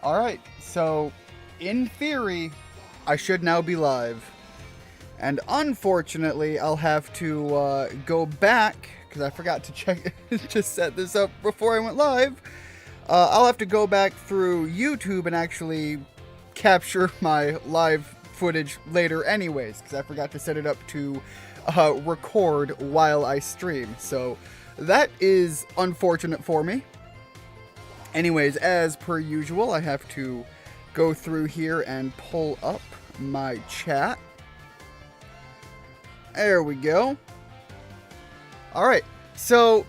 Alright, so in theory, I should now be live. And unfortunately, I'll have to go back, because I forgot to check to set this up before I went live. I'll have to go back through YouTube and actually capture my live footage later anyways, because I forgot to set it up to record while I stream. So that is unfortunate for me. Anyways, as per usual, I have to go through here and pull up my chat. There we go. Alright, so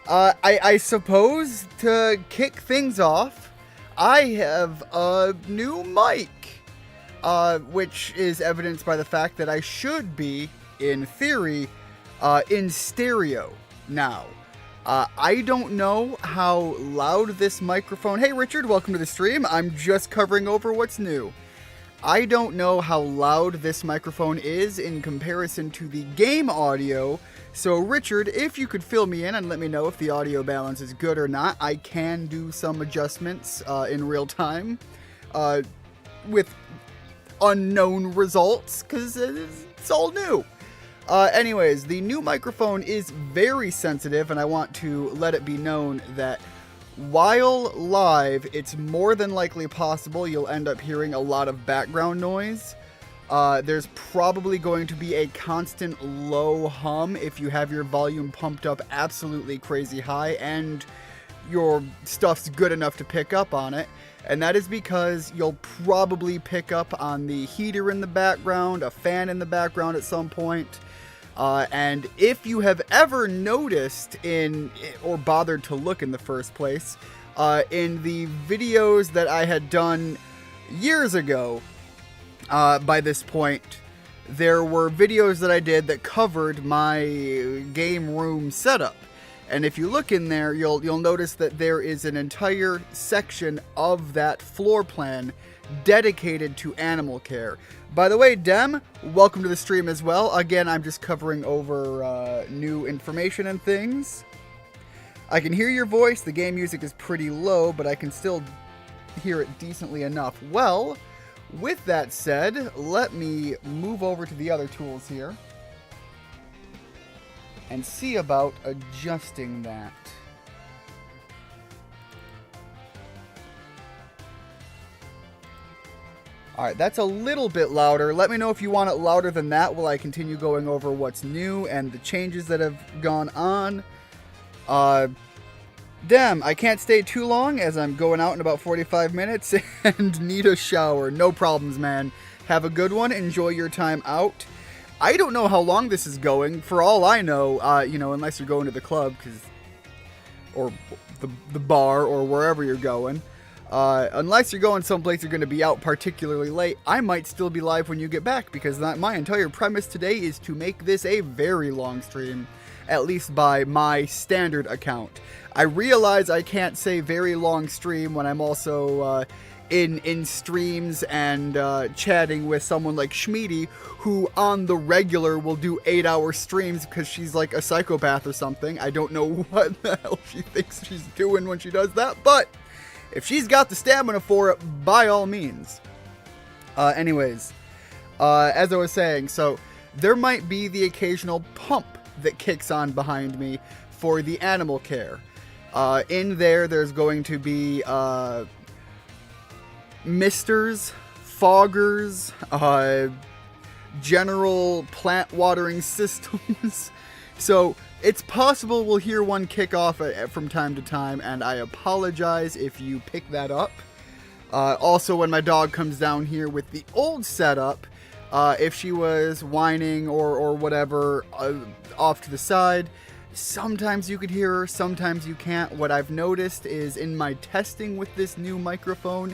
I suppose to kick things off, I have a new mic, which is evidenced by the fact that I should be, in theory, in stereo now. I don't know how loud this microphone... Hey Richard, welcome to the stream. I'm just covering over what's new. I don't know how loud this microphone is in comparison to the game audio. So Richard, if you could fill me in and let me know if the audio balance is good or not, I can do some adjustments in real time with unknown results, because it's all new. Anyways, the new microphone is very sensitive, and I want to let it be known that while live, it's more than likely possible you'll end up hearing a lot of background noise. There's probably going to be a constant low hum if you have your volume pumped up absolutely crazy high and your stuff's good enough to pick up on it. And that is because you'll probably pick up on the heater in the background, a fan in the background at some point. And if you have ever noticed or bothered to look in the first place, in the videos that I had done years ago, by this point, there were videos that I did that covered my game room setup. And if you look in there, you'll notice that there is an entire section of that floor plan dedicated to animal care. By the way, Dem, welcome to the stream as well. Again, I'm just covering over new information and things. I can hear your voice. The game music is pretty low, but I can still hear it decently enough. Well, with that said, let me move over to the other tools here and see about adjusting that. Alright, that's a little bit louder. Let me know if you want it louder than that while I continue going over what's new and the changes that have gone on. Dem, I can't stay too long as I'm going out in about 45 minutes and need a shower. No problems, man. Have a good one. Enjoy your time out. I don't know how long this is going. For all I know, unless you're going to the club, or the bar, or wherever you're going. Unless you're going someplace you're going to be out particularly late, I might still be live when you get back, because my entire premise today is to make this a very long stream, at least by my standard account. I realize I can't say very long stream when I'm also in streams and chatting with someone like Schmeedy, who on the regular will do 8-hour streams because she's like a psychopath or something. I don't know what the hell she thinks she's doing when she does that, but if she's got the stamina for it, by all means. Anyways, as I was saying, so there might be the occasional pump that kicks on behind me for the animal care. In there's going to be misters, foggers, general plant watering systems. So it's possible we'll hear one kick off from time to time, and I apologize if you pick that up. Also, when my dog comes down here with the old setup, if she was whining or whatever off to the side, sometimes you could hear her, sometimes you can't. What I've noticed is in my testing with this new microphone,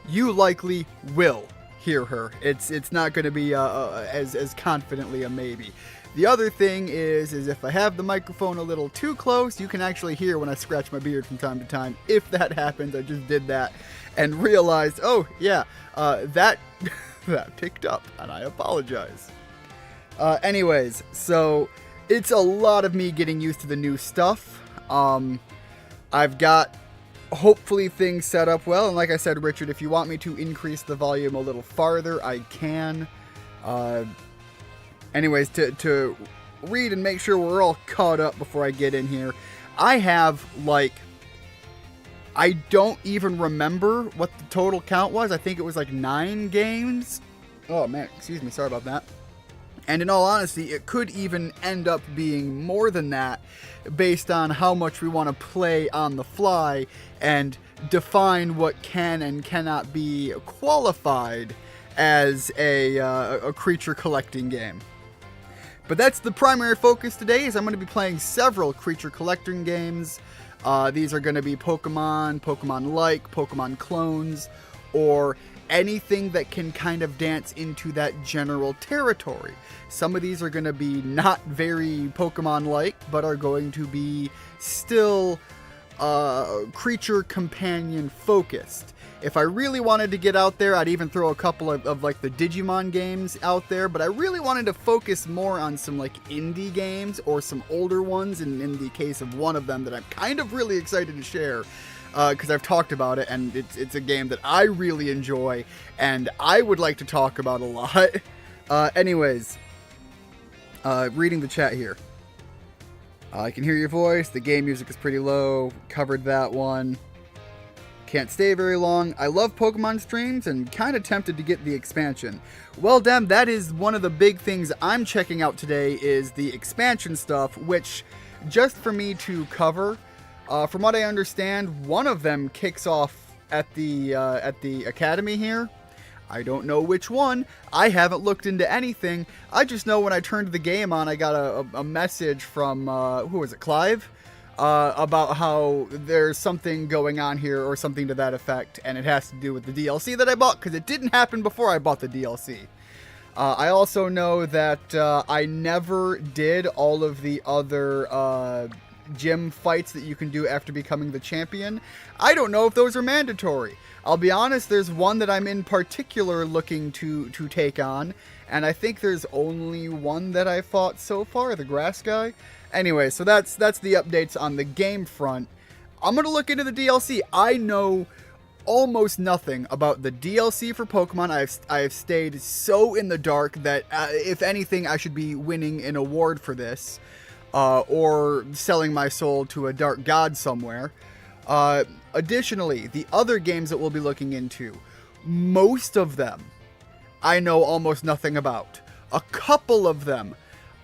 you likely will hear her. It's not going to be as confidently a maybe. The other thing is if I have the microphone a little too close, you can actually hear when I scratch my beard from time to time. If that happens, I just did that and realized, oh yeah, that picked up, and I apologize. Anyways, so it's a lot of me getting used to the new stuff. I've got hopefully things set up well. And like I said, Richard, if you want me to increase the volume a little farther, I can. Anyways, to read and make sure we're all caught up before I get in here, I have, like, I don't even remember what the total count was. I think it was like 9 games. Oh, man, excuse me, sorry about that. And in all honesty, it could even end up being more than that based on how much we want to play on the fly and define what can and cannot be qualified as a creature collecting game. But that's the primary focus today, is I'm going to be playing several creature collecting games. These are going to be Pokemon, Pokemon-like, Pokemon clones, or anything that can kind of dance into that general territory. Some of these are going to be not very Pokemon-like, but are going to be still creature companion focused. If I really wanted to get out there, I'd even throw a couple of like the Digimon games out there, but I really wanted to focus more on some like indie games or some older ones, in the case of one of them that I'm kind of really excited to share, because I've talked about it, and it's a game that I really enjoy, and I would like to talk about a lot. Anyways, reading the chat here. I can hear your voice. The game music is pretty low. Covered that one. Can't stay very long. I love Pokemon streams and kind of tempted to get the expansion. Well, Dem, that is one of the big things I'm checking out today, is the expansion stuff, which, just for me to cover, from what I understand, one of them kicks off at the academy here. I don't know which one. I haven't looked into anything. I just know when I turned the game on, I got a message from, who was it, Clive? About how there's something going on here or something to that effect, and it has to do with the DLC that I bought, because it didn't happen before I bought the DLC. I also know that I never did all of the other gym fights that you can do after becoming the champion. I don't know if those are mandatory. I'll be honest, there's one that I'm in particular looking to take on, and I think there's only one that I fought so far, the grass guy. Anyway, so that's the updates on the game front. I'm going to look into the DLC. I know almost nothing about the DLC for Pokemon. I've stayed so in the dark that, if anything, I should be winning an award for this. Or selling my soul to a dark god somewhere. Additionally, the other games that we'll be looking into, most of them I know almost nothing about. A couple of them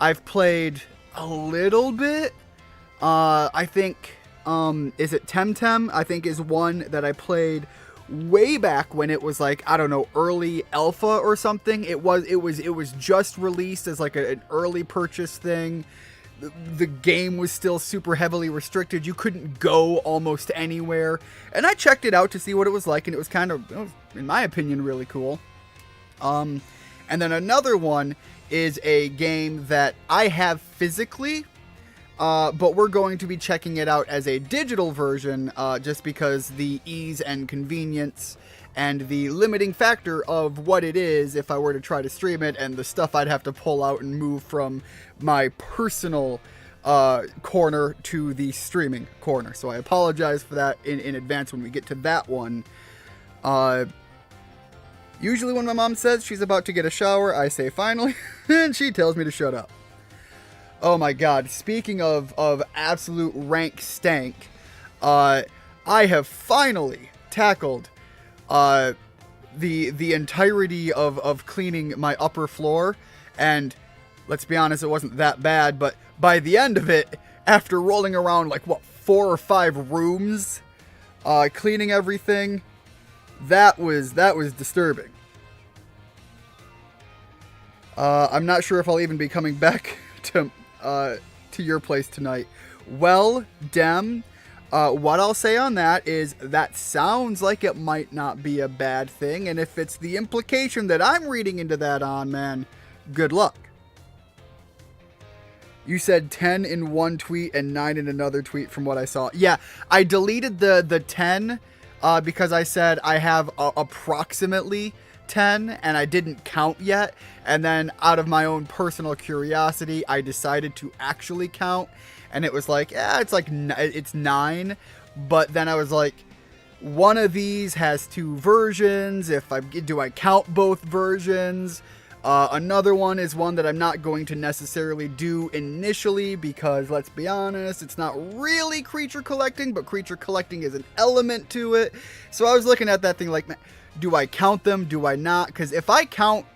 I've played a little bit. I think, is it Temtem? I think is one that I played way back when it was like, I don't know, early alpha or something. It was just released as like an early purchase thing. The game was still super heavily restricted. You couldn't go almost anywhere. And I checked it out to see what it was like, and it was kind of, in my opinion, really cool. And then another one is a game that I have physically, but we're going to be checking it out as a digital version, just because the ease and convenience and the limiting factor of what it is if I were to try to stream it, and the stuff I'd have to pull out and move from my personal corner to the streaming corner. So I apologize for that in advance when we get to that one. Usually when my mom says she's about to get a shower, I say finally, and she tells me to shut up. Oh my god, speaking of absolute rank stank, I have finally tackled the entirety of cleaning my upper floor, and let's be honest, it wasn't that bad, but by the end of it, after rolling around like, 4 or 5 rooms, cleaning everything, that was disturbing. I'm not sure if I'll even be coming back to your place tonight. Well, Dem, what I'll say on that is that sounds like it might not be a bad thing, and if it's the implication that I'm reading into that on, man, good luck. You said 10 in one tweet and 9 in another tweet from what I saw. Yeah, I deleted the 10 because I said I have approximately 10 and I didn't count yet. And then out of my own personal curiosity, I decided to actually count. And it was like, it's 9. But then I was like, one of these has 2 versions. Do I count both versions? Another one is one that I'm not going to necessarily do initially because, let's be honest, it's not really creature collecting, but creature collecting is an element to it. So I was looking at that thing like, do I count them? Do I not? Because if I count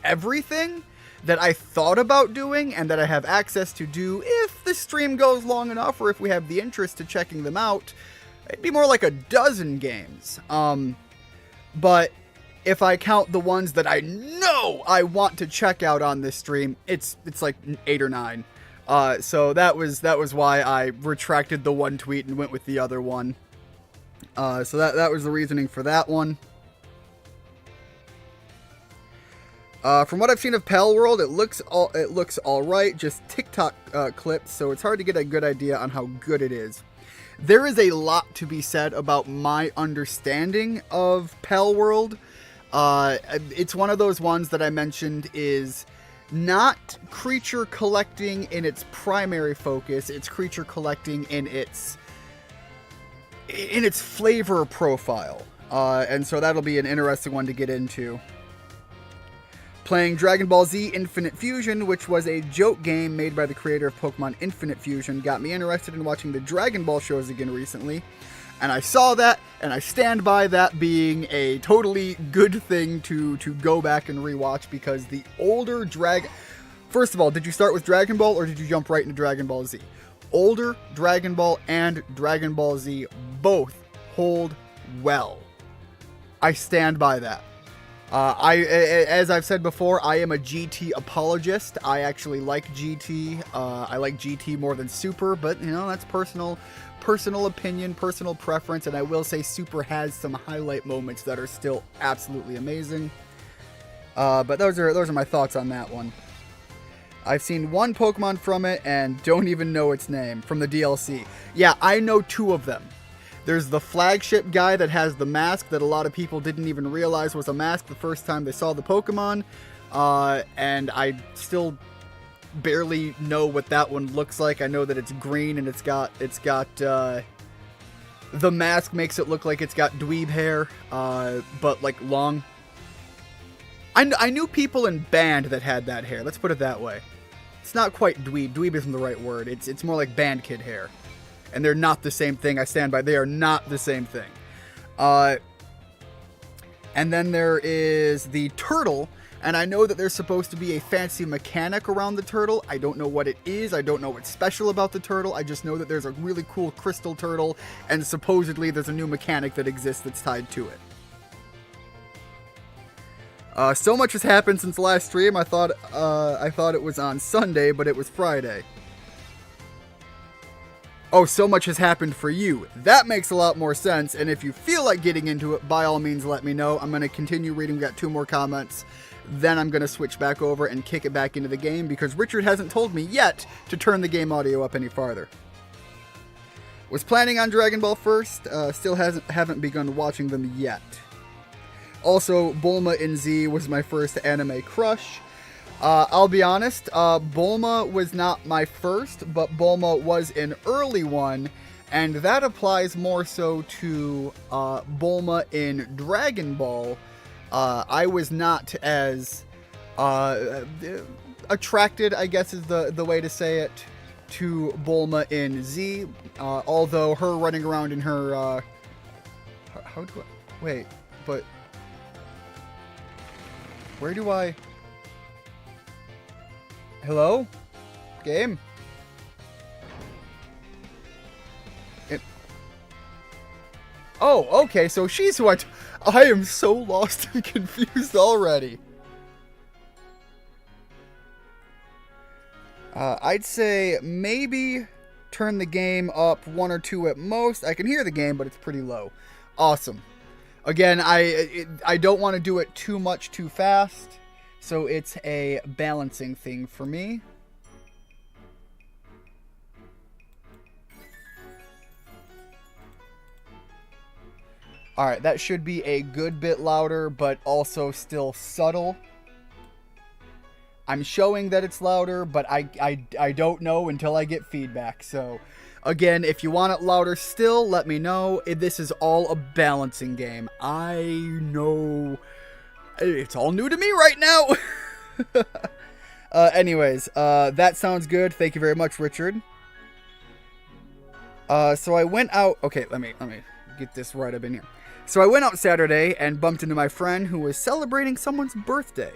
everything that I thought about doing and that I have access to do, if the stream goes long enough or if we have the interest to checking them out, it'd be more like a dozen games. But if I count the ones that I know I want to check out on this stream, it's like 8 or 9. So that was why I retracted the one tweet and went with the other one. So that was the reasoning for that one. From what I've seen of Palworld, it looks all right, just TikTok clips, so it's hard to get a good idea on how good it is. There is a lot to be said about my understanding of Palworld. It's one of those ones that I mentioned is not creature collecting in its primary focus. It's creature collecting in its flavor profile. And so that'll be an interesting one to get into. Playing Dragon Ball Z Infinite Fusion, which was a joke game made by the creator of Pokemon Infinite Fusion, got me interested in watching the Dragon Ball shows again recently. And I saw that, and I stand by that being a totally good thing to go back and rewatch, because the older Dragon... First of all, did you start with Dragon Ball, or did you jump right into Dragon Ball Z? Older Dragon Ball and Dragon Ball Z both hold well. I stand by that. As I've said before, I am a GT apologist. I actually like GT. I like GT more than Super, but, you know, that's personal opinion, personal preference, and I will say Super has some highlight moments that are still absolutely amazing. But those are my thoughts on that one. I've seen one Pokemon from it and don't even know its name from the DLC. Yeah, I know 2 of them. There's the flagship guy that has the mask that a lot of people didn't even realize was a mask the first time they saw the Pokemon. And I still barely know what that one looks like. I know that it's green and it's got the mask makes it look like it's got dweeb hair, but like long. I knew people in band that had that hair. Let's put it that way. It's not quite dweeb. Dweeb isn't the right word. It's more like band kid hair. And they're not the same thing. I stand by. They are not the same thing. And then there is the turtle. And I know that there's supposed to be a fancy mechanic around the turtle. I don't know what it is. I don't know what's special about the turtle. I just know that there's a really cool crystal turtle. And supposedly there's a new mechanic that exists that's tied to it. So much has happened since the last stream. I thought it was on Sunday, but it was Friday. Oh, so much has happened for you. That makes a lot more sense, and if you feel like getting into it, by all means let me know. I'm going to continue reading. We've got 2 more comments. Then I'm going to switch back over and kick it back into the game, because Richard hasn't told me yet to turn the game audio up any farther. Was planning on Dragon Ball first, still haven't begun watching them yet. Also, Bulma in Z was my first anime crush. I'll be honest, Bulma was not my first, but Bulma was an early one, and that applies more so to Bulma in Dragon Ball. I was not as attracted, I guess is the way to say it, to Bulma in Z, although her running around in her... how do I... Wait, but... Where do I... Hello? Game? Oh, okay, so she's who I am so lost and confused already. I'd say maybe turn the game up 1 or 2 at most. I can hear the game, but it's pretty low. Awesome. Again, I don't want to do it too much too fast. So it's a balancing thing for me. Alright, that should be a good bit louder, but also still subtle. I'm showing that it's louder, but I don't know until I get feedback. So Again, if you want it louder still, let me know. This is all a balancing game. I know. It's all new to me right now. Anyways, that sounds good. Thank you very much, Richard. So I went out. Okay, let me get this right up in here. So I went out Saturday and bumped into my friend who was celebrating someone's birthday.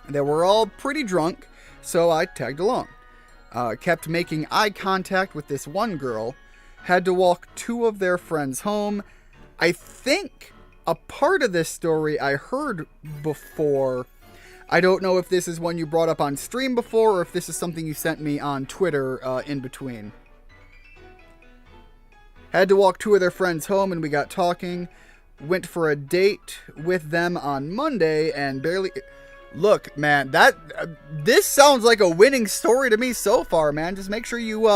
They were all pretty drunk, so I tagged along. Kept making eye contact with this one girl. Had to walk 2 of their friends home. I think a part of this story I heard before. I don't know if this is one you brought up on stream before or if this is something you sent me on Twitter in between. Had to walk 2 of their friends home and we got talking. Went for a date with them on Monday and barely... Look, man, this sounds like a winning story to me so far, man. Just make sure you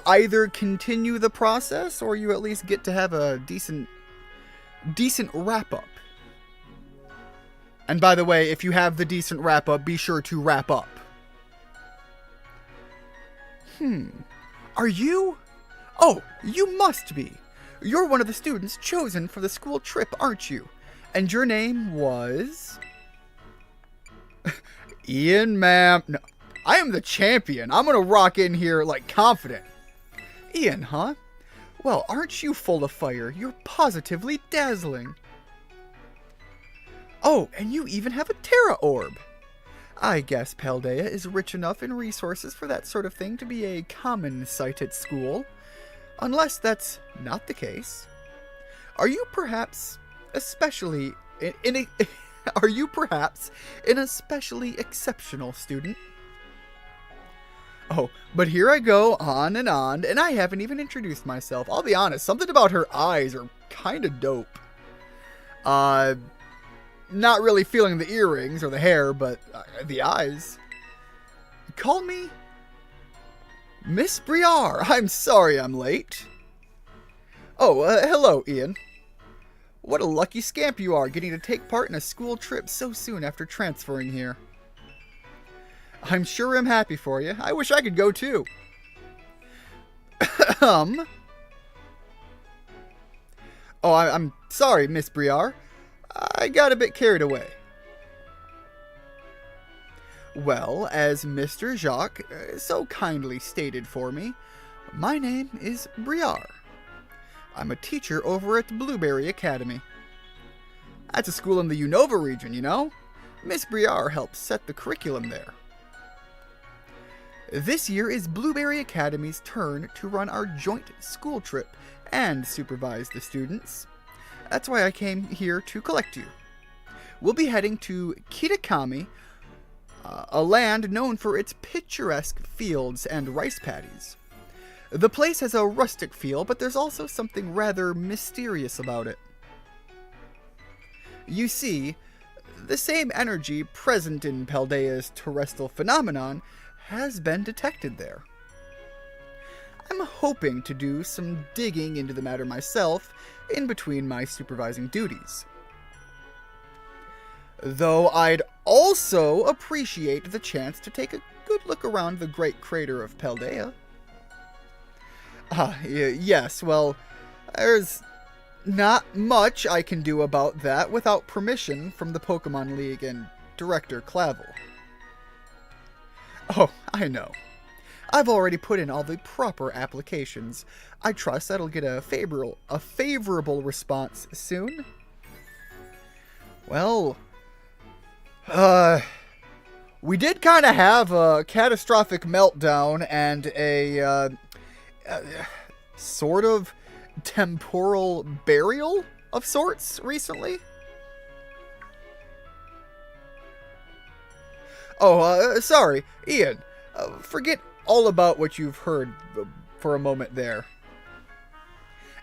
either continue the process or you at least get to have a decent wrap up. And by the way, if you have the decent wrap up, be sure to wrap up. Are you? Oh, you must be. You're one of the students chosen for the school trip, aren't you? And your name was... Ian, ma'am. No, I am the champion. I'm gonna rock in here like confident. Ian, huh? Well, aren't you full of fire? You're positively dazzling. Oh, and you even have a Terra Orb. I guess Paldea is rich enough in resources for that sort of thing to be a common sight at school. Unless that's not the case. Are you perhaps especially Are you perhaps an especially exceptional student? Oh, but here I go on, and I haven't even introduced myself. I'll be honest, something about her eyes are kind of dope. Not really feeling the earrings or the hair, but the eyes. Call me Miss Briar. I'm sorry I'm late. Oh, hello, Ian. What a lucky scamp you are, getting to take part in a school trip so soon after transferring here. I'm sure I'm happy for you. I wish I could go too. Oh, I'm sorry, Miss Briar. I got a bit carried away. Well, as Mr. Jacques so kindly stated for me, my name is Briar. I'm a teacher over at Blueberry Academy. That's a school in the Unova region, you know? Miss Briar helps set the curriculum there. This year is Blueberry Academy's turn to run our joint school trip and supervise the students. That's why I came here to collect you. We'll be heading to Kitakami, a land known for its picturesque fields and rice paddies. The place has a rustic feel, but there's also something rather mysterious about it. You see, the same energy present in Paldea's terrestrial phenomenon has been detected there. I'm hoping to do some digging into the matter myself in between my supervising duties. Though I'd also appreciate the chance to take a good look around the great crater of Paldea. Yes, well, there's not much I can do about that without permission from the Pokemon League and Director Clavel. Oh, I know. I've already put in all the proper applications. I trust that'll get a favorable response soon. Well, we did kind of have a catastrophic meltdown and a sort of temporal burial of sorts recently. Oh, sorry, Ian. Forget all about what you've heard for a moment there.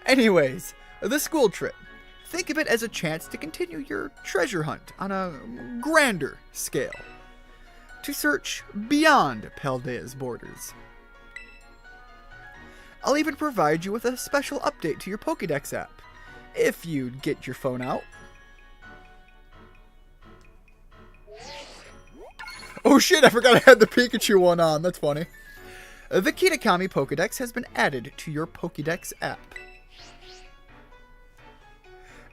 Anyways, the school trip. Think of it as a chance to continue your treasure hunt on a grander scale. To search beyond Paldea's borders. I'll even provide you with a special update to your Pokédex app, if you'd get your phone out. Oh shit, I forgot I had the Pikachu one on. That's funny. The Kitakami Pokédex has been added to your Pokédex app.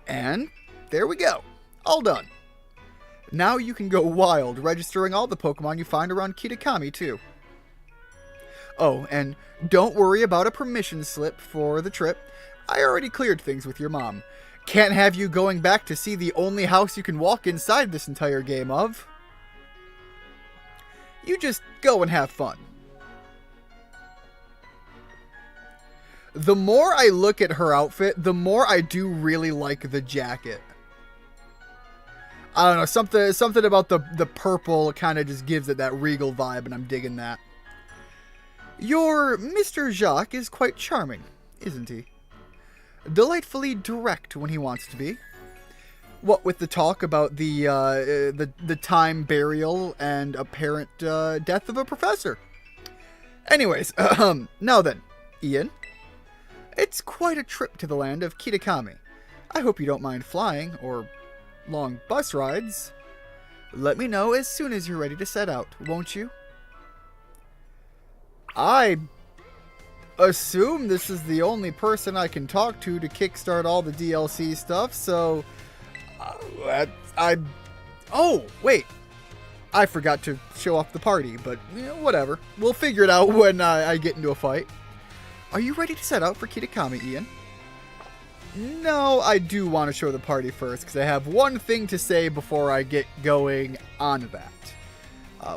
And there we go. All done. Now you can go wild, registering all the Pokemon you find around Kitakami, too. Oh, and don't worry about a permission slip for the trip. I already cleared things with your mom. Can't have you going back to see the only house you can walk inside this entire game of. You just go and have fun. The more I look at her outfit, the more I do really like the jacket. I don't know, something about the purple kind of just gives it that regal vibe, and I'm digging that. Your Mr. Jacques is quite charming, isn't he? Delightfully direct when he wants to be. What with the talk about the time burial and apparent death of a professor. Anyways, now then, Ian. It's quite a trip to the land of Kitakami. I hope you don't mind flying, or long bus rides. Let me know as soon as you're ready to set out, won't you? I assume this is the only person I can talk to kickstart all the DLC stuff, so... Oh, wait. I forgot to show off the party, but whatever. We'll figure it out when I get into a fight. Are you ready to set out for Kitakami, Ian? No, I do want to show the party first, because I have one thing to say before I get going on that.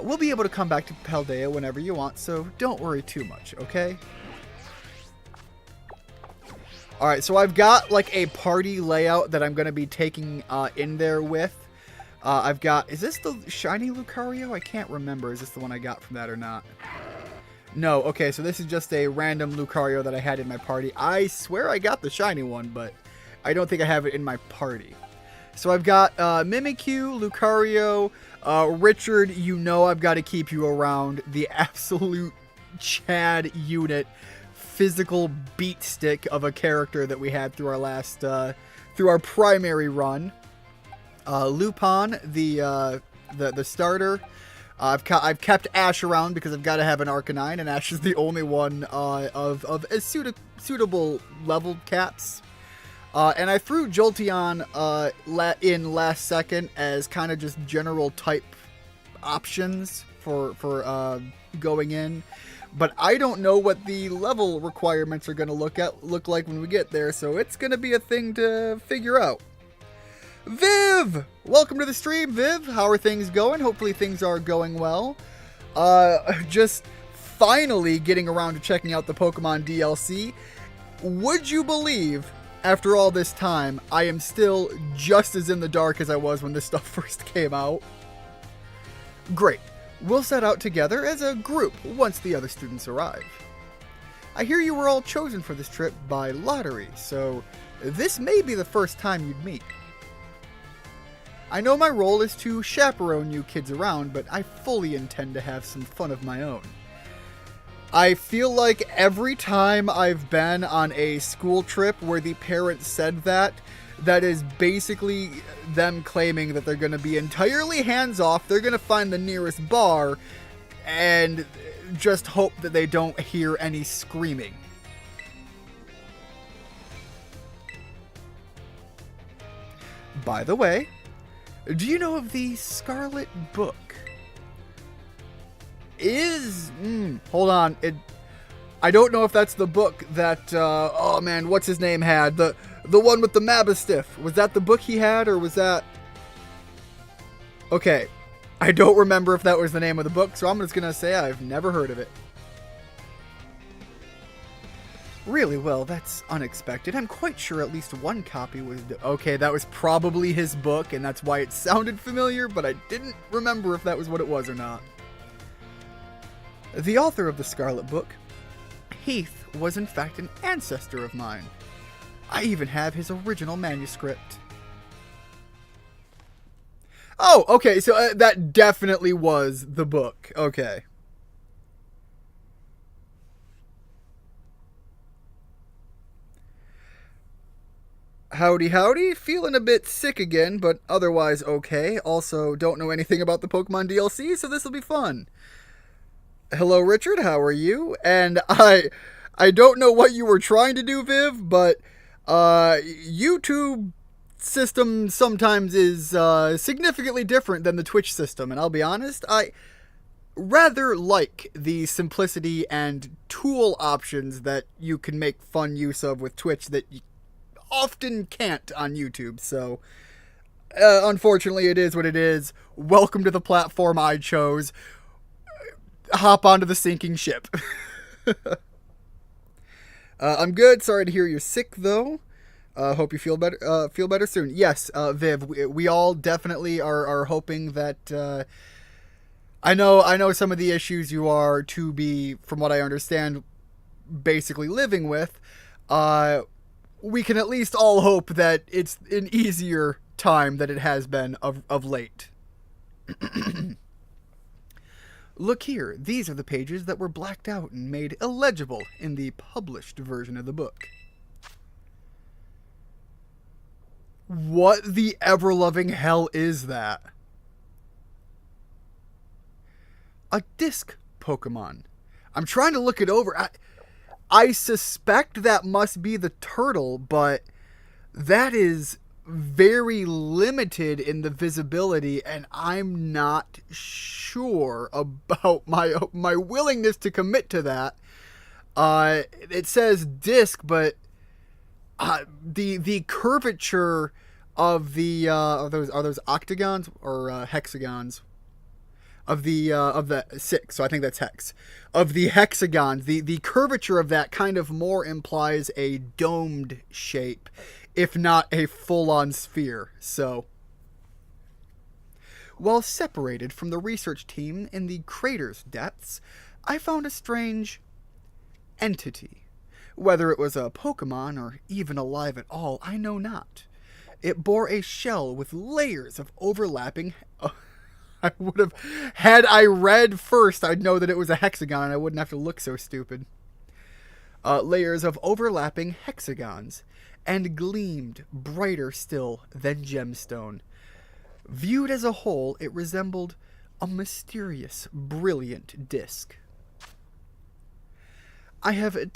We'll be able to come back to Paldea whenever you want, so don't worry too much, okay? Alright, so I've got like a party layout that I'm going to be taking in there with. I've got... Is this the shiny Lucario? I can't remember. Is this the one I got from that or not? No, okay, so this is just a random Lucario that I had in my party. I swear I got the shiny one, but I don't think I have it in my party. So I've got Mimikyu, Lucario, Richard, I've got to keep you around. The absolute Chad unit, physical beat stick of a character that we had through our last, through our primary run. Lupin, the starter. I've kept Ash around because I've got to have an Arcanine, and Ash is the only one of suitable level caps. And I threw Jolteon in last second as kind of just general type options for going in. But I don't know what the level requirements are going to look like when we get there, so it's going to be a thing to figure out. Viv! Welcome to the stream, Viv. How are things going? Hopefully things are going well. Just finally getting around to checking out the Pokemon DLC. Would you believe, after all this time, I am still just as in the dark as I was when this stuff first came out? Great. We'll set out together as a group once the other students arrive. I hear you were all chosen for this trip by lottery, so this may be the first time you'd meet. I know my role is to chaperone you kids around, but I fully intend to have some fun of my own. I feel like every time I've been on a school trip where the parents said that is basically them claiming that they're going to be entirely hands-off, they're going to find the nearest bar, and just hope that they don't hear any screaming. By the way, do you know of the Scarlet Book? Hold on. I don't know if that's the book that, oh man, what's his name had? The one with the Mabastiff. Was that the book he had, or was that... Okay. I don't remember if that was the name of the book, so I'm just gonna say I've never heard of it. Really? Well, that's unexpected. I'm quite sure at least one copy was... Okay, that was probably his book, and that's why it sounded familiar, but I didn't remember if that was what it was or not. The author of the Scarlet Book, Heath, was in fact an ancestor of mine. I even have his original manuscript. Oh, okay, so that definitely was the book. Okay. Howdy, howdy. Feeling a bit sick again, but otherwise okay. Also, don't know anything about the Pokemon DLC, so this will be fun. Hello, Richard. How are you? And I don't know what you were trying to do, Viv, but YouTube system sometimes is significantly different than the Twitch system. And I'll be honest, I rather like the simplicity and tool options that you can make fun use of with Twitch that you often can't on YouTube. So, unfortunately, it is what it is. Welcome to the platform I chose. Hop onto the sinking ship. I'm good. Sorry to hear you're sick, though. Hope you feel better. Feel better soon. Yes, Viv. We all definitely are hoping that. I know some of the issues you are to be, from what I understand, basically living with. We can at least all hope that it's an easier time than it has been of late. Look here, these are the pages that were blacked out and made illegible in the published version of the book. What the ever-loving hell is that? A disc Pokemon. I'm trying to look it over. I suspect that must be the turtle, but that is very limited in the visibility, and I'm not sure about my willingness to commit to that. It says disc, but the curvature of the are those octagons or hexagons of the six? So I think that's hex. Of the hexagons, the curvature of that kind of more implies a domed shape, if not a full-on sphere. So, while separated from the research team in the crater's depths, I found a strange entity. Whether it was a Pokemon or even alive at all, I know not. It bore a shell with layers of overlapping... I would have... Had I read first, I'd know that it was a hexagon and I wouldn't have to look so stupid. Layers of overlapping hexagons, and gleamed brighter still than gemstone. Viewed as a whole, it resembled a mysterious, brilliant disc. I have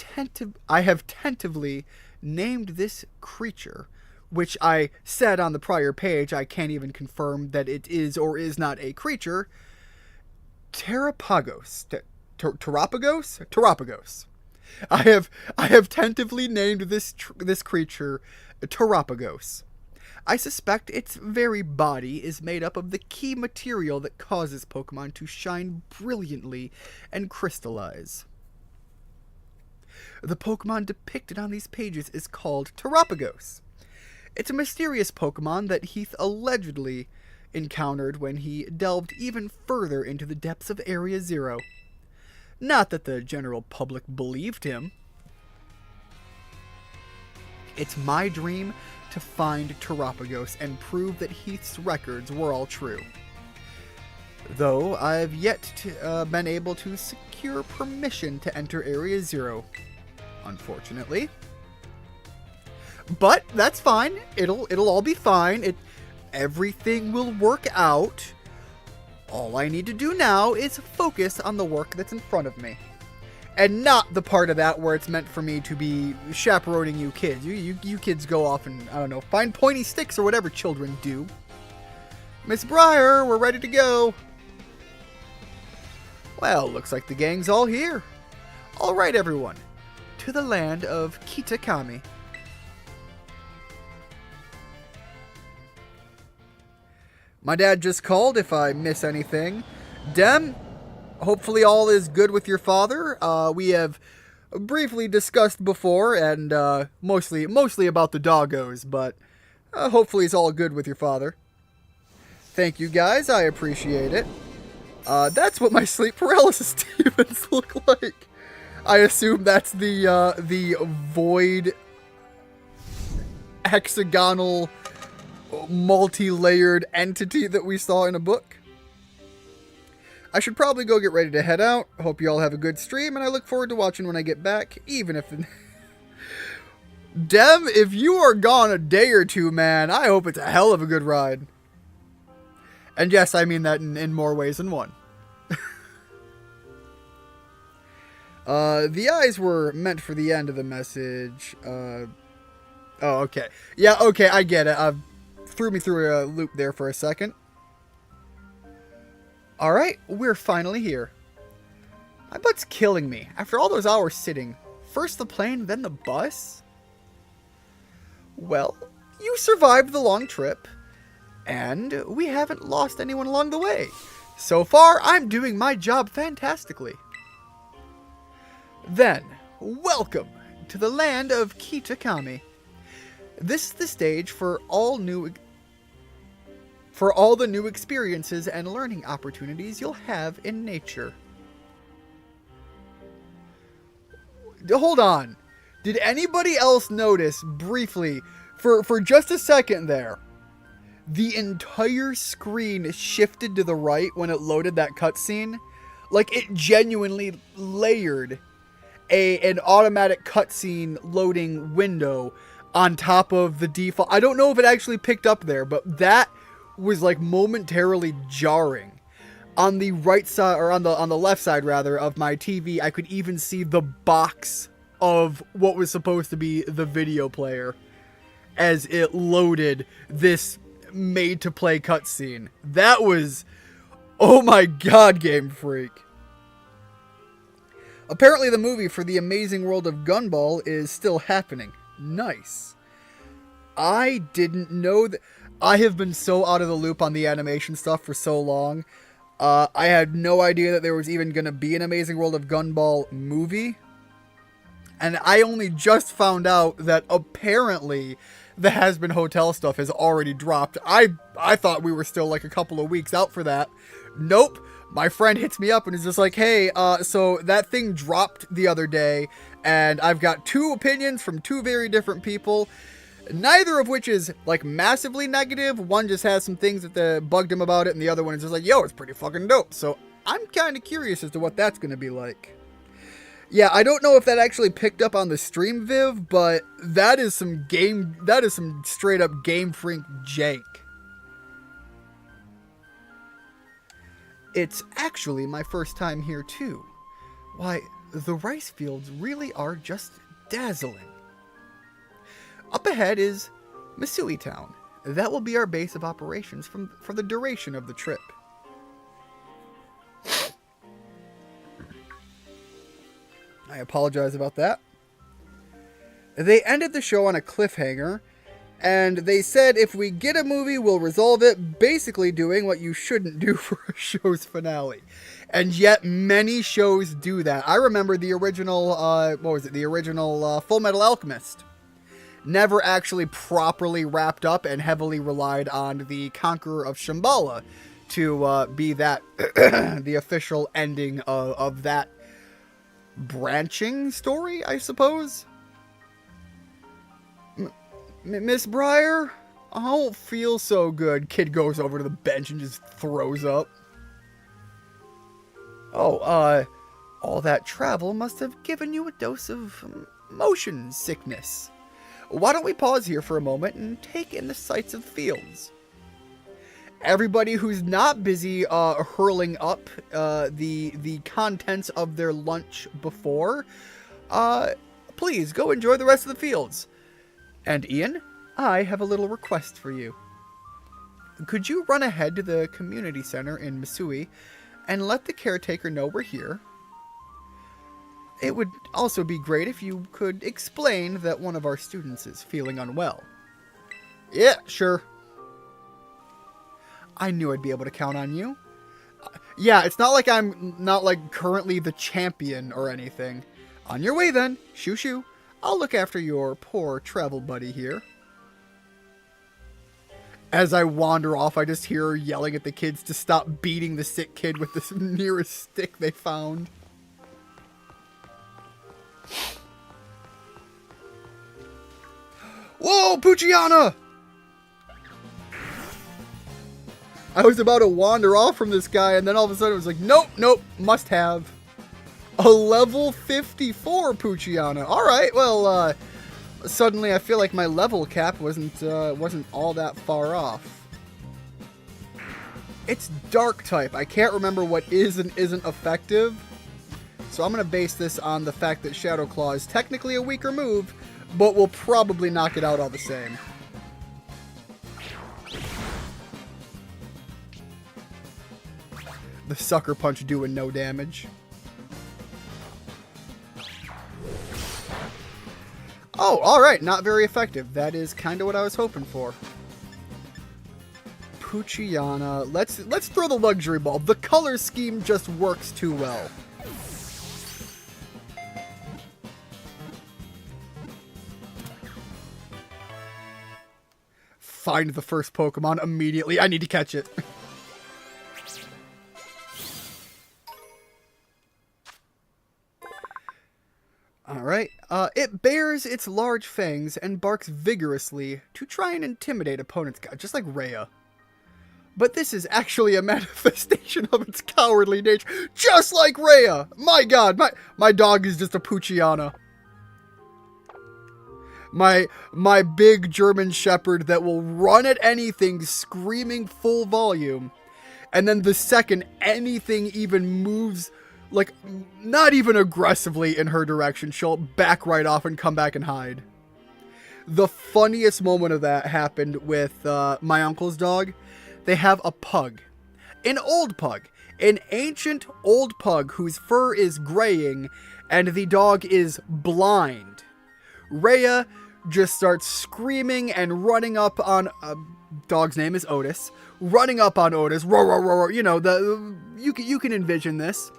tentatively named this creature, which I said on the prior page, I can't even confirm that it is or is not a creature, Terapagos. Terapagos? Terapagos. I have tentatively named this creature Terapagos. I suspect its very body is made up of the key material that causes Pokemon to shine brilliantly and crystallize. The Pokemon depicted on these pages is called Terapagos. It's a mysterious Pokemon that Heath allegedly encountered when he delved even further into the depths of Area Zero. Not that the general public believed him. It's my dream to find Terapagos and prove that Heath's records were all true. Though I've yet to been able to secure permission to enter Area Zero, unfortunately. But that's fine. It'll all be fine. Everything will work out. All I need to do now is focus on the work that's in front of me. And not the part of that where it's meant for me to be chaperoning you kids. You kids go off and, I don't know, find pointy sticks or whatever children do. Miss Briar, we're ready to go. Well, looks like the gang's all here. All right, everyone. To the land of Kitakami. My dad just called if I miss anything. Dem, hopefully all is good with your father. We have briefly discussed before, and mostly about the doggos, but hopefully it's all good with your father. Thank you guys, I appreciate it. That's what my sleep paralysis demons look like. I assume that's the void hexagonal multi-layered entity that we saw in a book. I should probably go get ready to head out. Hope you all have a good stream, and I look forward to watching when I get back, even if... Dem, if you are gone a day or two, man, I hope it's a hell of a good ride. And yes, I mean that in more ways than one. The eyes were meant for the end of the message. Oh, okay. Yeah, okay, I get it. Threw me through a loop there for a second. Alright, we're finally here. My butt's killing me. After all those hours sitting, first the plane, then the bus? Well, you survived the long trip, and we haven't lost anyone along the way. So far, I'm doing my job fantastically. Then, welcome to the land of Kitakami. This is the stage for all the new experiences and learning opportunities you'll have in nature. Hold on. Did anybody else notice briefly, for just a second there, the entire screen shifted to the right when it loaded that cutscene? Like, it genuinely layered an automatic cutscene loading window on top of the default. I don't know if it actually picked up there, but that was like momentarily jarring. On the right side, or on the left side rather, of my TV, I could even see the box of what was supposed to be the video player as it loaded this made-to-play cutscene. That was, oh my god, Game Freak. Apparently the movie for The Amazing World of Gumball is still happening. Nice. I didn't know that. I have been so out of the loop on the animation stuff for so long. I had no idea that there was even going to be an Amazing World of Gumball movie. And I only just found out that apparently the Has-Been Hotel stuff has already dropped. I thought we were still like a couple of weeks out for that. Nope. My friend hits me up and is just like, hey, so that thing dropped the other day, and I've got two opinions from two very different people, neither of which is like massively negative. One just has some things that bugged him about it, and the other one is just like, yo, it's pretty fucking dope. So I'm kind of curious as to what that's going to be like. Yeah, I don't know if that actually picked up on the stream, Viv, but that is some straight up Game Freak jank. It's actually my first time here too. Why, the rice fields really are just dazzling. Up ahead is Misui Town. That will be our base of operations for the duration of the trip. I apologize about that. They ended the show on a cliffhanger, and they said if we get a movie, we'll resolve it, basically doing what you shouldn't do for a show's finale. And yet, many shows do that. I remember the original, the original Full Metal Alchemist never actually properly wrapped up and heavily relied on the Conqueror of Shambhala to be that, the official ending of that branching story, I suppose. Miss Breyer, I don't feel so good. Kid goes over to the bench and just throws up. Oh, all that travel must have given you a dose of motion sickness. Why don't we pause here for a moment and take in the sights of the fields? Everybody who's not busy hurling up the contents of their lunch before, please go enjoy the rest of the fields. And Ian, I have a little request for you. Could you run ahead to the community center in Misui and let the caretaker know we're here? It would also be great if you could explain that one of our students is feeling unwell. Yeah, sure. I knew I'd be able to count on you. Yeah, it's not like I'm not like currently the champion or anything. On your way then. Shoo shoo. I'll look after your poor travel buddy here. As I wander off, I just hear her yelling at the kids to stop beating the sick kid with the nearest stick they found. Whoa, Pucciana! I was about to wander off from this guy, and then all of a sudden it was like, nope, nope, must have. A level 54 Pucciana. Alright, well, suddenly I feel like my level cap wasn't all that far off. It's dark type. I can't remember what is and isn't effective. So I'm going to base this on the fact that Shadow Claw is technically a weaker move, but will probably knock it out all the same. The Sucker Punch doing no damage. Oh, alright, not very effective. That is kind of what I was hoping for. Poochyena. Let's throw the Luxury Ball. The color scheme just works too well. Find the first Pokemon immediately. I need to catch it. Alright, it bares its large fangs and barks vigorously to try and intimidate opponents, just like Rhea. But this is actually a manifestation of its cowardly nature, just like Rhea! My god, my dog is just a Poochyena. My big German Shepherd that will run at anything screaming full volume, and then the second anything even moves, like, not even aggressively in her direction, she'll back right off and come back and hide. The funniest moment of that happened with my uncle's dog. They have a pug. An old pug. An ancient old pug whose fur is graying, and the dog is blind. Rhea just starts screaming and running up on... dog's name is Otis. Running up on Otis. Roar, roar, roar, roar. You know, you can envision this.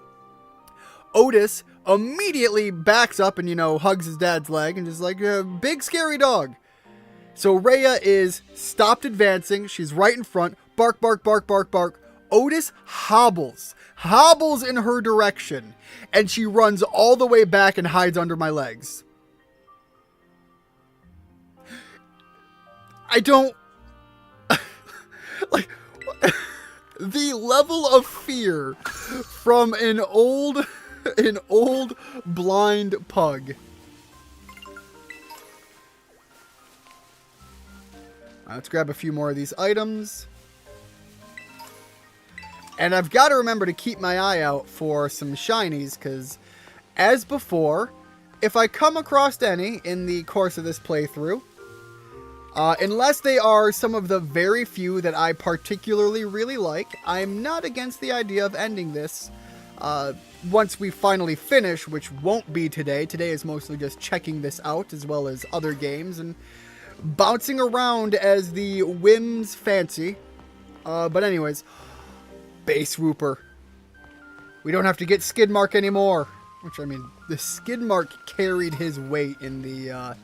Otis immediately backs up and, you know, hugs his dad's leg and just like, big scary dog. So Rhea is stopped advancing. She's right in front. Bark, bark, bark, bark, bark. Otis hobbles in her direction. And she runs all the way back and hides under my legs. I don't... like... the level of fear from an old blind pug. Let's grab a few more of these items. And I've got to remember to keep my eye out for some shinies, because as before, if I come across any in the course of this playthrough, unless they are some of the very few that I particularly really like, I'm not against the idea of ending this once we finally finish, which won't be today. Today is mostly just checking this out, as well as other games, and bouncing around as the whims fancy. But anyways, Base Whooper. We don't have to get Skidmark anymore. Which, I mean, the Skidmark carried his weight in the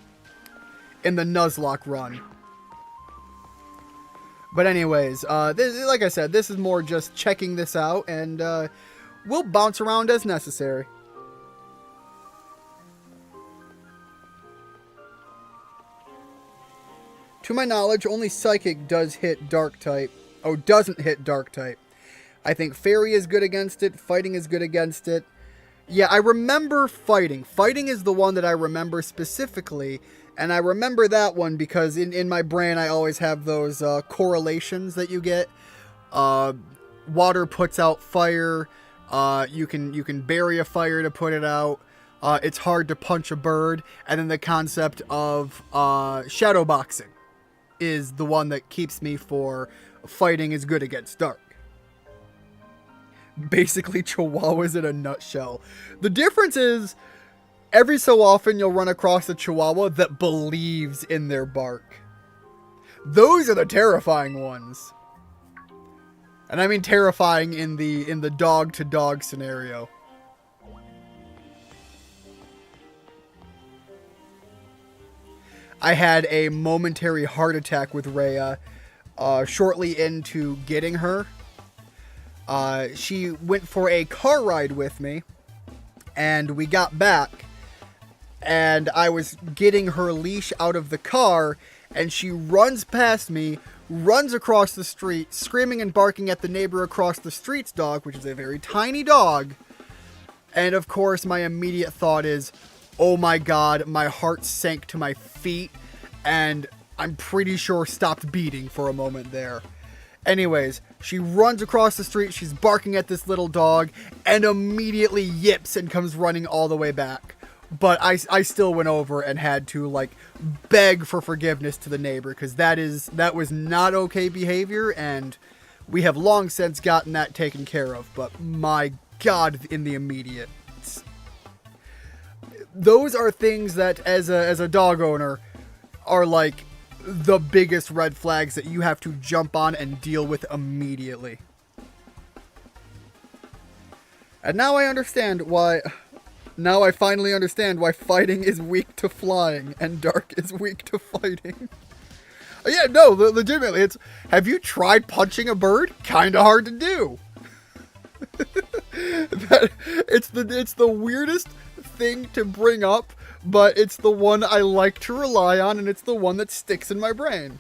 Nuzlocke run. But anyways, like I said, this is more just checking this out, and we'll bounce around as necessary. To my knowledge, only Psychic does hit Dark type. Oh, doesn't hit Dark type. I think Fairy is good against it. Fighting is good against it. Yeah, I remember Fighting. Fighting is the one that I remember specifically. And I remember that one because in my brain I always have those correlations that you get. Water puts out fire. You can bury a fire to put it out. It's hard to punch a bird. And then the concept of shadow boxing is the one that keeps me for Fighting is good against Dark. Basically Chihuahuas in a nutshell. The difference is, every so often you'll run across a Chihuahua that believes in their bark. Those are the terrifying ones. And I mean terrifying in the dog to dog scenario. I had a momentary heart attack with Rhea shortly into getting her. She went for a car ride with me, and we got back, and I was getting her leash out of the car, and she runs past me, runs across the street, screaming and barking at the neighbor across the street's dog, which is a very tiny dog. And of course, my immediate thought is, oh my god, my heart sank to my feet, and I'm pretty sure stopped beating for a moment there. Anyways, she runs across the street, she's barking at this little dog, and immediately yips and comes running all the way back. But I still went over and had to, like, beg for forgiveness to the neighbor, because that was not okay behavior, and we have long since gotten that taken care of. But my God, in the immediate, those are things that, as a dog owner, are like the biggest red flags that you have to jump on and deal with immediately. And now I understand why. Now I finally understand why fighting is weak to flying and dark is weak to fighting. Yeah, no, legitimately, have you tried punching a bird? Kinda hard to do. It's the weirdest thing to bring up, but it's the one I like to rely on, and it's the one that sticks in my brain.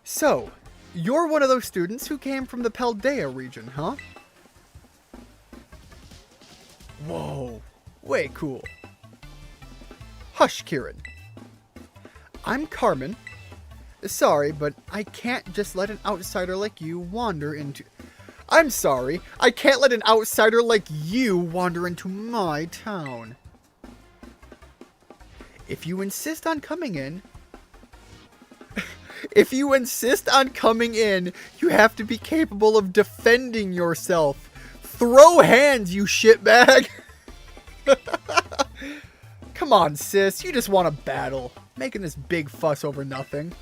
So, you're one of those students who came from the Paldea region, huh? Whoa, way cool. Hush, Kieran. I'm Carmen. Sorry, but I can't just let an outsider like you wander into... I'm sorry, I can't let an outsider like you wander into my town. If you insist on coming in... If you insist on coming in, you have to be capable of defending yourself. Throw hands, you shitbag! Come on, sis, you just want to battle. Making this big fuss over nothing.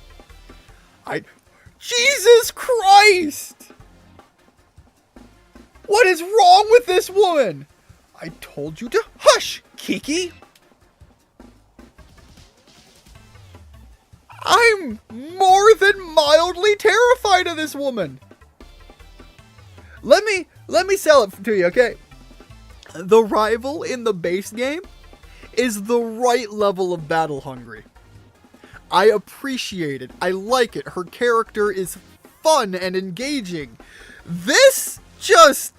Jesus Christ! What is wrong with this woman? I told you to hush, Kiki! I'm more than mildly terrified of this woman. Let me sell it to you, okay? The rival in the base game is the right level of battle hungry. I appreciate it. I like it. Her character is fun and engaging. This just...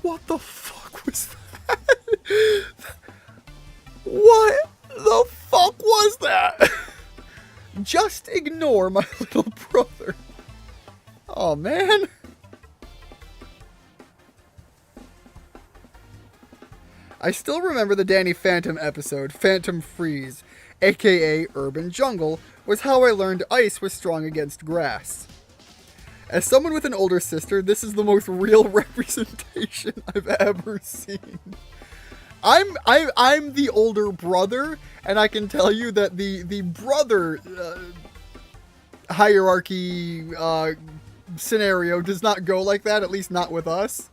What the fuck was that? What the fuck was that? Just ignore my little brother. Oh, man. I still remember the Danny Phantom episode, Phantom Freeze, aka Urban Jungle, was how I learned ice was strong against grass. As someone with an older sister, this is the most real representation I've ever seen. I'm the older brother, and I can tell you that the brother hierarchy scenario does not go like that, at least not with us.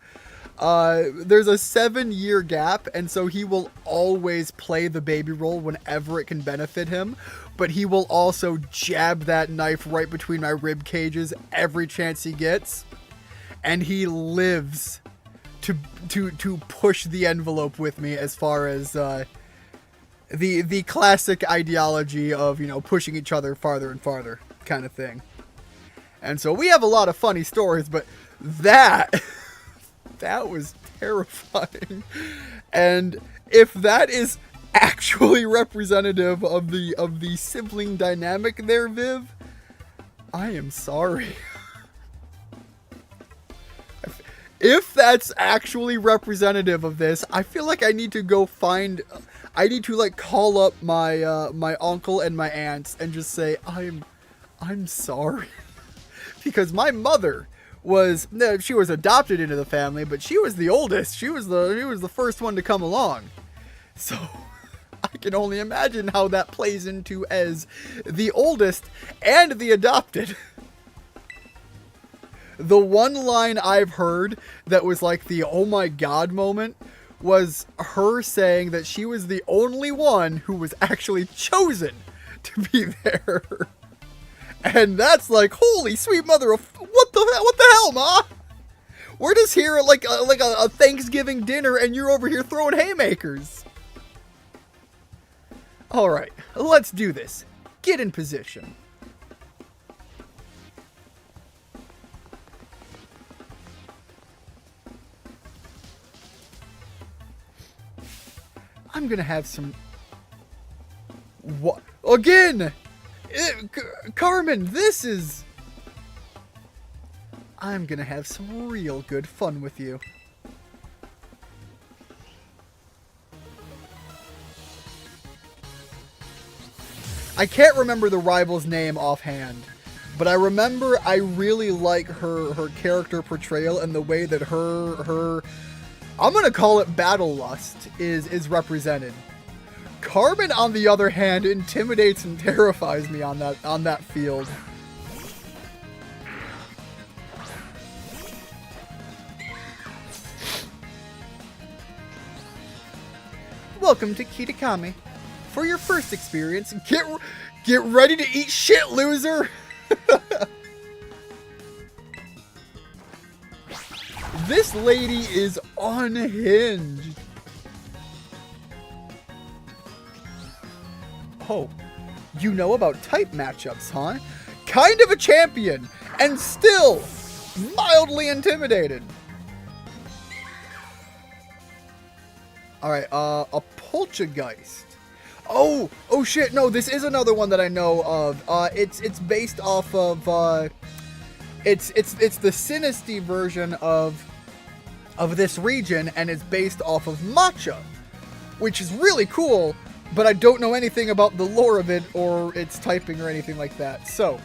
There's a 7-year gap, and so he will always play the baby role whenever it can benefit him, but he will also jab that knife right between my rib cages every chance he gets, and he lives to push the envelope with me as far as the classic ideology of, you know, pushing each other farther and farther kind of thing. And so we have a lot of funny stories, but that was terrifying. And if that is actually representative of the sibling dynamic there, Viv, I am sorry. If that's actually representative of this, I feel like I need to go find... I need to, like, call up my my uncle and my aunts and just say, I'm sorry. Because my mother she was adopted into the family, but she was the oldest. She was the first one to come along. So I can only imagine how that plays into as the oldest and the adopted. The one line I've heard that was like the oh my god moment was her saying that she was the only one who was actually chosen to be there. And that's like, holy sweet mother of... What the hell, Ma? We're just here at like a Thanksgiving dinner and you're over here throwing haymakers. Alright, let's do this. Get in position. I'm gonna have some... What? Again! Carmen, this is... I'm gonna have some real good fun with you. I can't remember the rival's name offhand, but I remember I really like her character portrayal and the way that her I'm gonna call it battle lust is represented. Carmen, on the other hand, intimidates and terrifies me on that field. Welcome to Kitakami. For your first experience, get ready to eat shit, loser! This lady is unhinged. Oh, you know about type matchups, huh? Kind of a champion, and still mildly intimidated. Alright, a Poltergeist. Oh shit, no, this is another one that I know of. It's based off of, it's the Sinisty version of this region, and it's based off of Matcha, which is really cool, but I don't know anything about the lore of it or its typing or anything like that. So,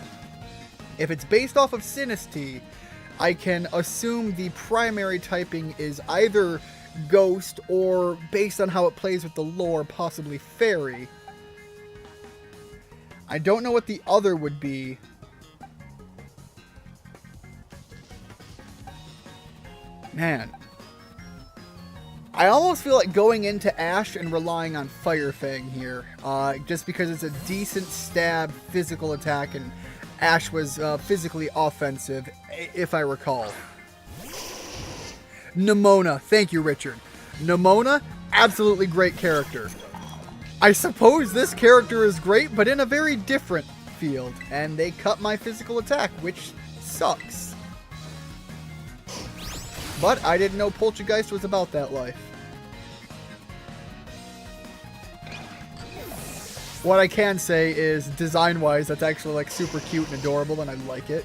if it's based off of Sinisty, I can assume the primary typing is either Ghost, or based on how it plays with the lore, possibly Fairy. I don't know what the other would be. Man. I almost feel like going into Ash and relying on Fire Fang here. Just because it's a decent stab physical attack, and Ash was physically offensive, if I recall. Nimona. Thank you, Richard. Nimona, absolutely great character. I suppose this character is great, but in a very different field, and they cut my physical attack, which sucks. But I didn't know Poltergeist was about that life. What I can say is, design-wise, that's actually like super cute and adorable, and I like it.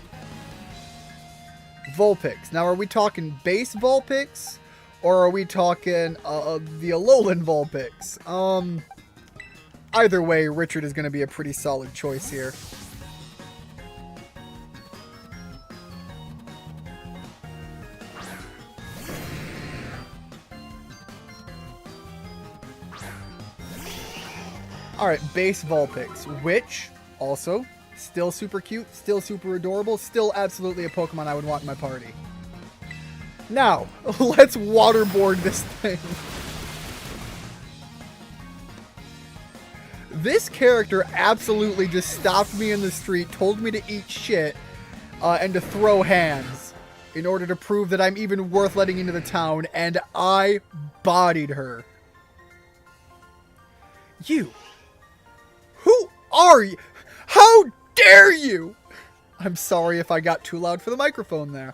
Vulpix. Now, are we talking base Vulpix, or are we talking the Alolan Vulpix? Either way, Richard is going to be a pretty solid choice here. Alright, base Vulpix, which also... still super cute, still super adorable, still absolutely a Pokemon I would want in my party. Now, let's waterboard this thing. This character absolutely just stopped me in the street, told me to eat shit, and to throw hands in order to prove that I'm even worth letting into the town, and I bodied her. You. Who are you? How dare you? I'm sorry if I got too loud for the microphone there.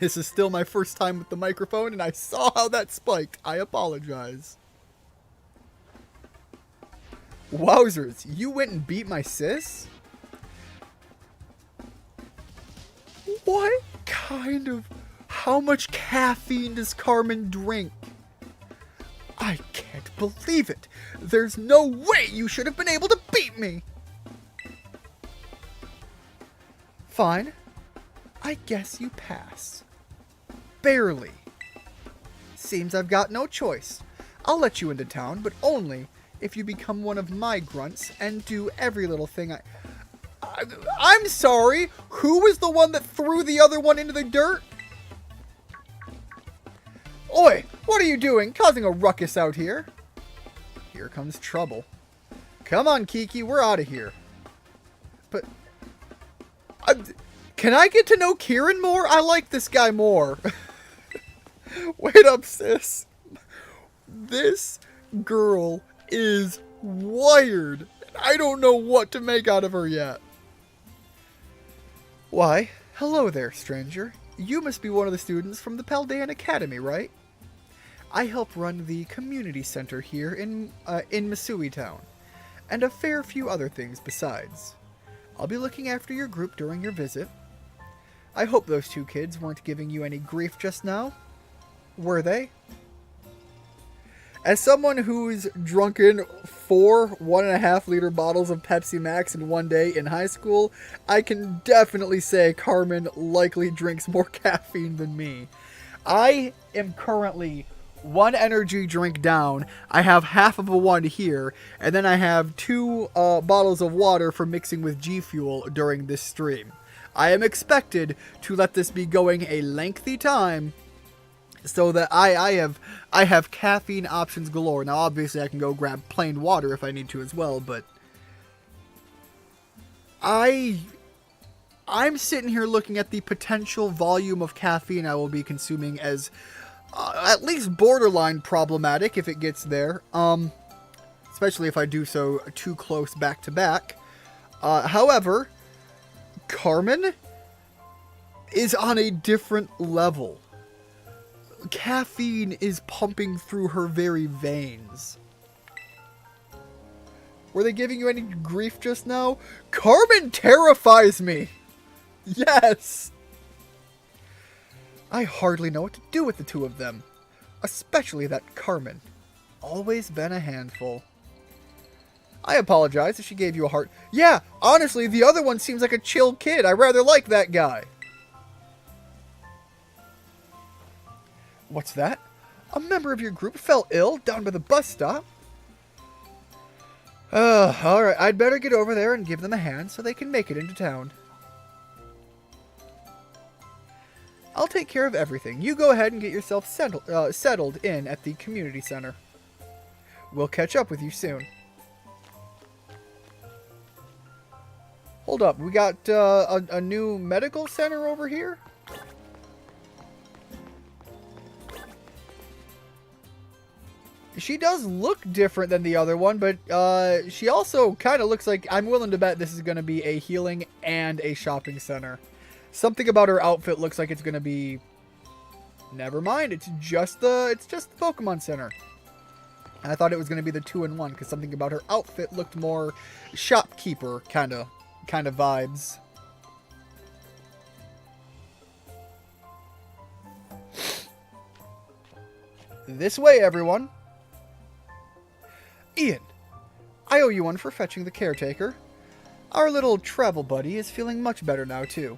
This is still my first time with the microphone, and I saw how that spiked. I apologize. Wowzers, you went and beat my sis? What kind of... how much caffeine does Carmen drink? I can't believe it. There's no way you should have been able to beat me. Fine. I guess you pass. Barely. Seems I've got no choice. I'll let you into town, but only if you become one of my grunts and do every little thing I'm sorry, who was the one that threw the other one into the dirt? Oi, what are you doing, causing a ruckus out here? Here comes trouble. Come on, Kiki, we're out of here. But... can I get to know Kieran more? I like this guy more. Wait up, sis. This girl is wired. I don't know what to make out of her yet. Why, hello there, stranger. You must be one of the students from the Paldean Academy, right? I help run the community center here in Misui Town. and a fair few other things besides. I'll be looking after your group during your visit. I hope those two kids weren't giving you any grief just now. Were they? As someone who's drunken 4 1.5-liter bottles of Pepsi Max in one day in high school, I can definitely say Carmen likely drinks more caffeine than me. I am currently 1 energy drink down. I have half of a one here, and then I have 2 bottles of water for mixing with G Fuel during this stream. I am expected to let this be going a lengthy time, so that I have caffeine options galore. Now, obviously, I can go grab plain water if I need to as well, but I'm sitting here looking at the potential volume of caffeine I will be consuming as at least borderline problematic if it gets there, especially if I do so too close back to back. However, Carmen is on a different level. Caffeine is pumping through her very veins. Were they giving you any grief just now? Carmen terrifies me! Yes! I hardly know what to do with the two of them. Especially that Carmen. Always been a handful. I apologize if she gave you a heart. Yeah, honestly, the other one seems like a chill kid. I rather like that guy. What's that? A member of your group fell ill down by the bus stop? Alright, I'd better get over there and give them a hand so they can make it into town. I'll take care of everything. You go ahead and get yourself settled in at the community center. We'll catch up with you soon. Hold up, we got a new medical center over here? She does look different than the other one, but she also kind of looks like, I'm willing to bet this is going to be a healing and a shopping center. Something about her outfit looks like it's going to be... Never mind, it's just the Pokemon Center. And I thought it was going to be the 2-in-1, because something about her outfit looked more shopkeeper kind of vibes. This way, everyone. Ian, I owe you one for fetching the caretaker. Our little travel buddy is feeling much better now, too.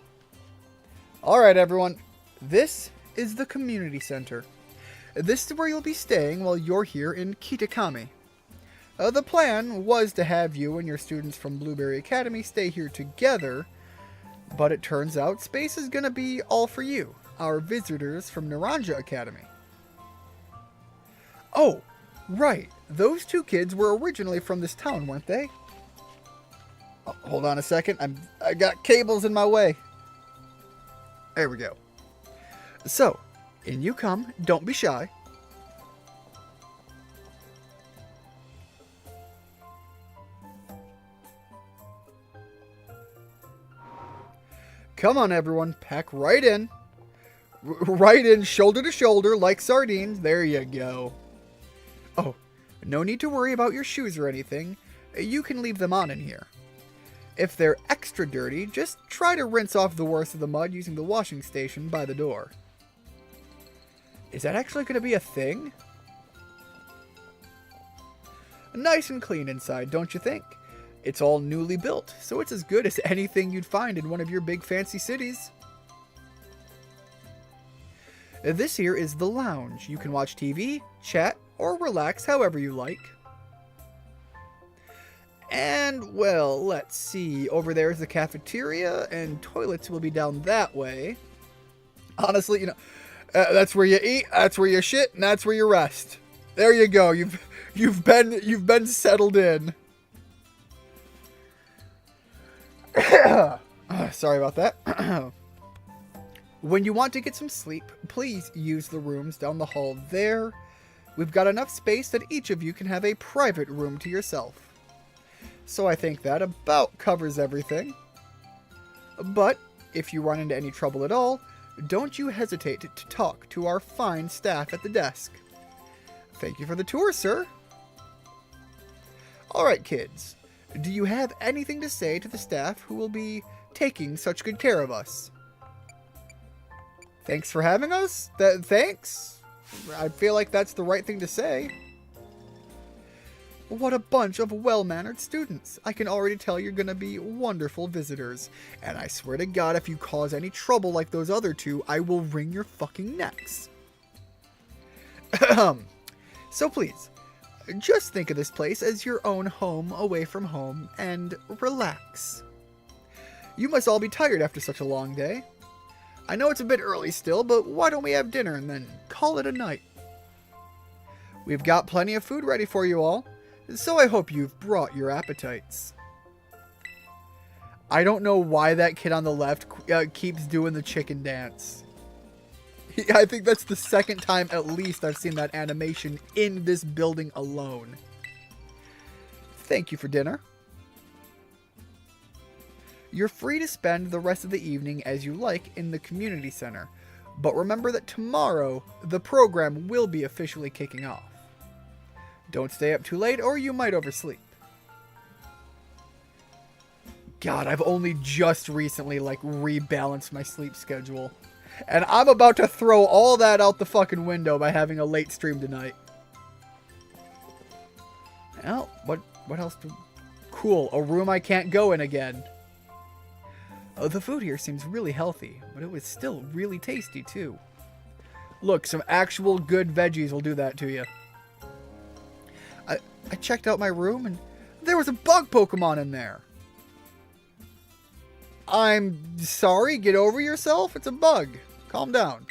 Alright, everyone. This is the community center. This is where you'll be staying while you're here in Kitakami. The plan was to have you and your students from Blueberry Academy stay here together, but it turns out space is going to be all for you, our visitors from Naranja Academy. Oh, right. Those two kids were originally from this town, weren't they? Oh, hold on a second. I got cables in my way. There we go. So, in you come. Don't be shy. Come on, everyone. Pack right in. Right in, shoulder to shoulder, like sardines. There you go. Oh, no need to worry about your shoes or anything. You can leave them on in here. If they're extra dirty, just try to rinse off the worst of the mud using the washing station by the door. Is that actually going to be a thing? Nice and clean inside, don't you think? It's all newly built, so it's as good as anything you'd find in one of your big fancy cities. This here is the lounge. You can watch TV, chat, or relax however you like. And, well, let's see. Over there is the cafeteria, and toilets will be down that way. Honestly, you know, that's where you eat, that's where you shit, and that's where you rest. There you go. You've been settled in. Sorry about that. When you want to get some sleep, please use the rooms down the hall there. We've got enough space that each of you can have a private room to yourself. So I think that about covers everything. But if you run into any trouble at all, don't you hesitate to talk to our fine staff at the desk. Thank you for the tour, sir. Alright, kids. Do you have anything to say to the staff who will be taking such good care of us? Thanks for having us? Thanks? I feel like that's the right thing to say. What a bunch of well-mannered students. I can already tell you're gonna be wonderful visitors. And I swear to God, if you cause any trouble like those other two, I will wring your fucking necks. So please, just think of this place as your own home away from home and relax. You must all be tired after such a long day. I know it's a bit early still, but why don't we have dinner and then call it a night? We've got plenty of food ready for you all, so I hope you've brought your appetites. I don't know why that kid on the left keeps doing the chicken dance. I think that's the second time at least I've seen that animation in this building alone. Thank you for dinner. You're free to spend the rest of the evening as you like in the community center, but remember that tomorrow the program will be officially kicking off. Don't stay up too late or you might oversleep. God, I've only just recently rebalanced my sleep schedule. And I'm about to throw all that out the fucking window by having a late stream tonight. Well, what else? Cool, a room I can't go in again. Oh, the food here seems really healthy, but it was still really tasty too. Look, some actual good veggies will do that to you. I checked out my room and there was a bug Pokemon in there. I'm sorry, get over yourself. It's a bug. Calm down.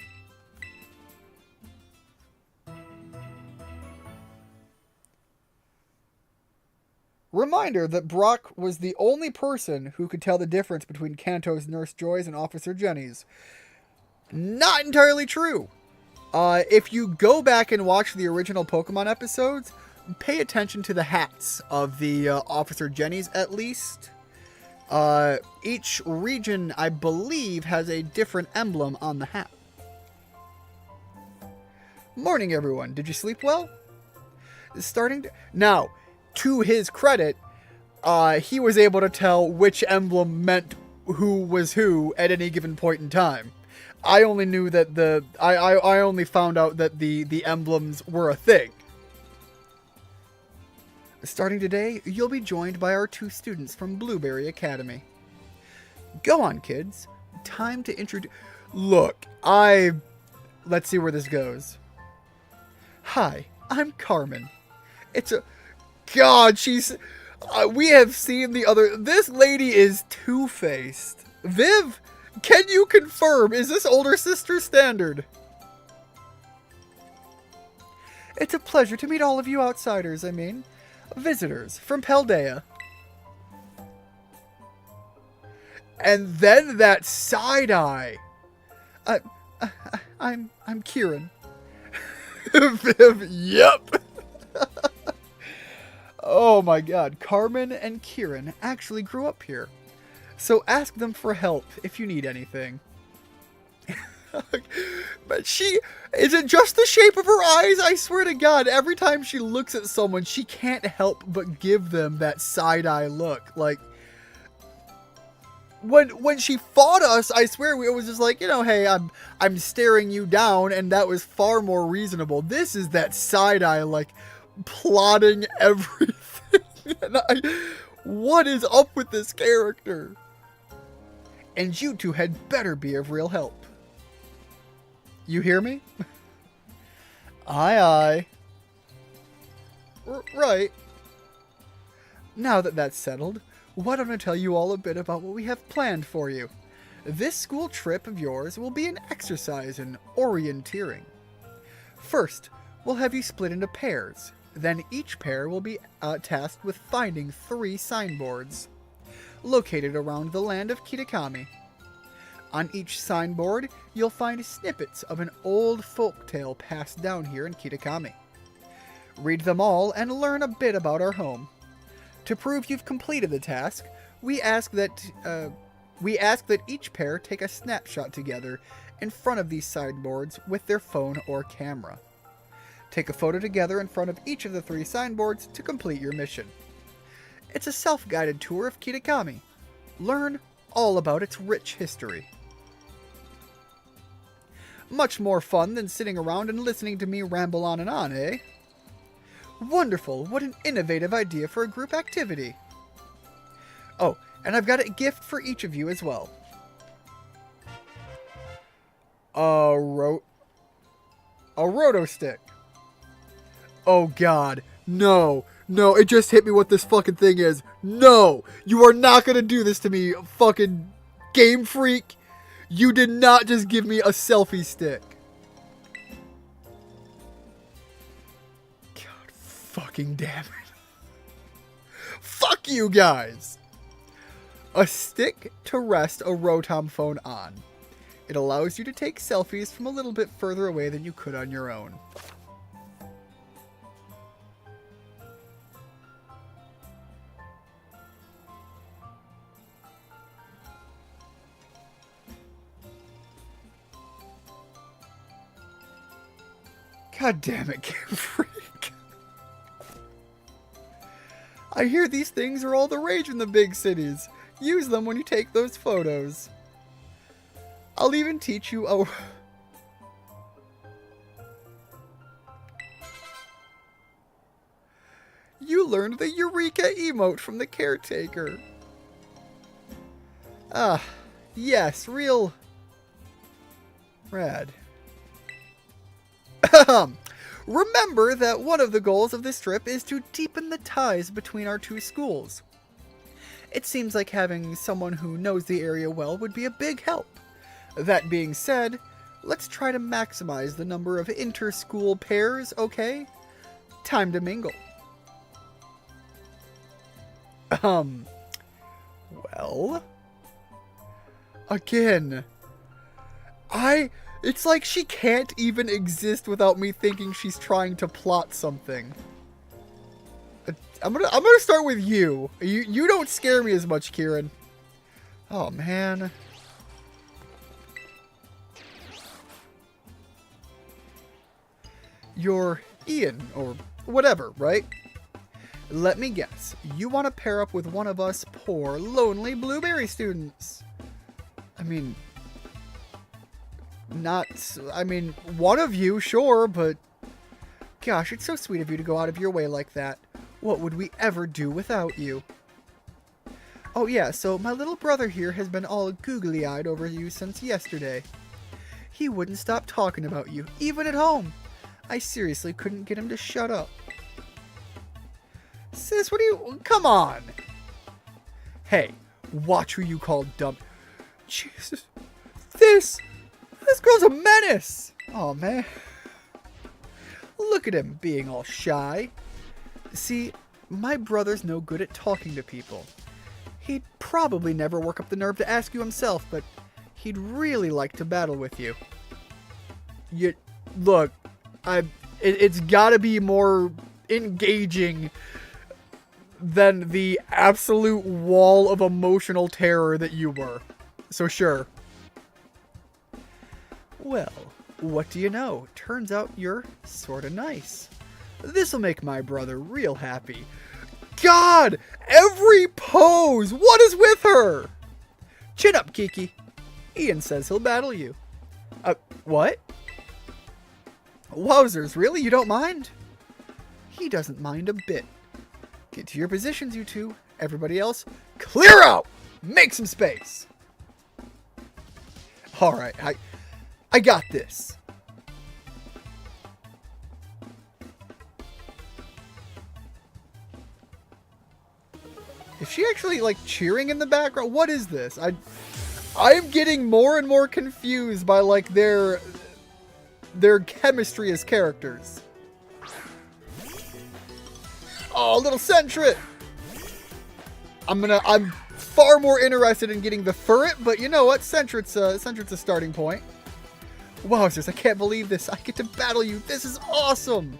Reminder that Brock was the only person who could tell the difference between Kanto's Nurse Joy's and Officer Jenny's. Not entirely true. If you go back and watch the original Pokemon episodes, pay attention to the hats of the Officer Jenny's at least. Each region, I believe, has a different emblem on the hat. Morning, everyone. Did you sleep well? Now, to his credit, he was able to tell which emblem meant who was who at any given point in time. I only knew that I only found out that the emblems were a thing. Starting today, you'll be joined by our 2 students from Blueberry Academy. Go on, kids. Time to introduce... Look, let's see where this goes. Hi, I'm Carmen. It's a... God, she's... we have seen the other... This lady is two-faced. Viv, can you confirm? Is this older sister standard? It's a pleasure to meet all of you outsiders, visitors from Paldea. And then that side eye. I'm Kieran. Viv, yep. Oh my God, Carmen and Kieran actually grew up here. So ask them for help if you need anything. But is it just the shape of her eyes? I swear to God, every time she looks at someone, she can't help but give them that side-eye look. Like, when she fought us, I swear it was just like, hey, I'm staring you down, and that was far more reasonable. This is that side-eye, like, plotting everything. And what is up with this character? And you two had better be of real help. You hear me? Aye, aye. Right. Now that that's settled, why don't I tell you all a bit about what we have planned for you? This school trip of yours will be an exercise in orienteering. First, we'll have you split into pairs. Then each pair will be tasked with finding 3 signboards located around the land of Kitakami. On each signboard, you'll find snippets of an old folktale passed down here in Kitakami. Read them all and learn a bit about our home. To prove you've completed the task, we ask that each pair take a snapshot together in front of these signboards with their phone or camera. Take a photo together in front of each of the 3 signboards to complete your mission. It's a self-guided tour of Kitakami. Learn all about its rich history. Much more fun than sitting around and listening to me ramble on and on, eh? Wonderful, what an innovative idea for a group activity. Oh, and I've got a gift for each of you as well. A roto stick. Oh god, no, it just hit me what this fucking thing is. No, you are not gonna do this to me, fucking Game Freak. You did not just give me a selfie stick. God fucking damn it. Fuck you guys. A stick to rest a Rotom phone on. It allows you to take selfies from a little bit further away than you could on your own. God damn it, Game Freak. I hear these things are all the rage in the big cities. Use them when you take those photos. I'll even teach you a... You learned the Eureka emote from the caretaker. Ah, yes, real... rad. Remember that one of the goals of this trip is to deepen the ties between our two schools. It seems like having someone who knows the area well would be a big help. That being said, let's try to maximize the number of inter-school pairs, okay? Time to mingle. Well... Again... It's like she can't even exist without me thinking she's trying to plot something. I'm gonna start with you. You don't scare me as much, Kieran. Oh man. You're Ian or whatever, right? Let me guess. You want to pair up with one of us poor, lonely blueberry students. I mean, one of you, sure, but gosh, it's so sweet of you to go out of your way like that. What would we ever do without you? Oh yeah, so my little brother here has been all googly-eyed over you since yesterday. He wouldn't stop talking about you, even at home. I seriously couldn't get him to shut up. Sis, what do you... Come on! Hey, watch who you call dumb... Jesus. This girl's a menace! Oh man. Look at him being all shy. See, my brother's no good at talking to people. He'd probably never work up the nerve to ask you himself, but he'd really like to battle with you. Look, it's gotta be more engaging than the absolute wall of emotional terror that you were. So sure. Well, what do you know? Turns out you're sorta nice. This'll make my brother real happy. God! Every pose! What is with her? Chin up, Kiki. Ian says he'll battle you. What? Wowzers, really? You don't mind? He doesn't mind a bit. Get to your positions, you two. Everybody else, clear out! Make some space! Alright, I got this. Is she actually, like, cheering in the background? What is this? I'm getting more and more confused by, like, their chemistry as characters. Oh, little Sentret! I'm far more interested in getting the Furret, but you know what? Sentret's a starting point. Wowzers, I can't believe this. I get to battle you. This is awesome.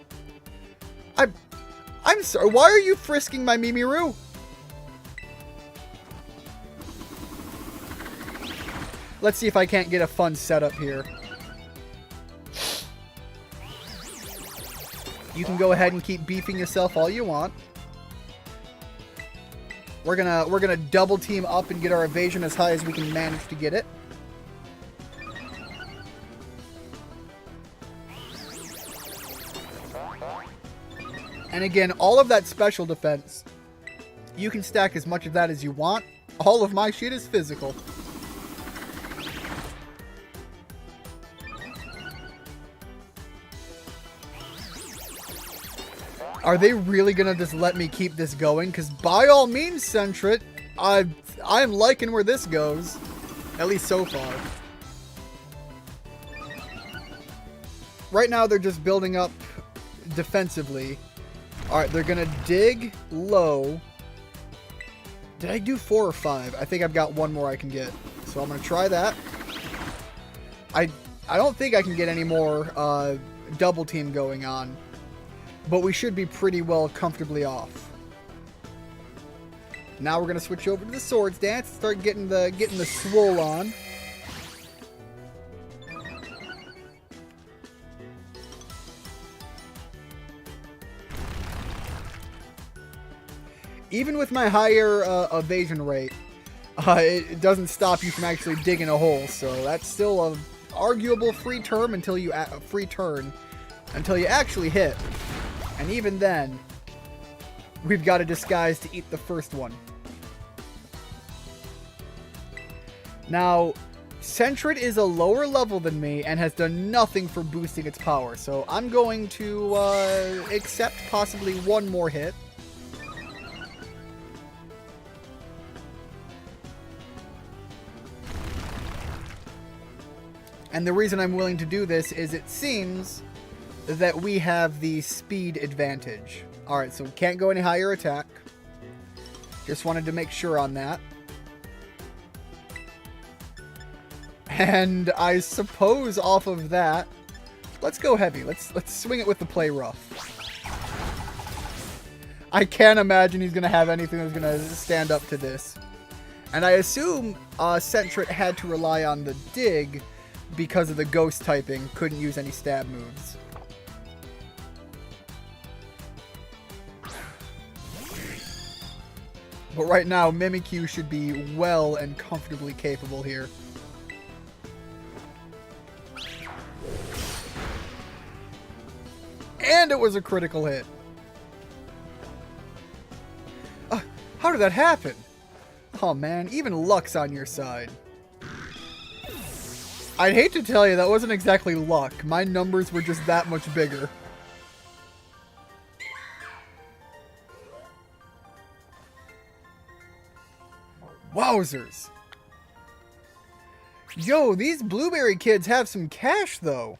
I'm sorry. Why are you frisking my Mimiru? Let's see if I can't get a fun setup here. You can go ahead and keep beefing yourself all you want. We're gonna double team up and get our evasion as high as we can manage to get it. And again, all of that special defense, you can stack as much of that as you want. All of my shit is physical. Are they really gonna just let me keep this going? Because by all means, Sentret, I'm liking where this goes. At least so far. Right now, they're just building up defensively. Alright, they're gonna dig low. Did I do 4 or 5? I think I've got one more I can get. So I'm gonna try that. I don't think I can get any more double team going on. But we should be pretty well comfortably off. Now we're gonna switch over to the swords dance, start getting the swole on. Even with my higher evasion rate, it doesn't stop you from actually digging a hole. So that's still a arguable free turn until you actually hit. And even then, we've got a disguise to eat the first one. Now, Sentret is a lower level than me and has done nothing for boosting its power. So I'm going to accept possibly one more hit. And the reason I'm willing to do this is it seems that we have the speed advantage. Alright, so we can't go any higher attack. Just wanted to make sure on that. And I suppose off of that, let's go heavy. Let's swing it with the play rough. I can't imagine he's going to have anything that's going to stand up to this. And I assume Sentret had to rely on the dig because of the ghost typing, couldn't use any stab moves. But right now, Mimikyu should be well and comfortably capable here. And it was a critical hit. How did that happen? Oh man, even luck's on your side. I'd hate to tell you, that wasn't exactly luck. My numbers were just that much bigger. Wowzers. Yo, these blueberry kids have some cash, though.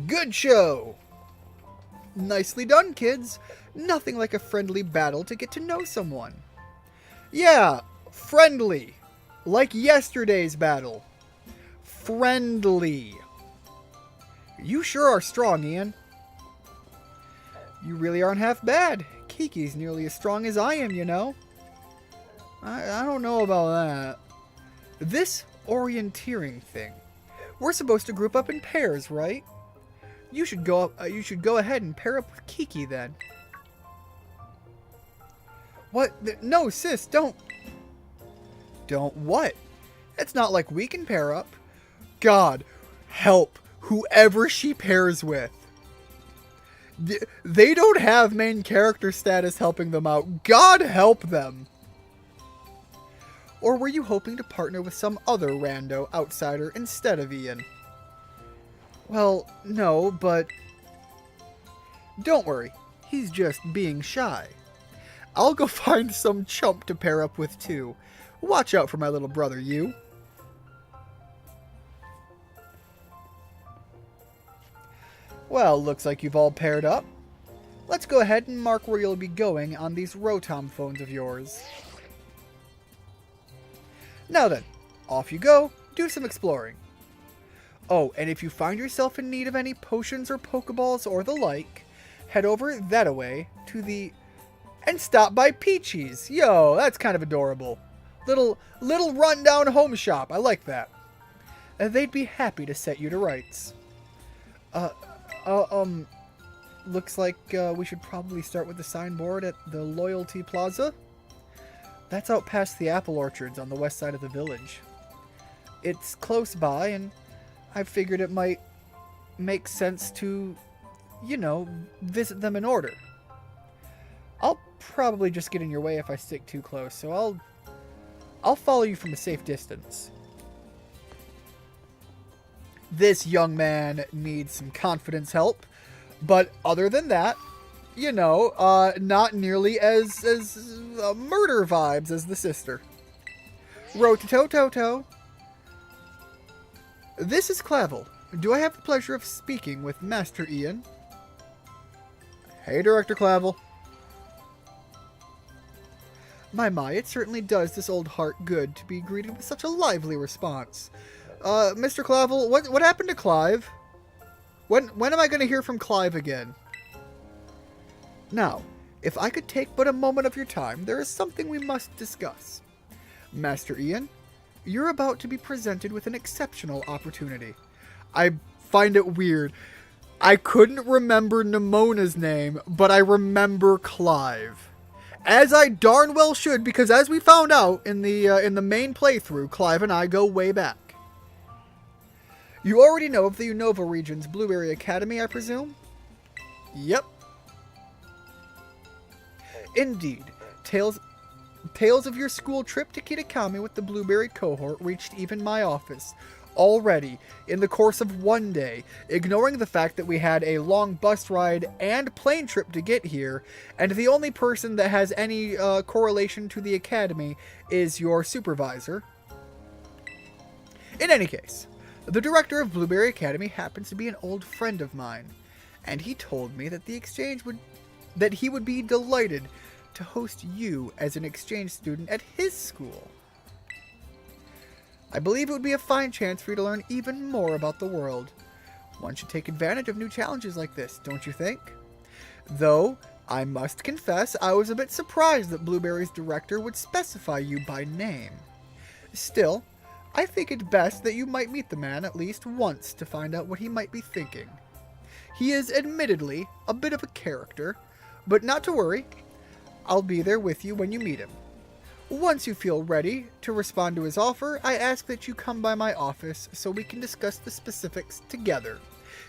Good show. Nicely done, kids. Nothing like a friendly battle to get to know someone. Yeah, friendly. Like yesterday's battle. Friendly. You sure are strong, Ian. You really aren't half bad. Kiki's nearly as strong as I am, you know. I don't know about that. This orienteering thing. We're supposed to group up in pairs, right? You should go ahead and pair up with Kiki then. What? No, sis, don't. Don't what? It's not like we can pair up. God, help whoever she pairs with. They don't have main character status helping them out. God help them. Or were you hoping to partner with some other rando outsider instead of Ian? Well, no, but don't worry. He's just being shy. I'll go find some chump to pair up with too. Watch out for my little brother, you. Well, looks like you've all paired up. Let's go ahead and mark where you'll be going on these Rotom phones of yours. Now then, off you go, do some exploring. Oh, and if you find yourself in need of any potions or Pokeballs or the like, head over that-a-way to the... and stop by Peachy's. Yo, that's kind of adorable. Little rundown home shop. I like that. They'd be happy to set you to rights. looks like we should probably start with the signboard at the Loyalty Plaza. That's out past the apple orchards on the west side of the village. It's close by, and I figured it might make sense to, visit them in order. I'll probably just get in your way if I stick too close, so I'll follow you from a safe distance. This young man needs some confidence help, but other than that, not nearly as murder vibes as the sister. Rototototo. This is Clavel. Do I have the pleasure of speaking with Master Ian? Hey, Director Clavel. My, it certainly does this old heart good to be greeted with such a lively response. Mr. Clavel, what happened to Clive? When am I going to hear from Clive again? Now, if I could take but a moment of your time, there is something we must discuss. Master Ian, you're about to be presented with an exceptional opportunity. I find it weird. I couldn't remember Nemona's name, but I remember Clive. As I darn well should, because as we found out in the main playthrough, Clive and I go way back. You already know of the Unova region's Blueberry Academy, I presume? Yep. Indeed. Tales of your school trip to Kitakami with the Blueberry cohort reached even my office. Already, in the course of one day, ignoring the fact that we had a long bus ride and plane trip to get here, and the only person that has any correlation to the academy is your supervisor. In any case, the director of Blueberry Academy happens to be an old friend of mine, and he told me that that he would be delighted to host you as an exchange student at his school. I believe it would be a fine chance for you to learn even more about the world. One should take advantage of new challenges like this, don't you think? Though, I must confess, I was a bit surprised that Blueberry's director would specify you by name. Still, I think it best that you might meet the man at least once to find out what he might be thinking. He is admittedly a bit of a character, but not to worry. I'll be there with you when you meet him. Once you feel ready to respond to his offer, I ask that you come by my office so we can discuss the specifics together.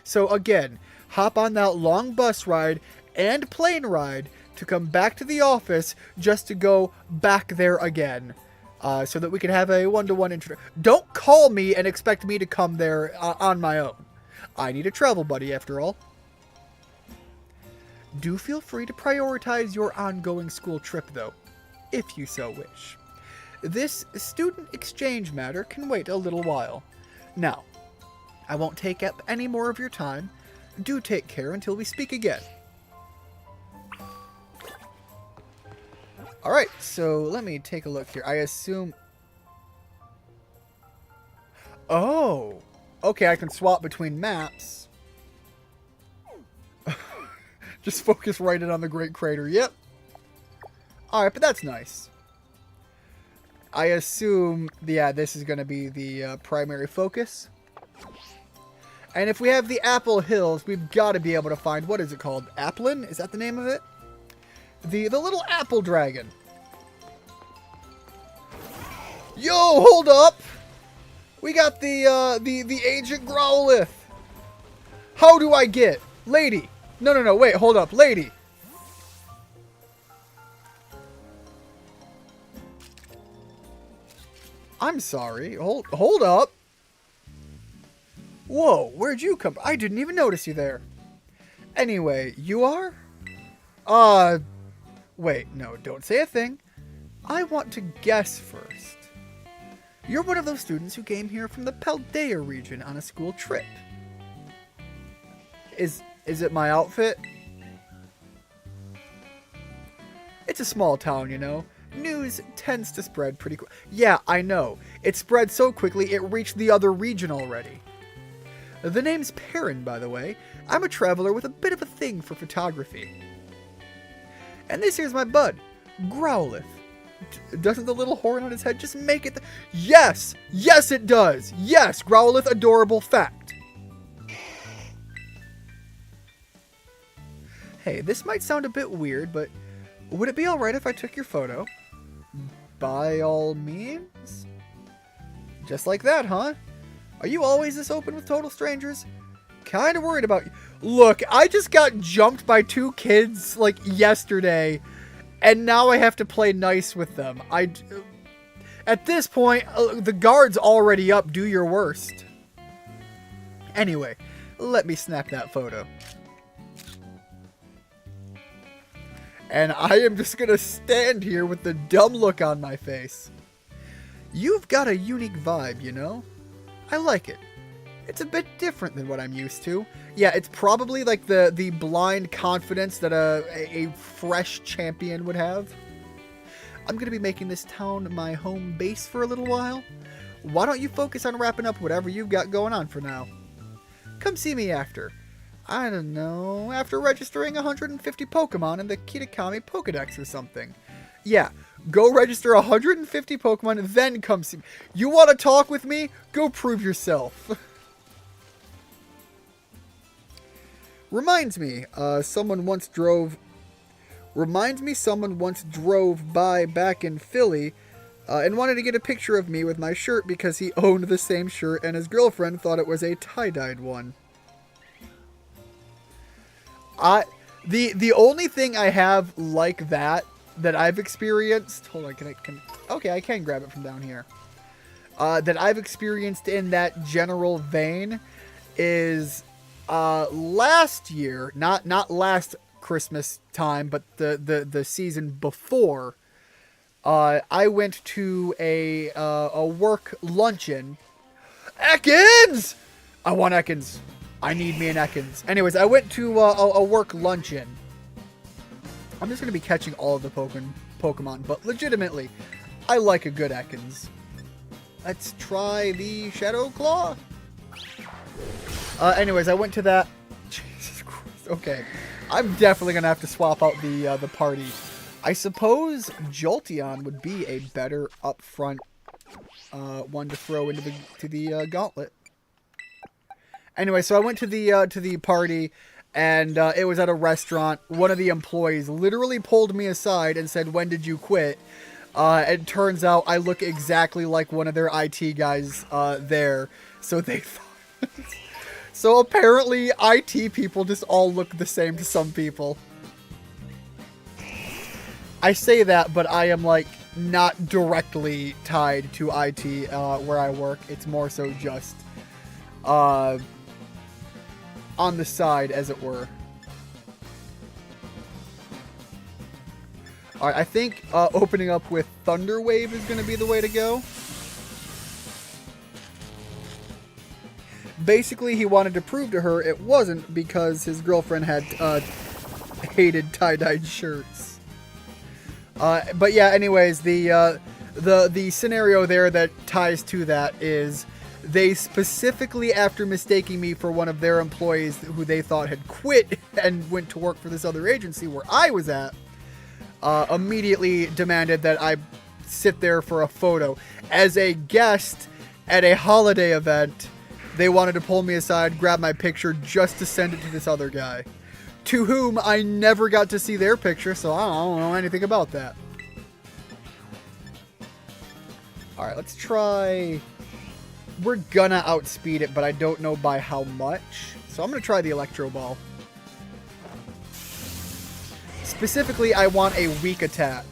So again, hop on that long bus ride and plane ride to come back to the office just to go back there again. So that we can have a one-to-one introduction. Don't call me and expect me to come there on my own. I need a travel buddy after all. Do feel free to prioritize your ongoing school trip though, if you so wish. This student exchange matter can wait a little while. Now, I won't take up any more of your time. Do take care until we speak again. Alright, so let me take a look here. I assume... Oh! Okay, I can swap between maps. Just focus right in on the Great Crater. Yep. Alright, but that's nice. I assume, yeah, this is going to be the primary focus. And if we have the Apple Hills, we've got to be able to find, what is it called? Applin? Is that the name of it? The little apple dragon. Yo, hold up! We got the Agent Growlithe. How do I get? Lady. No, wait, hold up. Lady. I'm sorry. Hold up. Whoa, where'd you come from? I didn't even notice you there. Anyway, you are? Wait, no, don't say a thing. I want to guess first. You're one of those students who came here from the Paldea region on a school trip. Is it my outfit? It's a small town, you know. News tends to spread pretty quick. Yeah, I know. It spread so quickly it reached the other region already. The name's Perrin, by the way. I'm a traveler with a bit of a thing for photography. And this here's my bud, Growlithe. Doesn't the little horn on his head just make it? Yes! Yes, it does! Yes, Growlithe, adorable fact. Hey, this might sound a bit weird, but would it be alright if I took your photo? By all means. Just like that, huh? Are you always this open with total strangers? Kinda worried about you. Look, I just got jumped by 2 kids, like, yesterday, and now I have to play nice with them. At this point, the guard's already up. Do your worst. Anyway, let me snap that photo. And I am just gonna stand here with the dumb look on my face. You've got a unique vibe, you know? I like it. It's a bit different than what I'm used to. Yeah, it's probably like the blind confidence that a fresh champion would have. I'm going to be making this town my home base for a little while. Why don't you focus on wrapping up whatever you've got going on for now? Come see me after. I don't know, after registering 150 Pokemon in the Kitakami Pokedex or something. Yeah, go register 150 Pokemon, then come see me. You want to talk with me? Go prove yourself. Reminds me, someone once drove by back in Philly and wanted to get a picture of me with my shirt because he owned the same shirt and his girlfriend thought it was a tie-dyed one. The only thing I have like that I've experienced, hold on, okay, I can grab it from down here. That I've experienced in that general vein is last year, not last Christmas time, but the season before. I went to a work luncheon. Ekans! I want Ekans. I need me an Ekans. Anyways, I went to a work luncheon. I'm just going to be catching all of the Pokemon, but legitimately, I like a good Ekans. Let's try the Shadow Claw. Anyways, I went to that. Jesus Christ. Okay. I'm definitely going to have to swap out the party. I suppose Jolteon would be a better upfront one to throw into the gauntlet. Anyway, so I went to the party, and it was at a restaurant. One of the employees literally pulled me aside and said, "When did you quit?" It turns out I look exactly like one of their IT guys there. So they thought... So apparently IT people just all look the same to some people. I say that, but I am like not directly tied to IT where I work. It's more so just on the side, as it were. Alright, I think opening up with Thunder Wave is going to be the way to go. Basically, he wanted to prove to her it wasn't because his girlfriend had hated tie-dyed shirts. But yeah, anyways, the scenario there that ties to that is they specifically, after mistaking me for one of their employees who they thought had quit and went to work for this other agency where I was at, immediately demanded that I sit there for a photo. As a guest at a holiday event, they wanted to pull me aside, grab my picture just to send it to this other guy, to whom I never got to see their picture, so I don't know anything about that. Alright, let's try... We're gonna outspeed it, but I don't know by how much. So I'm gonna try the Electro Ball. Specifically, I want a weak attack.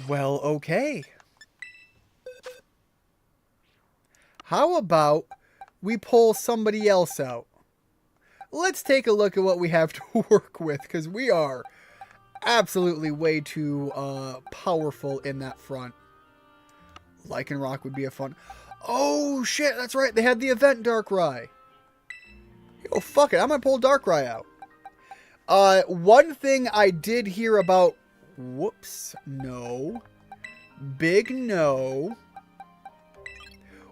Well, okay. How about we pull somebody else out? Let's take a look at what we have to work with, because we are absolutely way too powerful in that front. Lycanroc would be a fun... Oh, shit, that's right. They had the event Darkrai. Oh, fuck it. I'm going to pull Darkrai out. One thing I did hear about... Whoops. No. Big no.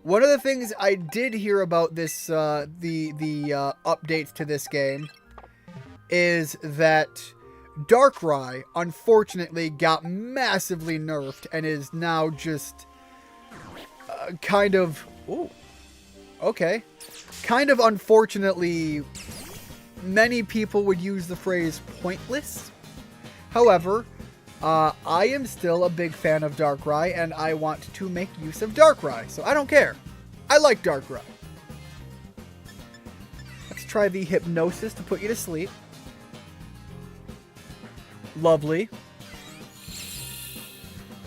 One of the things I did hear about this, the updates to this game is that Darkrai, unfortunately, got massively nerfed and is now just kind of... Ooh. Okay. kind of unfortunately, many people would use the phrase pointless. However, I am still a big fan of Darkrai, and I want to make use of Darkrai, so I don't care. I like Darkrai. Let's try the Hypnosis to put you to sleep. Lovely.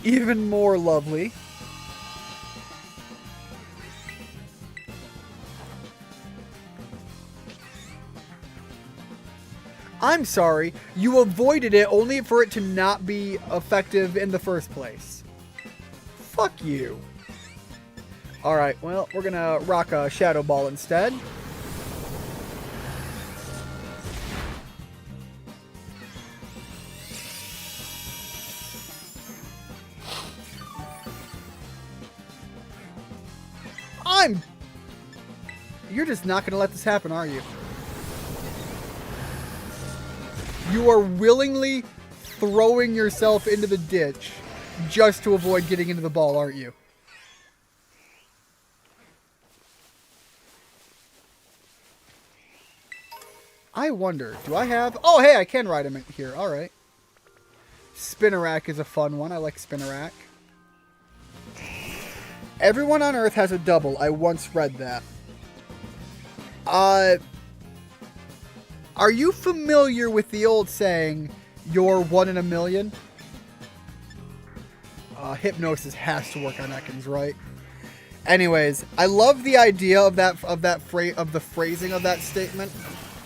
Even more lovely. I'm sorry, you avoided it only for it to not be effective in the first place. Fuck you. Alright, well, we're gonna rock a Shadow Ball instead. You're just not gonna let this happen, are you? You are willingly throwing yourself into the ditch just to avoid getting into the ball, aren't you? I wonder, do I have... Oh, hey, I can ride him here. All right. Spinnerack is a fun one. I like Spinnerack. Everyone on Earth has a double. I once read that. Are you familiar with the old saying, you're 1 in a million? Hypnosis has to work on Ekans, right? Anyways, I love the idea of the phrasing of that statement,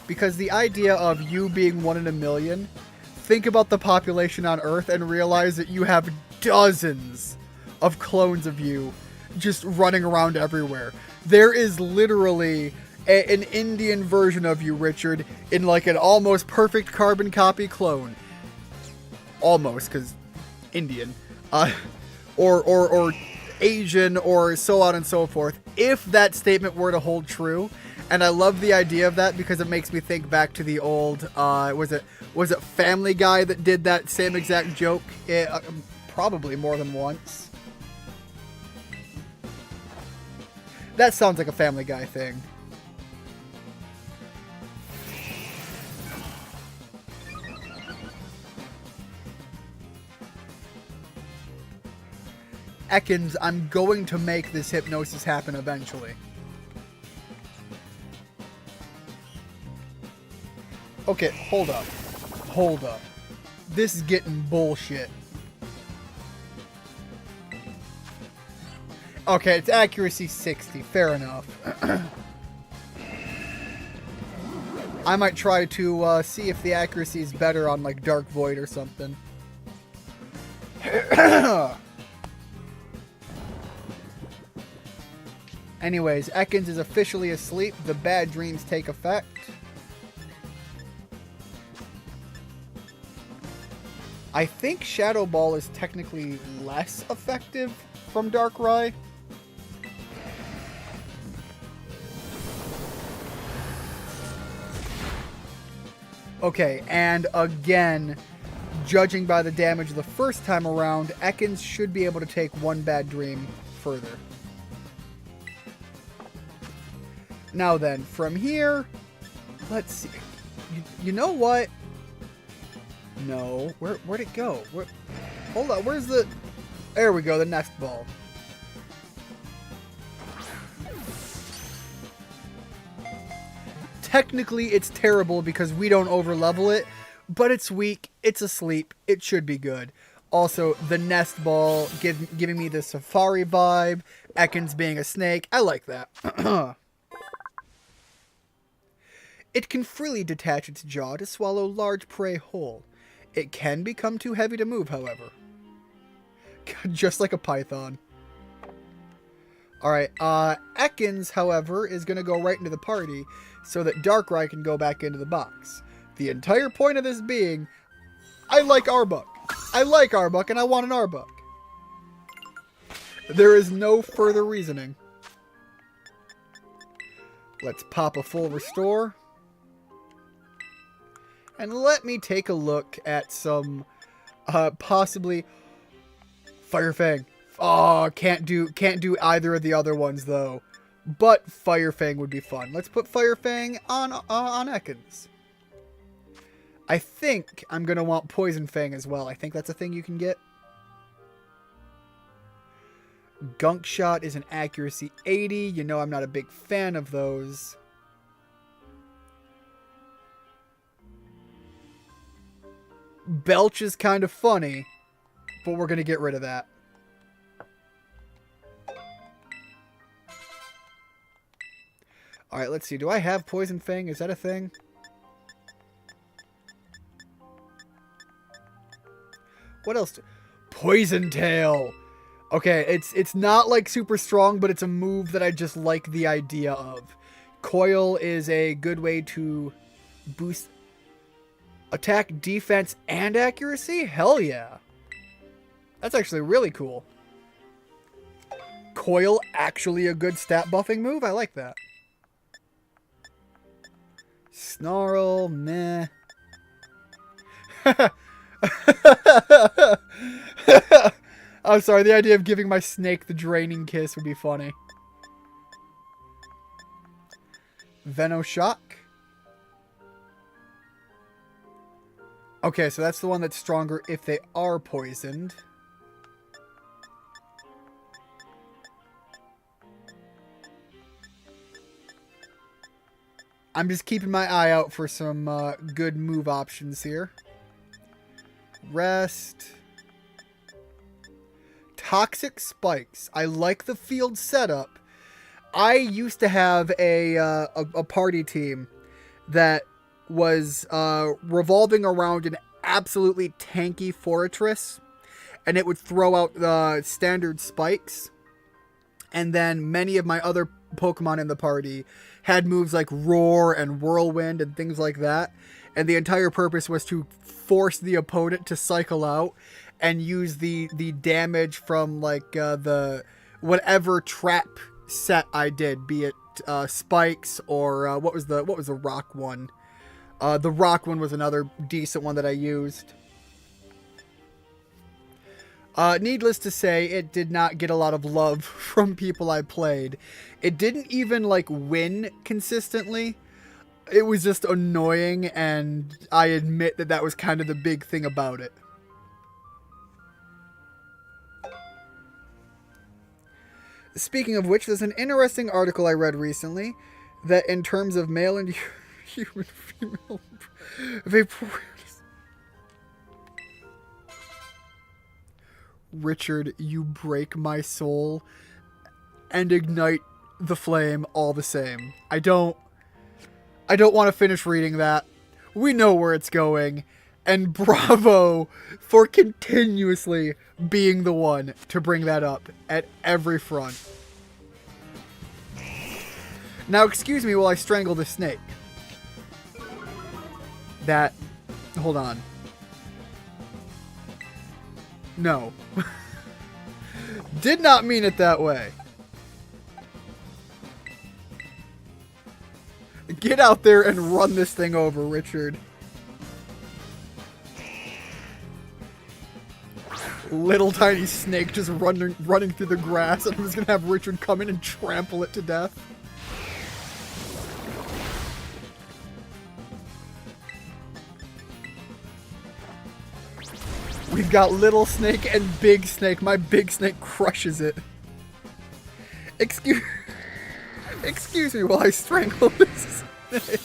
because the idea of you being 1 in a million, think about the population on Earth and realize that you have dozens of clones of you just running around everywhere. There is literally an Indian version of you, Richard, in like an almost perfect carbon copy clone. Almost, because Indian. Or Asian, or so on and so forth. If that statement were to hold true, and I love the idea of that because it makes me think back to the old, was it Family Guy that did that same exact joke? Probably more than once. That sounds like a Family Guy thing. Ekans, I'm going to make this hypnosis happen eventually. Okay, hold up. Hold up. This is getting bullshit. Okay, it's accuracy 60. Fair enough. I might try to see if the accuracy is better on like Dark Void or something. Anyways, Ekans is officially asleep. The bad dreams take effect. I think Shadow Ball is technically less effective from Darkrai. Okay, and again, judging by the damage the first time around, Ekans should be able to take one bad dream further. Now then, from here, let's see. You know what? No. Where'd it go? Hold on, where's the... There we go, the Nest Ball. Technically, it's terrible because we don't overlevel it, but it's weak, it's asleep, it should be good. Also, the Nest Ball giving me the Safari vibe, Ekans being a snake, I like that. It can freely detach its jaw to swallow large prey whole. It can become too heavy to move, however. Just like a python. Alright, Ekans, however, is going to go right into the party so that Darkrai can go back into the box. The entire point of this being, I like Arbok. I like Arbok and I want an Arbok. There is no further reasoning. Let's pop a full restore. And let me take a look at some, possibly, Fire Fang. Oh, can't do either of the other ones, though. But Fire Fang would be fun. Let's put Fire Fang on Ekans. I think I'm going to want Poison Fang as well. I think that's a thing you can get. Gunk Shot is an accuracy 80. You know I'm not a big fan of those. Belch is kind of funny, but we're going to get rid of that. Alright, let's see. Do I have Poison Fang? Is that a thing? What else? Poison Tail! Okay, it's not like super strong, but it's a move that I just like the idea of. Coil is a good way to boost attack, defense, and accuracy? Hell yeah. That's actually really cool. Coil, actually a good stat buffing move? I like that. Snarl, meh. I'm sorry, the idea of giving my snake the draining kiss would be funny. Venoshock. Okay, so that's the one that's stronger if they are poisoned. I'm just keeping my eye out for some good move options here. Rest. Toxic Spikes. I like the field setup. I used to have a party team that was revolving around an absolutely tanky Fortress, and it would throw out the standard spikes. And then many of my other Pokemon in the party had moves like Roar and Whirlwind and things like that. And the entire purpose was to force the opponent to cycle out and use the damage from like the whatever trap set I did, be it spikes or what was the rock one? The rock one was another decent one that I used. Needless to say, it did not get a lot of love from people I played. It didn't even, like, win consistently. It was just annoying, and I admit that that was kind of the big thing about it. Speaking of which, there's an interesting article I read recently that in terms of male and human female Vaporeon. Richard, you break my soul and ignite the flame all the same. I don't want to finish reading that. We know where it's going, and bravo for continuously being the one to bring that up at every front. Now, excuse me while I strangle the snake. Hold on. No. Did not mean it that way. Get out there and run this thing over, Richard. Little tiny snake just running through the grass, and I'm just gonna have Richard come in and trample it to death. We've got little snake and big snake. My big snake crushes it. Excuse me while I strangle this snake.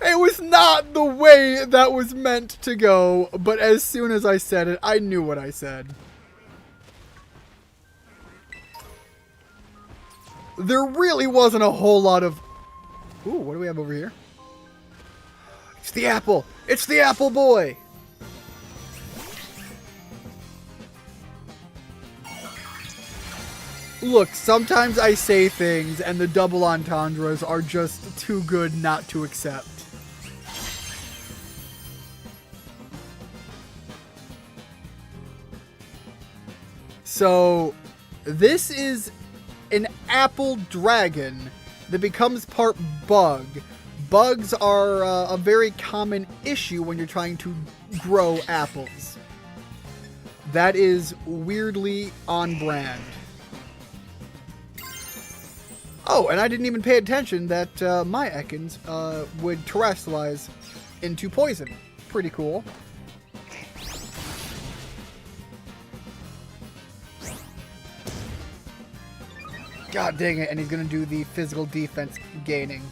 It was not the way that was meant to go, but as soon as I said it, I knew what I said. There really wasn't a whole lot of... Ooh, what do we have over here? It's the apple! It's the apple boy! Look, sometimes I say things and the double entendres are just too good not to accept. So, this is an apple dragon that becomes part bug. Bugs are a very common issue when you're trying to grow apples. That is weirdly on brand. Oh, and I didn't even pay attention that my Ekans would terrestrialize into poison. Pretty cool. God dang it, and he's going to do the physical defense gaining.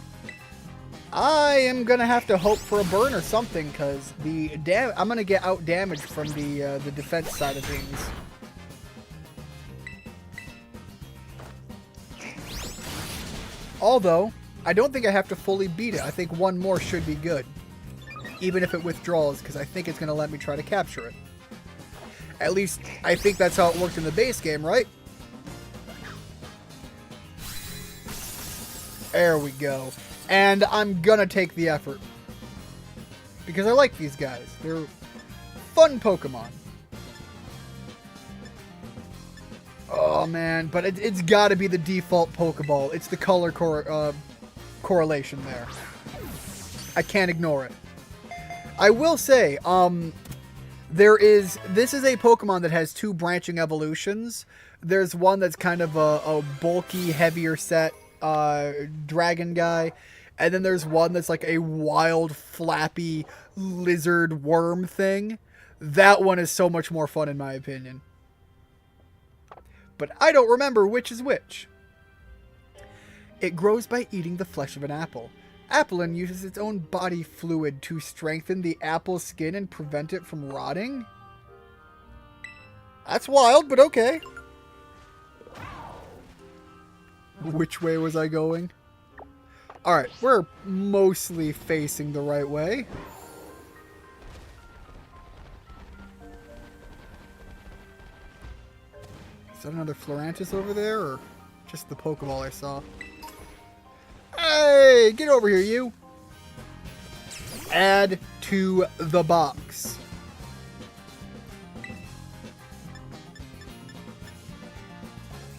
I am going to have to hope for a burn or something, because I'm going to get out damaged from the defense side of things. Although, I don't think I have to fully beat it. I think one more should be good. Even if it withdraws, because I think it's going to let me try to capture it. At least, I think that's how it worked in the base game, right? There we go. And I'm going to take the effort. Because I like these guys. They're fun Pokemon. Oh, man. But it's got to be the default Pokeball. It's the color correlation there. I can't ignore it. I will say, this is a Pokemon that has two branching evolutions. There's one that's kind of a bulky, heavier set dragon guy, and then there's one that's like a wild, flappy lizard worm thing. That one is so much more fun in my opinion. But I don't remember which is which. It grows by eating the flesh of an apple. Applin uses its own body fluid to strengthen the apple's skin and prevent it from rotting? That's wild, but okay. Which way was I going? Alright, we're mostly facing the right way. Is that another Florantis over there, or just the Pokeball I saw? Hey, get over here, you. Add to the box.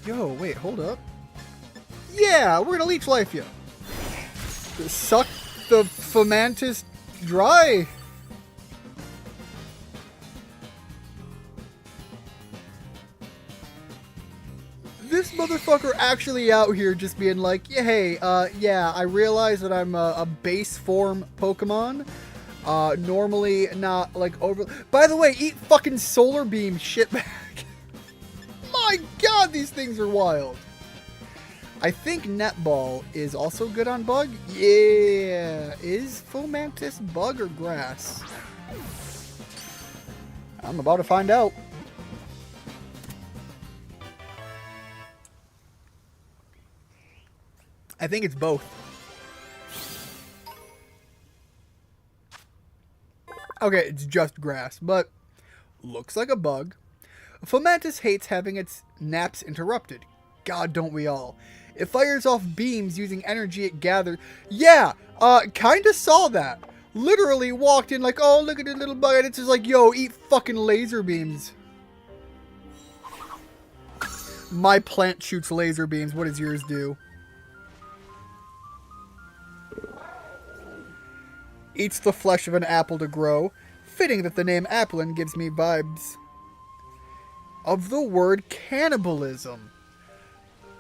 Yo, wait, hold up. Yeah, we're gonna Leech Life you. Suck the Fomantis dry. This motherfucker actually out here just being like, yeah, hey, yeah, I realize that I'm a base form Pokemon. Normally not like over. By the way, eat fucking Solar Beam, shitbag. My God, these things are wild. I think Netball is also good on Bug. Yeah, is Fomantis Bug or Grass? I'm about to find out. I think it's both. Okay, it's just grass, but looks like a bug. Fomantis hates having its naps interrupted. God, don't we all? It fires off beams using energy it gathered. Yeah, kinda saw that. Literally walked in like, oh, look at the little bug, and it's just like, yo, eat fucking laser beams. My plant shoots laser beams. What does yours do? Eats the flesh of an apple to grow. Fitting that the name Applin gives me vibes of the word cannibalism.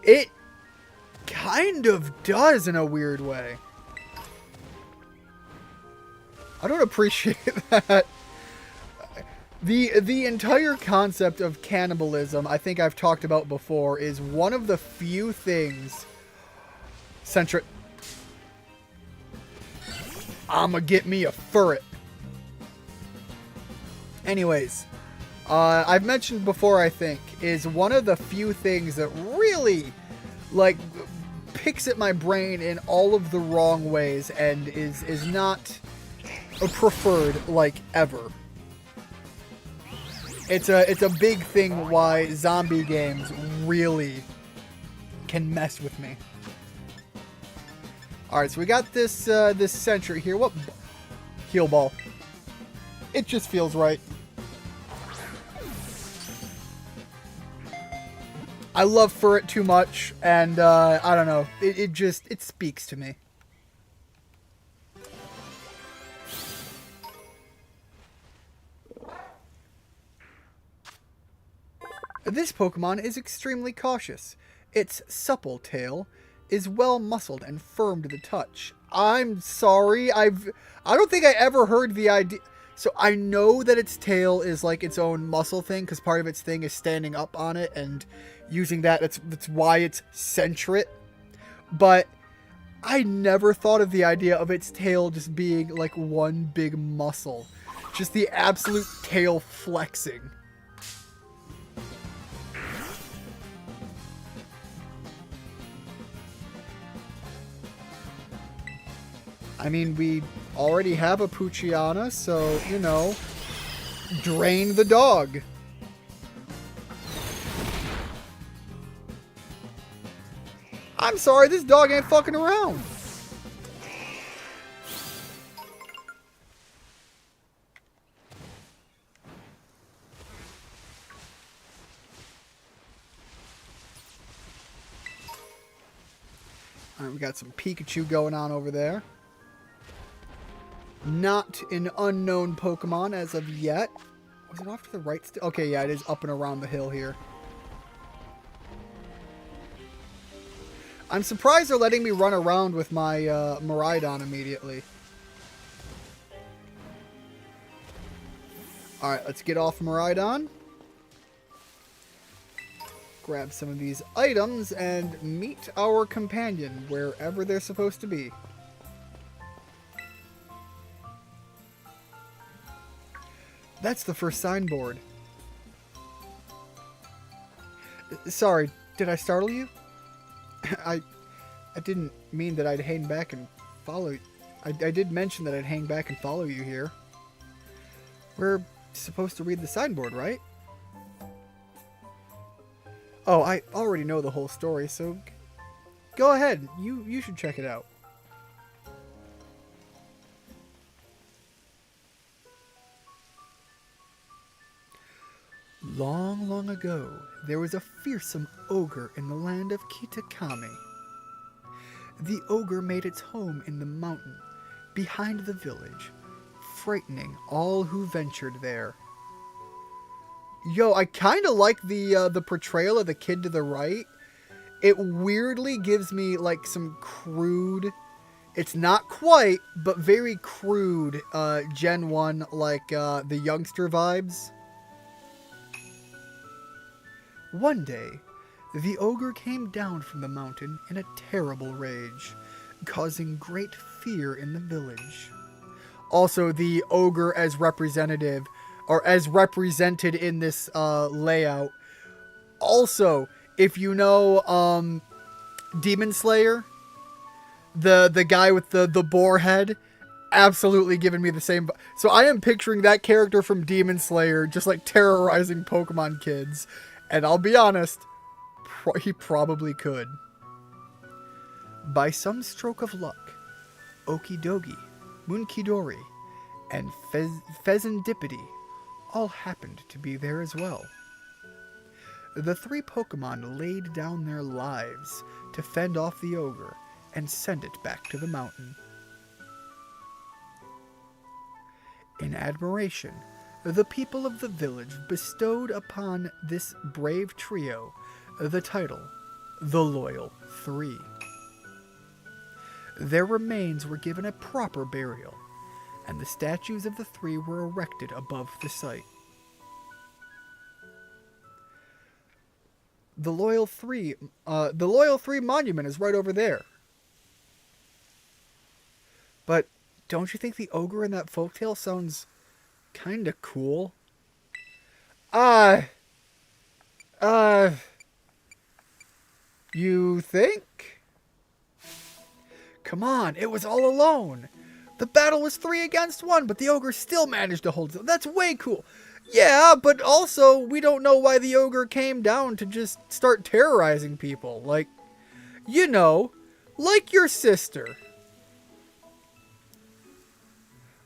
It kind of does in a weird way. I don't appreciate that. The entire concept of cannibalism, I think I've talked about before, is one of the few things I'ma get me a furret. Anyways, I've mentioned before, I think, is one of the few things that really, like, picks at my brain in all of the wrong ways and is not a preferred, like, ever. It's a big thing why zombie games really can mess with me. Alright, so we got this this Sentry here. What? Heal Ball. It just feels right. I love Furret too much, and I don't know. It speaks to me. This Pokemon is extremely cautious. Its supple tail is well muscled and firm to the touch. I'm sorry, I don't think I ever heard the idea. So I know that its tail is like its own muscle thing, because part of its thing is standing up on it and using that. That's why it's centric. But I never thought of the idea of its tail just being like one big muscle. Just the absolute tail flexing. I mean, we already have a Poochyena, so, you know, drain the dog. I'm sorry, this dog ain't fucking around. Alright, we got some Pikachu going on over there. Not an unknown Pokemon as of yet. Was it off to the right still? Okay, yeah, it is up and around the hill here. I'm surprised they're letting me run around with my Miraidon immediately. Alright, let's get off Miraidon. Grab some of these items and meet our companion wherever they're supposed to be. That's the first signboard. Sorry, did I startle you? I didn't mean that I'd hang back and follow you. I did mention that I'd hang back and follow you here. We're supposed to read the signboard, right? Oh, I already know the whole story, so go ahead. You should check it out. Long, long ago, there was a fearsome ogre in the land of Kitakami. The ogre made its home in the mountain, behind the village, frightening all who ventured there. Yo, I kind of like the portrayal of the kid to the right. It weirdly gives me, like, some crude... It's not quite, but very crude Gen 1, like, the youngster vibes. One day, the ogre came down from the mountain in a terrible rage, causing great fear in the village. Also, the ogre as representative, or as represented in this layout. Also, if you know Demon Slayer, the guy with the boar head, absolutely giving me the same. So I am picturing that character from Demon Slayer just like terrorizing Pokemon kids. And I'll be honest, he probably could. By some stroke of luck, Okidogi, Munkidori, and Fezandipiti all happened to be there as well. The three Pokemon laid down their lives to fend off the ogre and send it back to the mountain. In admiration, the people of the village bestowed upon this brave trio the title, the Loyal Three. Their remains were given a proper burial, and the statues of the three were erected above the site. The Loyal Three monument is right over there. But don't you think the ogre in that folktale sounds kinda cool? You think? Come on, it was all alone. The battle was 3 against 1, but the ogre still managed to hold it. That's way cool. Yeah, but also, we don't know why the ogre came down to just start terrorizing people. Like, you know, like your sister.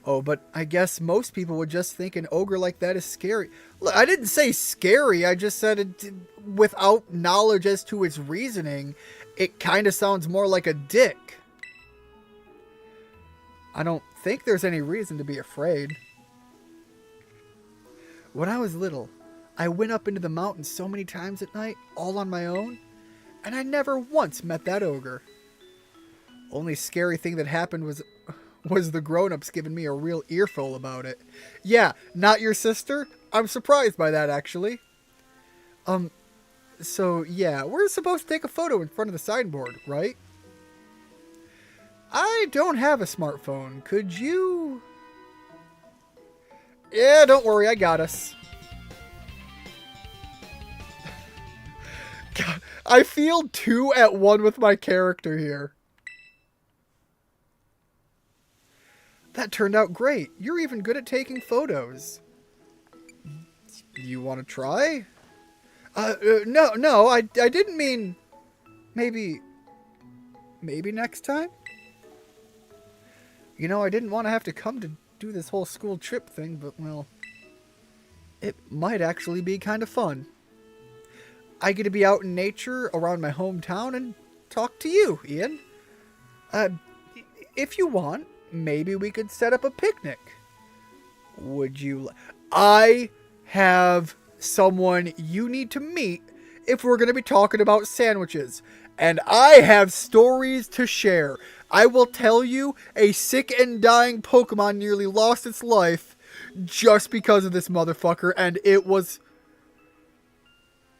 Oh, but I guess most people would just think an ogre like that is scary. Look, I didn't say scary, I just said it without knowledge as to its reasoning. It kind of sounds more like a dick. I don't think there's any reason to be afraid. When I was little, I went up into the mountains so many times at night, all on my own, and I never once met that ogre. Only scary thing that happened was the grown-ups giving me a real earful about it. Yeah, not your sister? I'm surprised by that, actually. So yeah, we're supposed to take a photo in front of the signboard, right? I don't have a smartphone. Could you? Yeah, don't worry, I got us. God, I feel 2 at 1 with my character here. That turned out great. You're even good at taking photos. You want to try? No, I didn't mean maybe next time. You know, I didn't want to have to come to do this whole school trip thing, but well, it might actually be kind of fun. I get to be out in nature around my hometown and talk to you, Ian. If you want, maybe we could set up a picnic. Would you? I have someone you need to meet if we're going to be talking about sandwiches. And I have stories to share. I will tell you a sick and dying Pokemon nearly lost its life just because of this motherfucker. And it was,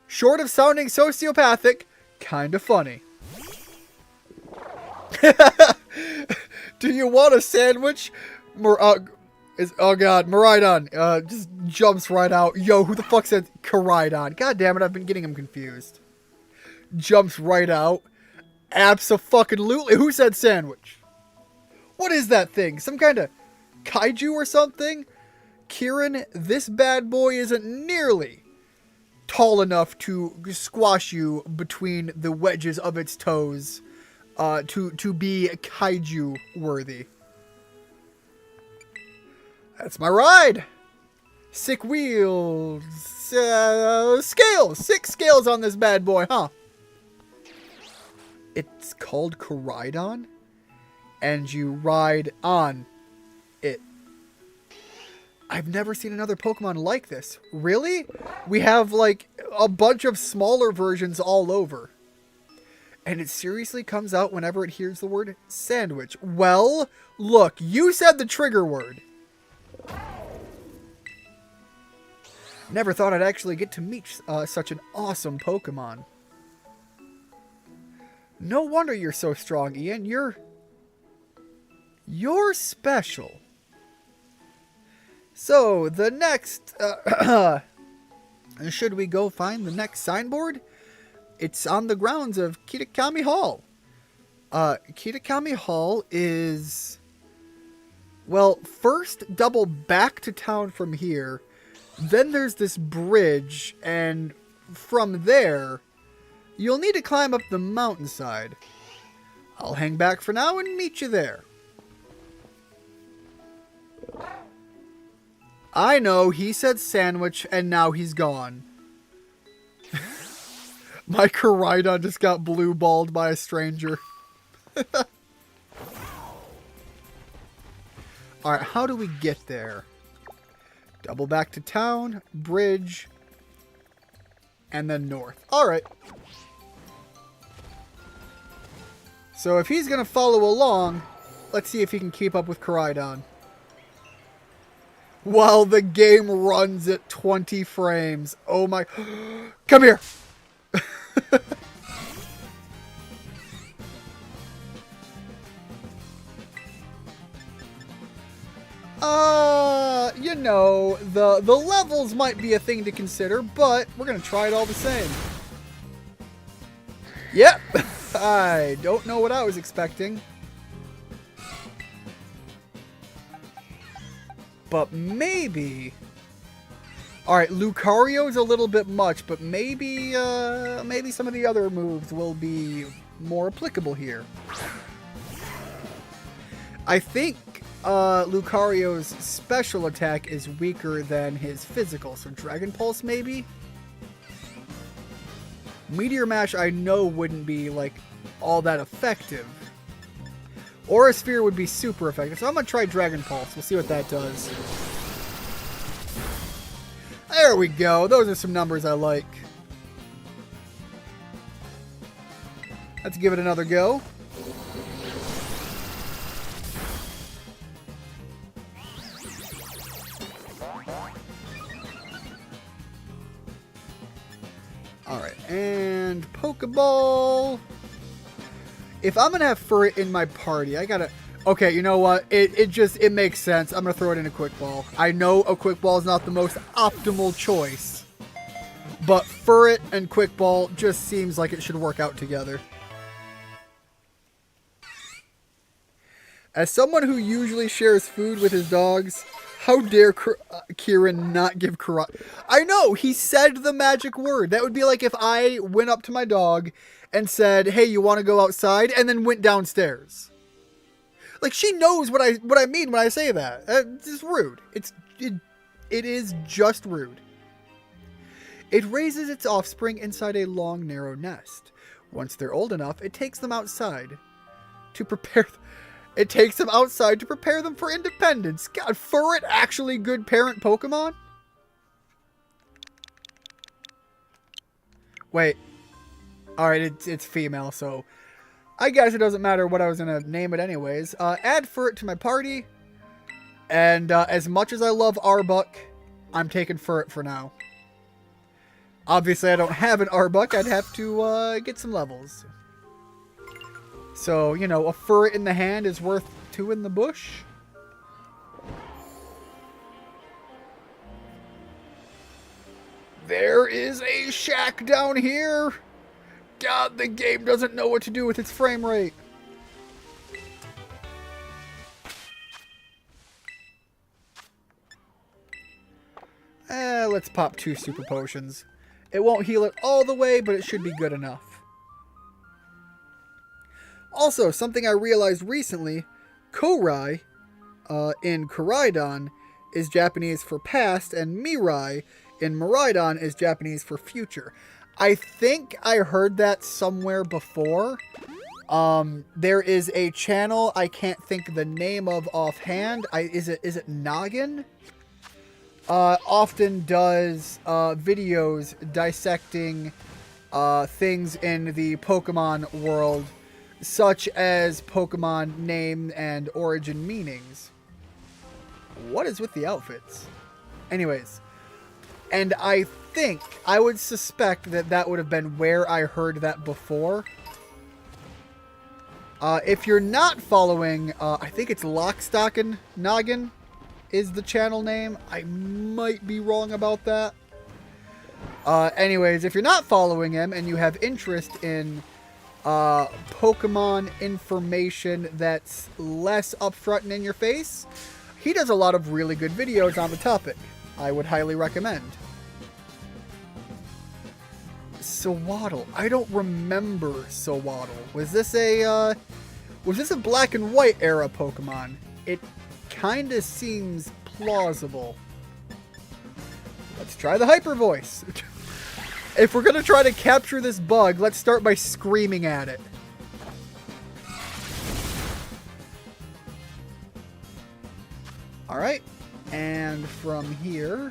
short of sounding sociopathic, kind of funny. Do you want a sandwich? Oh god, Miraidon just jumps right out. Yo, who the fuck said Koraidon? God damn it, I've been getting him confused. Jumps right out. Abso-fucking-lutely. Who said sandwich? What is that thing? Some kind of kaiju or something? Kieran, this bad boy isn't nearly tall enough to squash you between the wedges of its toes to be kaiju worthy. That's my ride. Sick wheels. Scales. 6 scales on this bad boy, huh? It's called Koraidon, and you ride on it. I've never seen another Pokemon like this. Really? We have, like, a bunch of smaller versions all over. And it seriously comes out whenever it hears the word sandwich. Well, look, you said the trigger word. Never thought I'd actually get to meet such an awesome Pokemon. No wonder you're so strong, Ian. You're special. So, the next... should we go find the next signboard? It's on the grounds of Kitakami Hall. Kitakami Hall is... Well, first double back to town from here. Then there's this bridge, and from there, you'll need to climb up the mountainside. I'll hang back for now and meet you there. I know, he said sandwich, and now he's gone. My Koraidon just got blue-balled by a stranger. Alright, how do we get there? Double back to town, bridge, and then north. Alright. So if he's going to follow along, let's see if he can keep up with Koraidon. While the game runs at 20 frames. Oh my... Come here! You know, the levels might be a thing to consider, but we're going to try it all the same. Yep! I don't know what I was expecting. But maybe... Alright, Lucario's a little bit much, but maybe some of the other moves will be more applicable here. I think Lucario's special attack is weaker than his physical, so Dragon Pulse maybe? Meteor Mash I know wouldn't be like all that effective. Aura Sphere would be super effective, so I'm going to try Dragon Pulse. We'll see what that does. There we go. Those are some numbers I like. Let's give it another go. Alright, and Pokeball. If I'm gonna have Furret in my party, I gotta... Okay, you know what? It makes sense. I'm gonna throw it in a Quick Ball. I know a Quick Ball is not the most optimal choice, but Furret and Quick Ball just seems like it should work out together. As someone who usually shares food with his dogs, how dare Kieran not give karate? I know, he said the magic word. That would be like if I went up to my dog and said, hey, you want to go outside? And then went downstairs. Like, she knows what I mean when I say that. It's just rude. It is just rude. It raises its offspring inside a long, narrow nest. Once they're old enough, it takes them outside to prepare... It takes them outside to prepare them for independence. God, Furret actually good parent Pokemon? Wait. Alright, it's female, so... I guess it doesn't matter what I was going to name it anyways. Add Furret to my party. And as much as I love Arbok, I'm taking Furret for now. Obviously, I don't have an Arbok. I'd have to get some levels. So, you know, a Furret in the hand is worth 2 in the bush. There is a shack down here. God, the game doesn't know what to do with its frame rate. Let's pop 2 super potions. It won't heal it all the way, but it should be good enough. Also, something I realized recently, Korai in Koraidon is Japanese for past, and Mirai in Miraidon is Japanese for future. I think I heard that somewhere before. There is a channel I can't think the name of offhand. Is it Noggin? Often does videos dissecting things in the Pokemon world, such as Pokemon name and origin meanings. What is with the outfits? Anyways, and I would suspect that would have been where I heard that before. If you're not following, I think it's Lockstock Noggin is the channel name. I might be wrong about that. Anyways, if you're not following him and you have interest in Pokemon information that's less upfront and in your face, he does a lot of really good videos on the topic. I would highly recommend. Sawaddle. I don't remember Sawaddle. Was this a black and white era Pokemon? It kind of seems plausible. Let's try the hyper voice. If we're going to try to capture this bug, let's start by screaming at it. Alright. And from here...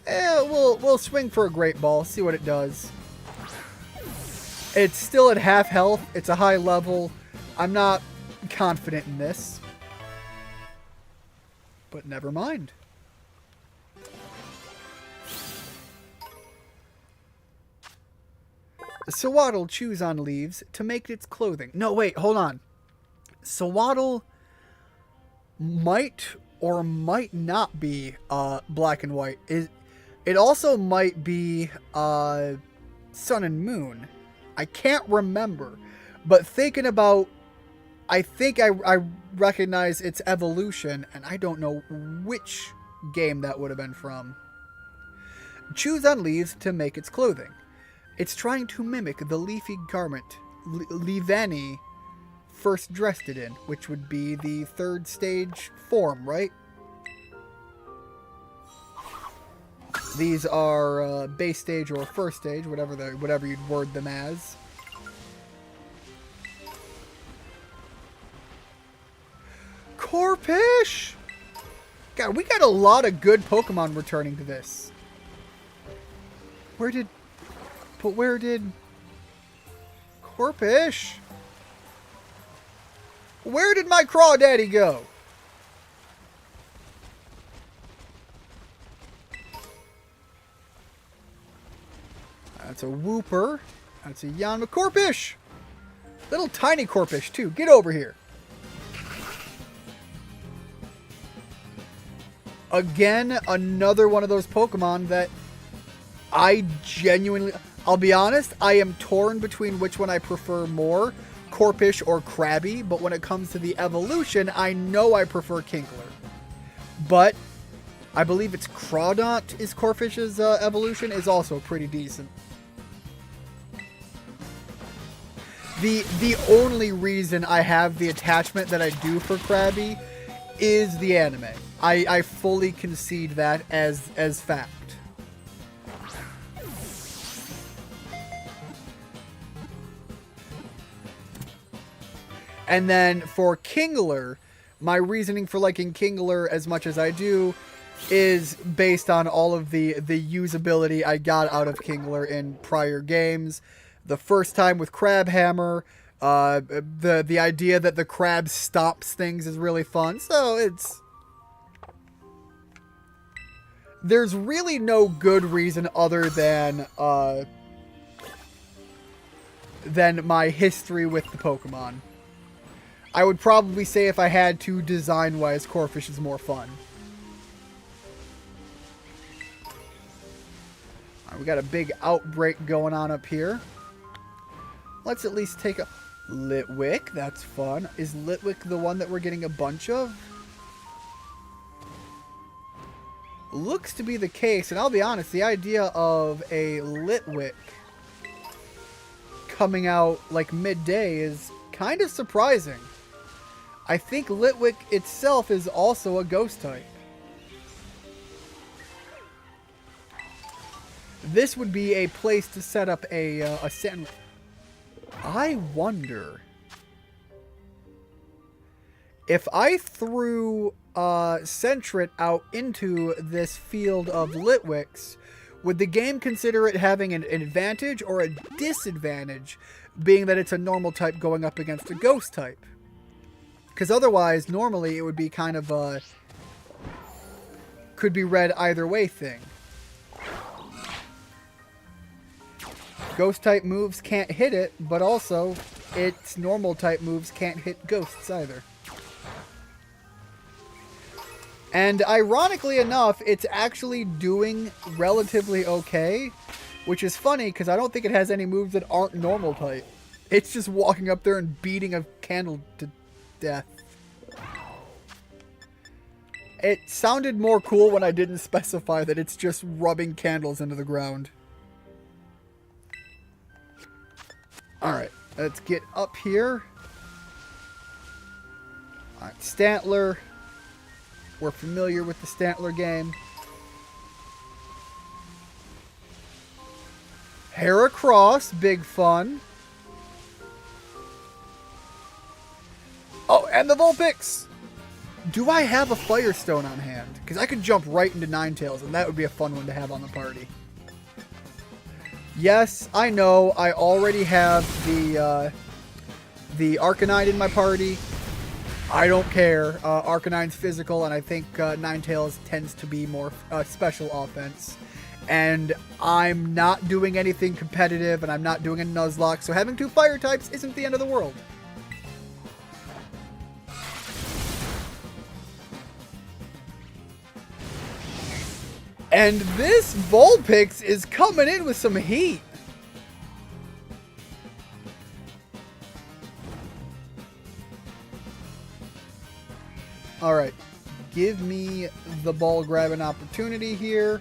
we'll swing for a Great Ball, see what it does. It's still at half health. It's a high level. I'm not confident in this. But never mind. Sawaddle chews on leaves to make its clothing. No, wait, hold on. Sawaddle might or might not be black and white. It also might be Sun and Moon. I can't remember. But thinking about... I think I recognize its evolution, and I don't know which game that would have been from. Chews on leaves to make its clothing. It's trying to mimic the leafy garment Leavanny first dressed it in, which would be the 3rd stage form, right? These are base stage or 1st stage, whatever you'd word them as. Corphish! God, we got a lot of good Pokemon returning to this. Where did Corpish? Where did my Crawdaddy go? That's a Wooper. That's a Yanma Corpish. Little tiny Corpish, too. Get over here. Again, another one of those Pokemon that I genuinely... I'll be honest, I am torn between which one I prefer more, Corpish or Krabby, but when it comes to the evolution, I know I prefer Kinkler. But I believe it's Crawdont is Corpish's evolution, is also pretty decent. The only reason I have the attachment that I do for Krabby is the anime. I fully concede that as fact. And then for Kingler, my reasoning for liking Kingler as much as I do is based on all of the usability I got out of Kingler in prior games. The first time with Crabhammer, the idea that the crab stops things is really fun. So there's really no good reason other than my history with the Pokemon. I would probably say if I had to, design-wise, Corphish is more fun. Alright, we got a big outbreak going on up here. Let's at least take a... Litwick, that's fun. Is Litwick the one that we're getting a bunch of? Looks to be the case, and I'll be honest, the idea of a Litwick coming out like midday is kind of surprising. I think Litwick itself is also a ghost type. This would be a place to set up a sand. I wonder if I threw Sentret out into this field of Litwicks, would the game consider it having an advantage or a disadvantage, being that it's a normal type going up against a ghost type? Because otherwise, normally, it would be kind of a... could be read either way thing. Ghost type moves can't hit it, but also, its normal type moves can't hit ghosts either. And ironically enough, it's actually doing relatively okay, which is funny because I don't think it has any moves that aren't normal type. It's just walking up there and beating a candle to death. It sounded more cool when I didn't specify that it's just rubbing candles into the ground. Alright, let's get up here. Alright, Stantler. We're familiar with the Stantler game. Heracross, big fun. Oh, and the Vulpix! Do I have a Firestone on hand? Because I could jump right into Ninetales, and that would be a fun one to have on the party. Yes, I know, I already have the Arcanine in my party. I don't care. Arcanine's physical, and I think Ninetales tends to be more special offense. And I'm not doing anything competitive, and I'm not doing a Nuzlocke, so having two fire types isn't the end of the world. And this Vulpix is coming in with some heat. Alright, give me the ball grabbing opportunity here.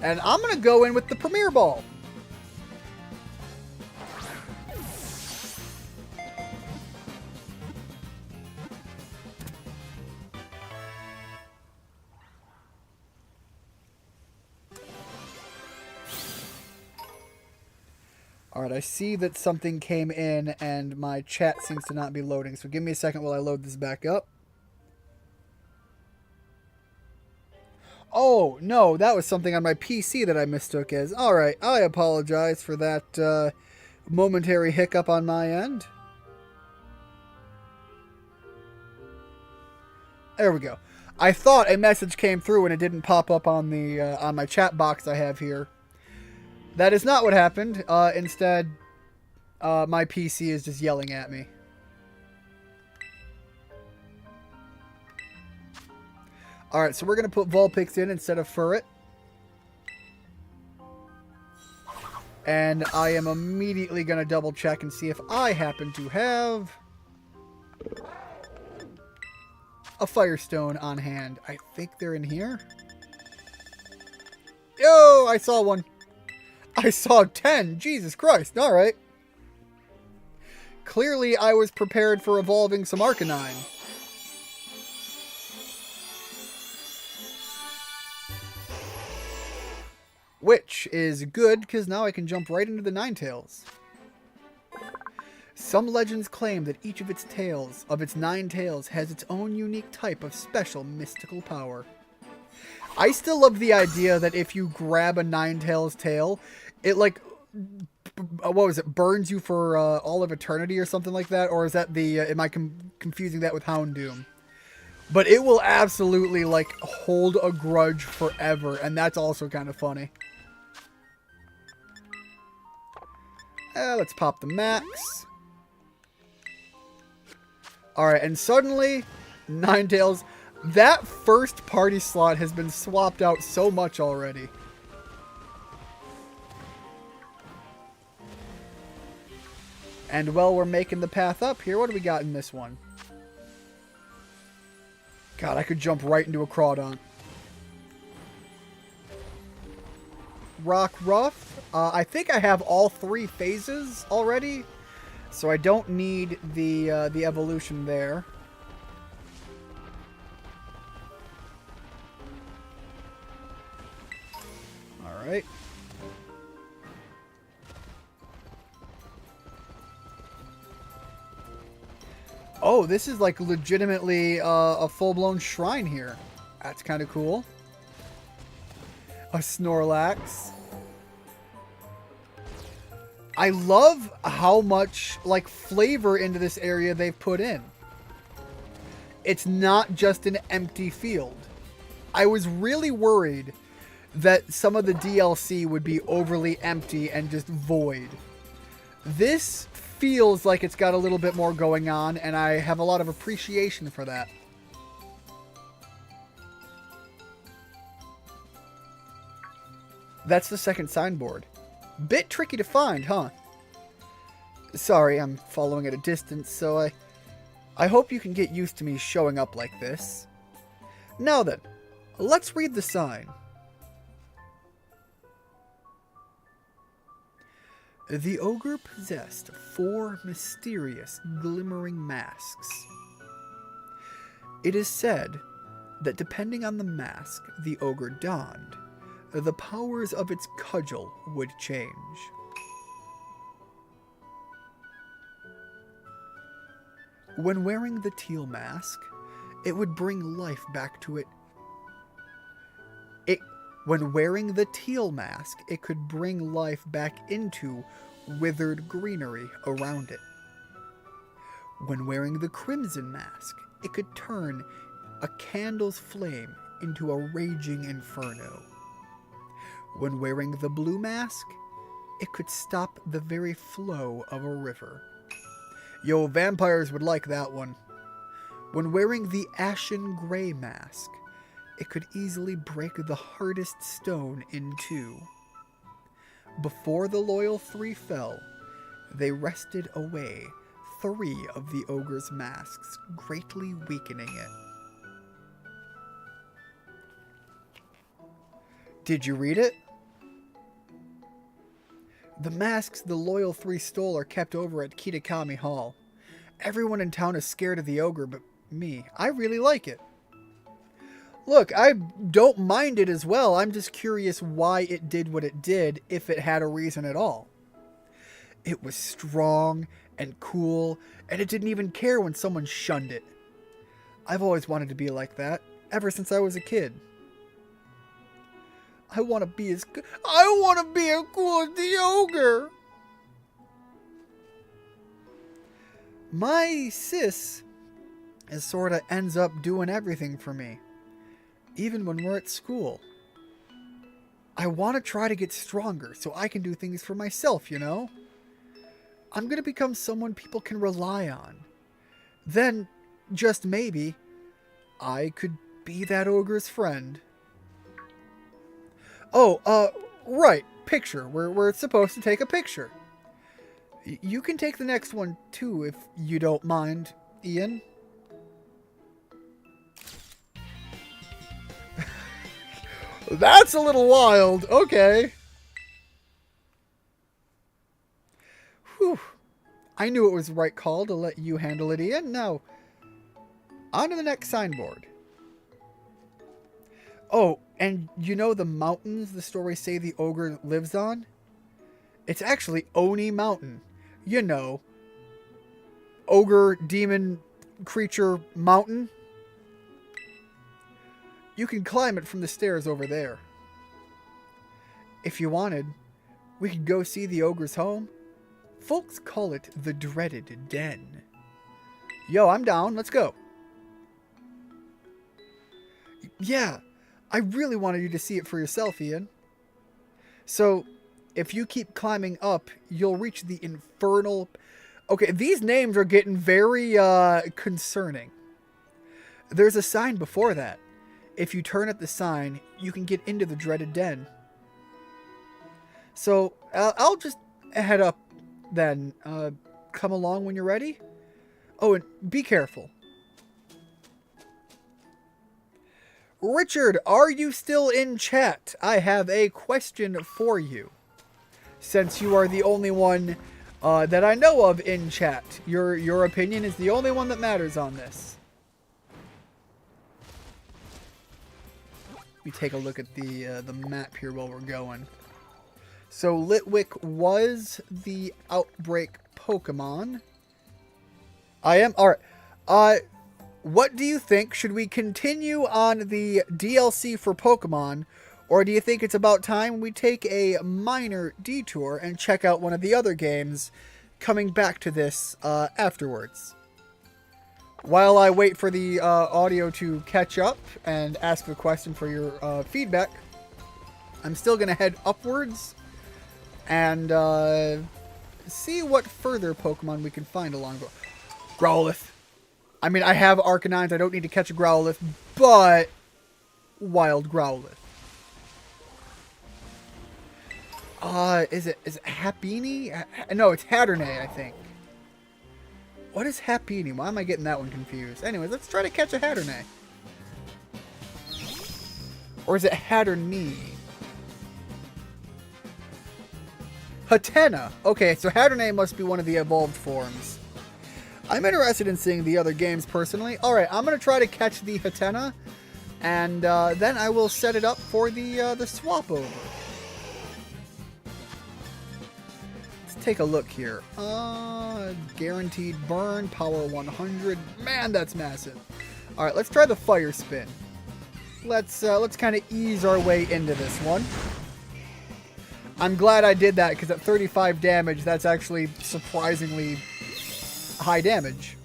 And I'm going to go in with the Premier Ball. Alright, I see that something came in and my chat seems to not be loading. So give me a second while I load this back up. Oh, no, that was something on my PC that I mistook as. Alright, I apologize for that momentary hiccup on my end. There we go. I thought a message came through and it didn't pop up on the on my chat box I have here. That is not what happened. Instead, my PC is just yelling at me. Alright, so we're going to put Vulpix in instead of Furret. And I am immediately going to double check and see if I happen to have a Firestone on hand. I think they're in here. Yo, I saw one. I saw 10. Jesus Christ. Alright. Clearly, I was prepared for evolving some Arcanine. Which is good, because now I can jump right into the Ninetales. Some legends claim that each of its 9 tails, has its own unique type of special mystical power. I still love the idea that if you grab a Ninetales tail, it like, what was it, burns you for all of eternity or something like that? Or is that the, am I confusing that with Houndoom? But it will absolutely like hold a grudge forever, and that's also kind of funny. Let's pop the max. Alright, and suddenly, Ninetales, that first party slot has been swapped out so much already. And while we're making the path up here, what do we got in this one? God, I could jump right into a Crawdon. Rock Ruff. I think I have all 3 phases already, so I don't need the evolution there. All right. Oh, this is like legitimately a full-blown shrine here. That's kind of cool. A Snorlax. I love how much like flavor into this area they've put in. It's not just an empty field. I was really worried that some of the DLC would be overly empty and just void. This feels like it's got a little bit more going on, and I have a lot of appreciation for that. That's the second signboard. Bit tricky to find, huh? Sorry, I'm following at a distance, so I hope you can get used to me showing up like this. Now then, let's read the sign. The ogre possessed 4 mysterious, glimmering masks. It is said that depending on the mask the ogre donned, the powers of its cudgel would change. When wearing the teal mask, it would bring life back to it. When wearing the teal mask, it could bring life back into withered greenery around it. When wearing the crimson mask, it could turn a candle's flame into a raging inferno. When wearing the blue mask, it could stop the very flow of a river. Yo, vampires would like that one. When wearing the ashen gray mask, it could easily break the hardest stone in 2. Before the loyal 3 fell, they wrested away 3 of the ogre's masks, greatly weakening it. Did you read it? The masks the loyal 3 stole are kept over at Kitakami Hall. Everyone in town is scared of the ogre, but me. I really like it. Look, I don't mind it as well. I'm just curious why it did what it did, if it had a reason at all. It was strong and cool, and it didn't even care when someone shunned it. I've always wanted to be like that, ever since I was a kid. I want to be as good. I want to be as cool as the ogre. My sis is sort of ends up doing everything for me, even when we're at school. I want to try to get stronger so I can do things for myself, you know? I'm going to become someone people can rely on. Then, just maybe, I could be that ogre's friend. Oh, right, picture. We're supposed to take a picture. You can take the next one, too, if you don't mind, Ian. That's a little wild. Okay. Whew. I knew it was the right call to let you handle it, Ian. Now, on to the next signboard. Oh, and you know the mountains the stories say the ogre lives on? It's actually Oni Mountain. You know, ogre, demon, creature, mountain. You can climb it from the stairs over there. If you wanted, we could go see the ogre's home. Folks call it the dreaded den. Yo, I'm down. Let's go. Yeah, I really wanted you to see it for yourself, Ian. So, if you keep climbing up, you'll reach the infernal... Okay, these names are getting very concerning. There's a sign before that. If you turn at the sign, you can get into the dreaded den. So, I'll just head up then. Come along when you're ready. Oh, and be careful. Richard, are you still in chat? I have a question for you. Since you are the only one that I know of in chat. Your opinion is the only one that matters on this. Let me take a look at the map here while we're going. So Litwick was the Outbreak Pokemon. I am... Alright. What do you think? Should we continue on the DLC for Pokemon? Or do you think it's about time we take a minor detour and check out one of the other games, coming back to this afterwards? While I wait for the audio to catch up and ask the question for your feedback, I'm still going to head upwards and see what further Pokemon we can find along the... Growlithe. I mean, I have Arcanines. I don't need to catch a Growlithe, but Wild Growlithe. Is it Happiny? No, it's Hatternay, I think. What is Happiny? Why am I getting that one confused? Anyways, let's try to catch a Hatternay. Or is it Hatterney? Hatenna. Okay, so Hatternay must be one of the evolved forms. I'm interested in seeing the other games personally. Alright, I'm going to try to catch the Hatenna. And then I will set it up for the swap over. Take a look here. Guaranteed burn, power 100. Man, that's massive. All right, let's try the fire spin. Let's kind of ease our way into this one. I'm glad I did that because at 35 damage, that's actually surprisingly high damage.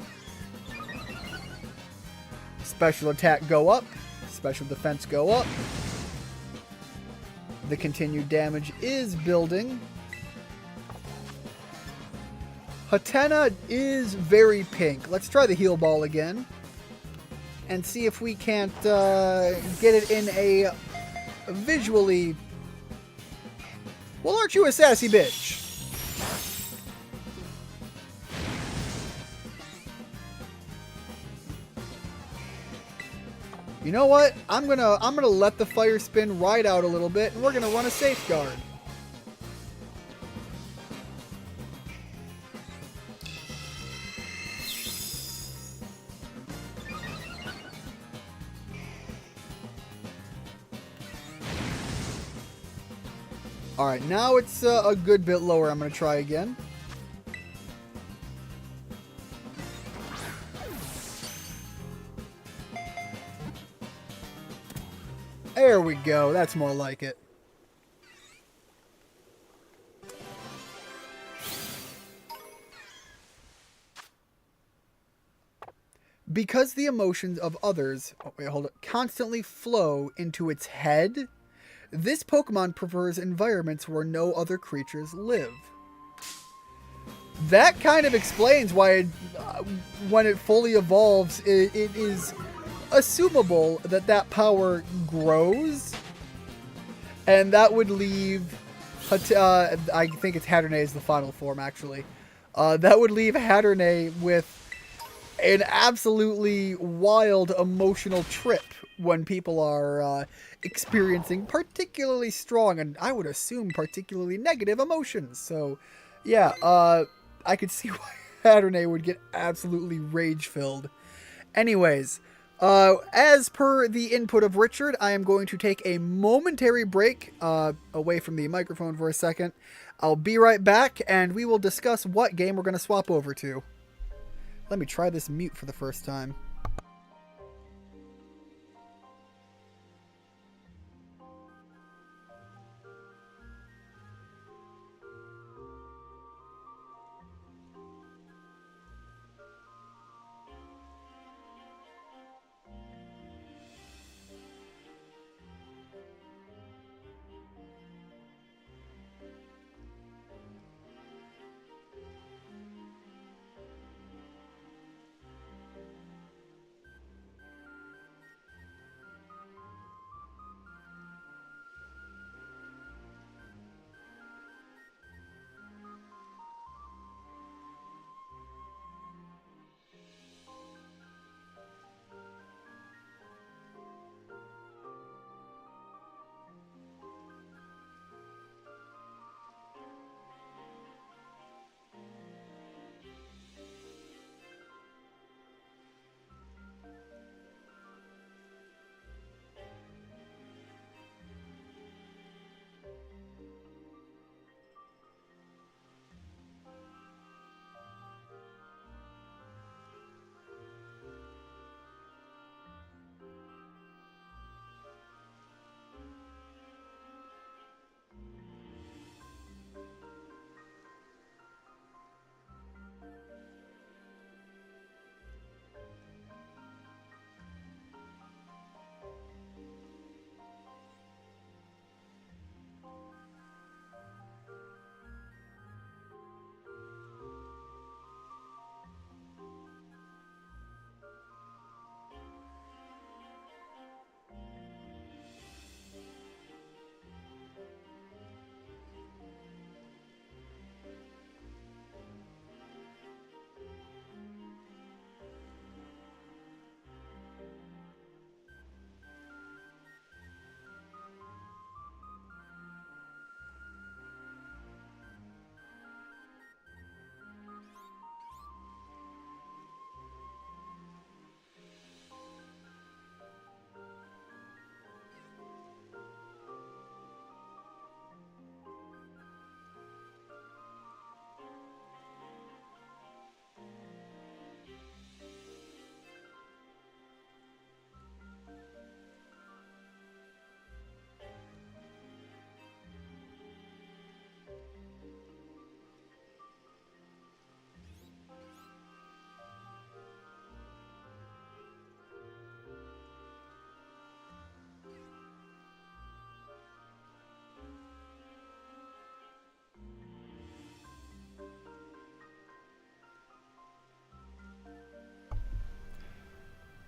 Special attack go up. Special defense go up. The continued damage is building. Hatenna is very pink. Let's try the heal ball again. And see if we can't get it in a visually... Well, aren't you a sassy bitch? You know what? I'm gonna let the fire spin ride out a little bit, and we're gonna run a safeguard. Alright, now it's a good bit lower. I'm going to try again. There we go. That's more like it. Because the emotions of others, oh wait, hold it, constantly flow into its head, this Pokemon prefers environments where no other creatures live. That kind of explains why when it fully evolves, it is assumable that that power grows, and that would leave, I think it's Hatterene is the final form actually, that would leave Hatterene with an absolutely wild emotional trip when people are experiencing particularly strong and I would assume particularly negative emotions. So yeah, I could see why Hatterene would get absolutely rage-filled. Anyways, as per the input of Richard, I am going to take a momentary break away from the microphone for a second. I'll be right back, and we will discuss what game we're going to swap over to. Let me try this mute for the first time.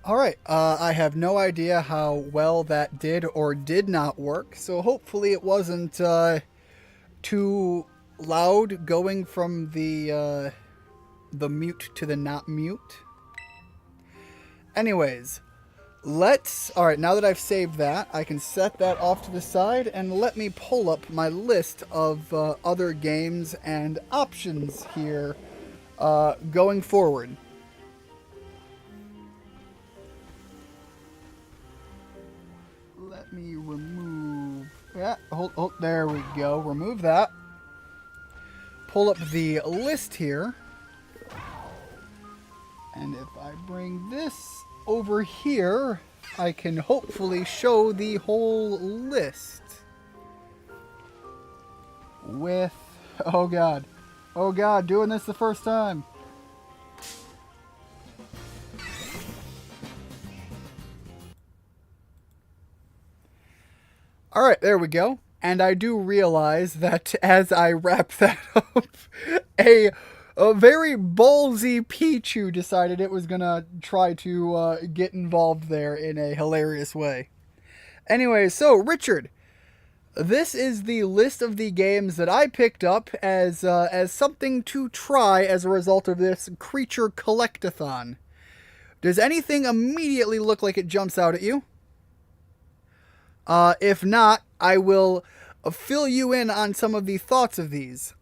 All right, I have no idea how well that did or did not work, so hopefully it wasn't too loud going from the mute to the not mute. Anyways, all right, now that I've saved that, I can set that off to the side and let me pull up my list of other games and options here going forward. Let me remove that. There we go. Remove that. Pull up the list here. And if I bring this over here, I can hopefully show the whole list. With, oh god, doing this the first time. Alright, there we go. And I do realize that as I wrap that up, a very ballsy Pichu decided it was gonna try to get involved there in a hilarious way. Anyway, so Richard, this is the list of the games that I picked up as something to try as a result of this creature collect-athon. Does anything immediately look like it jumps out at you? If not, I will fill you in on some of the thoughts of these.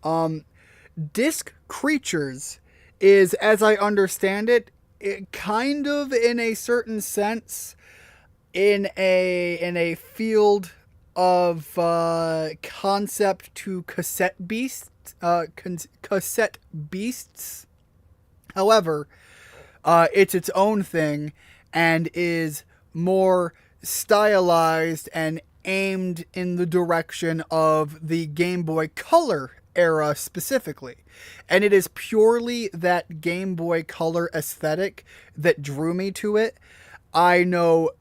Disc Creatures is, as I understand it, kind of in a certain sense in a field of concept to cassette beasts. Cassette beasts. However, it's its own thing and is more stylized and aimed in the direction of the Game Boy Color era specifically. And it is purely that Game Boy Color aesthetic that drew me to it. I know,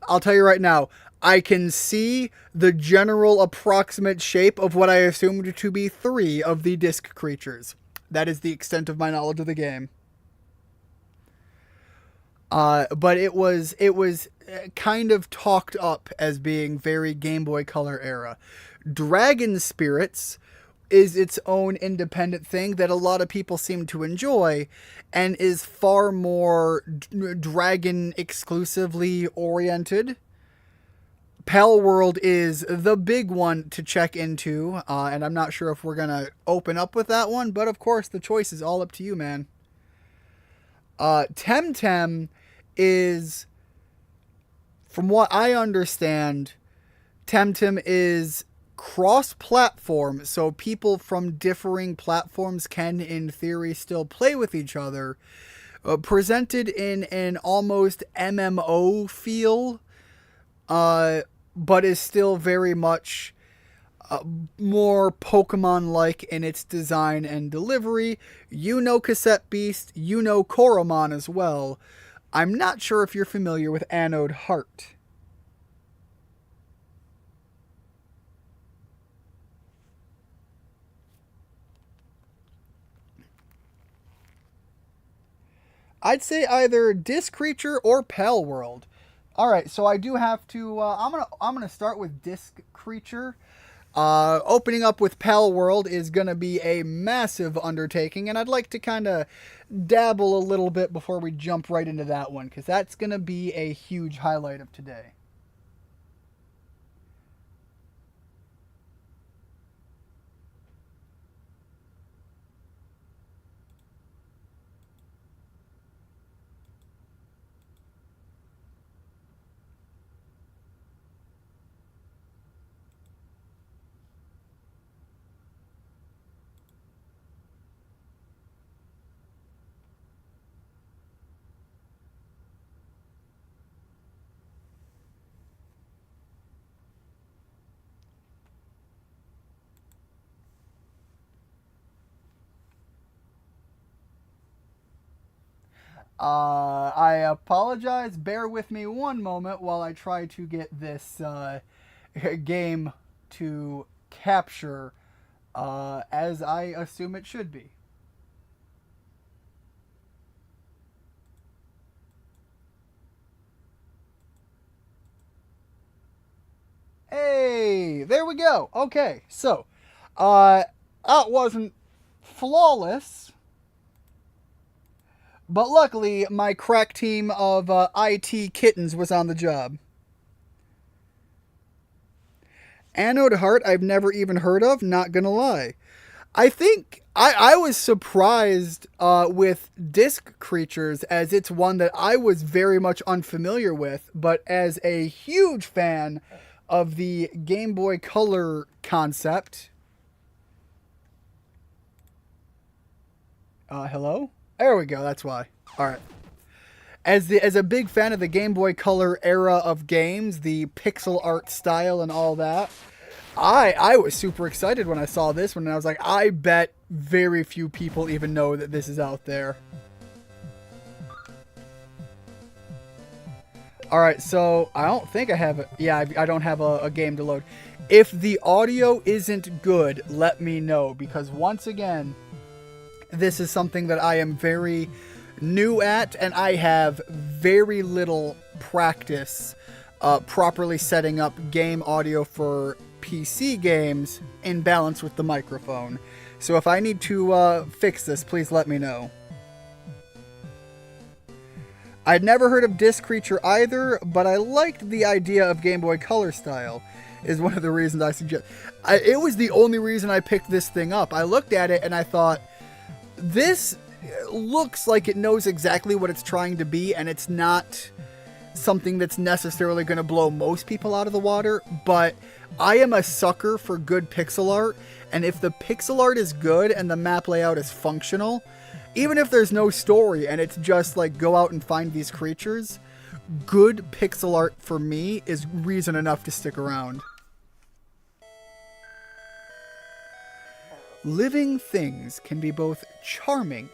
I'll tell you right now, I can see the general approximate shape of what I assumed to be 3 of the disc creatures. That is the extent of my knowledge of the game. But it was kind of talked up as being very Game Boy Color era. Dragon Spirits is its own independent thing that a lot of people seem to enjoy and is far more dragon exclusively oriented. Palworld is the big one to check into, and I'm not sure if we're going to open up with that one, but of course the choice is all up to you, man. Temtem is, from what I understand, Temtem is cross-platform, so people from differing platforms can, in theory, still play with each other. Presented in an almost MMO feel, but is still very much more Pokemon-like in its design and delivery. You know Cassette Beast, you know Koromon as well. I'm not sure if you're familiar with Anode Heart. I'd say either Disc Creature or Palworld. Alright, so I do have to, I'm gonna start with Disc Creature. Opening up with Palworld is gonna be a massive undertaking, and I'd like to kind of dabble a little bit before we jump right into that one, because that's gonna be a huge highlight of today. I apologize. Bear with me one moment while I try to get this game to capture as I assume it should be. Hey, there we go. Okay, so that wasn't flawless. But luckily, my crack team of IT kittens was on the job. Anode Heart, I've never even heard of, not gonna lie. I think I was surprised with Disc Creatures, as it's one that I was very much unfamiliar with, but as a huge fan of the Game Boy Color concept. Hello? There we go, that's why. Alright. As a big fan of the Game Boy Color era of games, the pixel art style and all that, I was super excited when I saw this one, and I was like, I bet very few people even know that this is out there. All right, so I don't think I have it. Yeah, I don't have a game to load. If the audio isn't good, let me know, because once again, this is something that I am very new at, and I have very little practice properly setting up game audio for PC games in balance with the microphone. So if I need to fix this, please let me know. I'd never heard of Disc Creature either, but I liked the idea of Game Boy Color style, is one of the reasons I suggest. It was the only reason I picked this thing up. I looked at it and I thought, this looks like it knows exactly what it's trying to be, and it's not something that's necessarily going to blow most people out of the water, but I am a sucker for good pixel art, and if the pixel art is good and the map layout is functional, even if there's no story and it's just like go out and find these creatures, good pixel art for me is reason enough to stick around. Living things can be both charming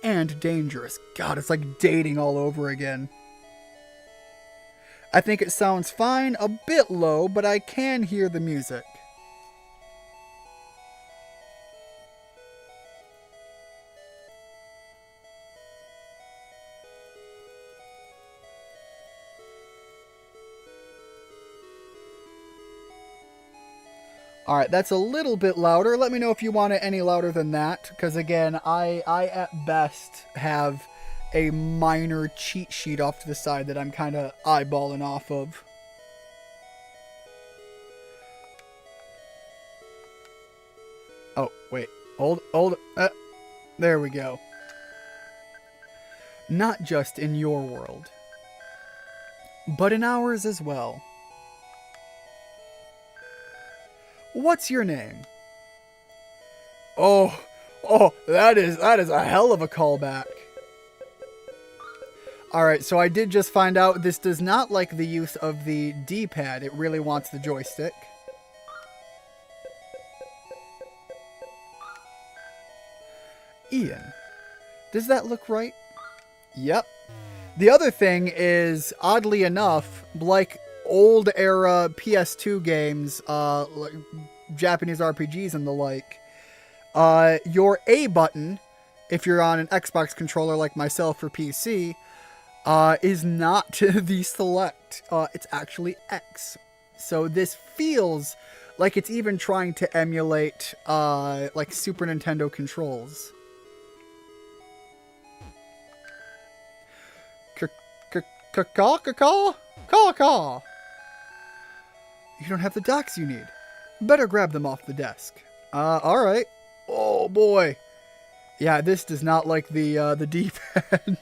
and dangerous. God, it's like dating all over again. I think it sounds fine, a bit low, but I can hear the music. Alright, that's a little bit louder. Let me know if you want it any louder than that, because again, I at best have a minor cheat sheet off to the side that I'm kind of eyeballing off of. Oh, wait. Hold. There we go. Not just in your world, but in ours as well. What's your name? Oh, that is a hell of a callback. Alright, so I did just find out this does not like the use of the D-pad. It really wants the joystick. Ian, does that look right? Yep. The other thing is, oddly enough, like old era PS2 games, like Japanese RPGs and the like, your A button, if you're on an Xbox controller like myself for PC, is not the select. It's actually X. So this feels like it's even trying to emulate like Super Nintendo controls. Caw. You don't have the docks you need. Better grab them off the desk. Alright. Oh boy. Yeah, this does not like the D-pad.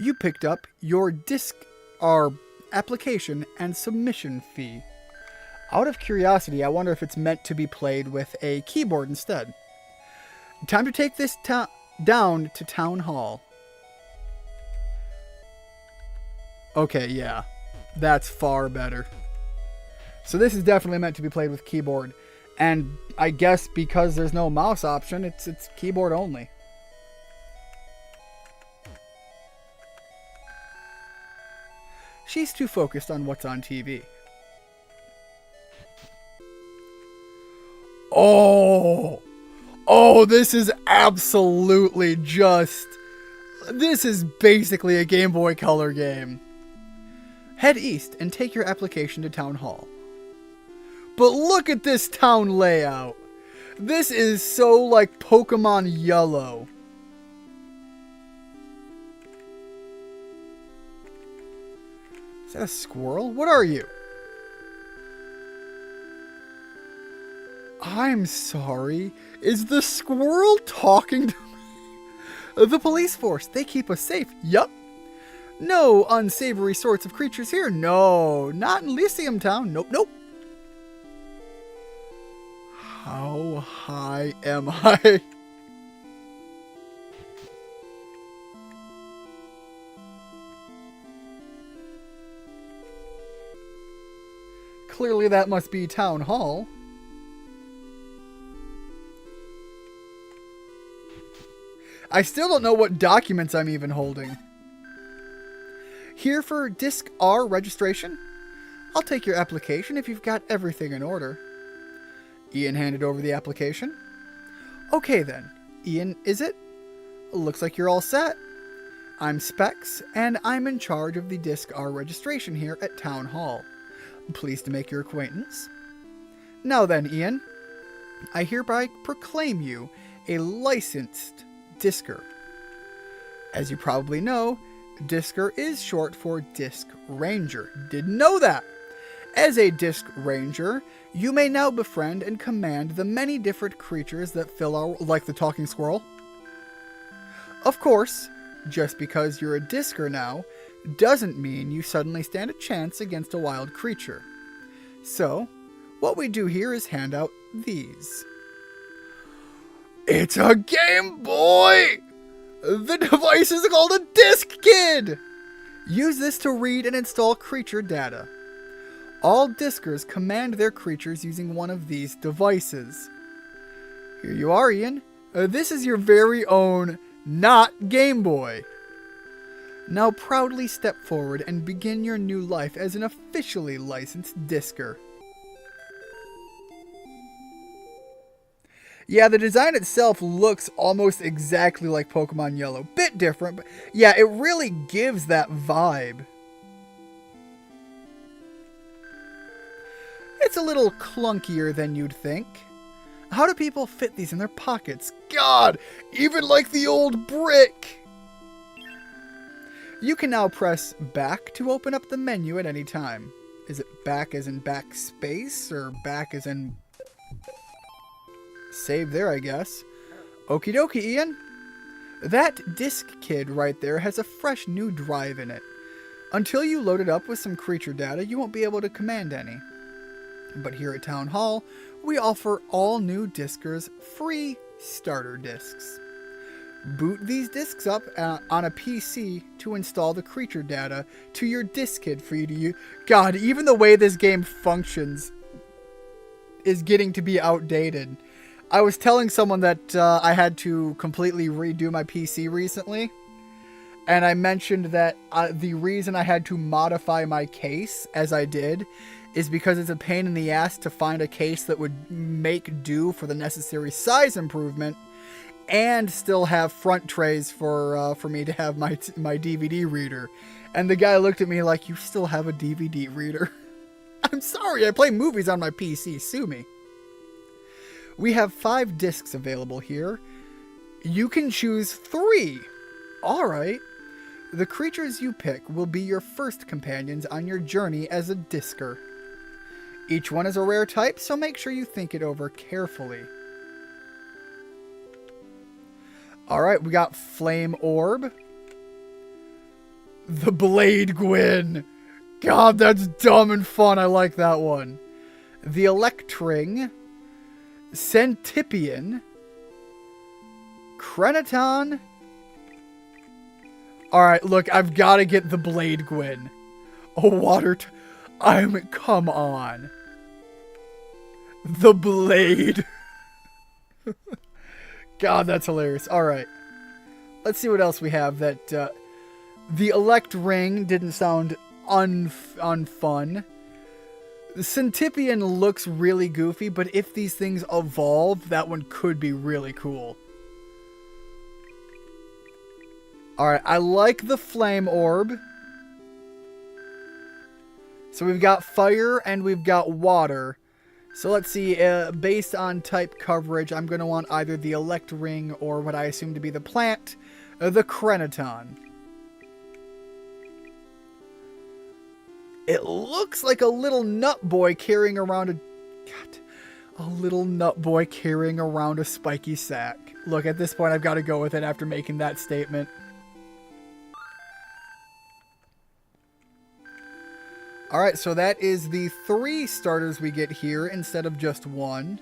You picked up your application and submission fee. Out of curiosity, I wonder if it's meant to be played with a keyboard instead. Time to take this down to Town Hall. Okay, yeah. That's far better. So this is definitely meant to be played with keyboard. And I guess because there's no mouse option, it's keyboard only. She's too focused on what's on TV. Oh, this is absolutely just... This is basically a Game Boy Color game. Head east and take your application to Town Hall. But look at this town layout. This is so like Pokemon Yellow. Is that a squirrel? What are you? I'm sorry. Is the squirrel talking to me? The police force. They keep us safe. Yup. No unsavory sorts of creatures here. No. Not in Lyceum Town. Nope. How high am I? Clearly that must be Town Hall. I still don't know what documents I'm even holding. Here for Disc R registration. I'll take your application if you've got everything in order. Ian handed over the application. Okay then, Ian, is it? Looks like you're all set. I'm Specs, and I'm in charge of the Disc R registration here at Town Hall. Pleased to make your acquaintance. Now then, Ian, I hereby proclaim you a licensed Discer. As you probably know, Discer is short for Disc Ranger. Didn't know that. As a Disc Ranger, you may now befriend and command the many different creatures that fill our, like the talking squirrel. Of course, just because you're a Discer now, doesn't mean you suddenly stand a chance against a wild creature. So, what we do here is hand out these. It's a Game Boy! The device is called a Disc Kid! Use this to read and install creature data. All Discers command their creatures using one of these devices. Here you are, Ian. This is your very own, not Game Boy. Now proudly step forward and begin your new life as an officially licensed Discer. Yeah, the design itself looks almost exactly like Pokemon Yellow. Bit different, but yeah, it really gives that vibe. It's a little clunkier than you'd think. How do people fit these in their pockets? God, even like the old brick! You can now press back to open up the menu at any time. Is it back as in backspace, or back as in... save there, I guess. Okie dokie, Ian. That Disc Kid right there has a fresh new drive in it. Until you load it up with some creature data, you won't be able to command any. But here at Town Hall, we offer all new Discers free starter discs. Boot these discs up on a PC to install the creature data to your Disc Kid for you to use. God, even the way this game functions is getting to be outdated. I was telling someone that I had to completely redo my PC recently, and I mentioned that the reason I had to modify my case as I did is because it's a pain in the ass to find a case that would make do for the necessary size improvement and still have front trays for me to have my DVD reader. And the guy looked at me like, you still have a DVD reader? I'm sorry, I play movies on my PC, sue me. We have 5 discs available here. You can choose 3. Alright. The creatures you pick will be your first companions on your journey as a Discer. Each one is a rare type, so make sure you think it over carefully. Alright, we got Flame Orb. The Blade Gwyn. God, that's dumb and fun. I like that one. The Electring. Centipian. Crenaton. Alright, look, I've got to get the Blade Gwyn. A water... come on. The Blade. God, that's hilarious. Alright. Let's see what else we have that... the Electring didn't sound unfun. The Centipian looks really goofy, but if these things evolve, that one could be really cool. Alright, I like the Flame Orb. So we've got fire and we've got water. So let's see, based on type coverage, I'm going to want either the Electring or what I assume to be the plant, the Crenaton. It looks like a little nut boy carrying around a little nut boy carrying around a spiky sack. Look, at this point, I've got to go with it after making that statement. Alright, so that is the 3 starters we get here instead of just 1.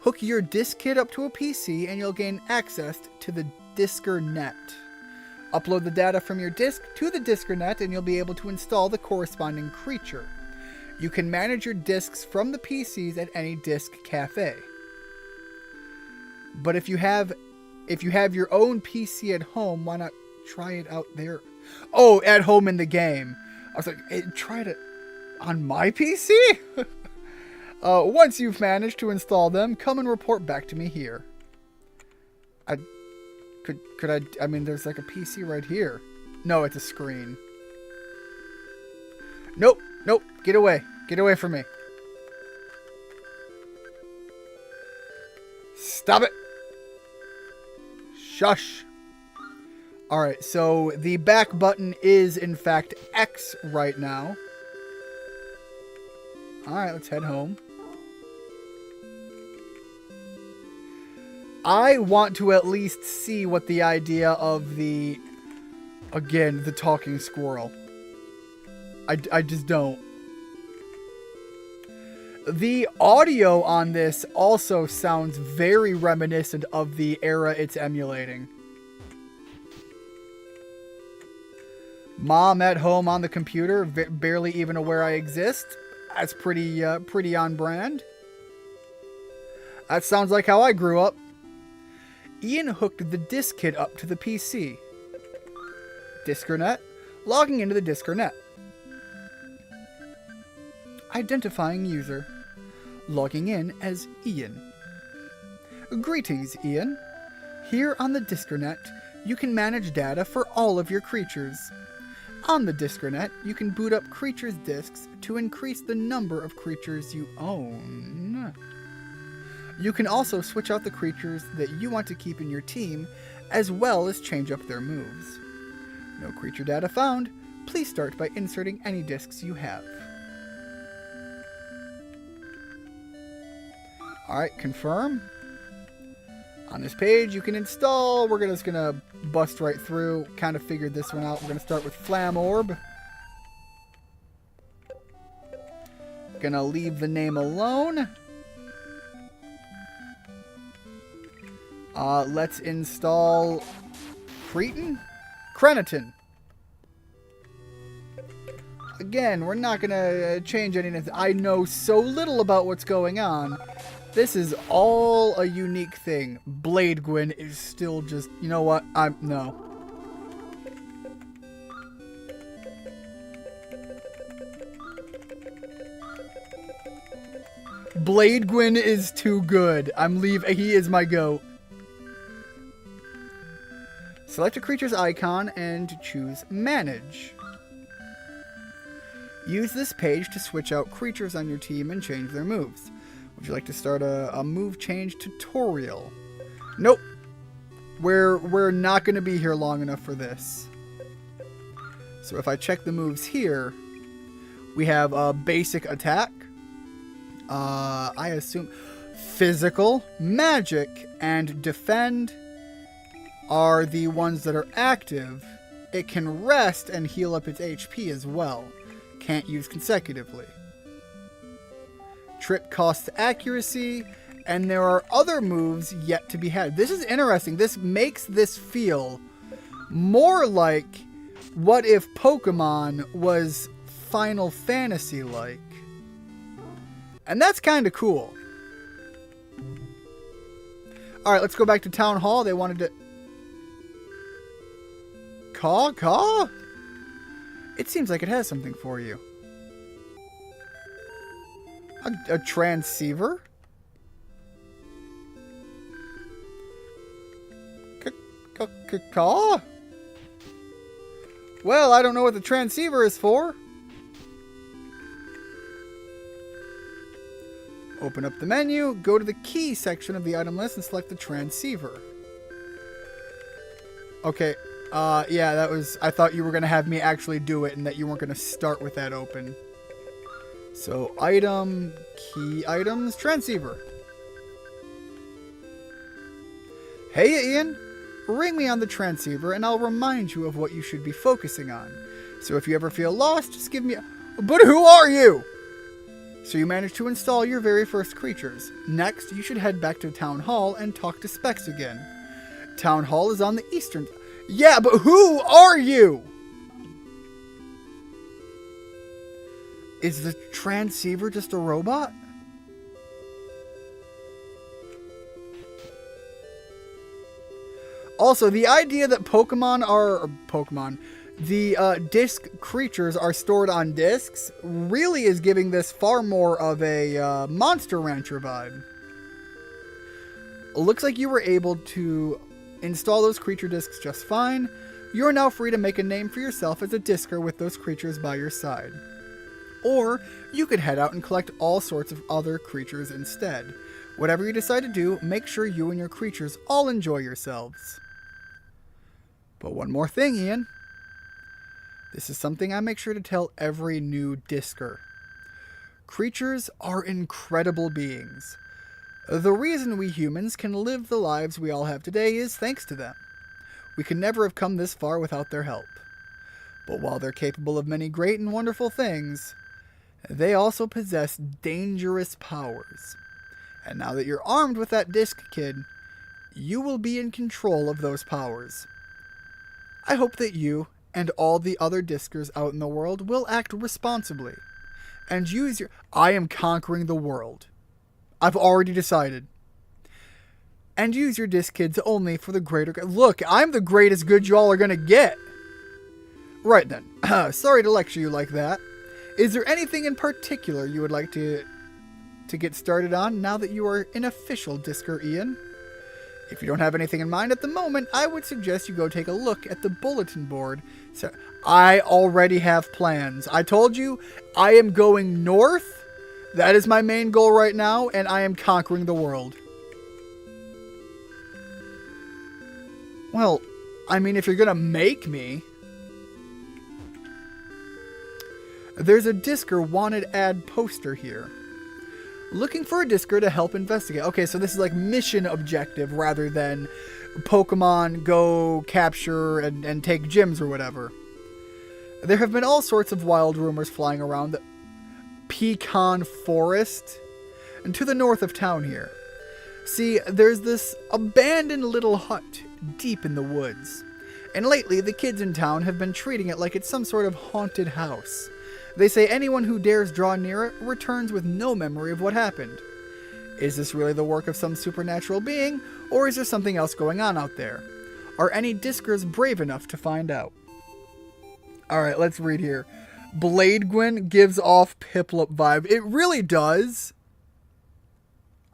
Hook your Disc Kit up to a PC and you'll gain access to the Discer Net. Upload the data from your disc to the Discer Net and you'll be able to install the corresponding creature. You can manage your discs from the PCs at any disc cafe. But if you have your own PC at home, why not try it out there? Oh, at home in the game. I was like, hey, try it on my PC? Once you've managed to install them, come and report back to me here. I mean, there's like a PC right here. No, it's a screen. Nope, nope, get away. Get away from me. Stop it. Shush. Alright, so the back button is, in fact, X right now. Alright, let's head home. I want to at least see what the idea of the... Again, the talking squirrel. I just don't. The audio on this also sounds very reminiscent of the era it's emulating. Mom at home on the computer, barely even aware I exist. That's pretty on brand. That sounds like how I grew up. Ian hooked the disk kit up to the PC. Diskernet. Logging into the Diskernet. Identifying user. Logging in as Ian. Greetings, Ian. Here on the Diskernet, you can manage data for all of your creatures. On the Diskernet, you can boot up creatures' disks to increase the number of creatures you own. You can also switch out the creatures that you want to keep in your team, as well as change up their moves. No creature data found. Please start by inserting any disks you have. Alright, confirm. On this page, you can install. We're just going to bust right through. Kind of figured this one out. We're going to start with Flam Orb. Going to leave the name alone. Let's install Cretin. Again, we're not going to change anything. I know so little about what's going on. This is all a unique thing. Blade Gwyn is still just... You know what? No. Blade Gwyn is too good. He is my goat. Select a creature's icon and choose Manage. Use this page to switch out creatures on your team and change their moves. Would you like to start a move change tutorial? Nope. We're not going to be here long enough for this. So if I check the moves here, we have a basic attack. I assume physical, magic, and defend are the ones that are active. It can rest and heal up its HP as well. Can't use consecutively. Trip costs accuracy, and there are other moves yet to be had. This is interesting. This makes this feel more like what if Pokemon was Final Fantasy-like. And that's kind of cool. Alright, let's go back to Town Hall. They wanted to... Caw? It seems like it has something for you. A transceiver? Caw? Well, I don't know what the transceiver is for. Open up the menu, go to the key section of the item list and select the transceiver. Okay, yeah, that was... I thought you were going to have me actually do it and that you weren't going to start with that open. So, item, key items, transceiver. Hey, Ian. Ring me on the transceiver and I'll remind you of what you should be focusing on. So if you ever feel lost, just give me a... But who are you? So you managed to install your very first creatures. Next, you should head back to Town Hall and talk to Specs again. Town Hall is on the eastern... Yeah, but who are you? Is the transceiver just a robot? Also, the idea that the disc creatures are stored on discs really is giving this far more of a Monster Rancher vibe. Looks like you were able to install those creature discs just fine. You're now free to make a name for yourself as a discer with those creatures by your side. Or you could head out and collect all sorts of other creatures instead. Whatever you decide to do, make sure you and your creatures all enjoy yourselves. But one more thing, Ian. This is something I make sure to tell every new discer. Creatures are incredible beings. The reason we humans can live the lives we all have today is thanks to them. We could never have come this far without their help. But while they're capable of many great and wonderful things, they also possess dangerous powers. And now that you're armed with that disc, kid, you will be in control of those powers. I hope that you and all the other discers out in the world will act responsibly and use your... I am conquering the world. I've already decided. And use your disc kids only for the greater good. Look, I'm the greatest good you all are going to get. Right then. Sorry to lecture you like that. Is there anything in particular you would like to get started on now that you are an official discer, Ian? If you don't have anything in mind at the moment, I would suggest you go take a look at the bulletin board. So, I already have plans. I told you, I am going north. That is my main goal right now, and I am conquering the world. Well, I mean, if you're gonna make me... There's a discer wanted ad poster here. Looking for a discer to help investigate. Okay, so this is like mission objective rather than Pokemon go capture and take gyms or whatever. There have been all sorts of wild rumors flying around the Pecan Forest and to the north of town here. See, there's this abandoned little hut deep in the woods. And lately, the kids in town have been treating it like it's some sort of haunted house. They say anyone who dares draw near it returns with no memory of what happened. Is this really the work of some supernatural being, or is there something else going on out there? Are any discers brave enough to find out? Alright, let's read here. Blade Gwyn gives off Piplup vibe. It really does.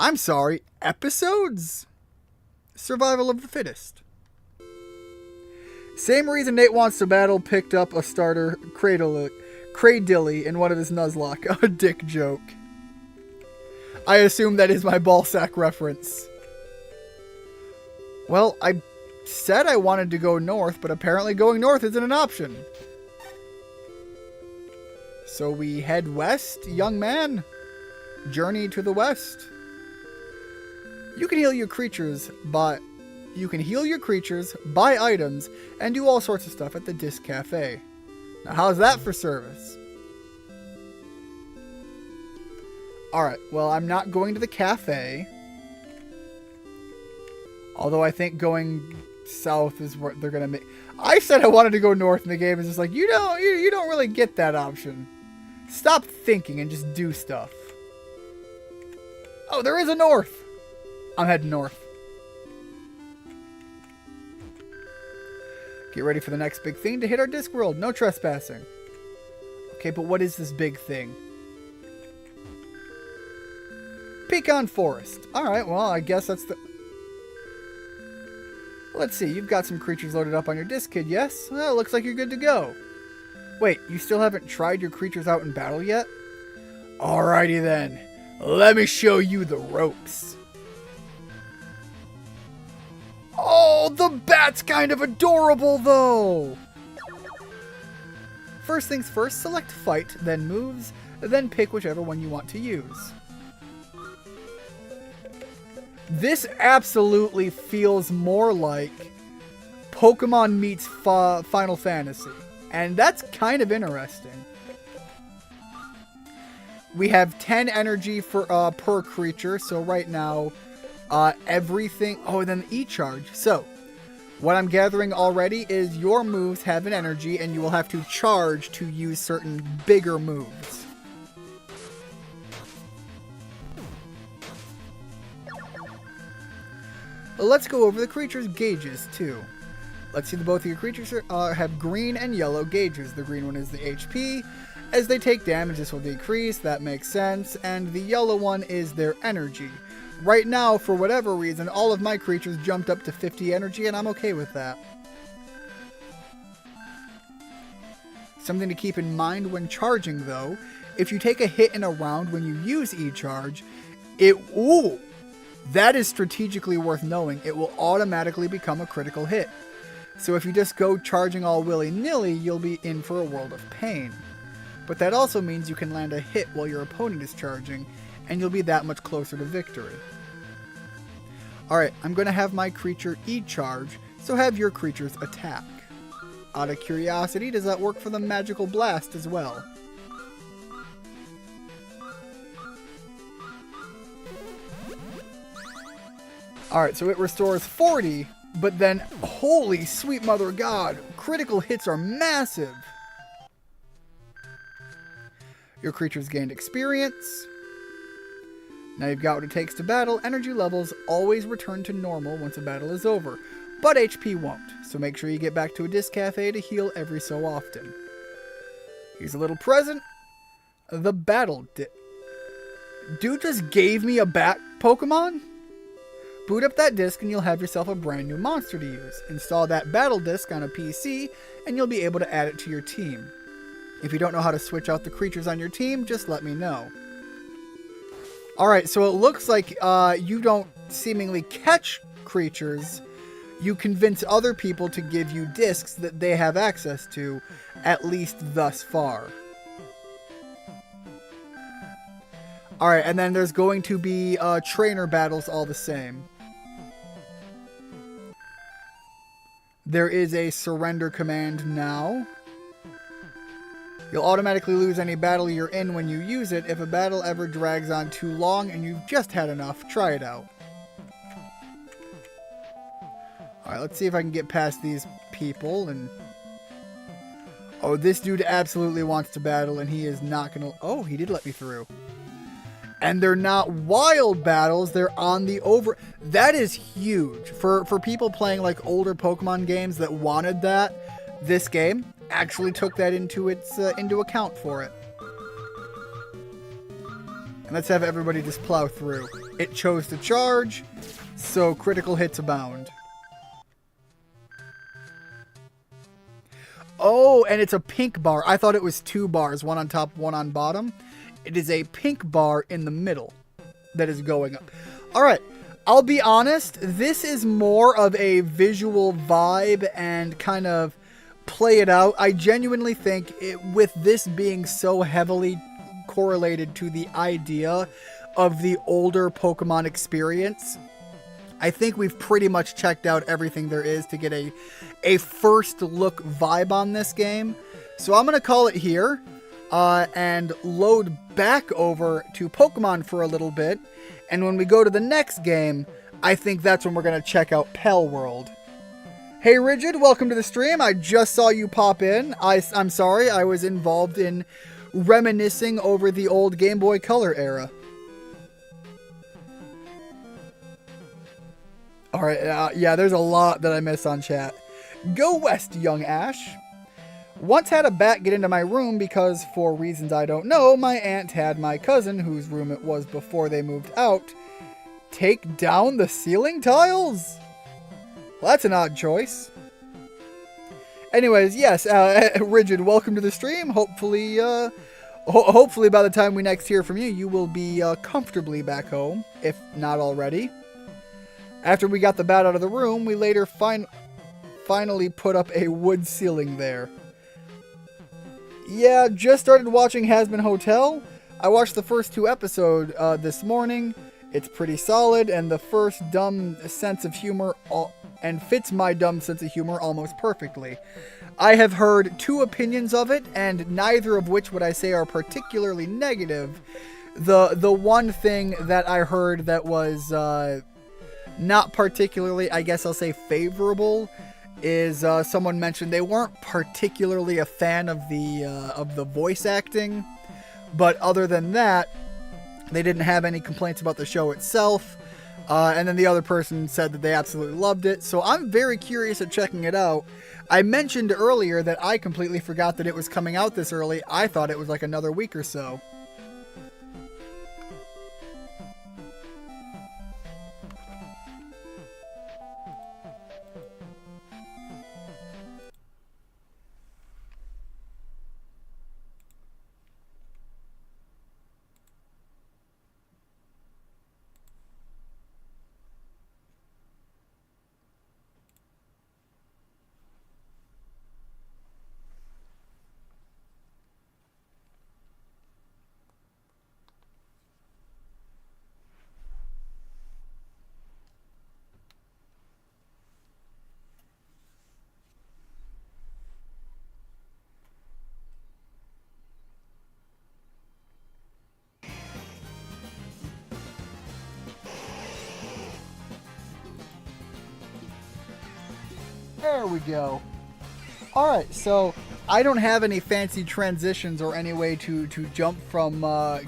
I'm sorry, episodes? Survival of the fittest. Same reason Nate wants to battle picked up a starter Cradilly in one of his Nuzlocke. A dick joke. I assume that is my ballsack reference. Well, I said I wanted to go north, but apparently going north isn't an option. So we head west, young man. Journey to the west. You can heal your creatures, buy items, and do all sorts of stuff at the Disc Cafe. Now, how's that for service? Alright, well, I'm not going to the cafe. Although I think going south is what they're gonna make. I said I wanted to go north, and the game is just like, you don't really get that option. Stop thinking and just do stuff. Oh, there is a north. I'm heading north. Get ready for the next big thing to hit our disc world. No trespassing. Okay, but what is this big thing? Pecan Forest. Alright, well, I guess that's the... Let's see, you've got some creatures loaded up on your disc, kid, yes? Well, looks like you're good to go. Wait, you still haven't tried your creatures out in battle yet? Alrighty then. Let me show you the ropes. Oh, the bat's kind of adorable, though! First things first, select fight, then moves, then pick whichever one you want to use. This absolutely feels more like Pokemon meets Final Fantasy, and that's kind of interesting. We have 10 energy for per creature, so right now... everything... Oh, and then the E-Charge. So, what I'm gathering already is your moves have an energy, and you will have to charge to use certain bigger moves. Let's go over the creature's gauges, too. Let's see, both of your creatures have green and yellow gauges. The green one is the HP. As they take damage, this will decrease. That makes sense. And the yellow one is their energy. Right now, for whatever reason, all of my creatures jumped up to 50 energy, and I'm okay with that. Something to keep in mind when charging, though, if you take a hit in a round when you use E-Charge, that is strategically worth knowing. It will automatically become a critical hit. So if you just go charging all willy-nilly, you'll be in for a world of pain. But that also means you can land a hit while your opponent is charging, and you'll be that much closer to victory. Alright, I'm going to have my creature E-Charge, so have your creatures attack. Out of curiosity, does that work for the Magical Blast as well? Alright, so it restores 40, but then, holy sweet mother of God, critical hits are massive! Your creatures gained experience. Now you've got what it takes to battle. Energy levels always return to normal once a battle is over, but HP won't, so make sure you get back to a disc cafe to heal every so often. Here's a little present. The battle Dude just gave me a bat Pokemon? Boot up that disc and you'll have yourself a brand new monster to use. Install that battle disc on a PC and you'll be able to add it to your team. If you don't know how to switch out the creatures on your team, just let me know. Alright, so it looks like you don't seemingly catch creatures. You convince other people to give you discs that they have access to, at least thus far. Alright, and then there's going to be trainer battles all the same. There is a surrender command now. You'll automatically lose any battle you're in when you use it. If a battle ever drags on too long and you've just had enough, try it out. Alright, let's see if I can get past these people and... Oh, this dude absolutely wants to battle and he is not gonna... Oh, he did let me through. And they're not wild battles, they're on the over... That is huge. For people playing like older Pokemon games that wanted that, this game actually took that into account for it. And let's have everybody just plow through. It chose to charge, so critical hits abound. Oh, and it's a pink bar. I thought it was 2 bars, one on top, one on bottom. It is a pink bar in the middle that is going up. Alright, I'll be honest, this is more of a visual vibe and kind of play it out. I genuinely think with this being so heavily correlated to the idea of the older Pokemon experience, I think we've pretty much checked out everything there is to get a first look vibe on this game. So I'm going to call it here and load back over to Pokemon for a little bit. And when we go to the next game, I think that's when we're going to check out Palworld. Hey Rigid, welcome to the stream. I just saw you pop in. I'm sorry, I was involved in reminiscing over the old Game Boy Color era. Alright, yeah, there's a lot that I miss on chat. Go west, young Ash. Once had a bat get into my room because, for reasons I don't know, my aunt had my cousin, whose room it was before they moved out, take down the ceiling tiles? Well, that's an odd choice. Anyways, yes, Rigid, welcome to the stream. Hopefully, hopefully by the time we next hear from you, you will be comfortably back home, if not already. After we got the bat out of the room, we later finally put up a wood ceiling there. Yeah, just started watching Hazbin Hotel. I watched the first 2 episodes this morning. It's pretty solid, and the first dumb sense of humor and fits my dumb sense of humor almost perfectly. I have heard 2 opinions of it, and neither of which would I say are particularly negative. The one thing that I heard that was not particularly, I guess I'll say, favorable is someone mentioned they weren't particularly a fan of the voice acting, but other than that, they didn't have any complaints about the show itself. And then the other person said that they absolutely loved it. So I'm very curious at checking it out. I mentioned earlier that I completely forgot that it was coming out this early. I thought it was like another week or so. There we go. Alright, so I don't have any fancy transitions or any way to jump from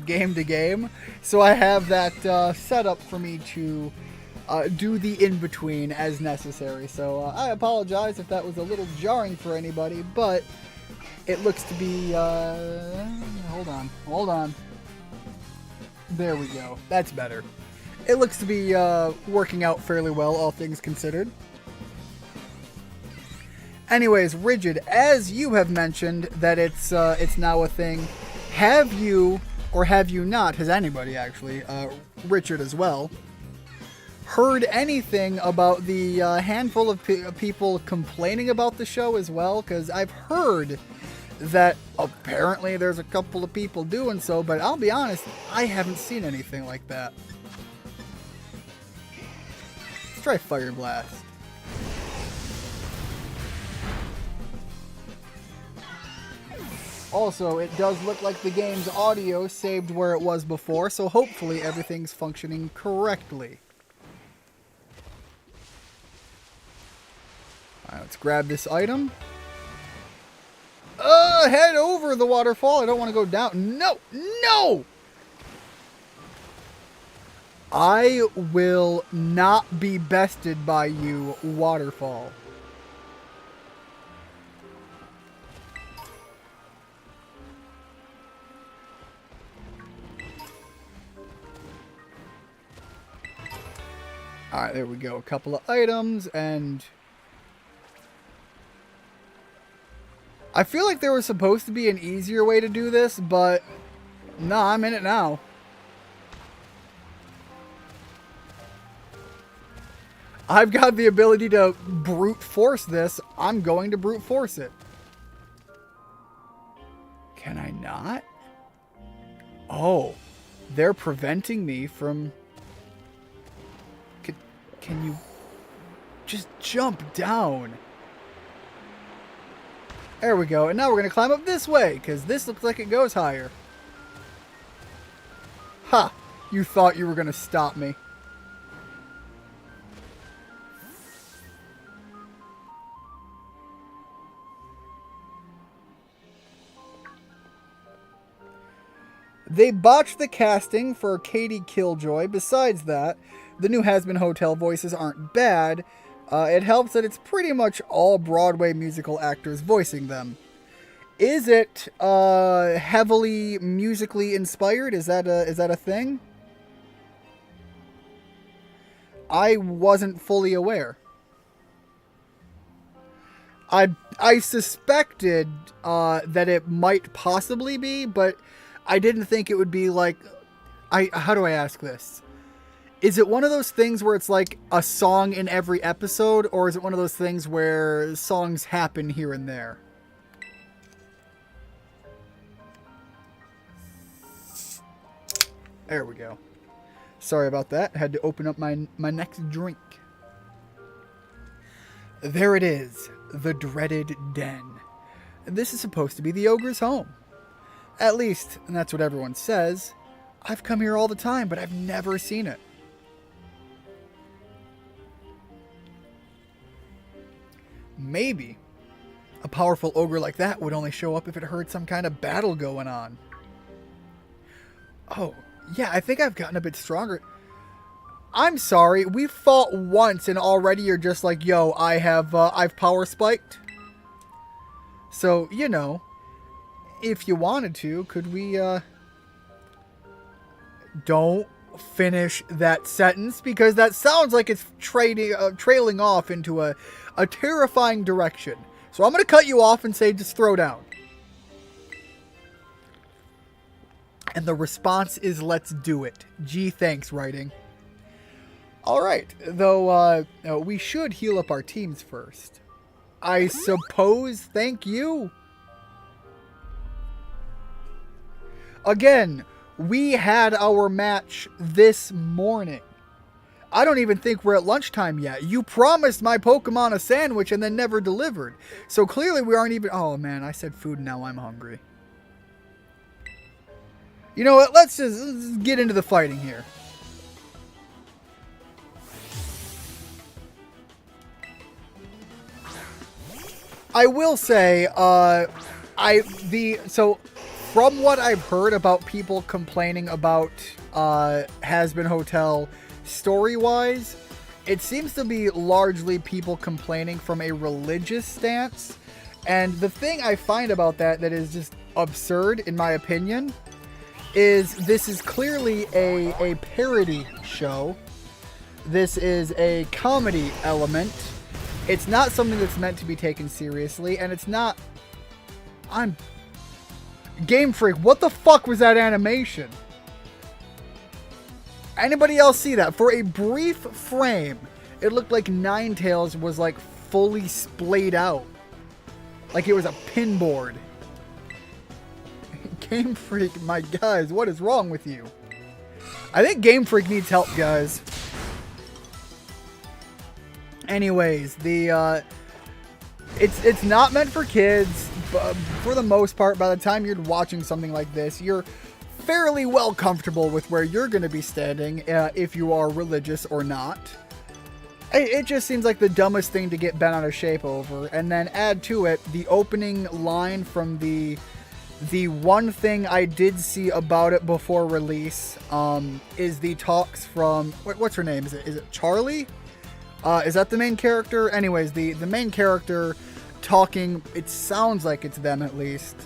game to game, so I have that set up for me to do the in-between as necessary. So I apologize if that was a little jarring for anybody, but it looks to be... hold on. There we go. That's better. It looks to be working out fairly well, all things considered. Anyways, Rigid, as you have mentioned that it's now a thing, have you, or have you not, has anybody actually, Richard as well, heard anything about the handful of people complaining about the show as well? Because I've heard that apparently there's a couple of people doing so, but I'll be honest, I haven't seen anything like that. Let's try Fire Blast. Also, it does look like the game's audio saved where it was before, so hopefully everything's functioning correctly. Alright, let's grab this item. Head over the waterfall. I don't want to go down. No! No! I will not be bested by you, waterfall. Alright, there we go. A couple of items, and I feel like there was supposed to be an easier way to do this, but no, I'm in it now. I've got the ability to brute force this. I'm going to brute force it. Can I not? Oh, they're preventing me from... Can you just jump down? There we go. And now we're going to climb up this way, because this looks like it goes higher. Ha! You thought you were going to stop me. They botched the casting for Katie Killjoy. Besides that, the new Has Been Hotel voices aren't bad. It helps that it's pretty much all Broadway musical actors voicing them. Is it heavily musically inspired? Is that a thing? I wasn't fully aware. I suspected that it might possibly be, but I didn't think it would be like... How do I ask this? Is it one of those things where it's like a song in every episode, or is it one of those things where songs happen here and there? There we go. Sorry about that. I had to open up my next drink. There it is. The dreaded den. This is supposed to be the ogre's home. At least, and that's what everyone says. I've come here all the time, but I've never seen it. Maybe a powerful ogre like that would only show up if it heard some kind of battle going on. Oh, yeah, I think I've gotten a bit stronger. I'm sorry, we fought once and already you're just like, yo, I've power spiked. So, you know, if you wanted to, could we, don't finish that sentence because that sounds like it's trailing off into a terrifying direction. So I'm going to cut you off and say just throw down. And the response is let's do it. Gee, thanks, writing. Alright, though we should heal up our teams first. I suppose, thank you. Again, we had our match this morning. I don't even think we're at lunchtime yet. You promised my Pokemon a sandwich and then never delivered. So clearly we aren't even... Oh man, I said food and now I'm hungry. You know what? Let's just get into the fighting here. I will say, so from what I've heard about people complaining about Has-Been Hotel story-wise, it seems to be largely people complaining from a religious stance. And the thing I find about that is just absurd, in my opinion, is this is clearly a parody show. This is a comedy element. It's not something that's meant to be taken seriously, and it's not... Game Freak, what the fuck was that animation? Anybody else see that? For a brief frame, it looked like Ninetales was like fully splayed out. Like it was a pinboard. Game Freak, my guys, what is wrong with you? I think Game Freak needs help, guys. Anyways, it's not meant for kids, but for the most part, by the time you're watching something like this, you're fairly well comfortable with where you're going to be standing, if you are religious or not. It just seems like the dumbest thing to get bent out of shape over, and then add to it the opening line from the one thing I did see about it before release, is the talks from, what's her name? Is it Charlie? Is that the main character? Anyways, the main character talking, it sounds like it's them at least,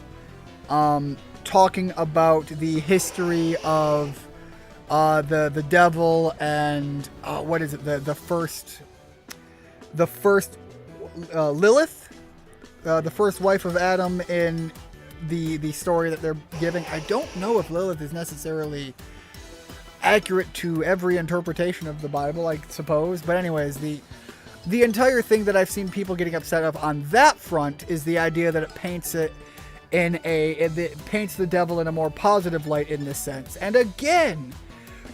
talking about the history of the devil and what is it, the first Lilith, the first wife of Adam in the story that they're giving. I don't know if Lilith is necessarily accurate to every interpretation of the Bible, I suppose. But anyways, the entire thing that I've seen people getting upset of on that front is the idea that it paints it paints the devil in a more positive light in this sense. And again,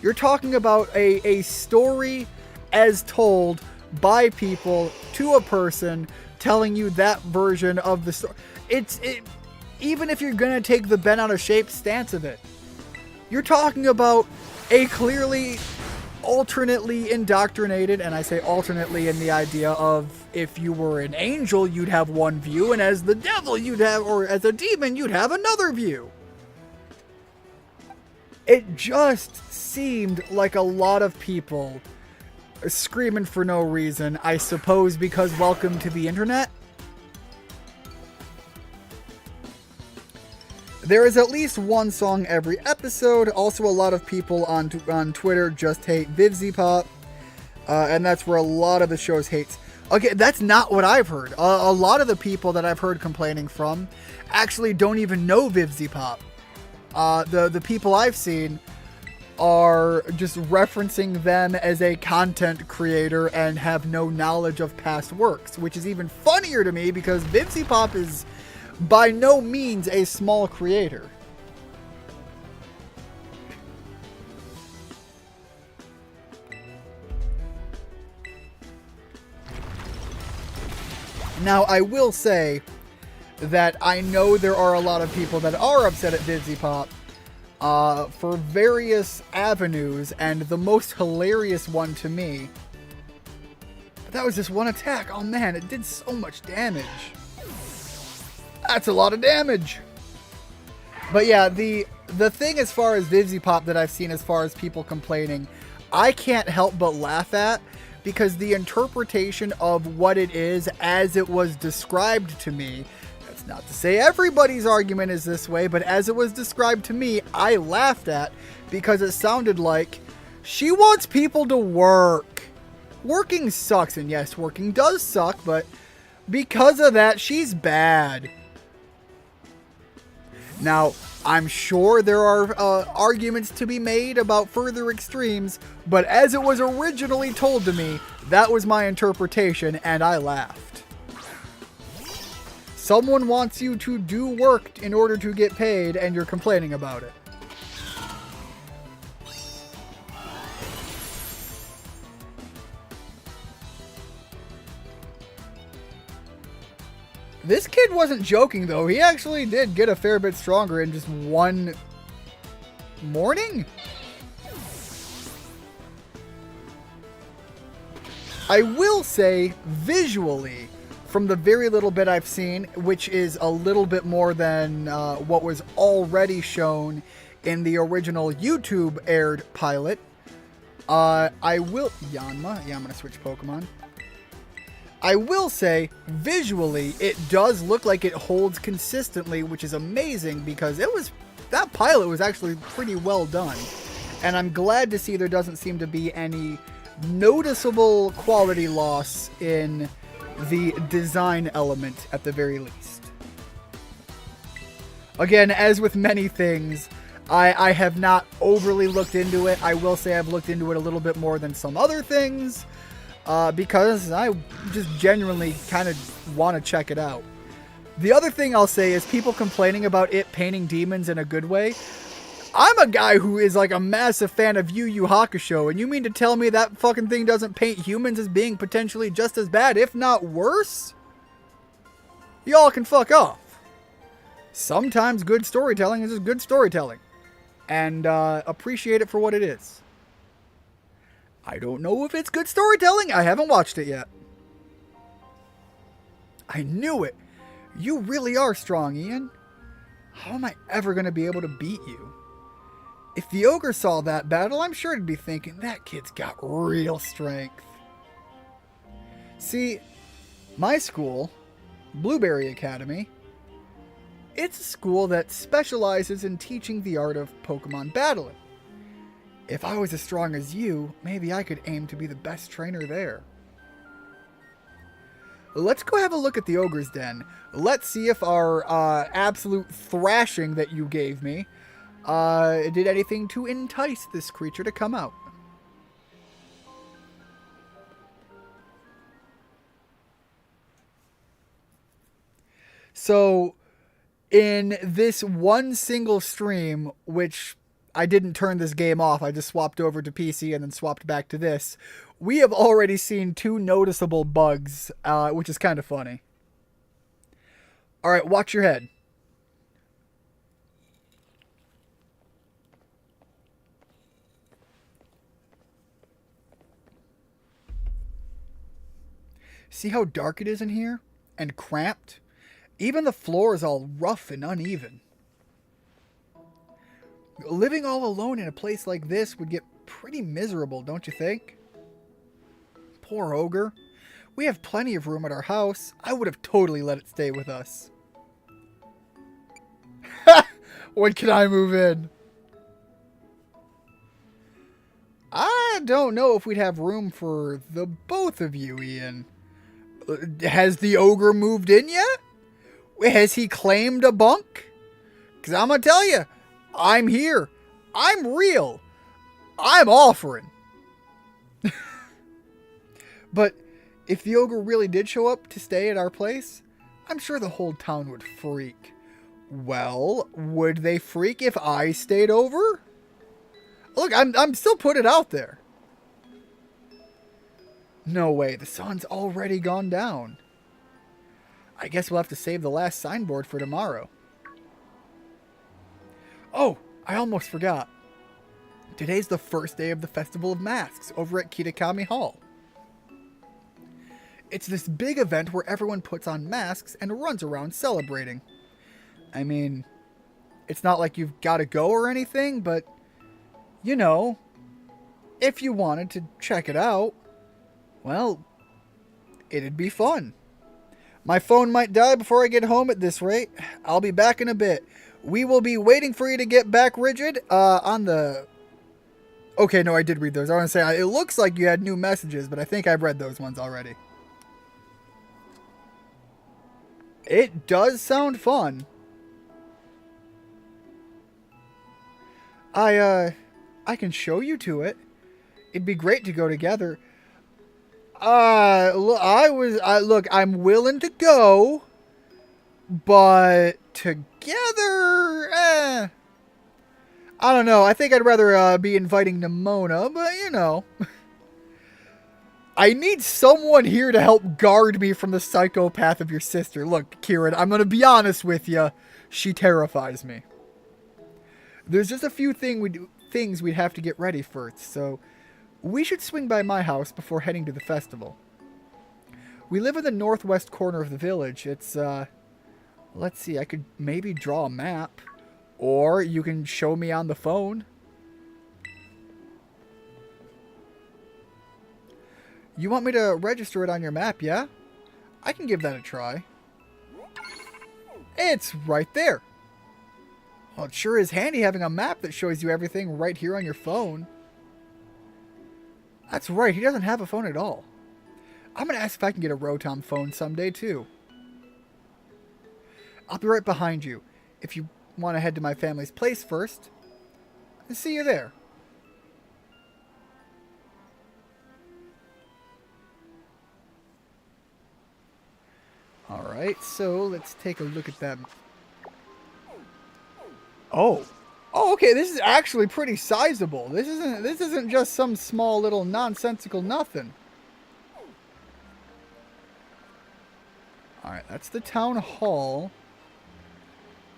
you're talking about a story as told by people to a person telling you that version of the story. Even if you're gonna take the bent out of shape stance of it, you're talking about a clearly alternately indoctrinated, and I say alternately in the idea of if you were an angel, you'd have one view, and as the devil, you'd have, or as a demon, you'd have another view. It just seemed like a lot of people screaming for no reason, I suppose because welcome to the internet. There is at least one song every episode. Also, a lot of people on Twitter just hate VivziePop. And that's where a lot of the show's hates. Okay, that's not what I've heard. A lot of the people that I've heard complaining from actually don't even know VivziePop. The people I've seen are just referencing them as a content creator and have no knowledge of past works, which is even funnier to me because VivziePop is by no means a small creator. Now, I will say that I know there are a lot of people that are upset at VivziePop for various avenues, and the most hilarious one to me, but that was just one attack. Oh man, it did so much damage. That's a lot of damage. But yeah, the thing as far as VivziePop that I've seen as far as people complaining, I can't help but laugh at, because the interpretation of what it is as it was described to me, that's not to say everybody's argument is this way, but as it was described to me, I laughed at, because it sounded like she wants people to work. Working sucks, and yes, working does suck, but because of that, she's bad. Now, I'm sure there are arguments to be made about further extremes, but as it was originally told to me, that was my interpretation, and I laughed. Someone wants you to do work in order to get paid, and you're complaining about it. This kid wasn't joking, though. He actually did get a fair bit stronger in just one morning. I will say, visually, from the very little bit I've seen, which is a little bit more than what was already shown in the original YouTube aired pilot, I will... Yanma? Yeah, I'm going to switch Pokemon. I will say, visually, it does look like it holds consistently, which is amazing, because that pilot was actually pretty well done. And I'm glad to see there doesn't seem to be any noticeable quality loss in the design element, at the very least. Again, as with many things, I have not overly looked into it. I will say I've looked into it a little bit more than some other things. Because I just genuinely kind of want to check it out. The other thing I'll say is people complaining about it painting demons in a good way. I'm a guy who is like a massive fan of Yu Yu Hakusho, and you mean to tell me that fucking thing doesn't paint humans as being potentially just as bad, if not worse? Y'all can fuck off. Sometimes good storytelling is just good storytelling. And appreciate it for what it is. I don't know if it's good storytelling. I haven't watched it yet. I knew it. You really are strong, Ian. How am I ever going to be able to beat you? If the ogre saw that battle, I'm sure he'd be thinking, that kid's got real strength. See, my school, Blueberry Academy, it's a school that specializes in teaching the art of Pokemon battling. If I was as strong as you, maybe I could aim to be the best trainer there. Let's go have a look at the Ogre's Den. Let's see if our absolute thrashing that you gave me did anything to entice this creature to come out. So, in this one single stream, which I didn't turn this game off, I just swapped over to PC and then swapped back to this, we have already seen 2 noticeable bugs, which is kind of funny. Alright, watch your head. See how dark it is in here? And cramped? Even the floor is all rough and uneven. Living all alone in a place like this would get pretty miserable, don't you think? Poor ogre. We have plenty of room at our house. I would have totally let it stay with us. When can I move in? I don't know if we'd have room for the both of you, Ian. Has the ogre moved in yet? Has he claimed a bunk? Because I'm going to tell you, I'm here. I'm real. I'm offering. But if the ogre really did show up to stay at our place, I'm sure the whole town would freak. Well, would they freak if I stayed over? Look, I'm still putting it out there. No way, the sun's already gone down. I guess we'll have to save the last signboard for tomorrow. Oh, I almost forgot. Today's the first day of the Festival of Masks over at Kitakami Hall. It's this big event where everyone puts on masks and runs around celebrating. I mean, it's not like you've got to go or anything, but, you know, if you wanted to check it out, well, it'd be fun. My phone might die before I get home at this rate. I'll be back in a bit. We will be waiting for you to get back, Rigid, on the... Okay, no, I did read those. I want to say, it looks like you had new messages, but I think I've read those ones already. It does sound fun. I can show you to it. It'd be great to go together. Look, I'm willing to go, but together, I don't know. I think I'd rather be inviting Nimona, but you know. I need someone here to help guard me from the psychopath of your sister. Look, Kieran, I'm going to be honest with you. She terrifies me. There's just a few things we'd have to get ready first, so we should swing by my house before heading to the festival. We live in the northwest corner of the village. It's, let's see, I could maybe draw a map, or you can show me on the phone. You want me to register it on your map, yeah? I can give that a try. It's right there. Well, it sure is handy having a map that shows you everything right here on your phone. That's right, he doesn't have a phone at all. I'm going to ask if I can get a Rotom phone someday, too. I'll be right behind you. If you want to head to my family's place first, I'll see you there. Alright, so let's take a look at them. Oh, okay, this is actually pretty sizable. This isn't just some small little nonsensical nothing. Alright, that's the town hall.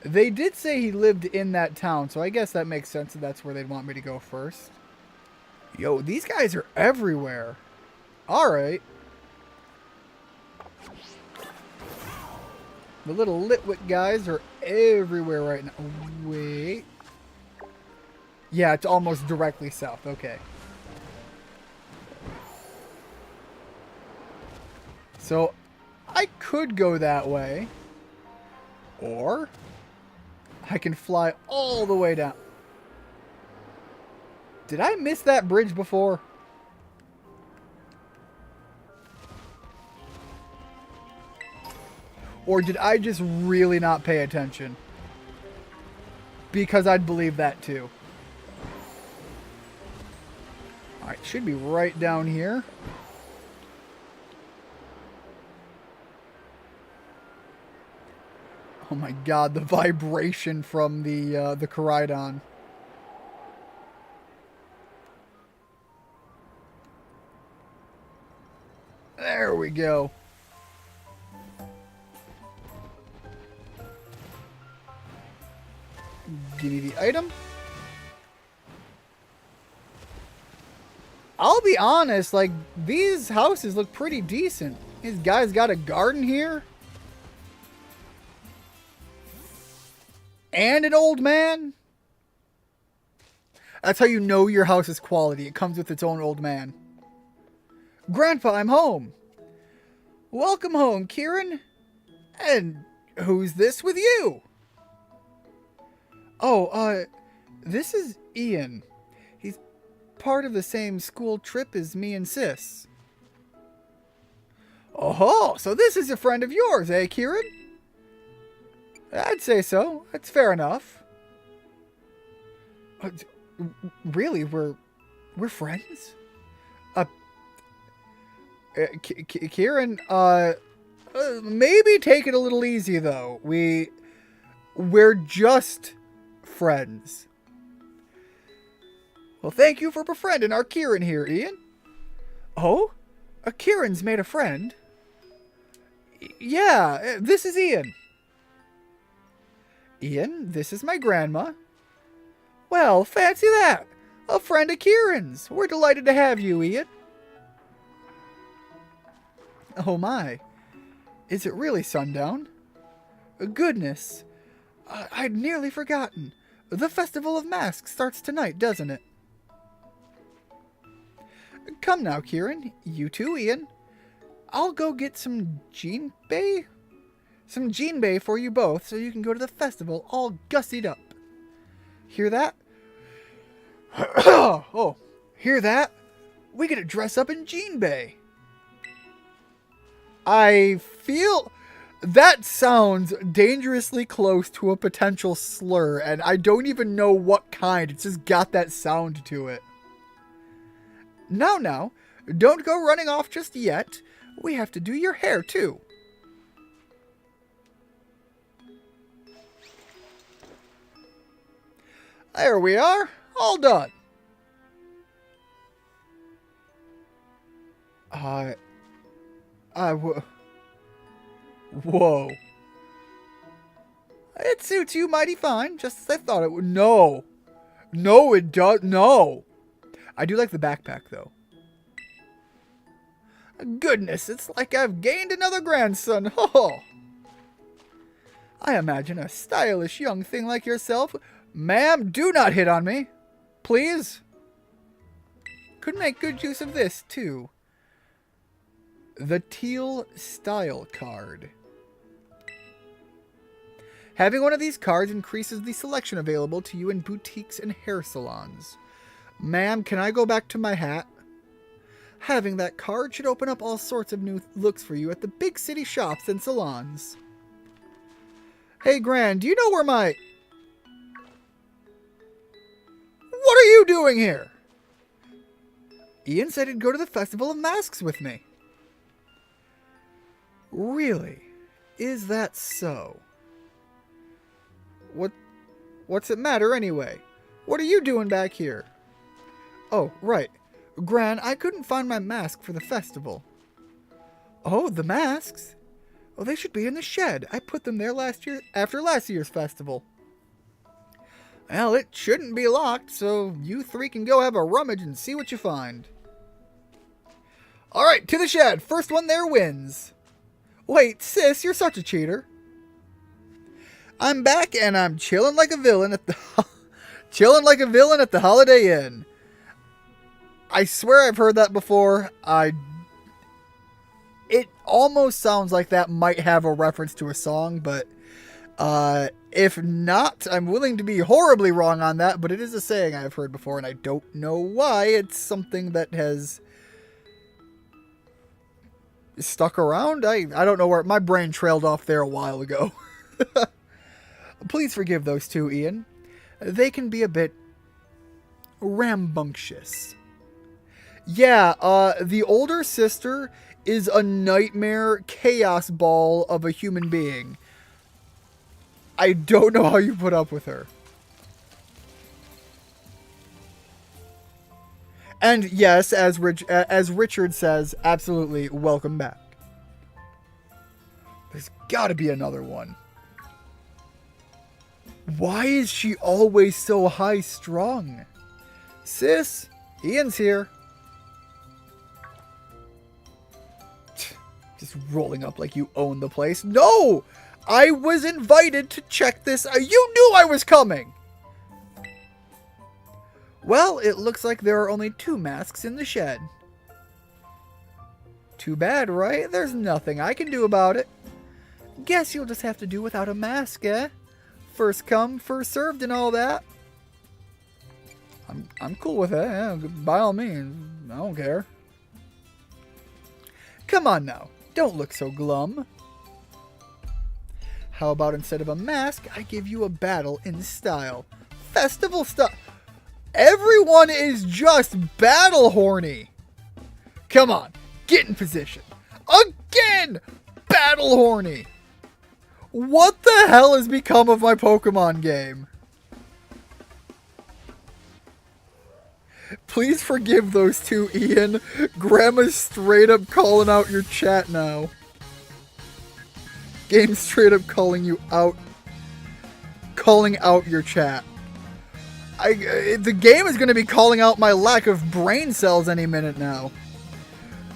They did say he lived in that town, so I guess that makes sense that that's where they'd want me to go first. Yo, these guys are everywhere. Alright. The little Litwick guys are everywhere right now. Wait. Yeah, it's almost directly south. Okay. So, I could go that way. Or, I can fly all the way down. Did I miss that bridge before? Or did I just really not pay attention? Because I'd believe that too. Alright, should be right down here. Oh my god, the vibration from the Koraidon. There we go. Give me the item. I'll be honest, like, these houses look pretty decent. These guys got a garden here. And an old man. That's how you know your house is quality. It comes with its own old man. Grandpa, I'm home. Welcome home, Kieran. And who's this with you? Oh, this is Ian. He's part of the same school trip as me and Sis. Oh, so this is a friend of yours, eh, Kieran? I'd say so. That's fair enough. Really? We're friends? Kieran, maybe take it a little easy, though. We're just friends. Well, thank you for befriending our Kieran here, Ian. Oh? A Kieran's made a friend? Yeah, this is Ian. Ian, this is my grandma. Well, fancy that. A friend of Kieran's. We're delighted to have you, Ian. Oh my. Is it really sundown? Goodness. I'd nearly forgotten. The Festival of Masks starts tonight, doesn't it? Come now, Kieran. You too, Ian. I'll go get some Jinbei? Some Jinbei for you both so you can go to the festival all gussied up. Hear that? Oh, hear that? We get to dress up in Jinbei. I feel that sounds dangerously close to a potential slur, and I don't even know what kind. It's just got that sound to it. Now, don't go running off just yet. We have to do your hair, too. There we are. All done. Whoa. It suits you mighty fine, just as I thought it would. No. No, it does. No. I do like the backpack, though. Goodness, it's like I've gained another grandson. Oh. I imagine a stylish young thing like yourself. Ma'am, do not hit on me. Please. Could make good use of this, too. The Teal Style Card. Having one of these cards increases the selection available to you in boutiques and hair salons. Ma'am, can I go back to my hat? Having that card should open up all sorts of new looks for you at the big city shops and salons. Hey, Gran, do you know where my... What are you doing here? Ian said he'd go to the Festival of Masks with me. Really? Is that so? What's it matter anyway? What are you doing back here? Oh, right. Gran, I couldn't find my mask for the festival. Oh, the masks? Oh, they should be in the shed. I put them there last year after last year's festival. Well, it shouldn't be locked, so you three can go have a rummage and see what you find. Alright, to the shed. First one there wins. Wait, sis, you're such a cheater. I'm back and I'm chilling like a villain at the Holiday Inn. I swear I've heard that before. It almost sounds like that might have a reference to a song, but if not, I'm willing to be horribly wrong on that, but it is a saying I've heard before, and I don't know why. It's something that has stuck around. I don't know where my brain trailed off there a while ago. Please forgive those two, Ian. They can be a bit rambunctious. Yeah, the older sister is a nightmare chaos ball of a human being. I don't know how you put up with her. And yes, as Richard says, absolutely welcome back. There's got to be another one. Why is she always so high-strung? Sis, Ian's here. Just rolling up like you own the place. No! I was invited to check this. You knew I was coming! Well, it looks like there are only 2 masks in the shed. Too bad, right? There's nothing I can do about it. Guess you'll just have to do without a mask, eh? First come, first served and all that. I'm cool with it. Yeah, by all means. I don't care. Come on now. Don't look so glum. How about instead of a mask, I give you a battle in style? Festival stuff. Everyone is just battle horny. Come on. Get in position. Again! Battle horny. What the hell has become of my Pokemon game? Please forgive those two, Ian. Grandma's straight up calling out your chat now. Game's straight up calling you out. Calling out your chat. The game is going to be calling out my lack of brain cells any minute now.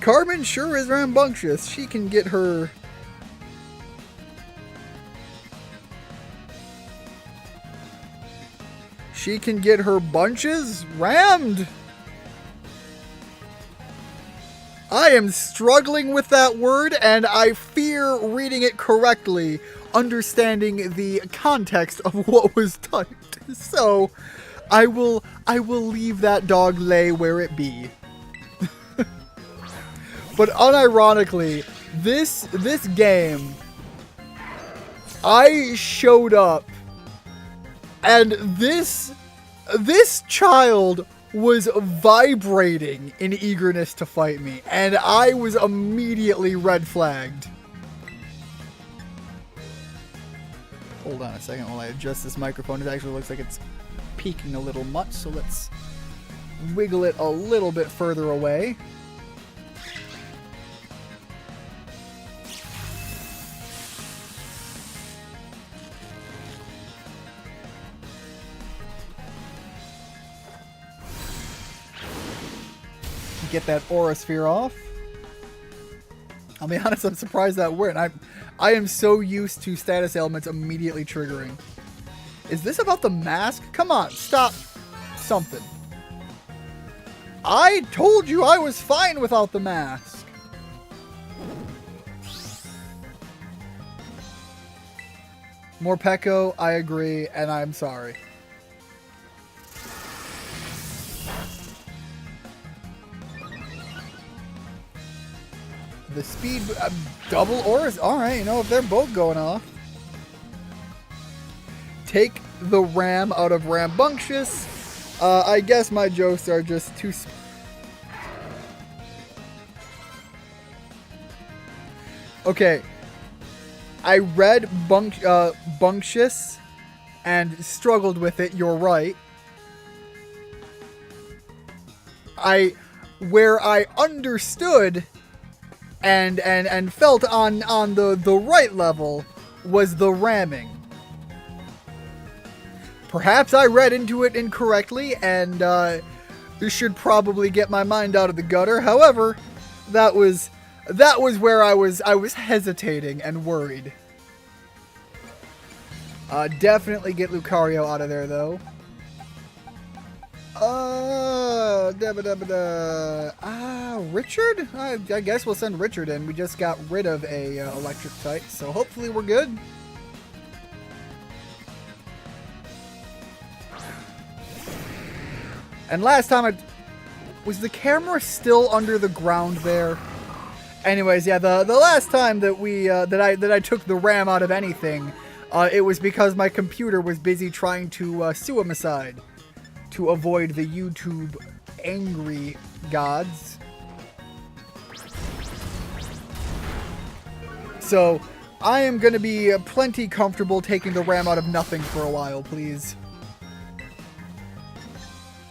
Carmen sure is rambunctious. She can get her... She can get her bunches rammed. I am struggling with that word, and I fear reading it correctly, understanding the context of what was typed. So, I will leave that dog lay where it be. But unironically, this game, I showed up, and this child was vibrating in eagerness to fight me, and I was immediately red flagged. Hold on a second while I adjust this microphone. It actually looks like it's peaking a little much, so let's wiggle it a little bit further away. Get that aura sphere off. I'll be honest, I'm surprised that worked. I am so used to status ailments immediately triggering. Is this about the mask? Come on, stop something. I told you I was fine without the mask. More Pecco, I agree, and I'm sorry. The speed, double auras. Alright, you know, if they're both going off. Take the ram out of rambunctious. I guess my jokes are just too... Okay. I read bunctious and struggled with it, you're right. Where I understood... And felt on the right level was the ramming. Perhaps I read into it incorrectly and should probably get my mind out of the gutter. However, that was where I was hesitating and worried. Definitely get Lucario out of there though. Richard? I guess we'll send Richard in. We just got rid of a electric type, so hopefully we're good. And last time was the camera still under the ground there? Anyways, yeah, the last time that we that I took the RAM out of anything, it was because my computer was busy trying to suicide to avoid the YouTube angry gods. So, I am going to be plenty comfortable taking the RAM out of nothing for a while, please.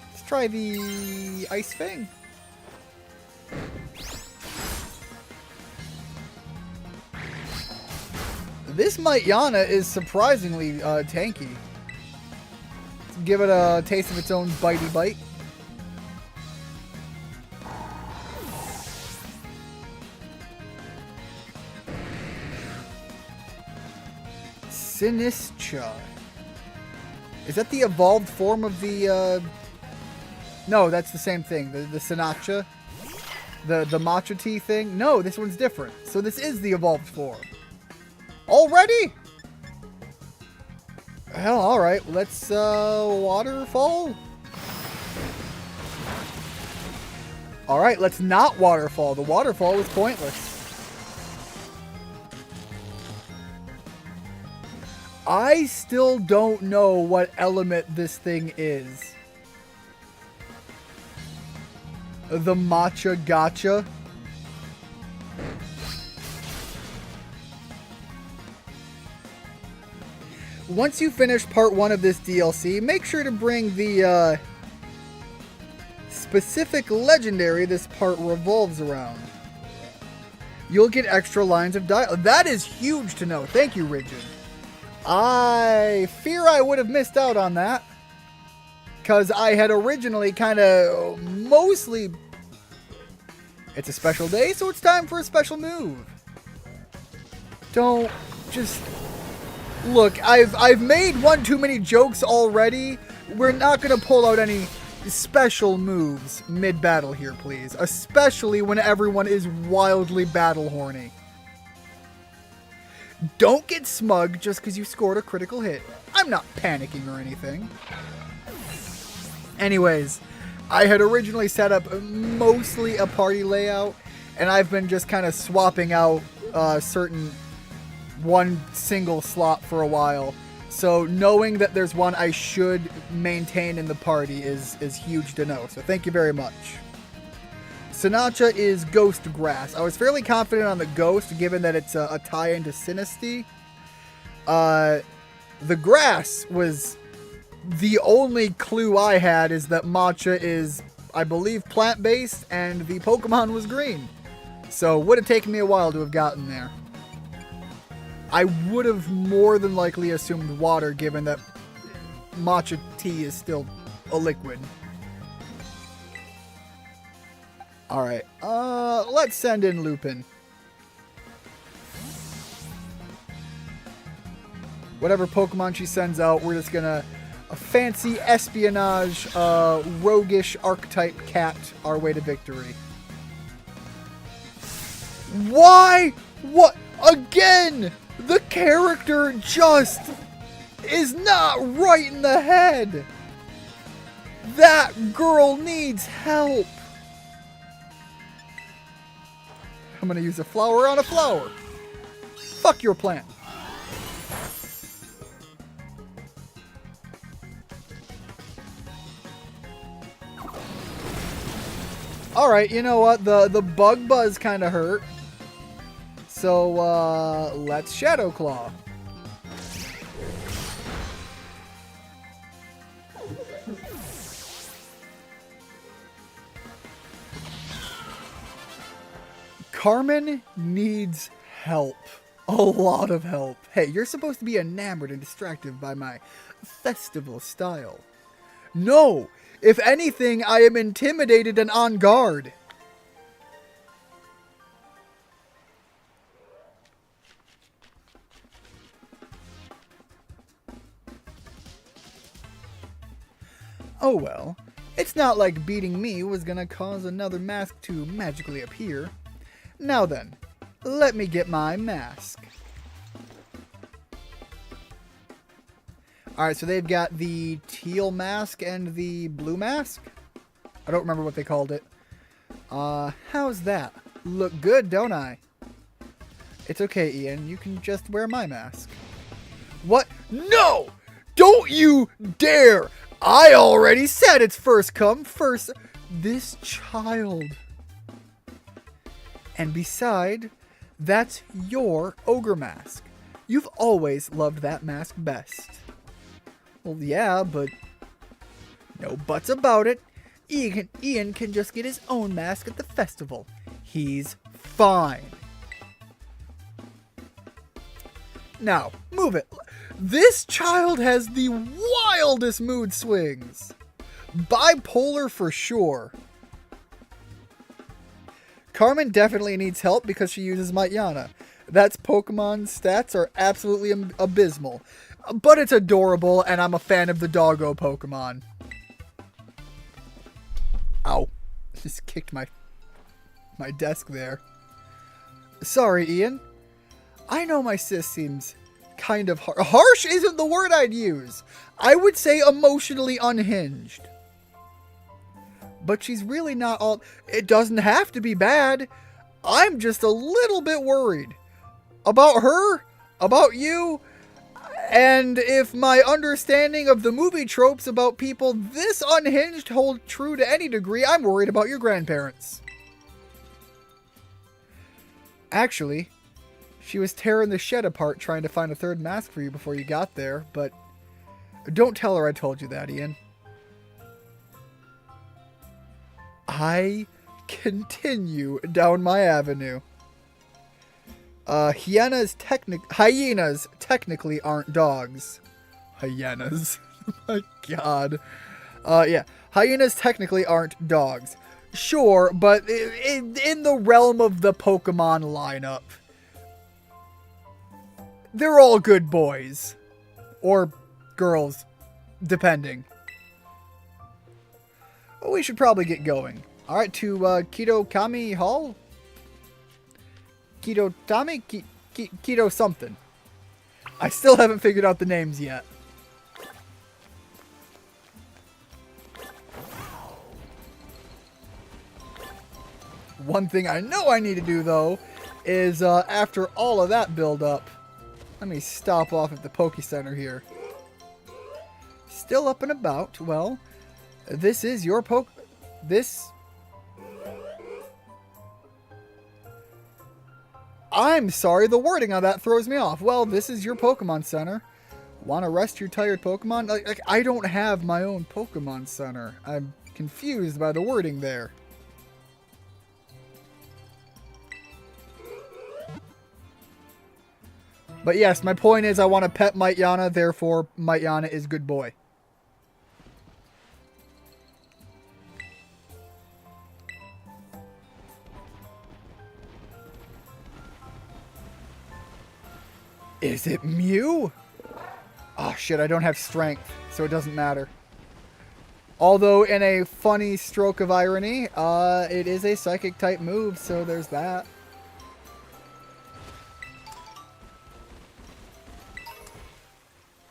Let's try the Ice Fang. This Might-Yana is surprisingly tanky. Let's give it a taste of its own bitey bite. Sinistra. Is that the evolved form of the, No, that's the same thing. The Sinatra. The matcha tea thing. No, this one's different. So this is the evolved form. Already? Hell, alright. Let's, waterfall? Alright, let's not waterfall. The waterfall was pointless. I still don't know what element this thing is. The matcha gotcha. Once you finish part 1 of this DLC, make sure to bring the specific legendary this part revolves around. You'll get extra lines of dialogue. That is huge to know. Thank you, Rigid. I fear I would have missed out on that, because I had originally kind of mostly... It's a special day, so it's time for a special move. Don't just... Look, I've made one too many jokes already. We're not going to pull out any special moves mid-battle here, please. Especially when everyone is wildly battle horny. Don't get smug just because you scored a critical hit. I'm not panicking or anything. Anyways, I had originally set up mostly a party layout, and I've been just kind of swapping out one single slot for a while. So knowing that there's one I should maintain in the party is huge to know. So thank you very much. Sinatra is Ghost Grass. I was fairly confident on the Ghost, given that it's a tie-in to Sinisty. The Grass was the only clue I had, is that matcha is, I believe, plant-based, and the Pokemon was green. So would have taken me a while to have gotten there. I would have more than likely assumed water, given that matcha tea is still a liquid. Alright, let's send in Lupin. Whatever Pokemon she sends out, we're just gonna fancy espionage, roguish archetype cat our way to victory. Why? What? Again! The character just is not right in the head. That girl needs help. I'm gonna use a flower on a flower. Fuck your plant. Alright, you know what? The bug buzz kind of hurt. So, let's Shadow Claw. Carmen needs help. A lot of help. Hey, you're supposed to be enamored and distracted by my festival style. No! If anything, I am intimidated and on guard. Oh well, it's not like beating me was gonna cause another mask to magically appear. Now then, let me get my mask. Alright, so they've got the teal mask and the blue mask? I don't remember what they called it. How's that? Look good, don't I? It's okay, Ian. You can just wear my mask. What? No! Don't you dare! I already said it's first come, first... This child. And beside, that's your ogre mask. You've always loved that mask best. Well, yeah, but... No buts about it. Ian can just get his own mask at the festival. He's fine. Now, move it. This child has the wildest mood swings. Bipolar for sure. Carmen definitely needs help because she uses Might-Yana. That's Pokemon stats are absolutely abysmal. But it's adorable, and I'm a fan of the doggo Pokemon. Ow. Just kicked my desk there. Sorry, Ian. I know my sis seems kind of harsh isn't the word I'd use. I would say emotionally unhinged. But she's really not all... It doesn't have to be bad. I'm just a little bit worried. About her, about you, and if my understanding of the movie tropes about people this unhinged hold true to any degree, I'm worried about your grandparents. Actually, she was tearing the shed apart trying to find a third mask for you before you got there, but don't tell her I told you that, Ian. I continue down my avenue. Hyenas technically aren't dogs. Hyenas. My god. Yeah. Hyenas technically aren't dogs. Sure, but in the realm of the Pokemon lineup, they're all good boys. Or girls, depending. But we should probably get going. Alright, to Kitokami Hall? Kitotami? Kito something. I still haven't figured out the names yet. One thing I know I need to do, though, is after all of that build-up, let me stop off at the Poke Center here. Still up and about. Well, this is your I'm sorry, the wording on that throws me off. Well, this is your Pokemon Center. Want to rest your tired Pokemon? Like, I don't have my own Pokemon Center. I'm confused by the wording there. But yes, my point is I want to pet Might-Yana, therefore Might-Yana is good boy. Is it Mew? Oh shit, I don't have strength, so it doesn't matter. Although, in a funny stroke of irony, it is a psychic type move, so there's that.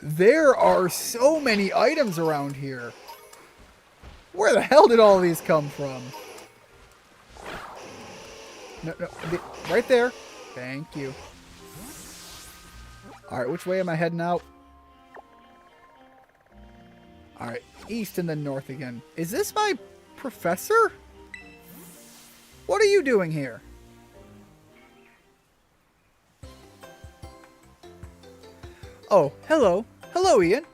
There are so many items around here. Where the hell did all these come from? No, right there. Thank you. Alright, which way am I heading out? Alright, east and then north again. Is this my professor? What are you doing here? Oh, hello. Hello, Ian.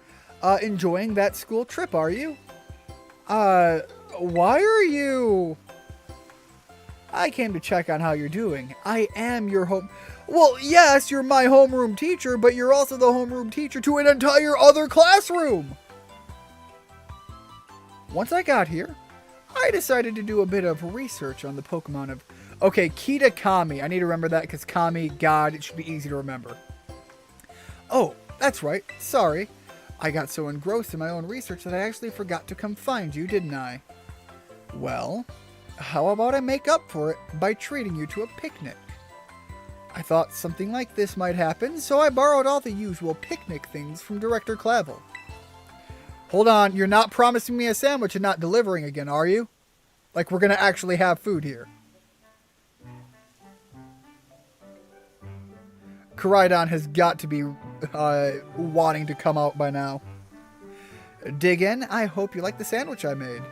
Enjoying that school trip, are you? Why are you... I came to check on how you're doing. I am your home... Well, yes, you're my homeroom teacher, but you're also the homeroom teacher to an entire other classroom! Once I got here, I decided to do a bit of research on the Pokemon of... Okay, Kitokami. I need to remember that because Kami, God, it should be easy to remember. Oh, that's right. Sorry. I got so engrossed in my own research that I actually forgot to come find you, didn't I? Well, how about I make up for it by treating you to a picnic? I thought something like this might happen, so I borrowed all the usual picnic things from Director Clavel. Hold on, you're not promising me a sandwich and not delivering again, are you? Like we're gonna actually have food here. Koraidon has got to be wanting to come out by now. Dig in. I hope you like the sandwich I made.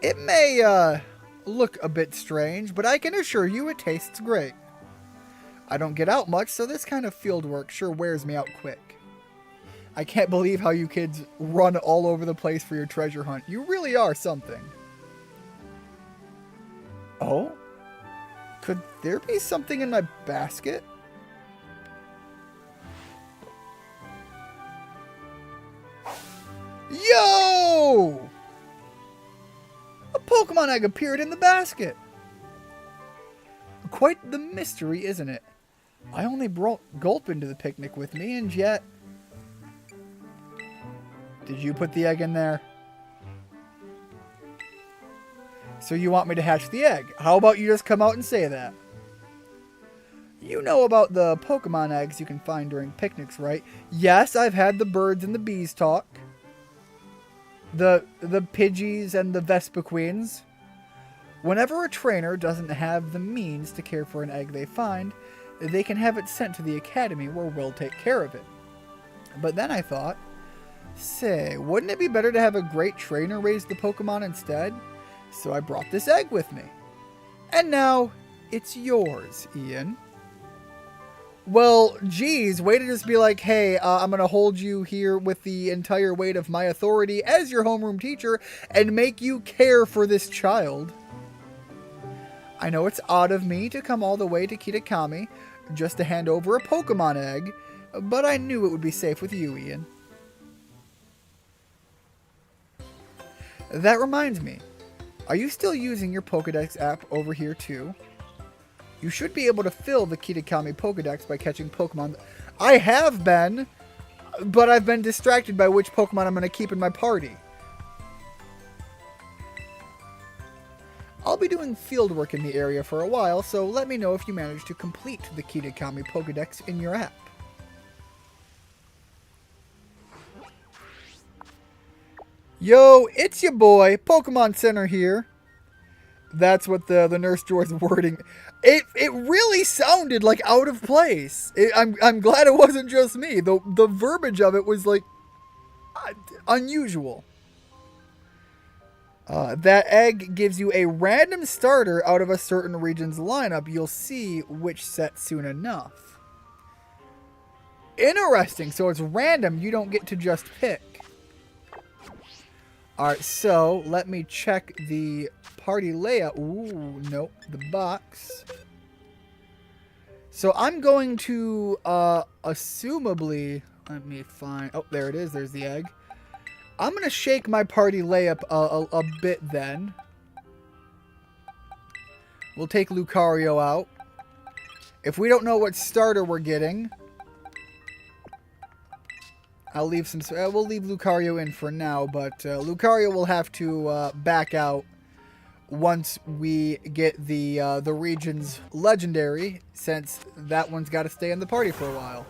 It may look a bit strange, but I can assure you it tastes great. I don't get out much, so this kind of field work sure wears me out quick. I can't believe how you kids run all over the place for your treasure hunt. You really are something. Oh? Could there be something in my basket? Yo! A Pokemon egg appeared in the basket. Quite the mystery, isn't it? I only brought Gulpin to the picnic with me, and yet... Did you put the egg in there? So you want me to hatch the egg? How about you just come out and say that? You know about the Pokemon eggs you can find during picnics, right? Yes, I've had the birds and the bees talk. The Pidgeys and the Vespiquens. Whenever a trainer doesn't have the means to care for an egg they find, they can have it sent to the academy where we'll take care of it. But then I thought, say, wouldn't it be better to have a great trainer raise the Pokemon instead? So I brought this egg with me. And now, it's yours, Ian. Well, geez, way to just be like, hey, I'm going to hold you here with the entire weight of my authority as your homeroom teacher and make you care for this child. I know it's odd of me to come all the way to Kitokami just to hand over a Pokemon egg, but I knew it would be safe with you, Ian. That reminds me, are you still using your Pokedex app over here too? You should be able to fill the Kitokami Pokedex by catching Pokemon. I have been, but I've been distracted by which Pokemon I'm going to keep in my party. I'll be doing field work in the area for a while, so let me know if you manage to complete the Kitakami Pokedex in your app. Yo, it's your boy, Pokemon Center here. That's what the Nurse Joy's wording. It really sounded like out of place. I'm glad it wasn't just me. The verbiage of it was like unusual. That egg gives you a random starter out of a certain region's lineup. You'll see which set soon enough. Interesting. So it's random. You don't get to just pick. Alright, so let me check the party layout. Ooh, nope, the box. So I'm going to, assumably, let me find, oh, there it is, there's the egg. I'm going to shake my party layup a bit then. We'll take Lucario out. If we don't know what starter we're getting, I'll leave some. We'll leave Lucario in for now, but Lucario will have to back out once we get the region's legendary, since that one's got to stay in the party for a while.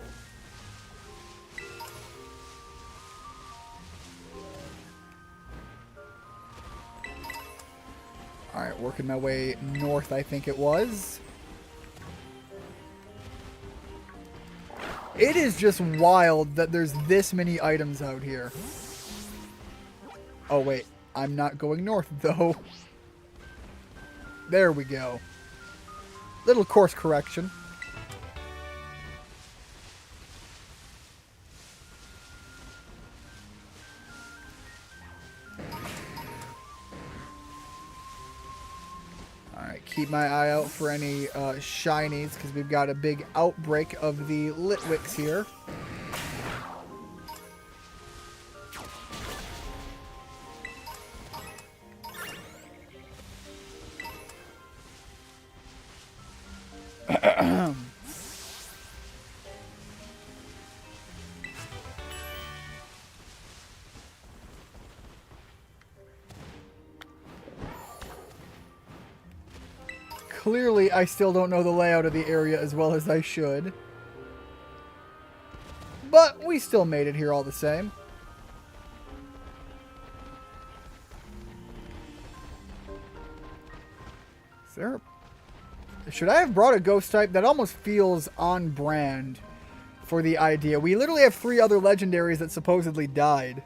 All right, working my way north, I think it was. It is just wild that there's this many items out here. Oh, wait. I'm not going north, though. There we go. Little course correction. Alright, keep my eye out for any shinies, because we've got a big outbreak of the Litwicks here. Clearly, I still don't know the layout of the area as well as I should. But we still made it here all the same. Is there... Should I have brought a ghost type? That almost feels on brand for the idea. We literally have 3 other legendaries that supposedly died.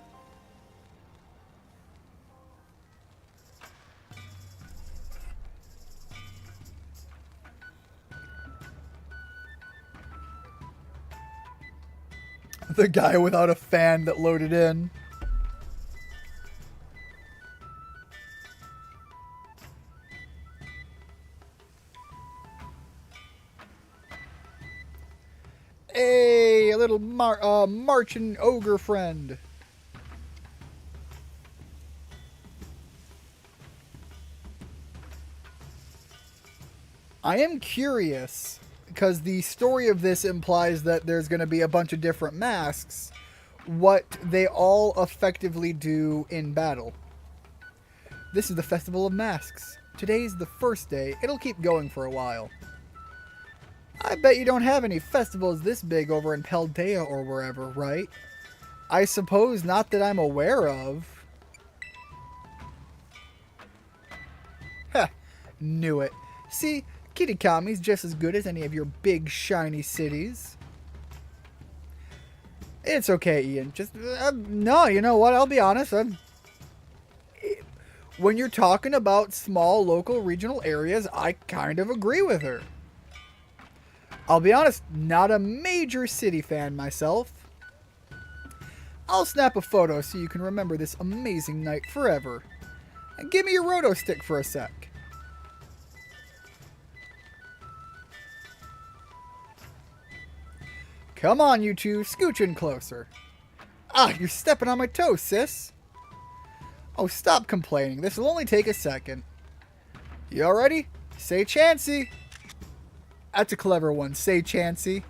The guy without a fan that loaded in. Hey, a little marching ogre friend. I am curious, because the story of this implies that there's going to be a bunch of different masks, what they all effectively do in battle. This is the Festival of Masks. Today's the first day. It'll keep going for a while. I bet you don't have any festivals this big over in Paldea or wherever, right? I suppose not that I'm aware of. Heh, knew it. See, Kitakami's just as good as any of your big shiny cities. It's okay, Ian. Just, no, you know what? I'll be honest. When you're talking about small, local, regional areas, I kind of agree with her. I'll be honest, not a major city fan myself. I'll snap a photo so you can remember this amazing night forever. And give me your roto stick for a sec. Come on, you two, scooch in closer. Ah, you're stepping on my toes, sis. Oh, stop complaining. This will only take a second. You all ready? Say Chansey. That's a clever one. Say Chansey.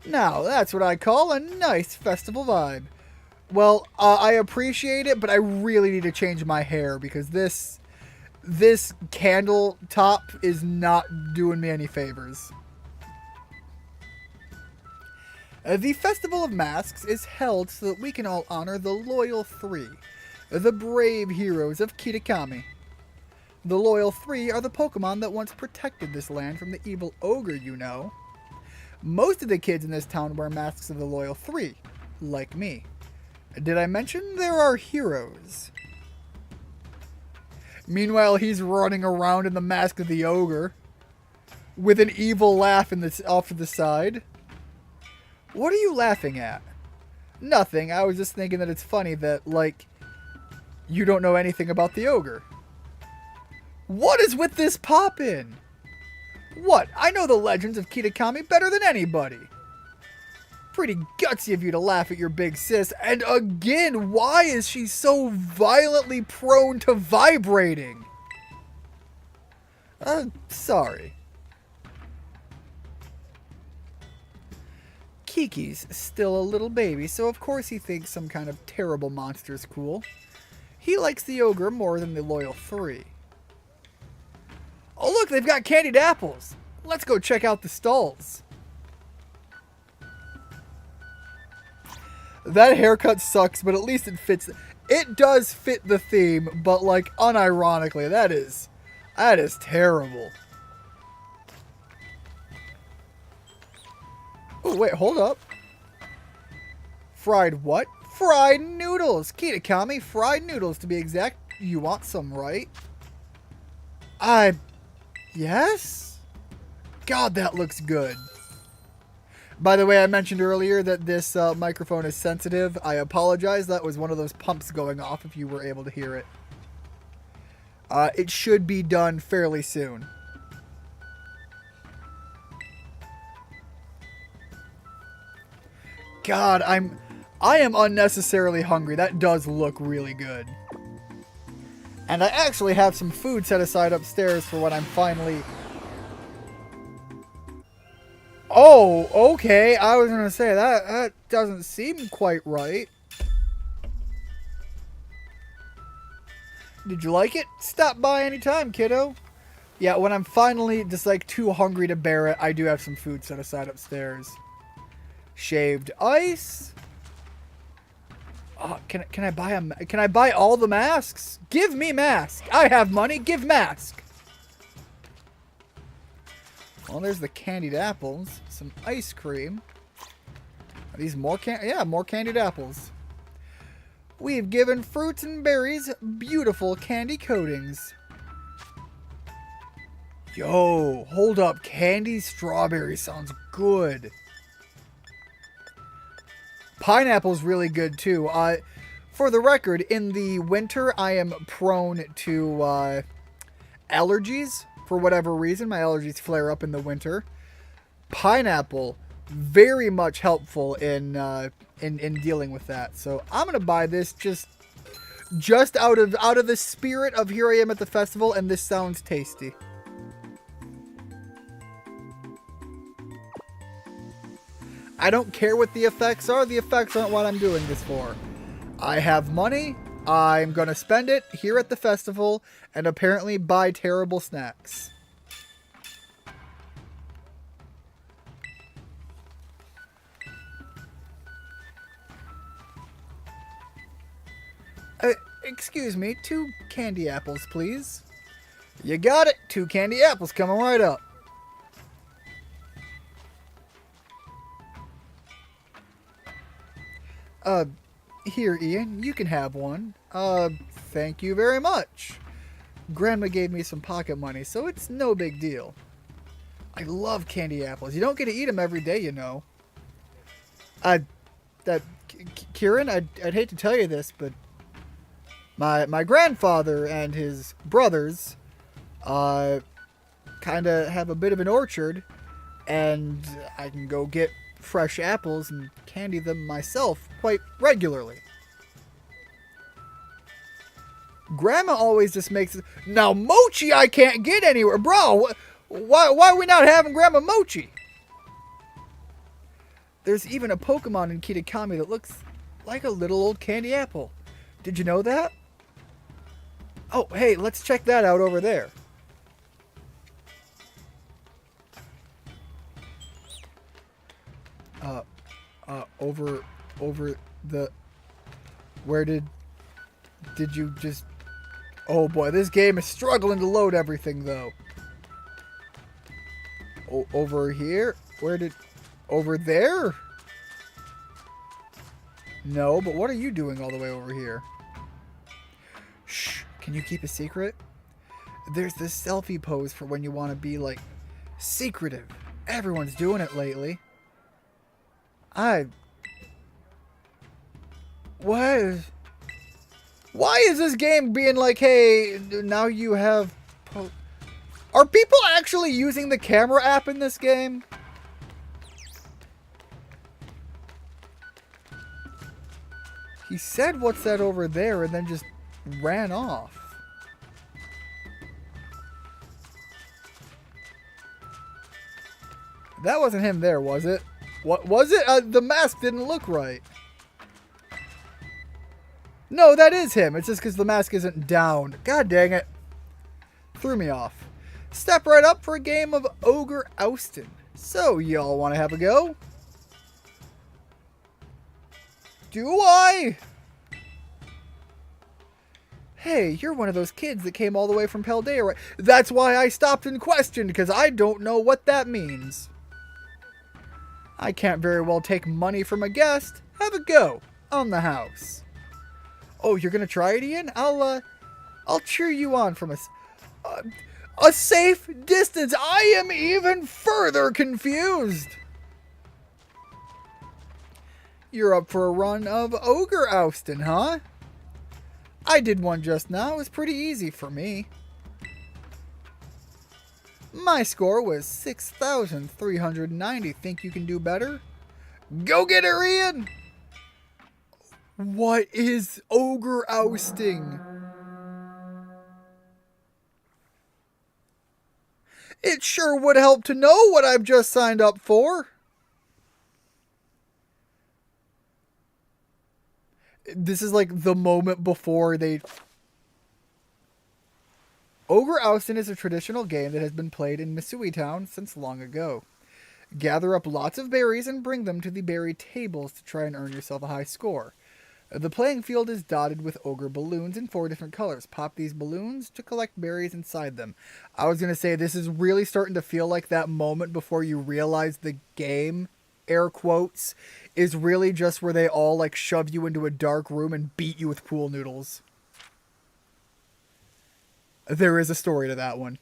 Now, that's what I call a nice festival vibe. Well, I appreciate it, but I really need to change my hair because this candle top is not doing me any favors. The Festival of Masks is held so that we can all honor the Loyal Three, the brave heroes of Kitakami. The Loyal Three are the Pokemon that once protected this land from the evil ogre, you know. Most of the kids in this town wear masks of the Loyal Three, like me. Did I mention there are heroes? Meanwhile, he's running around in the mask of the ogre, with an evil laugh off to the side. What are you laughing at? Nothing, I was just thinking that it's funny that, like, you don't know anything about the ogre. What is with this pop-in? What? I know the legends of Kitakami better than anybody. Pretty gutsy of you to laugh at your big sis. And again, why is she so violently prone to vibrating? Sorry. Kiki's still a little baby, so of course he thinks some kind of terrible monster's cool. He likes the ogre more than the Loyal Three. Oh look, they've got candied apples. Let's go check out the stalls. That haircut sucks, but at least it fits. It does fit the theme, but like unironically, that is terrible. Oh wait, hold up. Fried what? Fried noodles. Kitakami, fried noodles to be exact. You want some, right? Yes? God, that looks good. By the way, I mentioned earlier that this microphone is sensitive. I apologize. That was one of those pumps going off if you were able to hear it. It should be done fairly soon. God, I am unnecessarily hungry. That does look really good. And I actually have some food set aside upstairs for when I'm finally... Oh, okay. I was going to say, that doesn't seem quite right. Did you like it? Stop by anytime, kiddo. Yeah, when I'm finally just like too hungry to bear it, I do have some food set aside upstairs. Shaved ice. Oh, can I buy all the masks? Give me mask. I have money. Give mask. Well, there's the candied apples. Some ice cream. Are these more more candied apples. We've given fruits and berries beautiful candy coatings. Yo, hold up. Candy strawberry sounds good. Pineapple's really good too. For the record, in the winter, I am prone to allergies. For whatever reason, my allergies flare up in the winter. Pineapple, very much helpful in dealing with that. So I'm gonna buy this just out of the spirit of here I am at the festival, and this sounds tasty. I don't care what the effects are. The effects aren't what I'm doing this for. I have money. I'm going to spend it here at the festival and apparently buy terrible snacks. Excuse me, 2 candy apples, please. You got it. 2 candy apples coming right up. Here, Ian, you can have one. Thank you very much. Grandma gave me some pocket money, so it's no big deal. I love candy apples. You don't get to eat them every day, you know. Kieran, I'd hate to tell you this, but my grandfather and his brothers, kind of have a bit of an orchard, and I can go get fresh apples and candy them myself quite regularly. Grandma always just makes it. Now mochi I can't get anywhere, bro. Why are we not having Grandma mochi? There's even a Pokemon in Kitakami that looks like a little old candy apple. Did you know that? Oh, hey, let's check that out over there. Over the... Where did you just... Oh boy, this game is struggling to load everything though. Over here? Where did... Over there? No, but what are you doing all the way over here? Shh, can you keep a secret? There's this selfie pose for when you want to be, like, secretive. Everyone's doing it lately. Why is this game being like, hey, now you have... Are people actually using the camera app in this game? He said, what's that over there, and then just ran off. That wasn't him there, was it? What was it? The mask didn't look right. No, that is him. It's just because the mask isn't down. God dang it. Threw me off. Step right up for a game of Ogre Oustin. So, y'all want to have a go? Do I? Hey, you're one of those kids that came all the way from Paldea, right? That's why I stopped and questioned, because I don't know what that means. I can't very well take money from a guest. Have a go on the house. Oh, you're gonna try it, Ian? I'll cheer you on from a safe distance. I am even further confused. You're up for a run of Ogre Oustin, huh? I did one just now. It was pretty easy for me. My score was 6,390. Think you can do better? Go get her, Ian! What is Ogre Ousting? It sure would help to know what I've just signed up for. This is like the moment before they... Ogre Oustin is a traditional game that has been played in Misui Town since long ago. Gather up lots of berries and bring them to the berry tables to try and earn yourself a high score. The playing field is dotted with ogre balloons in 4 different colors. Pop these balloons to collect berries inside them. I was going to say, this is really starting to feel like that moment before you realize the game, air quotes, is really just where they all like shove you into a dark room and beat you with pool noodles. There is a story to that one.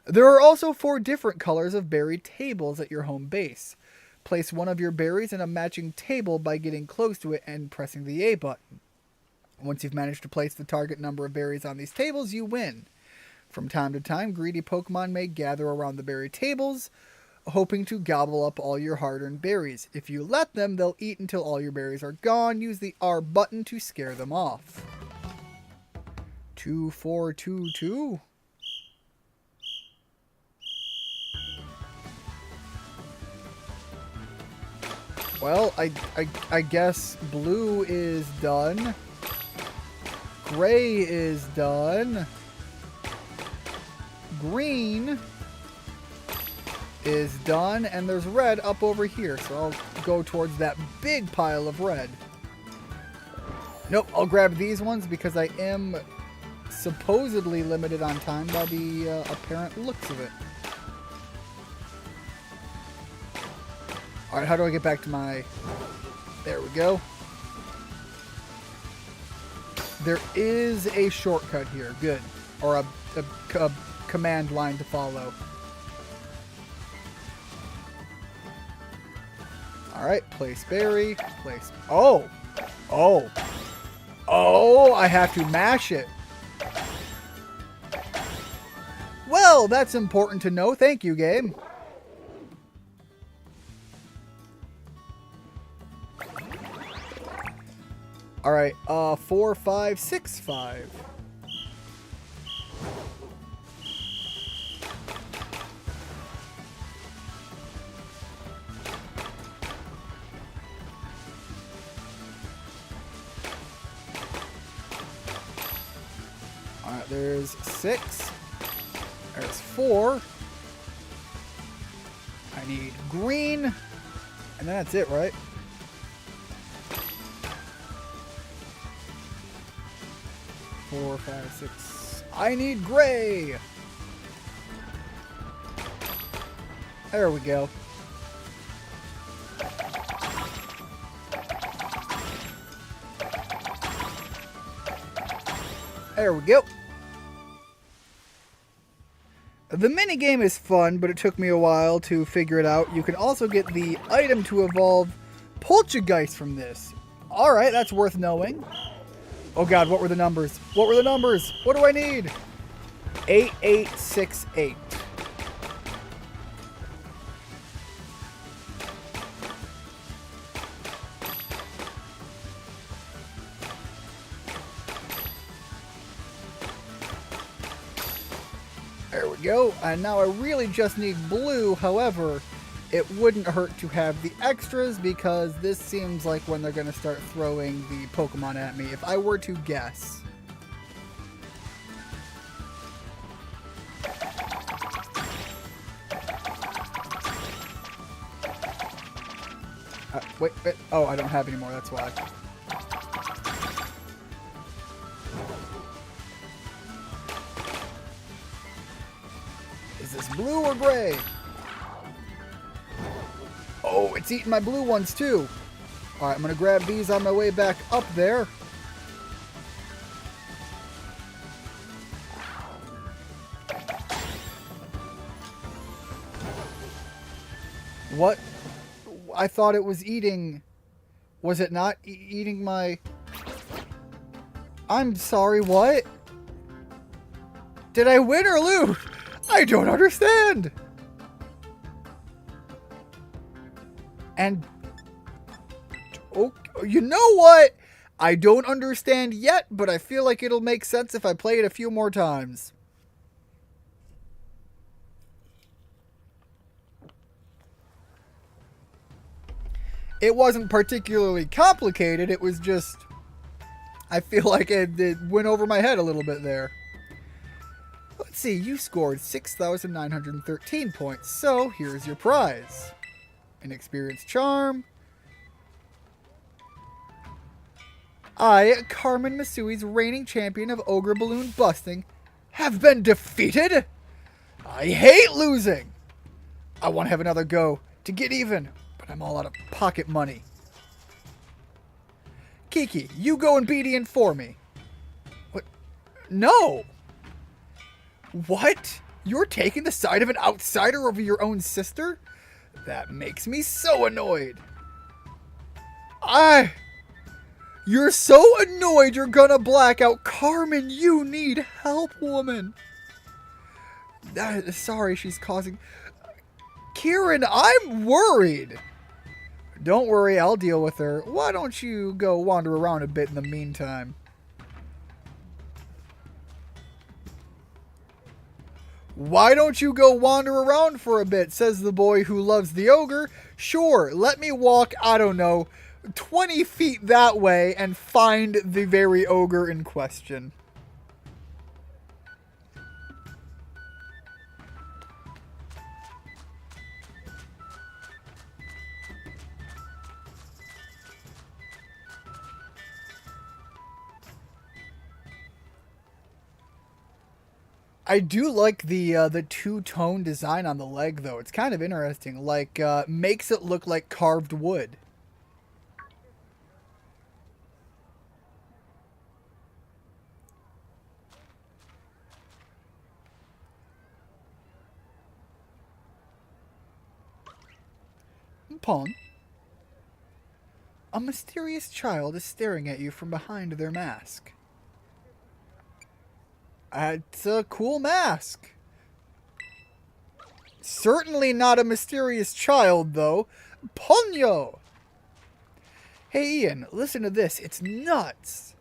There are also 4 different colors of berry tables at your home base. Place one of your berries in a matching table by getting close to it and pressing the A button. Once you've managed to place the target number of berries on these tables, you win. From time to time, greedy Pokemon may gather around the berry tables, hoping to gobble up all your hard-earned berries. If you let them, they'll eat until all your berries are gone. Use the R button to scare them off. 2422. Well, I guess blue is done. Gray is done. Green is done. And there's red up over here. So I'll go towards that big pile of red. Nope, I'll grab these ones because I am supposedly limited on time by the apparent looks of it. Alright, how do I get back to my... There we go. There is a shortcut here. Good. Or a command line to follow. Alright, place berry. Place... Oh! Oh! Oh! I have to mash it. Well, that's important to know. Thank you, game. Alright, 4, 5, 6, 5. There's 6. There's 4. I need green. And then that's it, right? Four, 5, 6. I need gray. There we go. There we go. The minigame is fun, but it took me a while to figure it out. You can also get the item to evolve Poltergeist from this. Alright, that's worth knowing. Oh god, what were the numbers? What were the numbers? What do I need? 8868. There we go. And now I really just need blue. However, it wouldn't hurt to have the extras because this seems like when they're going to start throwing the Pokemon at me. If I were to guess. Wait. Oh, I don't have any more. That's why. Is this blue or gray? Oh, it's eating my blue ones too. Alright, I'm going to grab these on my way back up there. What? I thought it was eating... Was it not eating my... I'm sorry, what? Did I win or lose? I don't understand. And... Oh, you know what? I don't understand yet, but I feel like it'll make sense if I play it a few more times. It wasn't particularly complicated, it was just... I feel like it went over my head a little bit there. Let's see, you scored 6,913 points, so here's your prize. An experience charm. I, Carmen Masui's reigning champion of Ogre Balloon Busting, have been defeated? I hate losing! I want to have another go to get even, but I'm all out of pocket money. Kiki, you go and beat Ian for me. What? No! What? You're taking the side of an outsider over your own sister? That makes me so annoyed. You're so annoyed you're gonna black out. Carmen, you need help, woman. Sorry, she's causing... Kieran, I'm worried. Don't worry, I'll deal with her. Why don't you go wander around a bit in the meantime? Why don't you go wander around for a bit, says the boy who loves the ogre. Sure, let me walk, I don't know, 20 feet that way and find the very ogre in question. I do like the two-tone design on the leg, though. It's kind of interesting. Like, makes it look like carved wood. Pawn. A mysterious child is staring at you from behind their mask. It's a cool mask. Certainly not a mysterious child, though. Ponyo! Hey, Ian, listen to this. It's nuts.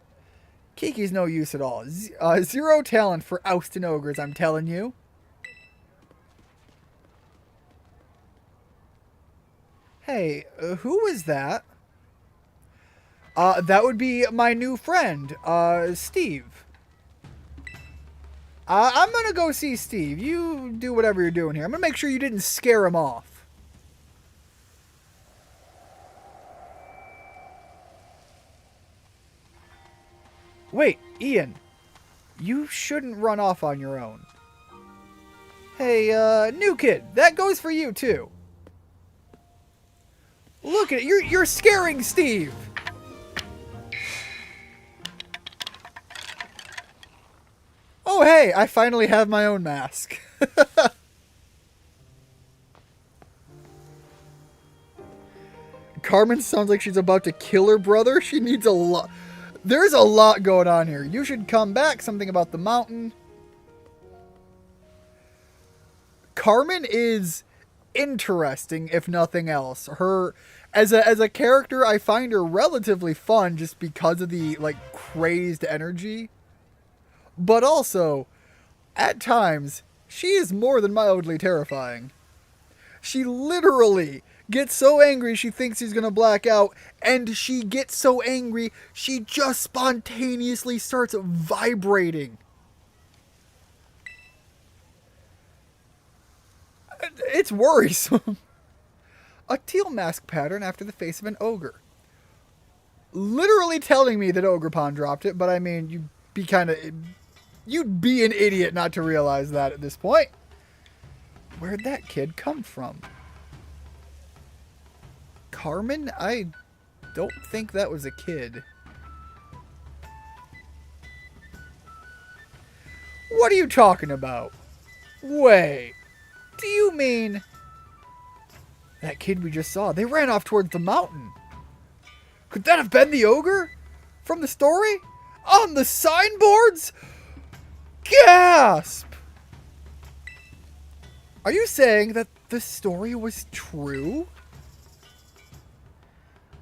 Kiki's no use at all. Zero talent for ousting ogres, I'm telling you. Hey, who was that? That would be my new friend, Steve. I'm gonna go see Steve. You do whatever you're doing here. I'm gonna make sure you didn't scare him off. Wait, Ian. You shouldn't run off on your own. Hey, new kid, that goes for you too. Look at it, you're scaring Steve. Oh hey, I finally have my own mask. Carmen sounds like she's about to kill her brother. She needs a lot. There's a lot going on here. You should come back. Something about the mountain. Carmen is interesting, if nothing else. Her as a character, I find her relatively fun just because of the like crazed energy. But also, at times, she is more than mildly terrifying. She literally gets so angry she thinks he's gonna black out, and she gets so angry she just spontaneously starts vibrating. It's worrisome. A teal mask pattern after the face of an ogre. Literally telling me that Ogrepon dropped it, but I mean, you'd be an idiot not to realize that at this point. Where'd that kid come from? Carmen? I don't think that was a kid. What are you talking about? Wait. Do you mean that kid we just saw? They ran off towards the mountain. Could that have been the ogre from the story? On the signboards? Gasp! Are you saying that the story was true?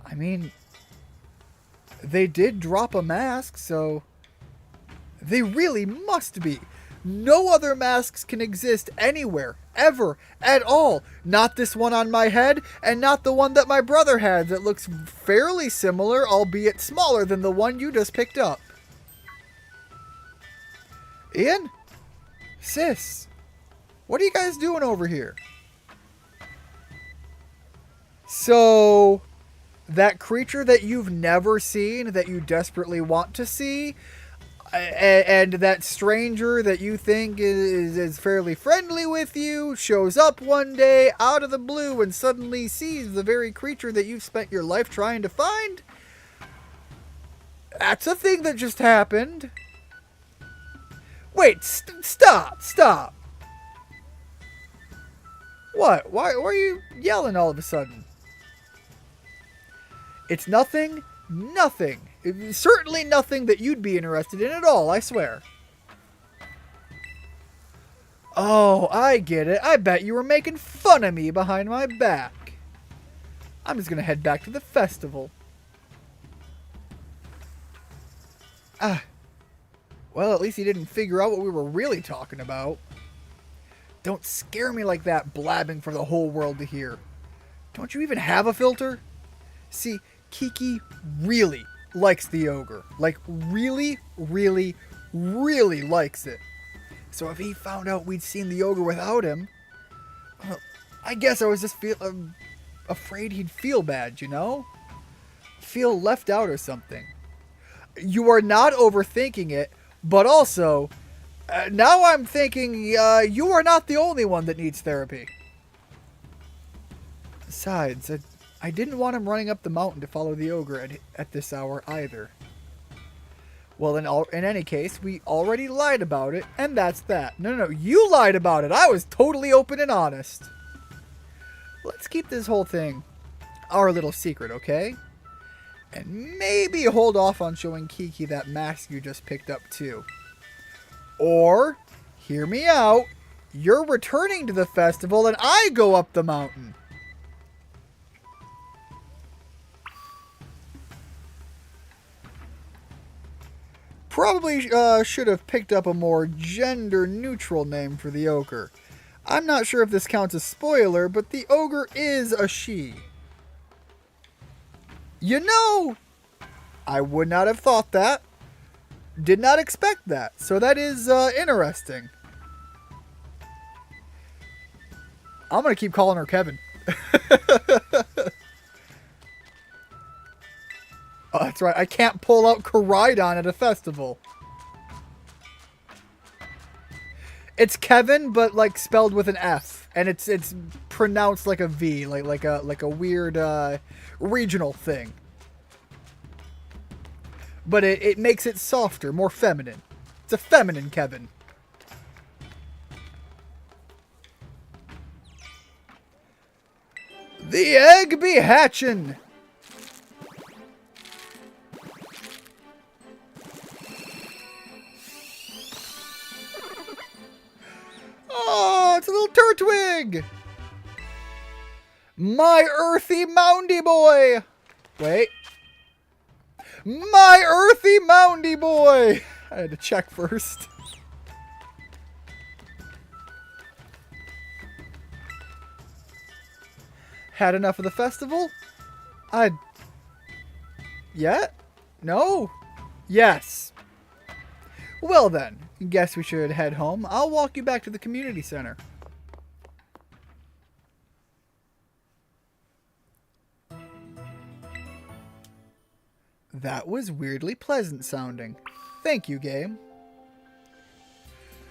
I mean, they did drop a mask, so they really must be. No other masks can exist anywhere, ever, at all. Not this one on my head, and not the one that my brother had that looks fairly similar, albeit smaller than the one you just picked up. Ian? Sis? What are you guys doing over here? So, that creature that you've never seen, that you desperately want to see, and that stranger that you think is fairly friendly with you shows up one day out of the blue and suddenly sees the very creature that you've spent your life trying to find? That's a thing that just happened. Wait, stop. What? Why are you yelling all of a sudden? It's nothing. It's certainly nothing that you'd be interested in at all, I swear. Oh, I get it. I bet you were making fun of me behind my back. I'm just gonna head back to the festival. Well, at least he didn't figure out what we were really talking about. Don't scare me like that, blabbing for the whole world to hear. Don't you even have a filter? See, Kiki really likes the ogre. Like, really likes it. So if he found out we'd seen the ogre without him, well, I guess I was just afraid he'd feel bad, you know? Feel left out or something. You are not overthinking it, but also, now I'm thinking you are not the only one that needs therapy. Besides, I didn't want him running up the mountain to follow the ogre at this hour either. Well, in any case, we already lied about it, and that's that. No, you lied about it. I was totally open and honest. Let's keep this whole thing our little secret, okay? And maybe hold off on showing Kiki that mask you just picked up too. Or, hear me out, you're returning to the festival and I go up the mountain. Probably should have picked up a more gender-neutral name for the ogre. I'm not sure if this counts as spoiler, but the ogre is a she. You know, I would not have thought that. Did not expect that. So that is interesting. I'm going to keep calling her Kevin. Oh, that's right. I can't pull out Koraidon at a festival. It's Kevin, but like spelled with an F, and it's pronounced like a V, like a weird regional thing. But it makes it softer, more feminine. It's a feminine Kevin. The egg be hatchin'. Oh, it's a little Turtwig! My earthy moundy boy! Wait. My earthy moundy boy! I had to check first. Had enough of the festival? Yet? No? Yes. Well then, guess we should head home. I'll walk you back to the community center. That was weirdly pleasant sounding. Thank you, game.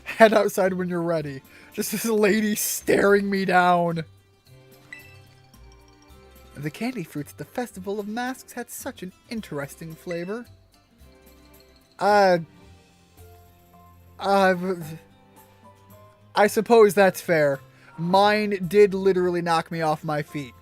Head outside when you're ready. Just this lady staring me down. The candy fruits at the Festival of Masks had such an interesting flavor. I suppose that's fair. Mine did literally knock me off my feet.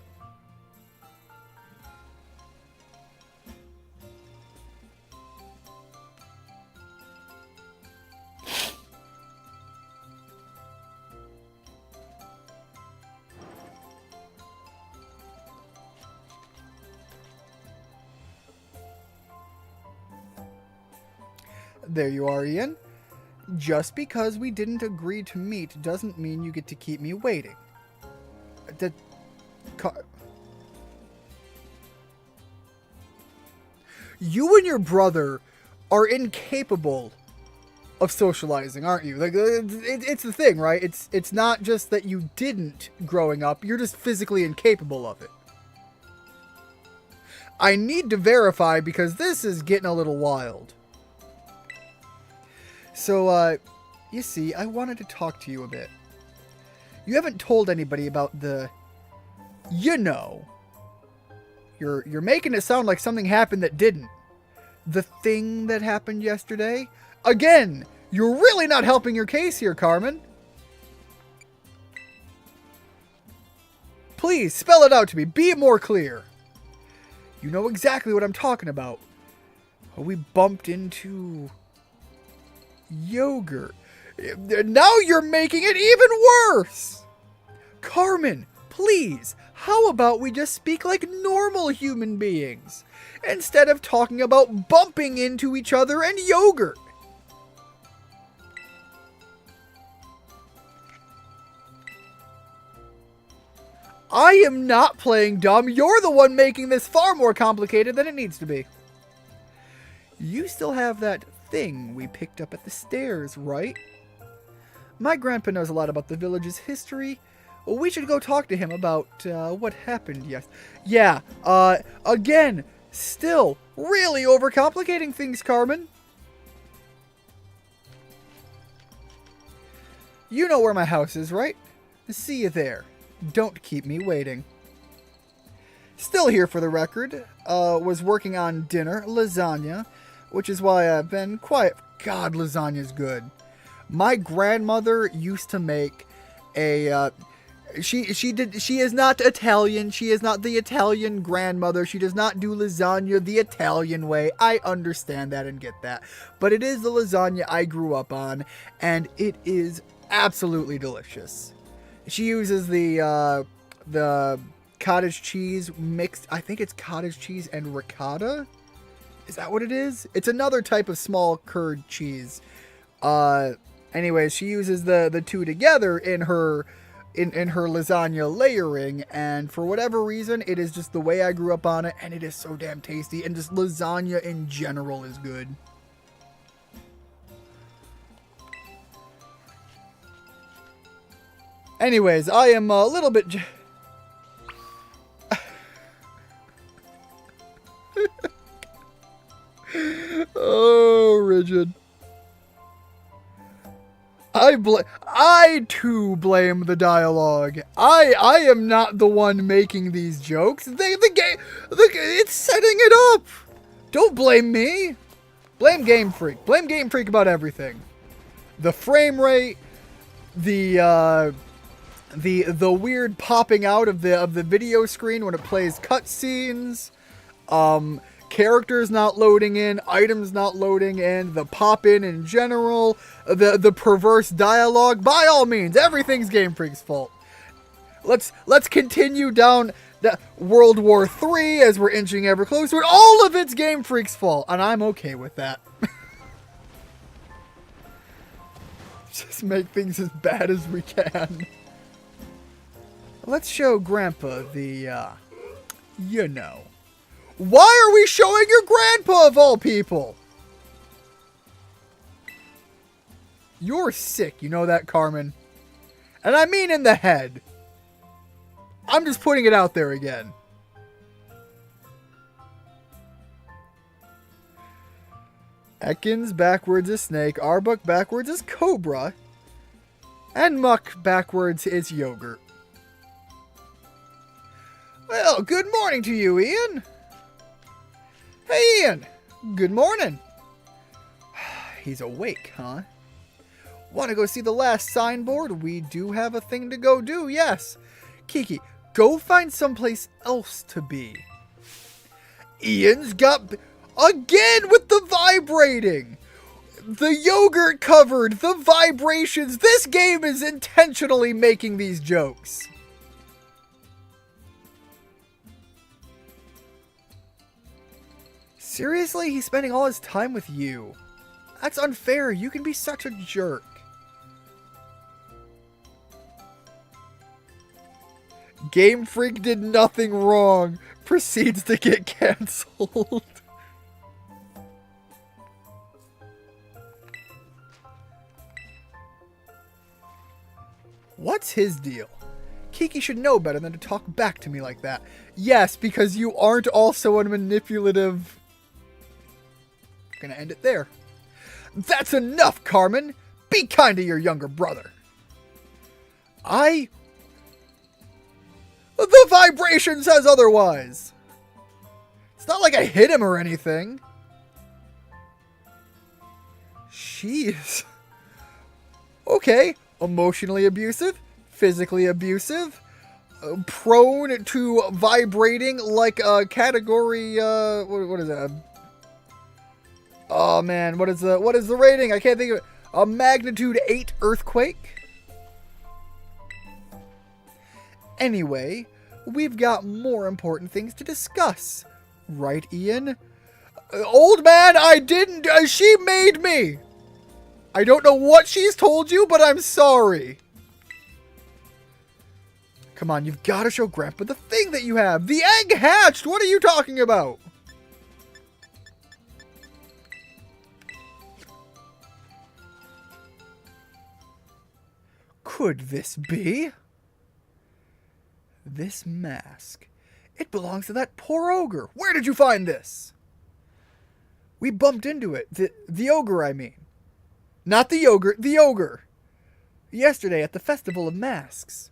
There you are, Ian. Just because we didn't agree to meet doesn't mean you get to keep me waiting. You and your brother are incapable of socializing, aren't you? Like, it's the thing, right? It's not just that you didn't growing up, you're just physically incapable of it. I need to verify because this is getting a little wild. So, you see, I wanted to talk to you a bit. You haven't told anybody about the... You know. You're making it sound like something happened that didn't. The thing that happened yesterday? Again, you're really not helping your case here, Carmen. Please, spell it out to me. Be more clear. You know exactly what I'm talking about. We bumped into... yogurt. Now you're making it even worse! Carmen, please, how about we just speak like normal human beings, instead of talking about bumping into each other and yogurt? I am not playing dumb. You're the one making this far more complicated than it needs to be. You still have that thing we picked up at the stairs, right? My grandpa knows a lot about the village's history. Well, we should go talk to him about what happened Yeah, again, still really overcomplicating things, Carmen. You know where my house is, right? See you there. Don't keep me waiting. Still here for the record. Was working on dinner, lasagna, which is why I've been quiet. God, lasagna's good. My grandmother used to make a, she is not Italian. She is not the Italian grandmother. She does not do lasagna the Italian way. I understand that and get that. But it is the lasagna I grew up on, and it is absolutely delicious. She uses the cottage cheese mixed, I think it's cottage cheese and ricotta. Is that what it is? It's another type of small curd cheese. Anyways, she uses the two together in her lasagna layering, and for whatever reason, it is just the way I grew up on it, and it is so damn tasty, and just lasagna in general is good. Anyways, I am a little bit... Oh, Rigid. I too blame the dialogue. I am not the one making these jokes. The game, it's setting it up. Don't blame me. Blame Game Freak. Blame Game Freak about everything. The frame rate, the weird popping out of the video screen when it plays cutscenes, characters not loading in, items not loading in, the pop-in in general, the perverse dialogue. By all means, everything's Game Freak's fault. Let's continue down the World War III as we're inching ever closer. All of it's Game Freak's fault, and I'm okay with that. Just make things as bad as we can. Let's show Grandpa the, you know. Why are we showing your grandpa, of all people? You're sick, you know that, Carmen? And I mean in the head. I'm just putting it out there again. Ekans backwards is snake, Arbuk backwards is cobra, and Muck backwards is yogurt. Well, good morning to you, Ian. Hey, Ian. Good morning. He's awake, huh? Want to go see the last signboard? We do have a thing to go do, yes. Kiki, go find someplace else to be. Ian's got... Again with the vibrating! The yogurt covered, the vibrations. This game is intentionally making these jokes. Seriously? He's spending all his time with you. That's unfair. You can be such a jerk. Game Freak did nothing wrong. Proceeds to get cancelled. What's his deal? Kiki should know better than to talk back to me like that. Yes, because you aren't also a manipulative... Gonna end it there. That's enough, Carmen! Be kind to your younger brother. The vibration says otherwise! It's not like I hit him or anything. Jeez. Okay. Emotionally abusive, physically abusive, prone to vibrating like a category, what is that? Oh man, what is the rating? I can't think of it. A magnitude 8 earthquake. Anyway, we've got more important things to discuss. Right, Ian? Old man, I didn't, she made me! I don't know what she's told you, but I'm sorry. Come on, you've got to show Grandpa the thing that you have. The egg hatched! What are you talking about? Could this be? This mask. It belongs to that poor ogre. Where did you find this? We bumped into it. The ogre, I mean. Not the yogurt, the ogre. Yesterday at the Festival of Masks.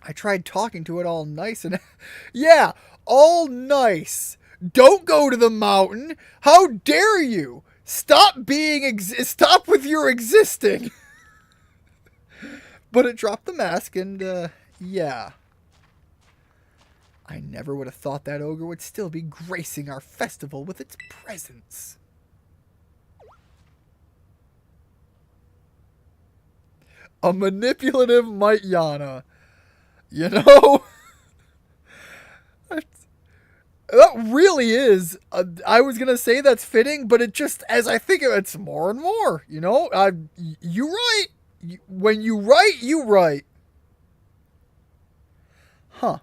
I tried talking to it all nice and... Yeah, all nice. Don't go to the mountain. How dare you? Stop being... Stop with your existing. But it dropped the mask and, yeah. I never would have thought that ogre would still be gracing our festival with its presence. A manipulative Maityana. You know? That really is. I was going to say that's fitting, but it just, as I think of it, it's more and more. You know? You right. When you write, you write. Huh.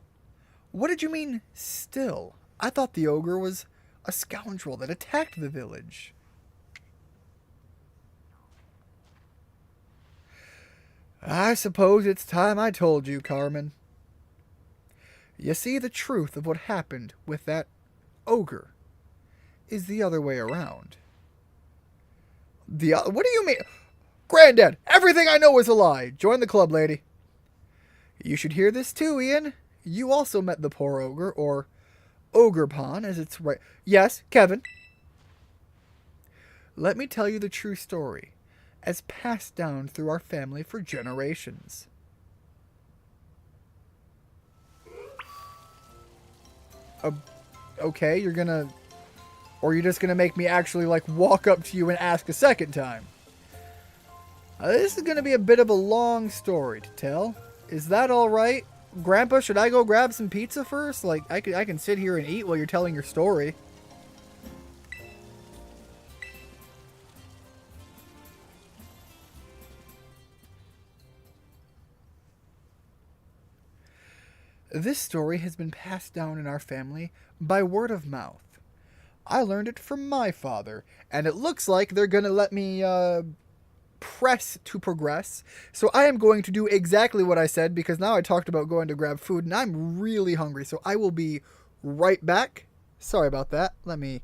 What did you mean, still? I thought the ogre was a scoundrel that attacked the village. I suppose it's time I told you, Carmen. You see, the truth of what happened with that ogre is the other way around. What do you mean? Granddad, everything I know is a lie. Join the club, lady. You should hear this too, Ian. You also met the poor ogre, or Ogre as it's right. Yes, Kevin. Let me tell you the true story, as passed down through our family for generations. Uh, okay, you're gonna. Or you're just gonna make me actually, like, walk up to you and ask a second time. This is gonna be a bit of a long story to tell. Is that alright? Grandpa, should I go grab some pizza first? Like, I can sit here and eat while you're telling your story. This story has been passed down in our family by word of mouth. I learned it from my father, and it looks like they're gonna let me, press to progress. So I am going to do exactly what I said because now I talked about going to grab food and I'm really hungry. So I will be right back. Sorry about that. Let me.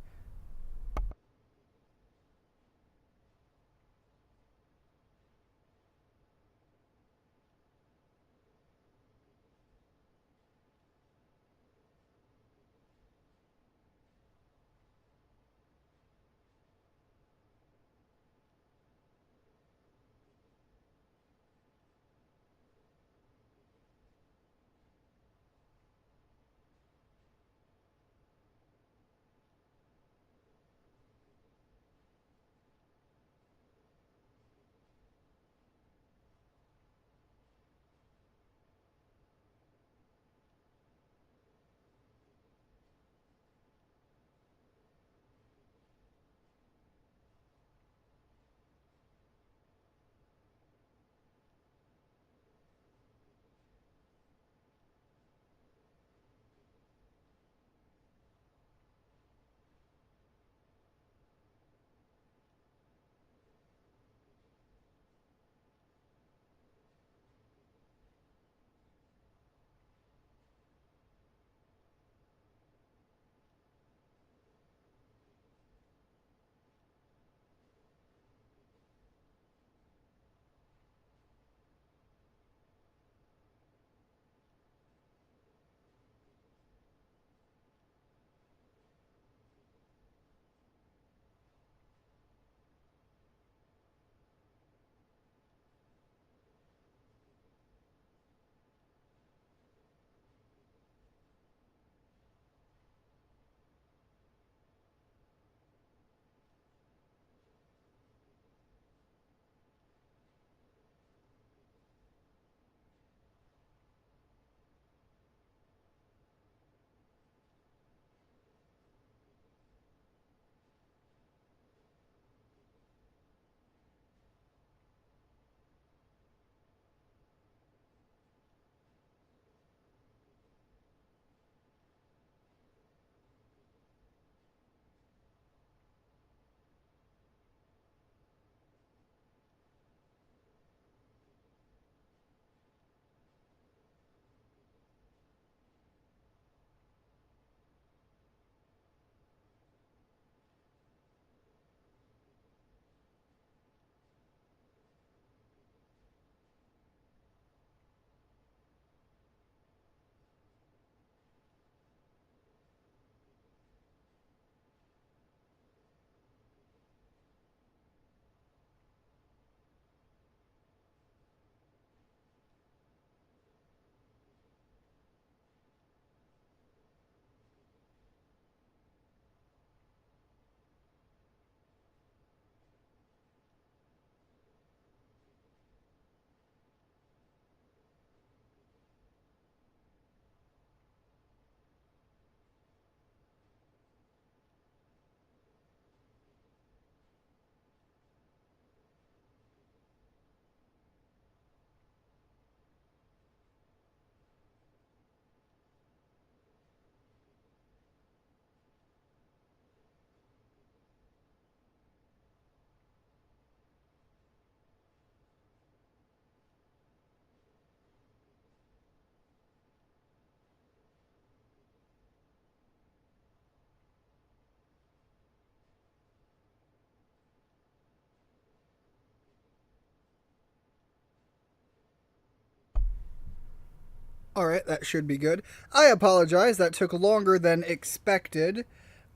Alright, that should be good. I apologize, that took longer than expected.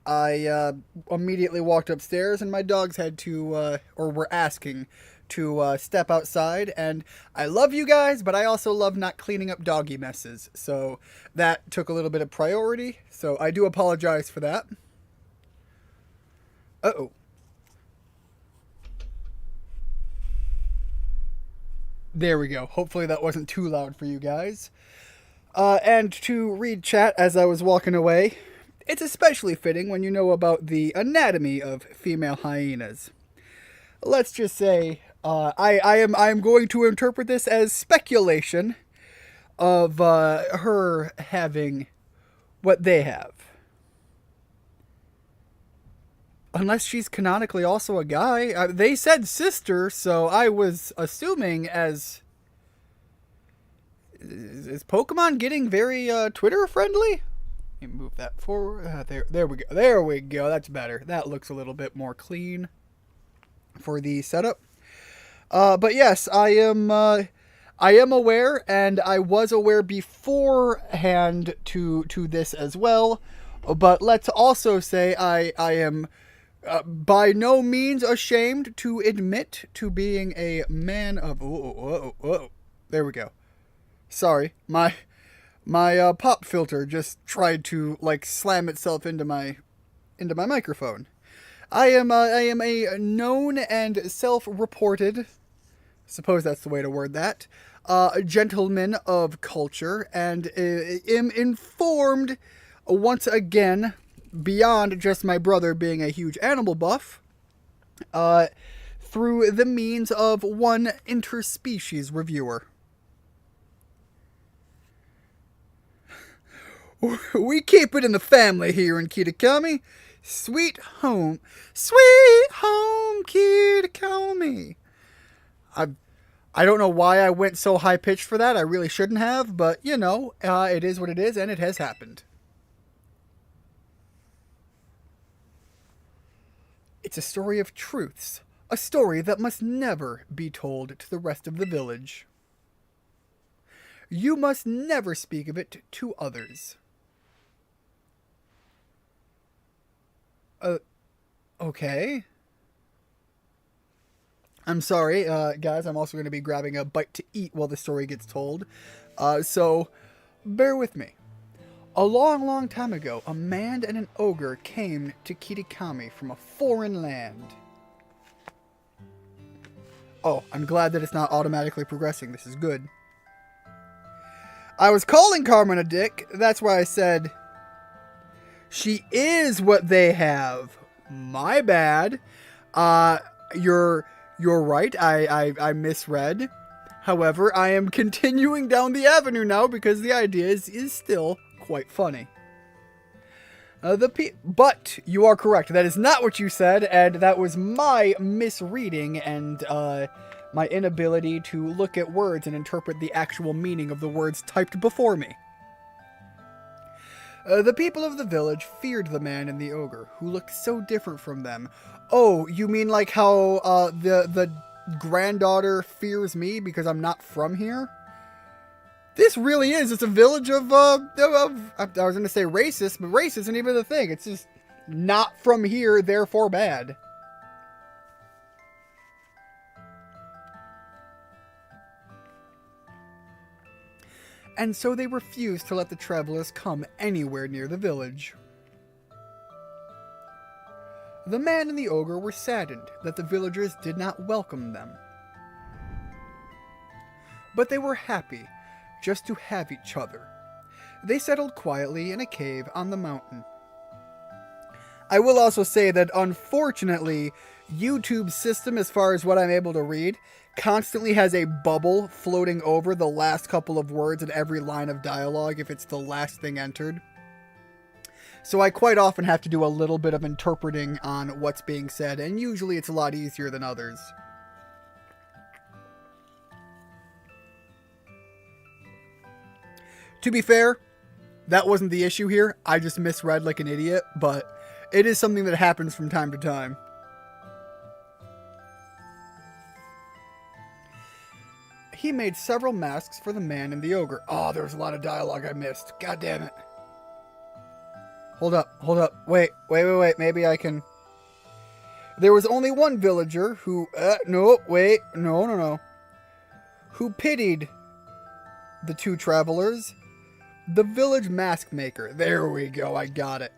I immediately walked upstairs and my dogs had to, or were asking to step outside. And I love you guys, but I also love not cleaning up doggy messes. So that took a little bit of priority. So I do apologize for that. Uh-oh. There we go. Hopefully that wasn't too loud for you guys. And to read chat as I was walking away, it's especially fitting when you know about the anatomy of female hyenas. Let's just say, I am going to interpret this as speculation of her having what they have. Unless she's canonically also a guy. They said sister, so I was assuming as... Is Pokemon getting very Twitter friendly? Let me move that forward. There we go. There we go. That's better. That looks a little bit more clean for the setup. But yes, I am aware, and I was aware beforehand to this as well. But let's also say I am by no means ashamed to admit to being a man of... Whoa. There we go. Sorry, my pop filter just tried to like slam itself into my microphone. I am a known and self-reported, suppose that's the way to word that, gentleman of culture, and am informed once again, beyond just my brother being a huge animal buff, through the means of one interspecies reviewer. We keep it in the family here in Kitakami. Sweet home Kitakami. I don't know why I went so high-pitched for that. I really shouldn't have, but, you know, it is what it is, and it has happened. It's a story of truths. A story that must never be told to the rest of the village. You must never speak of it to others. Okay. I'm sorry, guys. I'm also going to be grabbing a bite to eat while the story gets told. So, bear with me. A long time ago, a man and an ogre came to Kitakami from a foreign land. Oh, I'm glad that it's not automatically progressing. This is good. I was calling Carmen a dick. That's why I said... She is what they have. My bad. You're right. I misread. However, I am continuing down the avenue now because the idea is still quite funny. But you are correct. That is not what you said, and that was my misreading and my inability to look at words and interpret the actual meaning of the words typed before me. The people of the village feared the man and the ogre, who looked so different from them. Oh, you mean like how the granddaughter fears me because I'm not from here? This really is. It's a village of I was going to say racist, but race isn't even the thing. It's just not from here, therefore bad. And so they refused to let the travelers come anywhere near the village. The man and the ogre were saddened that the villagers did not welcome them. But they were happy just to have each other. They settled quietly in a cave on the mountain. I will also say that unfortunately, YouTube's system, as far as what I'm able to read, constantly has a bubble floating over the last couple of words in every line of dialogue if it's the last thing entered. So I quite often have to do a little bit of interpreting on what's being said, and usually it's a lot easier than others. To be fair, that wasn't the issue here. I just misread like an idiot, but it is something that happens from time to time. he made several masks for the man and the ogre. Oh, there was a lot of dialogue I missed. God damn it. Hold up. Wait. Maybe I can... There was only one villager who... No. Who pitied the two travelers. The village mask maker. There we go, I got it.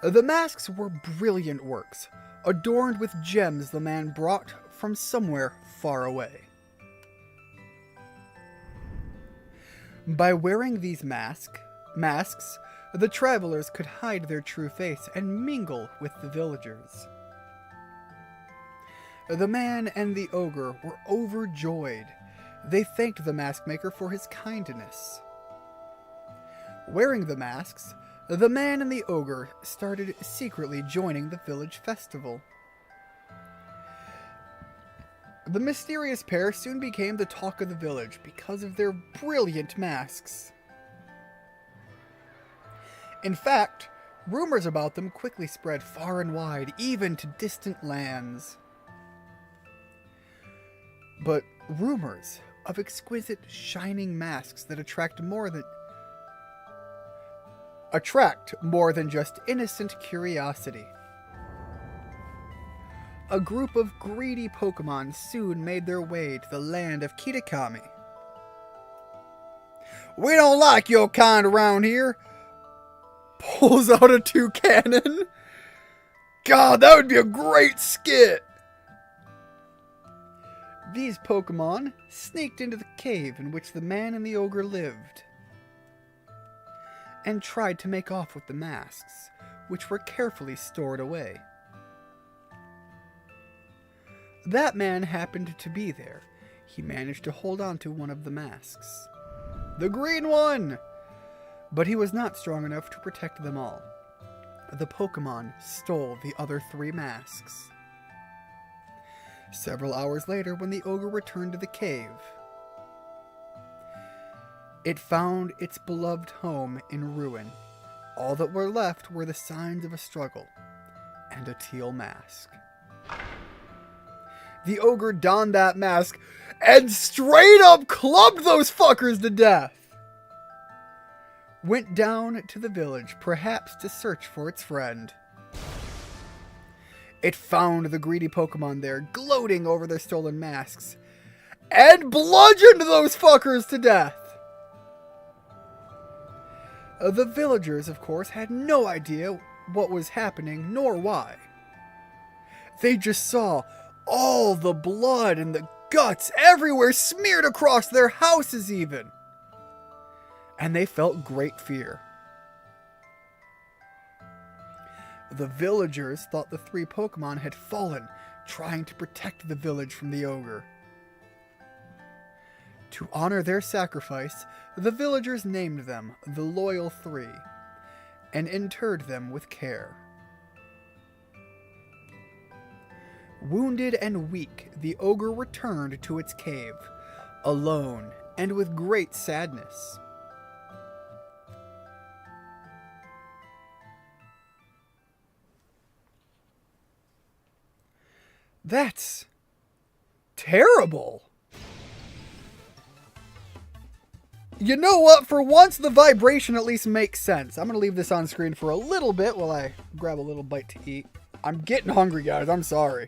The masks were brilliant works, adorned with gems the man brought from somewhere far away. By wearing these masks, the travelers could hide their true face and mingle with the villagers. The man and the ogre were overjoyed. They thanked the mask maker for his kindness. Wearing the masks, the man and the ogre started secretly joining the village festival. The mysterious pair soon became the talk of the village because of their brilliant masks. In fact, rumors about them quickly spread far and wide, even to distant lands. But rumors of exquisite, shining masks that attract more than just innocent curiosity. A group of greedy Pokemon soon made their way to the land of Kitakami. "We don't like your kind around here," pulls out a toucan. God, that would be a great skit! These Pokemon sneaked into the cave in which the man and the ogre lived, and tried to make off with the masks, which were carefully stored away. That man happened to be there. He managed to hold on to one of the masks. The green one! But he was not strong enough to protect them all. The Pokemon stole the other 3 masks. Several hours later, when the ogre returned to the cave, it found its beloved home in ruin. All that were left were the signs of a struggle and a teal mask. The ogre donned that mask and straight up clubbed those fuckers to death. Went down to the village, perhaps to search for its friend. It found the greedy Pokemon there, gloating over their stolen masks, and bludgeoned those fuckers to death. The villagers, of course, had no idea what was happening, nor why. They just saw all the blood and the guts everywhere, smeared across their houses even. And they felt great fear. The villagers thought the 3 Pokemon had fallen, trying to protect the village from the ogre. To honor their sacrifice, the villagers named them the Loyal 3, and interred them with care. Wounded and weak, the ogre returned to its cave, alone and with great sadness. That's terrible. You know what? For once, the vibration at least makes sense. I'm going to leave this on screen for a little bit while I grab a little bite to eat. I'm getting hungry, guys. I'm sorry.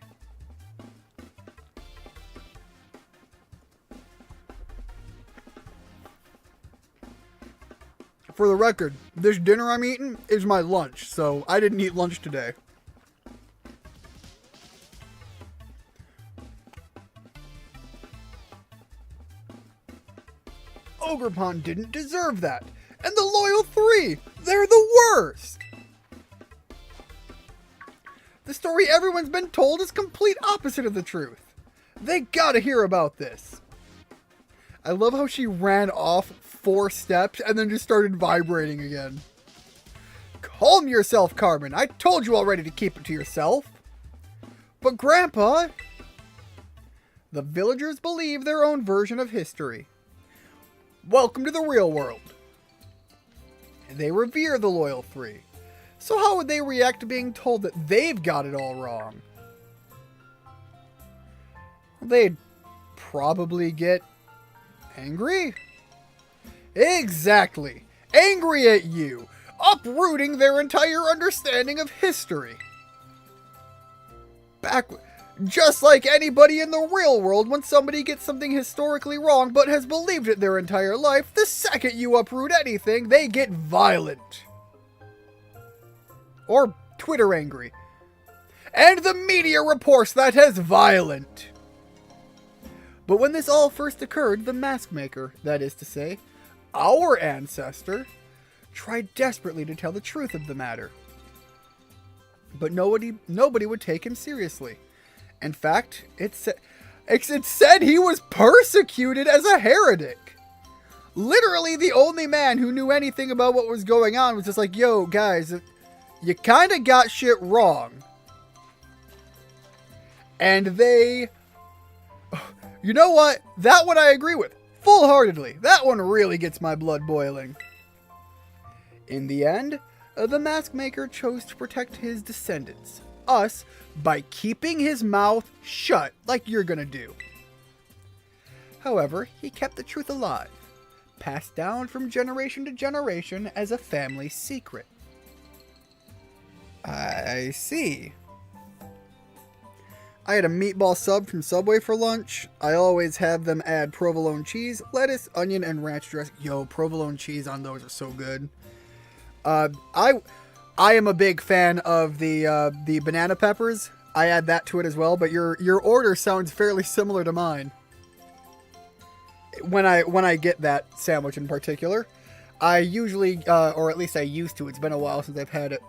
For the record, this dinner I'm eating is my lunch, so I didn't eat lunch today. Ogerpon didn't deserve that. And the Loyal 3, they're the worst. The story everyone's been told is complete opposite of the truth. They gotta hear about this. I love how she ran off 4 steps and then just started vibrating again. Calm yourself, Carmen. I told you already to keep it to yourself. But Grandpa... The villagers believe their own version of history. Welcome to the real world. They revere the Loyal 3. So how would they react to being told that they've got it all wrong? They'd probably get angry? Exactly. Angry at you, uprooting their entire understanding of history. Just like anybody in the real world, when somebody gets something historically wrong but has believed it their entire life, the second you uproot anything, they get violent. Or Twitter angry. And the media reports that as violent. But when this all first occurred, the mask maker, that is to say, our ancestor, tried desperately to tell the truth of the matter. But nobody would take him seriously. In fact, it said he was persecuted as a heretic. Literally, the only man who knew anything about what was going on was just like, yo, guys, you kind of got shit wrong. And they... You know what? That one I agree with. Full-heartedly. That one really gets my blood boiling. In the end, the mask maker chose to protect his descendants, us, by keeping his mouth shut like you're gonna do. However, he kept the truth alive, passed down from generation to generation as a family secret. I see. I had a meatball sub from Subway for lunch. I always have them add provolone cheese, lettuce, onion, and ranch dressing. Yo, provolone cheese on those are so good. I am a big fan of the banana peppers. I add that to it as well, but your order sounds fairly similar to mine. When I get that sandwich in particular, I usually, or at least I used to, it's been a while since I've had it.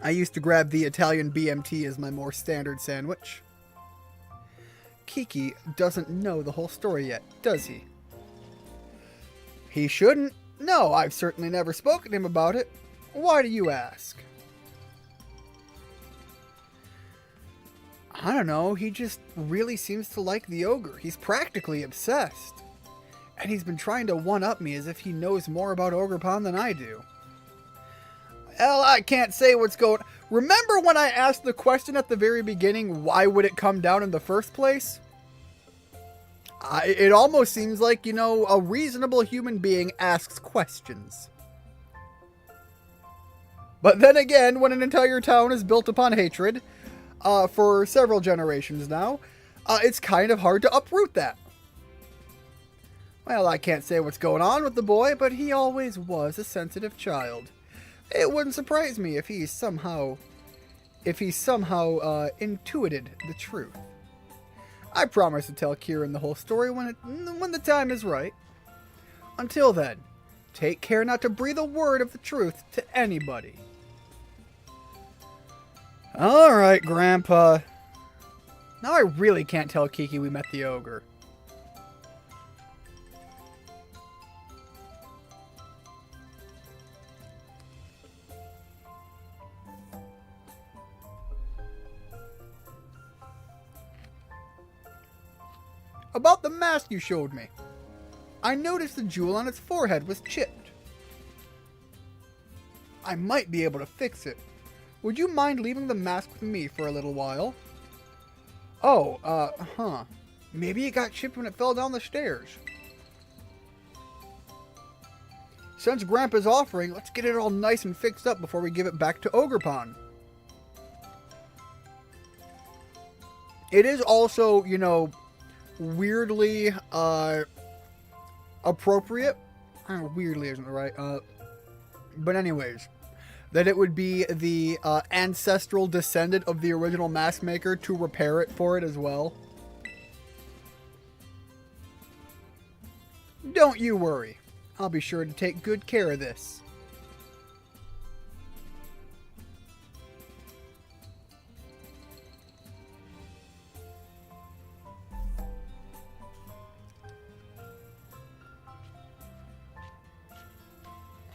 I used to grab the Italian BMT as my more standard sandwich. Kiki doesn't know the whole story yet, does he? He shouldn't. No, I've certainly never spoken to him about it. Why do you ask? I don't know, he just really seems to like the ogre. He's practically obsessed. And he's been trying to one-up me as if he knows more about Ogre Pond than I do. Well, I can't say what's going on. Remember when I asked the question at the very beginning, why would it come down in the first place? It almost seems like, you know, a reasonable human being asks questions. But then again, when an entire town is built upon hatred, for several generations now, it's kind of hard to uproot that. Well, I can't say what's going on with the boy, but he always was a sensitive child. It wouldn't surprise me if he somehow intuited the truth. I promise to tell Kieran the whole story when the time is right. Until then, take care not to breathe a word of the truth to anybody. Alright, Grandpa. Now I really can't tell Kiki we met the ogre. About the mask you showed me. I noticed the jewel on its forehead was chipped. I might be able to fix it. Would you mind leaving the mask with me for a little while? Oh, maybe it got chipped when it fell down the stairs. Since Grandpa's offering, let's get it all nice and fixed up before we give it back to Ogre Pond. It is also, you know, weirdly appropriate. I don't know, weirdly isn't right. But anyways, that it would be the ancestral descendant of the original mask maker to repair it for it as well. Don't you worry. I'll be sure to take good care of this.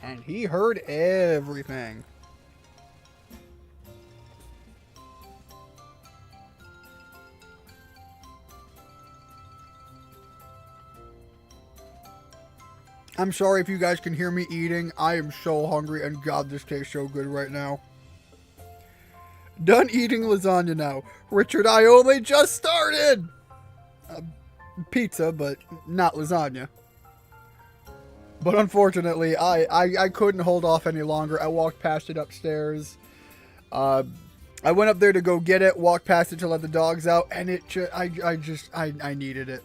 And he heard everything. I'm sorry if you guys can hear me eating. I am so hungry, and God, this tastes so good right now. Done eating lasagna now. Richard, I only just started! pizza, but not lasagna. But unfortunately, I couldn't hold off any longer. I walked past it upstairs. I went up there to go get it, walked past it to let the dogs out, and I needed it.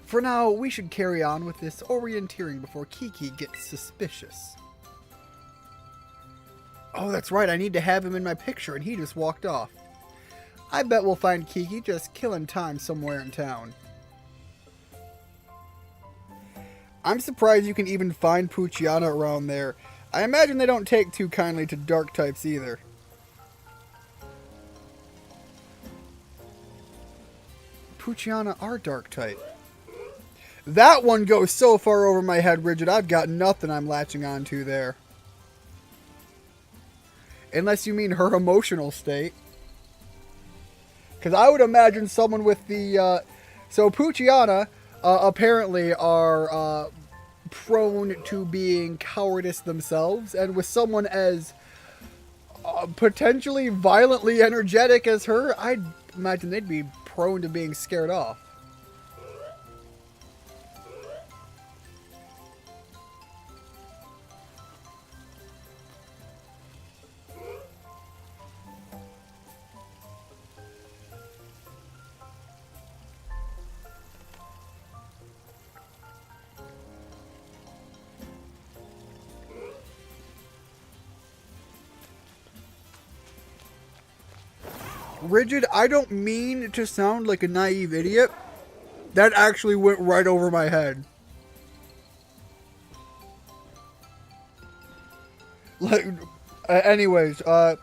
For now, we should carry on with this orienteering before Kiki gets suspicious. Oh, that's right, I need to have him in my picture, and he just walked off. I bet we'll find Kiki just killing time somewhere in town. I'm surprised you can even find Poochyena around there. I imagine they don't take too kindly to dark types either. Poochyena are dark type. That one goes so far over my head, Rigid, I've got nothing I'm latching onto there. Unless you mean her emotional state. Because I would imagine someone with the... So Poochyena apparently are prone to being cowardice themselves. And with someone as potentially violently energetic as her, I'd imagine they'd be prone to being scared off. Rigid, I don't mean to sound like a naive idiot. That actually went right over my head. Like, anyways, I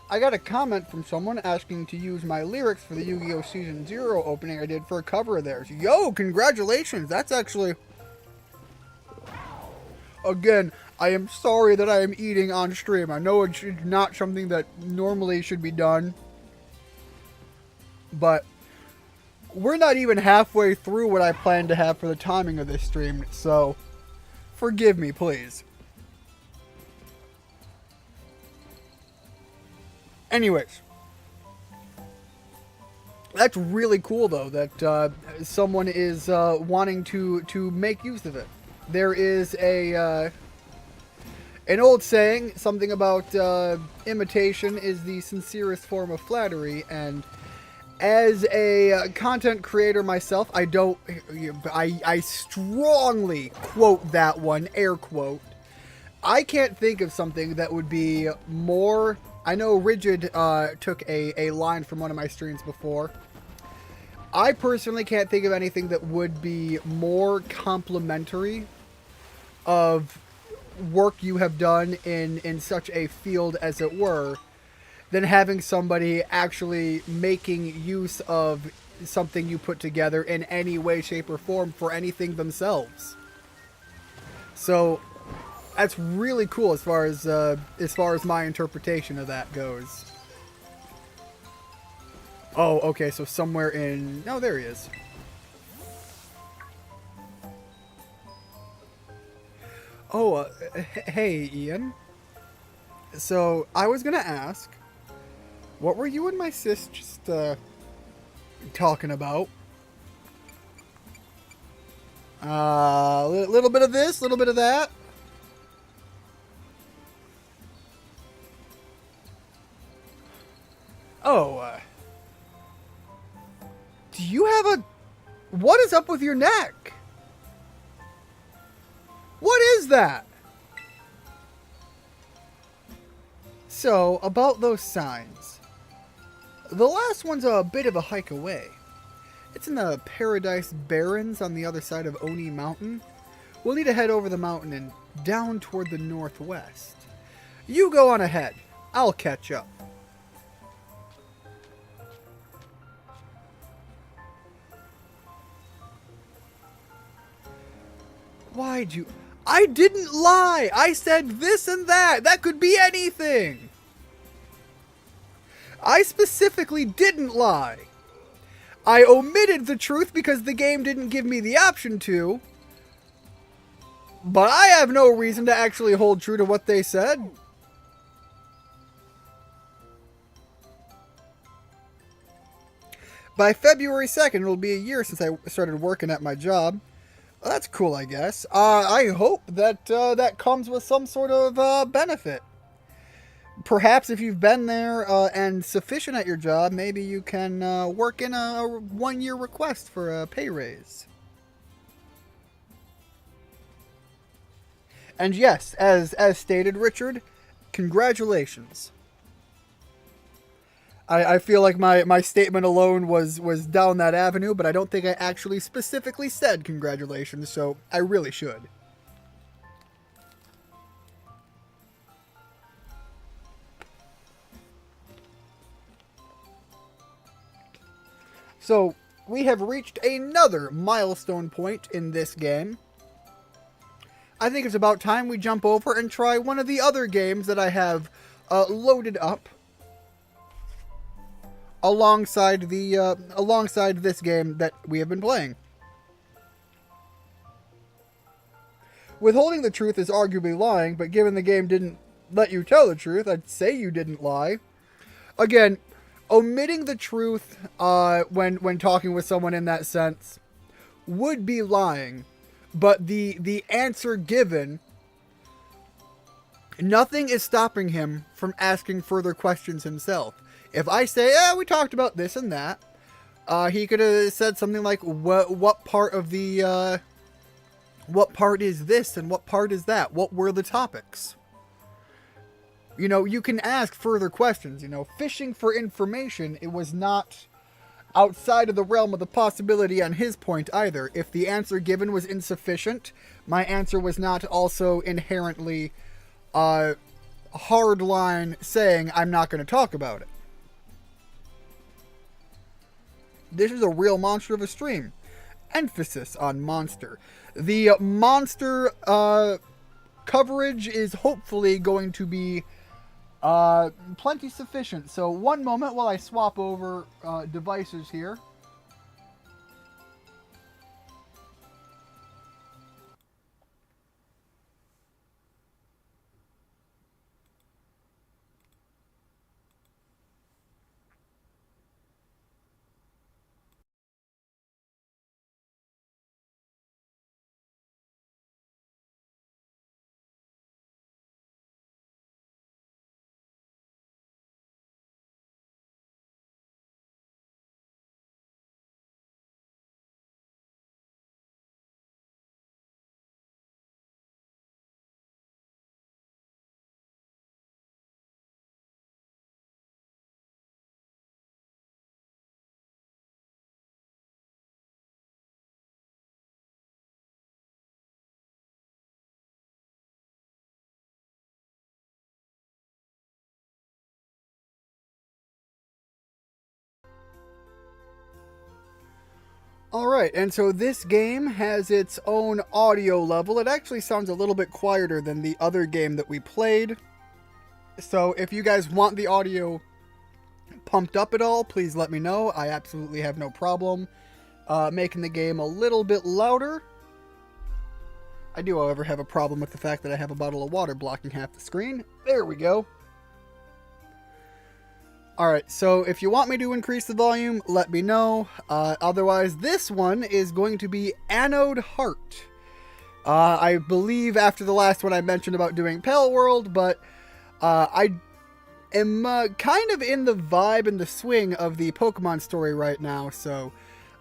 got a comment from someone asking to use my lyrics for the Yu-Gi-Oh! Season 0 opening I did for a cover of theirs. Yo, congratulations! That's actually... Again, I am sorry that I am eating on stream. I know it's not something that normally should be done. But we're not even halfway through what I planned to have for the timing of this stream. So, forgive me, please. Anyways. That's really cool, though, that someone is wanting to make use of it. There is an old saying, something about imitation is the sincerest form of flattery, and as a content creator myself, I strongly quote that one, air quote. I can't think of something that would be more... I know Rigid took a line from one of my streams before. I personally can't think of anything that would be more complimentary of work you have done in such a field, as it were, than having somebody actually making use of something you put together in any way, shape, or form for anything themselves. So that's really cool as far as my interpretation of that goes. Oh, okay, so somewhere in... Oh, there he is. Oh, hey, Ian. So, I was gonna ask, what were you and my sis just, talking about? Little bit of this, little bit of that. Oh, do you have a... What is up with your neck? What is that? So, about those signs. The last one's a bit of a hike away. It's in the Paradise Barrens on the other side of Oni Mountain. We'll need to head over the mountain and down toward the northwest. You go on ahead. I'll catch up. Why'd you... I didn't lie! I said this and that! That could be anything! I specifically didn't lie. I omitted the truth because the game didn't give me the option to. But I have no reason to actually hold true to what they said. By February 2nd, it'll be a year since I started working at my job. Well, that's cool, I guess. I hope that that comes with some sort of benefit. Perhaps if you've been there and sufficient at your job, maybe you can work in a 1-year request for a pay raise. And yes, as stated, Richard, congratulations. I feel like my statement alone was down that avenue, but I don't think I actually specifically said congratulations, so I really should. So, we have reached another milestone point in this game. I think it's about time we jump over and try one of the other games that I have loaded up alongside this game that we have been playing. Withholding the truth is arguably lying, but given the game didn't let you tell the truth, I'd say you didn't lie. Again, omitting the truth when talking with someone in that sense would be lying, but the answer given, nothing is stopping him from asking further questions himself. If I say, we talked about this and that, he could have said something like, what part of the, what part is this and what part is that? What were the topics? You know, you can ask further questions. You know, fishing for information, it was not outside of the realm of the possibility on his point either. If the answer given was insufficient, my answer was not also inherently hard line saying I'm not going to talk about it. This is a real monster of a stream. Emphasis on monster. The monster coverage is hopefully going to be plenty sufficient. So one moment while I swap over devices here. Alright, and so this game has its own audio level. It actually sounds a little bit quieter than the other game that we played. So if you guys want the audio pumped up at all, please let me know. I absolutely have no problem making the game a little bit louder. I do, however, have a problem with the fact that I have a bottle of water blocking half the screen. There we go. Alright, so if you want me to increase the volume, let me know. Otherwise, this one is going to be Anode Heart. I believe after the last one I mentioned about doing Palworld, but I am kind of in the vibe and the swing of the Pokemon story right now, so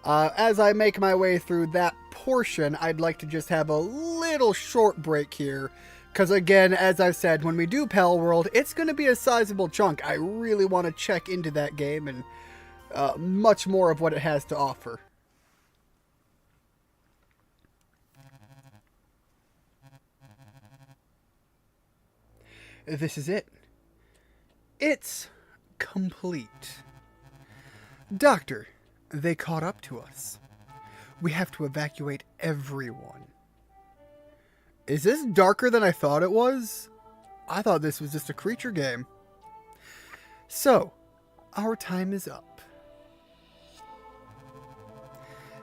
as I make my way through that portion, I'd like to just have a little short break here. Because again, as I've said, when we do Palworld, it's going to be a sizable chunk. I really want to check into that game and much more of what it has to offer. This is it. It's complete. Doctor, they caught up to us. We have to evacuate everyone. Is this darker than I thought it was? I thought this was just a creature game. So, our time is up.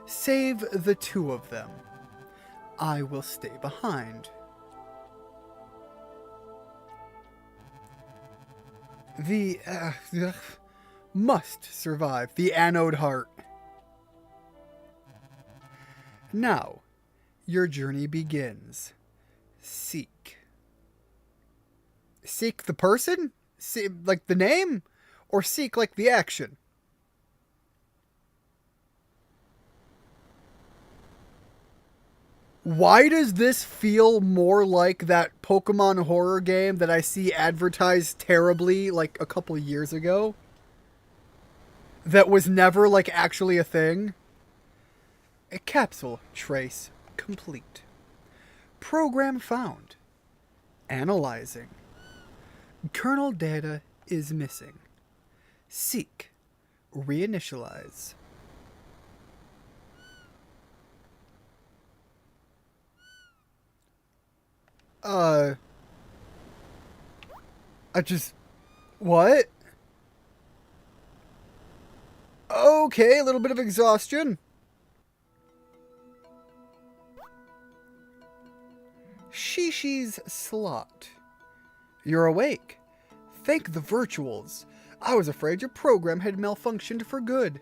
Save the two of them. I will stay behind. The must survive. The Anode Heart. Now, your journey begins. Seek. Seek the person? Like the name? Or seek like the action? Why does this feel more like that Pokemon horror game that I see advertised terribly like a couple years ago? That was never like actually a thing? A capsule trace complete. Program found. Analyzing. Kernel data is missing. Seek. Reinitialize. I just... What? Okay, a little bit of exhaustion. Shishi's slot. You're awake. Thank the virtuals. I was afraid your program had malfunctioned for good.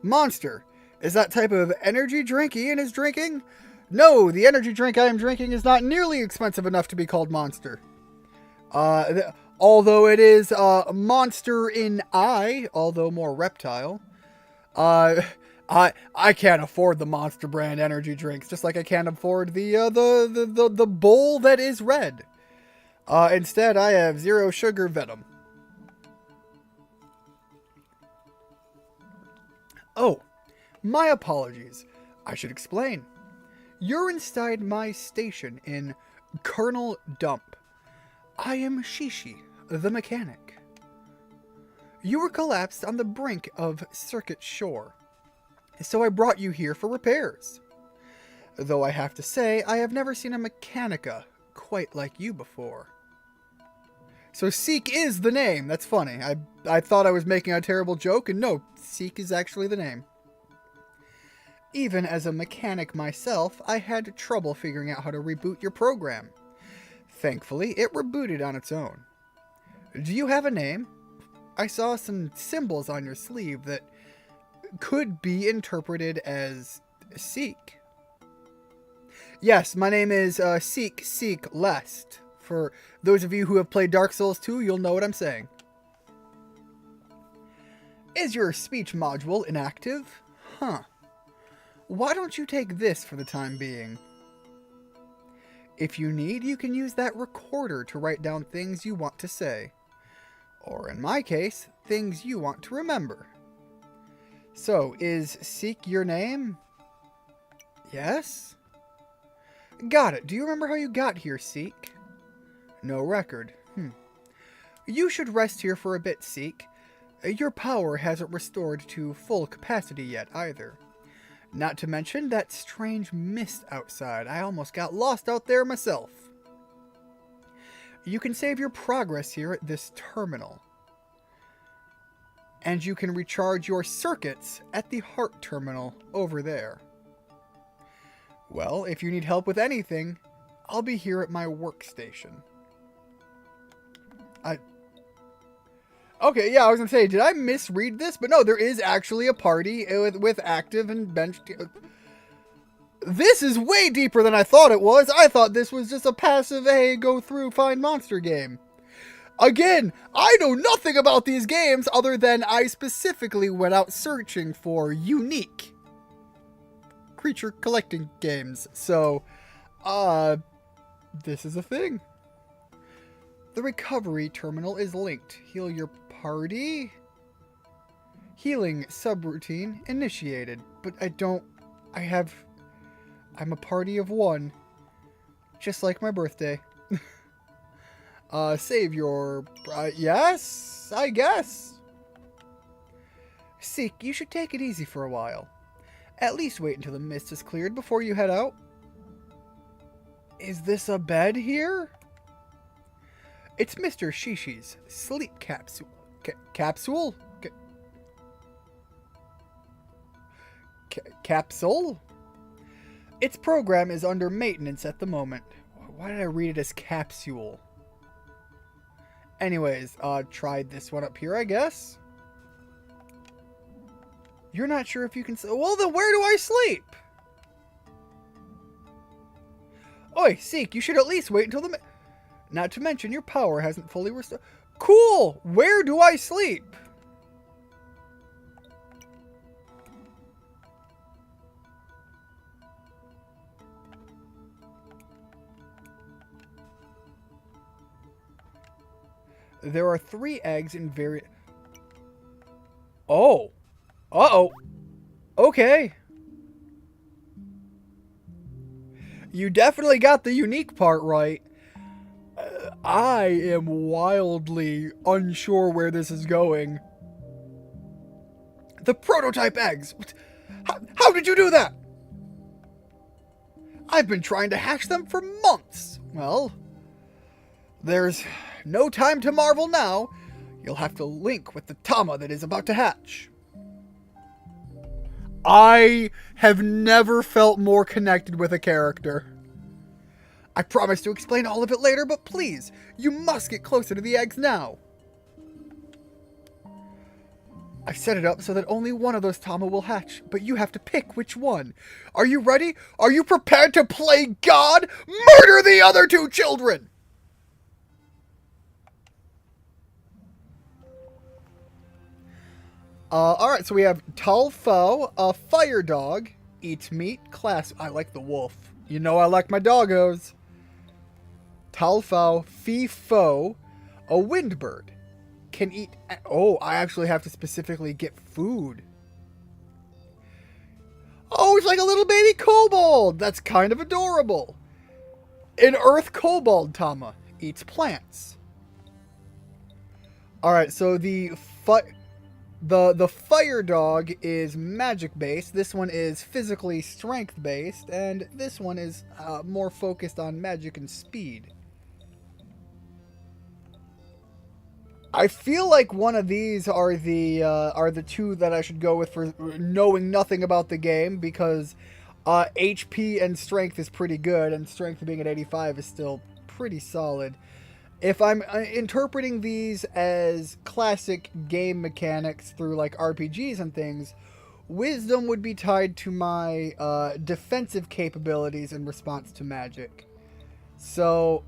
Monster. Is that type of energy drink Ian is drinking? No, the energy drink I am drinking is not nearly expensive enough to be called Monster. Although it is Monster in I, although more reptile. I can't afford the Monster brand energy drinks, just like I can't afford the bowl that is red. Instead, I have zero sugar Venom. Oh, my apologies. I should explain. You're inside my station in Kernel Dump. I am Shishi, the mechanic. You were collapsed on the brink of Circuit Shore, so I brought you here for repairs. Though I have to say, I have never seen a Mechanica quite like you before. So Seek is the name. That's funny. I thought I was making a terrible joke, and no, Seek is actually the name. Even as a mechanic myself, I had trouble figuring out how to reboot your program. Thankfully, it rebooted on its own. Do you have a name? I saw some symbols on your sleeve that could be interpreted as Seek. Yes, my name is Seek Lest. For those of you who have played Dark Souls 2, you'll know what I'm saying. Is your speech module inactive? Huh. Why don't you take this for the time being? If you need, you can use that recorder to write down things you want to say. Or in my case, things you want to remember. So, is Seek your name? Yes? Got it. Do you remember how you got here, Seek? No record. You should rest here for a bit, Seek. Your power hasn't restored to full capacity yet, either. Not to mention that strange mist outside. I almost got lost out there myself. You can save your progress here at this terminal. And you can recharge your circuits at the heart terminal over there. Well, if you need help with anything, I'll be here at my workstation. Okay, yeah, I was gonna say, did I misread this? But no, there is actually a party with active and bench. This is way deeper than I thought it was. I thought this was just a passive, hey, go through, find monster game. Again, I know nothing about these games other than I specifically went out searching for unique creature collecting games. So, this is a thing. The recovery terminal is linked. Heal your party. Healing subroutine initiated. But I'm a party of one. Just like my birthday. Save your... yes, I guess. Seek, you should take it easy for a while. At least wait until the mist is cleared before you head out. Is this a bed here? It's Mr. Shishi's sleep capsule. Capsule? Capsule? Its program is under maintenance at the moment. Why did I read it as capsule? Anyways, tried this one up here, I guess. You're not sure if you can... Well, then where do I sleep? Oi, Seek, you should at least wait until the... Not to mention, your power hasn't fully restored... Cool! Where do I sleep? There are 3 eggs in very... Oh! Uh-oh! Okay. You definitely got the unique part right. I am wildly unsure where this is going. The prototype eggs! How did you do that? I've been trying to hatch them for months. Well, there's no time to marvel now. You'll have to link with the Tama that is about to hatch. I have never felt more connected with a character. I promise to explain all of it later, but please, you must get closer to the eggs now. I've set it up so that only one of those Tama will hatch, but you have to pick which one. Are you ready? Are you prepared to play God? Murder the other 2 children! Alright, so we have Talfo, a fire dog, eats meat, class... I like the wolf. You know I like my doggos. Talfo, Fifo, a wind bird, can eat... Oh, I actually have to specifically get food. Oh, it's like a little baby kobold! That's kind of adorable. An earth kobold Tama eats plants. Alright, so the fire dog is magic based, this one is physically strength based, and this one is more focused on magic and speed. I feel like one of these are the 2 that I should go with for knowing nothing about the game, because HP and strength is pretty good, and strength being at 85 is still pretty solid. If I'm interpreting these as classic game mechanics through like RPGs and things, wisdom would be tied to my defensive capabilities in response to magic. So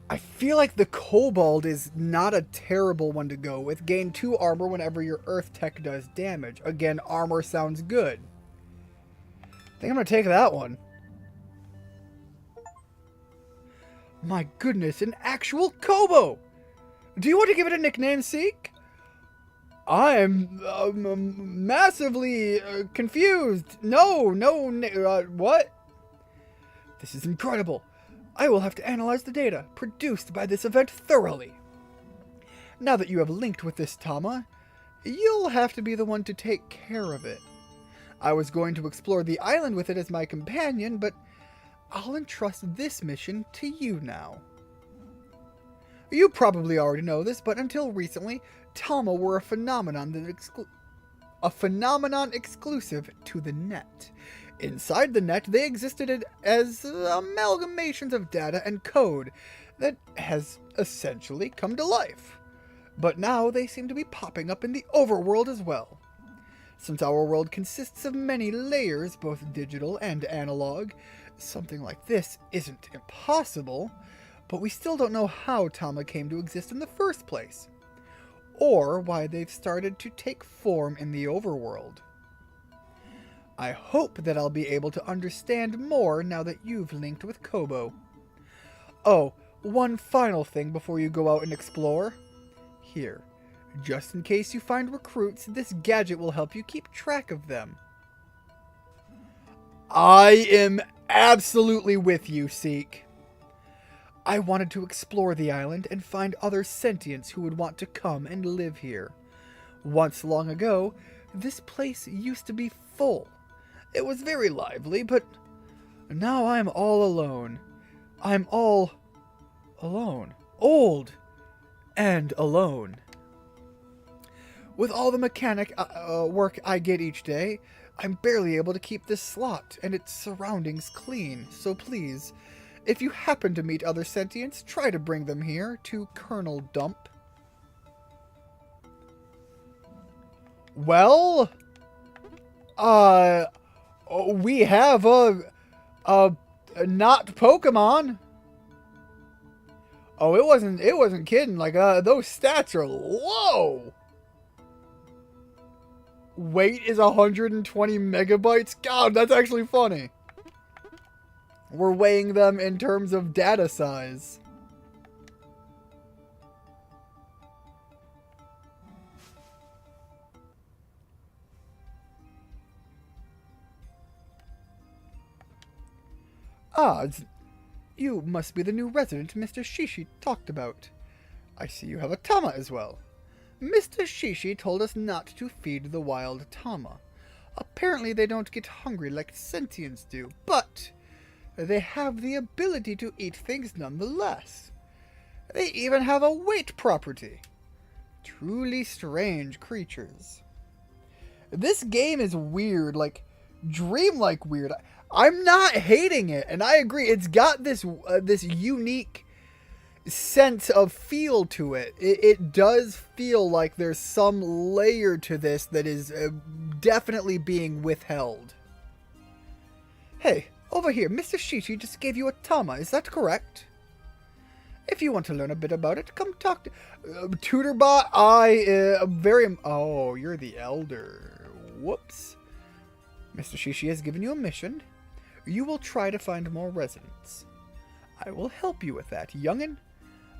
I feel like the kobold is not a terrible one to go with. Gain 2 armor whenever your earth tech does damage. Again, armor sounds good. I think I'm going to take that one. My goodness, an actual Kobo! Do you want to give it a nickname, Seek? I am massively confused. No, what? This is incredible. I will have to analyze the data produced by this event thoroughly. Now that you have linked with this Tama, you'll have to be the one to take care of it. I was going to explore the island with it as my companion, but I'll entrust this mission to you now. You probably already know this, but until recently, Tama were a phenomenon exclusive to the net. Inside the net, they existed as amalgamations of data and code that has essentially come to life. But now they seem to be popping up in the overworld as well. Since our world consists of many layers, both digital and analog, something like this isn't impossible, but we still don't know how Tama came to exist in the first place, or why they've started to take form in the overworld. I hope that I'll be able to understand more now that you've linked with Kobo. Oh, one final thing before you go out and explore. Here, just in case you find recruits, this gadget will help you keep track of them. I am absolutely with you, Seek. I wanted to explore the island and find other sentients who would want to come and live here. Once long ago, this place used to be full. It was very lively, but now I'm all alone. I'm all alone. Old and alone. With all the mechanic work I get each day, I'm barely able to keep this slot and its surroundings clean, so please, if you happen to meet other sentients, try to bring them here to Colonel Dump. Well, uh, we have a not Pokemon. Oh, it wasn't kidding. Like, those stats are low. Weight is 120 megabytes. God, that's actually funny. We're weighing them in terms of data size. Ah, you must be the new resident Mr. Shishi talked about. I see you have a Tama as well. Mr. Shishi told us not to feed the wild Tama. Apparently they don't get hungry like sentients do, but they have the ability to eat things nonetheless. They even have a weight property. Truly strange creatures. This game is weird, like dreamlike weird. I'm not hating it, and I agree. It's got this this unique sense of feel to it. It does feel like there's some layer to this that is definitely being withheld. Hey, over here, Mr. Shishi just gave you a Tama, is that correct? If you want to learn a bit about it, come talk to... Tutorbot, Oh, you're the elder. Whoops. Mr. Shishi has given you a mission. You will try to find more residents. I will help you with that, youngin'.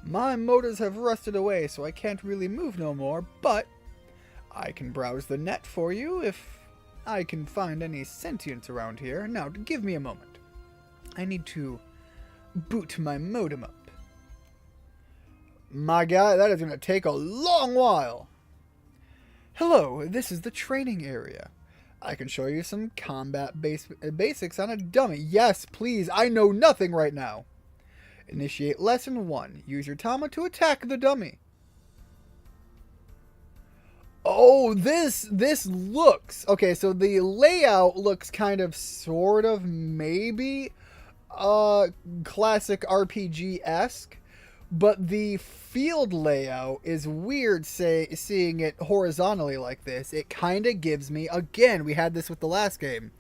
My motors have rusted away, so I can't really move no more, but I can browse the net for you if I can find any sentients around here. Now, give me a moment. I need to boot my modem up. My guy, that is going to take a long while. Hello, this is the training area. I can show you some combat basics on a dummy. Yes, please. I know nothing right now. Initiate lesson 1. Use your Tama to attack the dummy. Oh, this looks... Okay, so the layout looks kind of, sort of, maybe classic RPG-esque. But the field layout is weird, seeing it horizontally like this. It kind of gives me, again, we had this with the last game,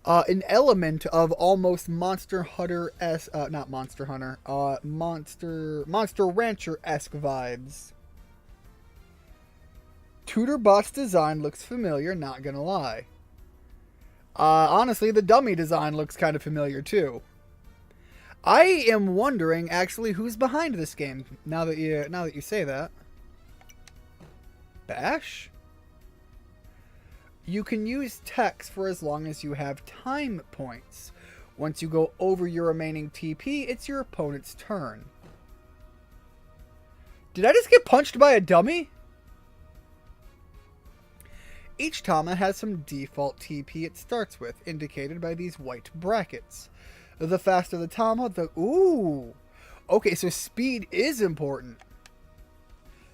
an element of almost Monster Hunter-esque, not Monster Hunter, Monster Rancher-esque vibes. Tutorbot's design looks familiar, not gonna lie. Honestly, the dummy design looks kind of familiar too. I am wondering, actually, who's behind this game. Now that you say that, Bash. You can use text for as long as you have time points. Once you go over your remaining TP, it's your opponent's turn. Did I just get punched by a dummy? Each Tama has some default TP it starts with, indicated by these white brackets. The faster the Tama, the... Ooh! Okay, so speed is important.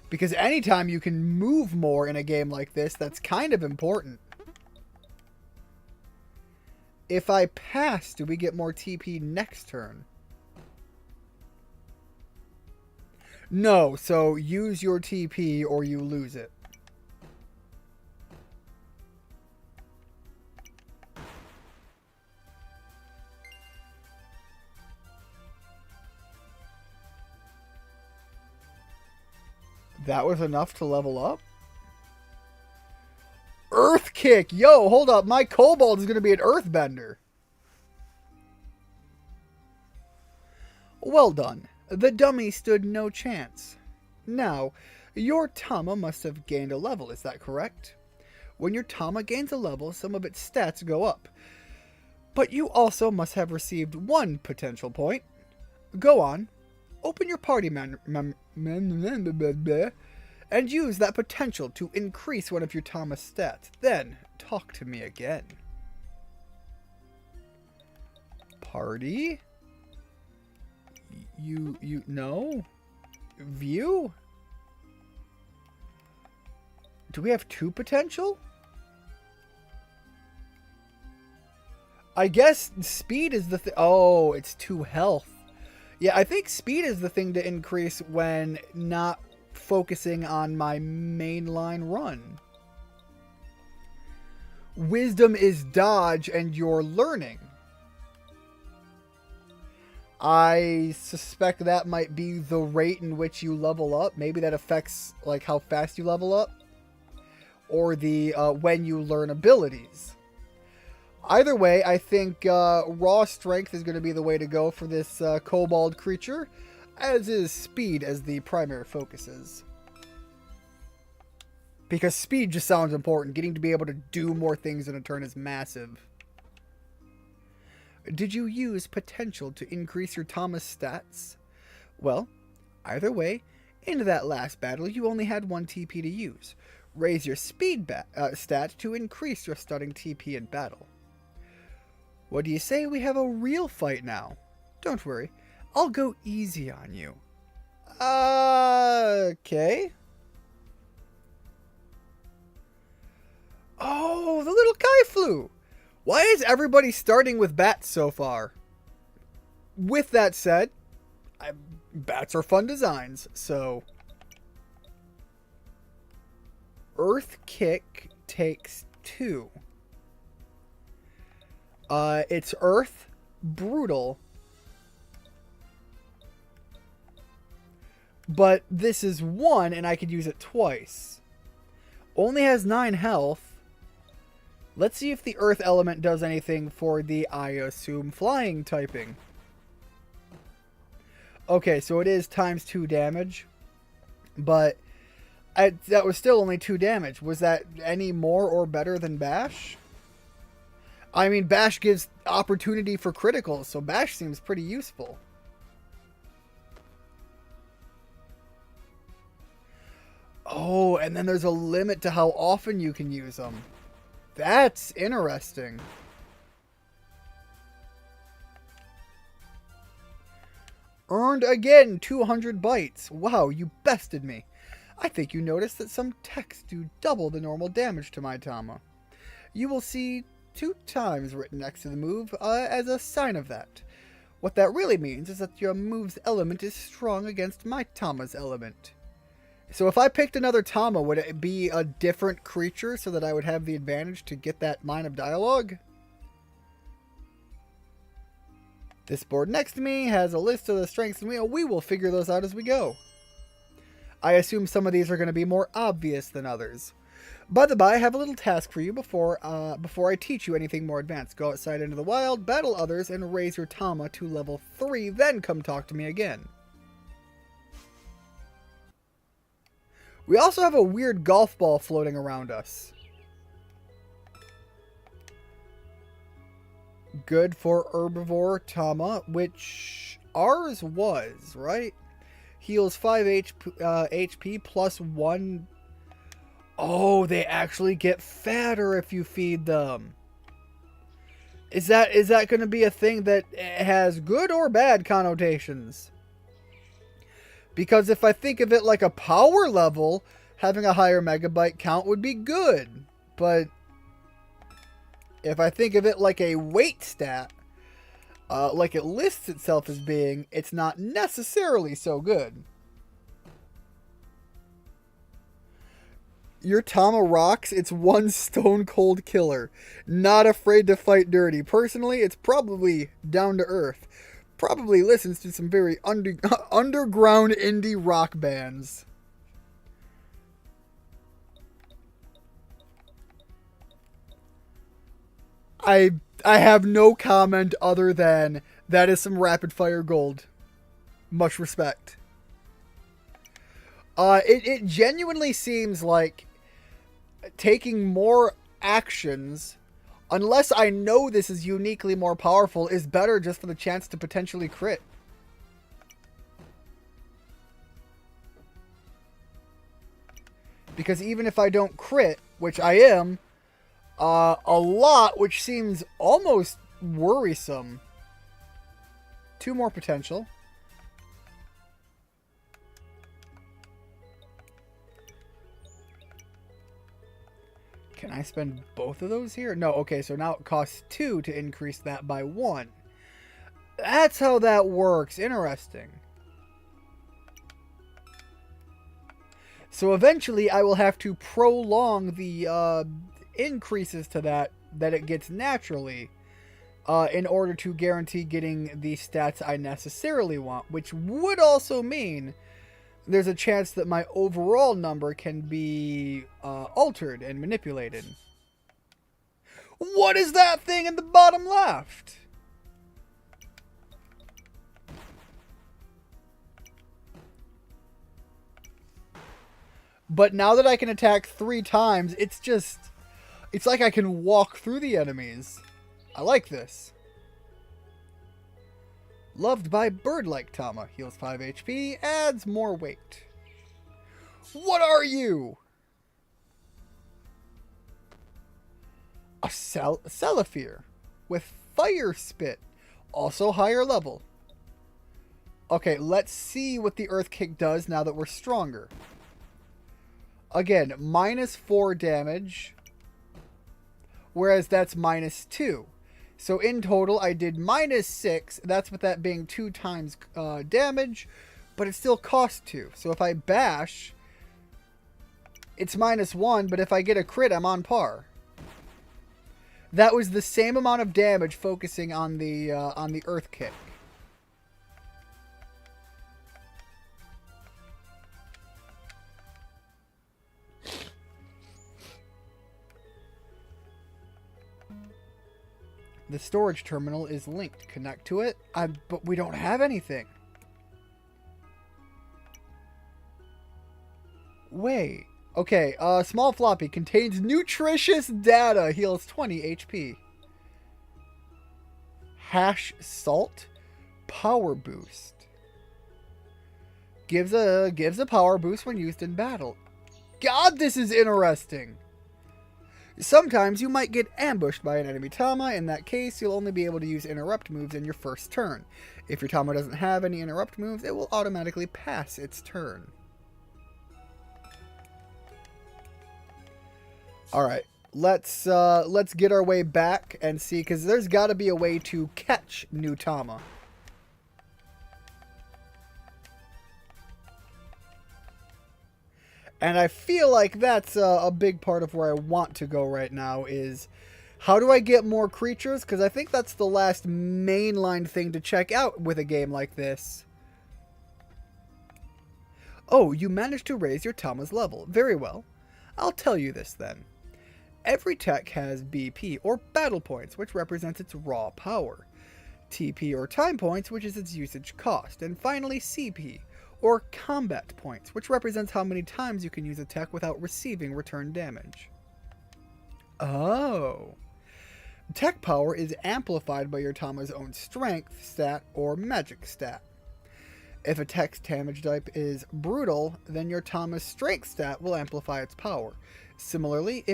Because anytime you can move more in a game like this, that's kind of important. If I pass, do we get more TP next turn? No, so use your TP or you lose it. That was enough to level up? Earth Kick! Yo, hold up. My Kobold is going to be an Earthbender. Well done. The dummy stood no chance. Now, your Tama must have gained a level, is that correct? When your Tama gains a level, some of its stats go up. But you also must have received one potential point. Go on. Open your party and use that potential to increase one of your Tama stats. Then, talk to me again. Party? No? View? Do we have 2 potential? I guess speed is the thing. Oh, it's 2 health. Yeah, I think speed is the thing to increase when not focusing on my mainline run. Wisdom is dodge and you're learning. I suspect that might be the rate in which you level up. Maybe that affects like how fast you level up, or the when you learn abilities. Either way, I think raw strength is going to be the way to go for this kobold creature, as is speed as the primary focuses. Because speed just sounds important. Getting to be able to do more things in a turn is massive. Did you use potential to increase your Thomas stats? Well, either way, in that last battle you only had 1 TP to use. Raise your speed stat to increase your stunning TP in battle. What do you say we have a real fight now? Don't worry, I'll go easy on you. Okay. Oh, the little Kaiflu! Why is everybody starting with bats so far? With that said, bats are fun designs, so... Earth Kick takes 2. It's Earth, Brutal. But this is 1, and I could use it twice. Only has 9 health. Let's see if the Earth element does anything for the, I assume, flying typing. Okay, so it is times 2 damage. But that was still only 2 damage. Was that any more or better than Bash? I mean, Bash gives opportunity for criticals, so Bash seems pretty useful. Oh, and then there's a limit to how often you can use them. That's interesting. Earned again 200 bytes. Wow, you bested me. I think you noticed that some texts do double the normal damage to my Tama. You will see 2 times written next to the move as a sign of that. What that really means is that your move's element is strong against my Tama's element. So if I picked another Tama, would it be a different creature so that I would have the advantage to get that line of dialogue? This board next to me has a list of the strengths and we will figure those out as we go. I assume some of these are going to be more obvious than others. By the by, I have a little task for you before I teach you anything more advanced. Go outside into the wild, battle others, and raise your Tama to level 3, then come talk to me again. We also have a weird golf ball floating around us. Good for Herbivore Tama, which ours was, right? Heals 5 HP plus 1. Oh, they actually get fatter if you feed them. Is that going to be a thing that has good or bad connotations? Because if I think of it like a power level, having a higher megabyte count would be good. But if I think of it like a weight stat, like it lists itself as being, it's not necessarily so good. Your Tama rocks. It's one stone cold killer. Not afraid to fight dirty. Personally, it's probably down to earth. Probably listens to some very underground indie rock bands. I have no comment other than that is some rapid fire gold. Much respect. It genuinely seems like taking more actions, unless I know this is uniquely more powerful, is better just for the chance to potentially crit. Because even if I don't crit, which I am, a lot, which seems almost worrisome. 2 more potential. Can I spend both of those here? No, okay, so now it costs 2 to increase that by 1. That's how that works. Interesting. So eventually I will have to prolong the increases to that it gets naturally, in order to guarantee getting the stats I necessarily want, which would also mean there's a chance that my overall number can be altered and manipulated. What is that thing in the bottom left? But now that I can attack 3 times, it's like I can walk through the enemies. I like this. Loved by bird-like Tama. Heals 5 HP, adds more weight. What are you? A Celephir with Fire Spit. Also higher level. Okay, let's see what the Earth Kick does now that we're stronger. Again, -4 damage. Whereas that's -2. So in total, I did -6. That's with that being 2 times damage. But it still costs 2. So if I bash, it's -1. But if I get a crit, I'm on par. That was the same amount of damage focusing on the Earth Kick. The storage terminal is linked. Connect to it? But we don't have anything. Wait. Okay, small floppy contains nutritious data. Heals 20 HP. Hash salt. Power boost. Gives a power boost when used in battle. God, this is interesting. Sometimes you might get ambushed by an enemy Tama. In that case, you'll only be able to use interrupt moves in your first turn. If your Tama doesn't have any interrupt moves, it will automatically pass its turn. Alright, let's get our way back and see, because there's got to be a way to catch new Tama. And I feel like that's a big part of where I want to go right now is how do I get more creatures? Because I think that's the last mainline thing to check out with a game like this. Oh, you managed to raise your Tama's level. Very well. I'll tell you this then. Every tech has BP, or battle points, which represents its raw power. TP, or time points, which is its usage cost. And finally, CP, or combat points, which represents how many times you can use a tech without receiving return damage. Oh. Tech power is amplified by your Tama's own strength stat or magic stat. If a tech's damage type is brutal, then your Tama's strength stat will amplify its power. Similarly,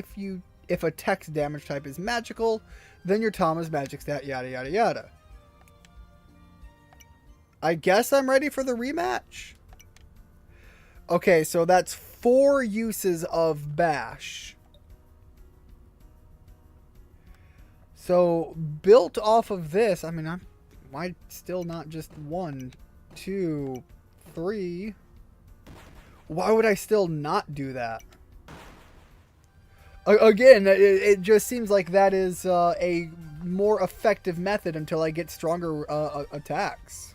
if a tech's damage type is magical, then your Tama's magic stat yada yada yada. I guess I'm ready for the rematch. Okay, so that's 4 uses of Bash. So, built off of this, I mean, why still not just 1, 2, 3? Why would I still not do that? Again, it just seems like that is a more effective method until I get stronger attacks.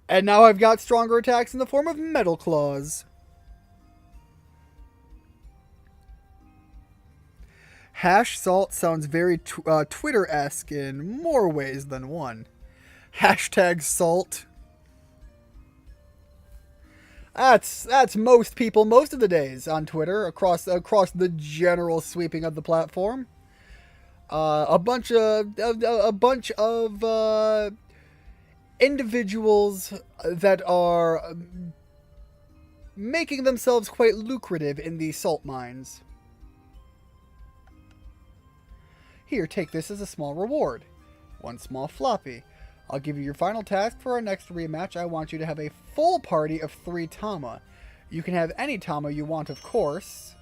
And now I've got stronger attacks in the form of Metal Claws. Hash salt sounds very Twitter-esque in more ways than one. Hashtag salt. That's most people most of the days on Twitter across the general sweeping of the platform. A bunch of individuals that are making themselves quite lucrative in the salt mines. Here, take this as a small reward. 1 small floppy. I'll give you your final task for our next rematch. I want you to have a full party of 3 Tama. You can have any Tama you want, of course.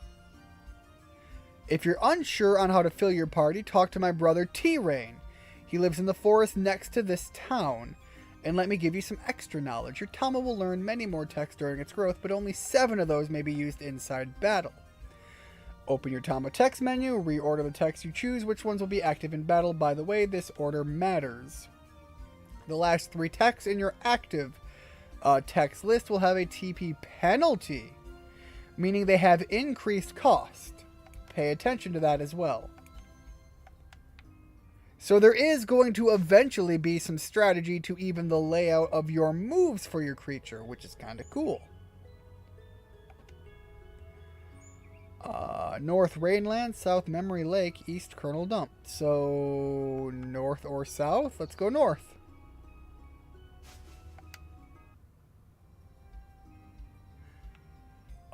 If you're unsure on how to fill your party, talk to my brother T-Rain. He lives in the forest next to this town. And let me give you some extra knowledge. Your Tama will learn many more techs during its growth, but only 7 of those may be used inside battle. Open your Tama text menu, reorder the text you choose, which ones will be active in battle. By the way, this order matters. The last 3 texts in your active text list will have a TP penalty, meaning they have increased cost. Pay attention to that as well. So there is going to eventually be some strategy to even the layout of your moves for your creature, which is kind of cool. North Rainland, South Memory Lake, East Kernel Dump. So, north or south? Let's go north.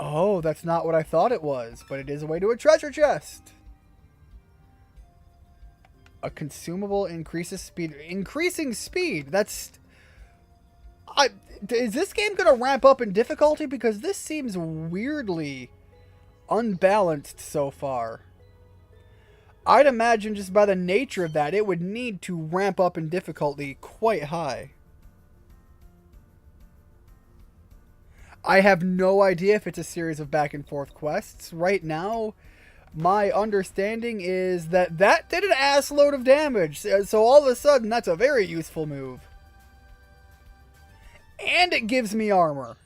Oh, that's not what I thought it was, but it is a way to a treasure chest. A consumable increases speed. Increasing speed. That's... is this game going to ramp up in difficulty? Because this seems weirdly unbalanced so far. I'd imagine just by the nature of that, it would need to ramp up in difficulty quite high. I have no idea if it's a series of back and forth quests. Right now, my understanding is that did an ass load of damage. So all of a sudden, that's a very useful move. And it gives me armor.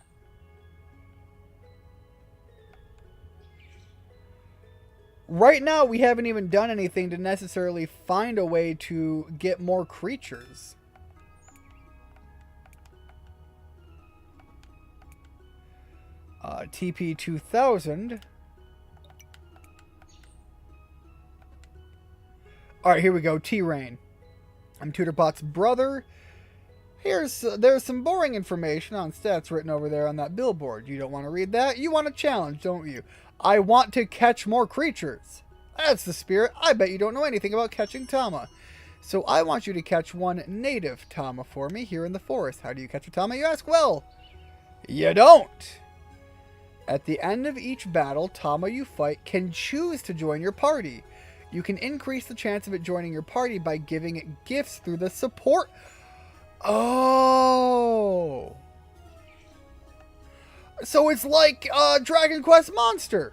Right now, we haven't even done anything to necessarily find a way to get more creatures. TP 2000. Alright, here we go. T-Rain. I'm Tutorbot's brother. There's some boring information on stats written over there on that billboard. You don't want to read that? You want a challenge, don't you? I want to catch more creatures. That's the spirit. I bet you don't know anything about catching Tama. So I want you to catch one native Tama for me here in the forest. How do you catch a Tama, you ask? Well, you don't. At the end of each battle, Tama you fight can choose to join your party. You can increase the chance of it joining your party by giving it gifts through the support. Oh. So it's like a Dragon Quest monster.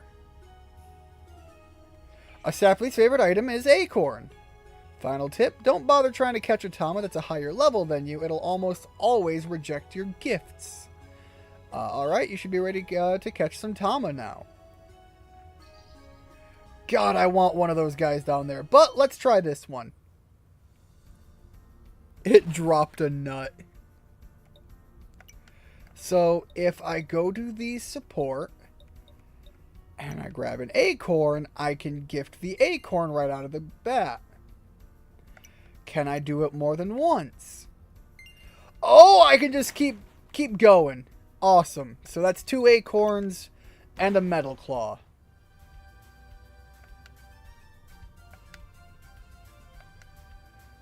A Sapley's favorite item is acorn. Final tip, don't bother trying to catch a Tama that's a higher level than you. It'll almost always reject your gifts. Alright, you should be ready to catch some Tama now. God, I want one of those guys down there. But let's try this one. It dropped a nut. So if I go to the support and I grab an acorn, I can gift the acorn right out of the bat. Can I do it more than once? Oh, I can just keep going. Awesome. So that's 2 acorns and a metal claw.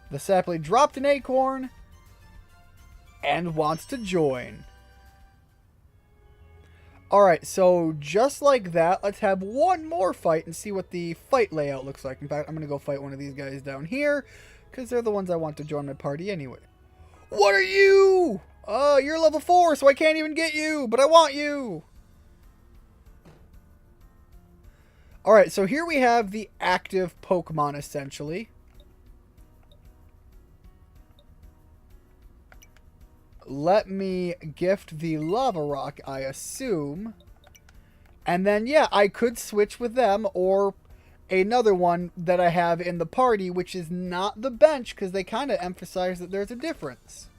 The Sapley dropped an acorn and wants to join. Alright, so just like that, let's have one more fight and see what the fight layout looks like. In fact, I'm going to go fight one of these guys down here, because they're the ones I want to join my party anyway. What are you? You're level 4, so I can't even get you, but I want you. Alright, so here we have the active Pokemon, essentially. Let me gift the Lava Rock, I assume. And then, yeah, I could switch with them or another one that I have in the party, which is not the bench, because they kind of emphasize that there's a difference.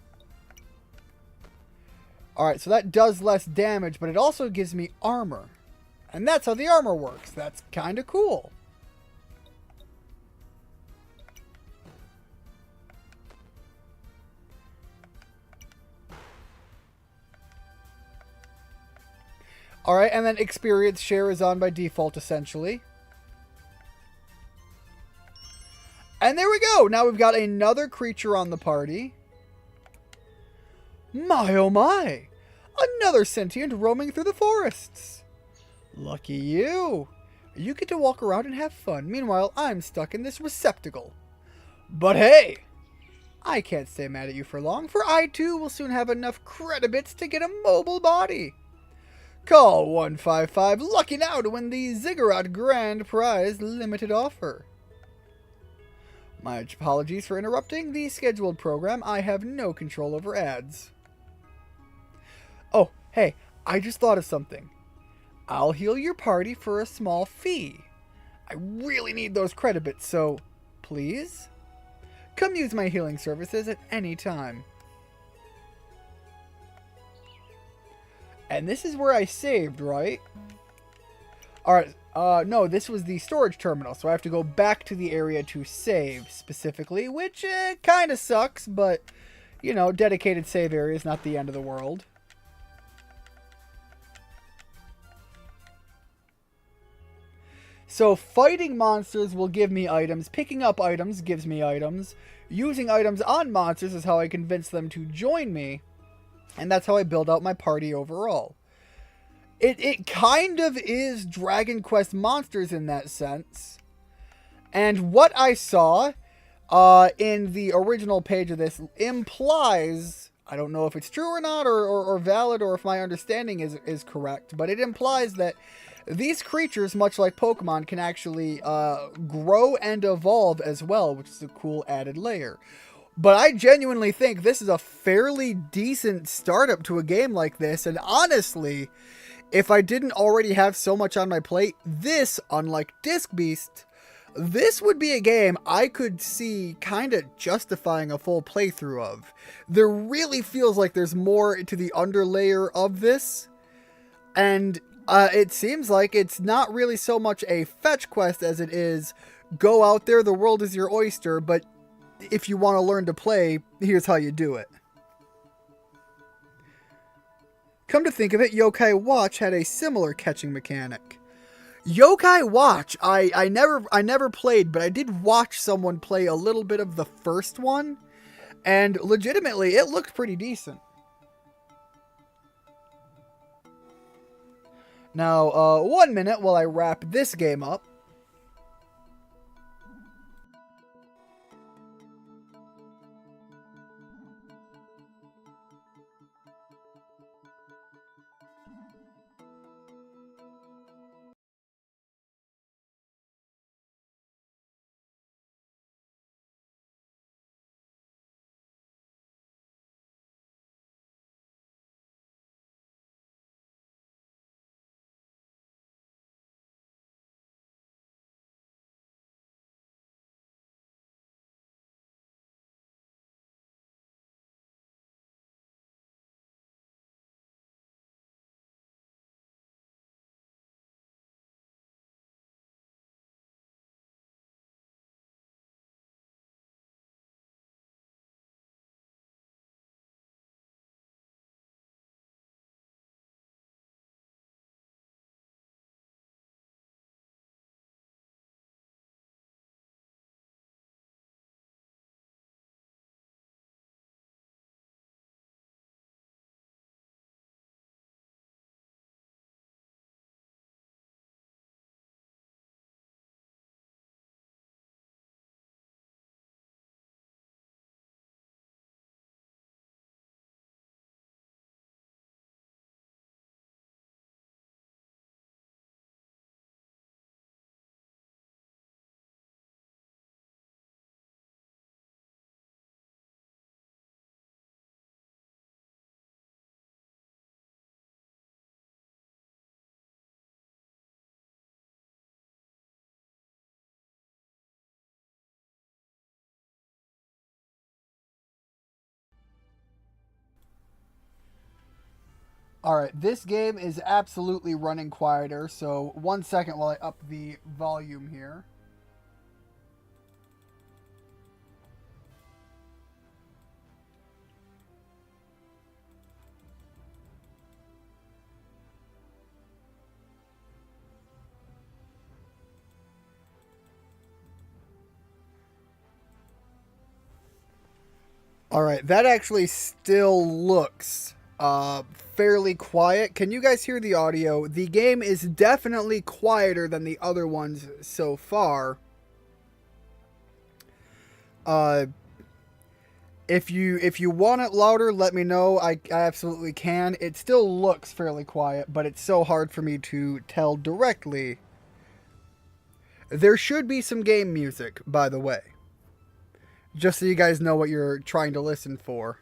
Alright, so that does less damage, but it also gives me armor. And that's how the armor works. That's kind of cool. Alright, and then experience share is on by default, essentially. And there we go! Now we've got another creature on the party. My oh my! Another sentient roaming through the forests! Lucky you! You get to walk around and have fun. Meanwhile, I'm stuck in this receptacle. But hey! I can't stay mad at you for long, for I too will soon have enough credibits to get a mobile body. Call 155 lucky now to win the Ziggurat Grand Prize limited offer. My apologies for interrupting the scheduled program. I have no control over ads. Oh, hey, I just thought of something. I'll heal your party for a small fee. I really need those credit bits, so please? Come use my healing services at any time. And this is where I saved, right? Alright, no, this was the storage terminal, so I have to go back to the area to save, specifically, which kind of sucks, but, you know, dedicated save area is not the end of the world. So, fighting monsters will give me items, picking up items gives me items, using items on monsters is how I convince them to join me, and that's how I build out my party overall. It kind of is Dragon Quest Monsters in that sense. And what I saw in the original page of this implies, I don't know if it's true or not, or valid, or if my understanding is correct, but it implies that these creatures, much like Pokemon, can actually grow and evolve as well, which is a cool added layer. But I genuinely think this is a fairly decent startup to a game like this, and honestly, if I didn't already have so much on my plate, this, unlike Disc Beast, this would be a game I could see kind of justifying a full playthrough of. There really feels like there's more to the underlayer of this, and it seems like it's not really so much a fetch quest as it is go out there, the world is your oyster, but if you want to learn to play, here's how you do it. Come to think of it, Yokai Watch had a similar catching mechanic. Yokai Watch, I never played, but I did watch someone play a little bit of the first one, and legitimately, it looked pretty decent. Now, 1 minute while I wrap this game up. Alright, this game is absolutely running quieter, so 1 second while I up the volume here. Alright, that actually still looks fairly quiet. Can you guys hear the audio? The game is definitely quieter than the other ones so far. If you want it louder, let me know. I absolutely can. It still looks fairly quiet, but it's so hard for me to tell directly. There should be some game music, by the way. Just so you guys know what you're trying to listen for.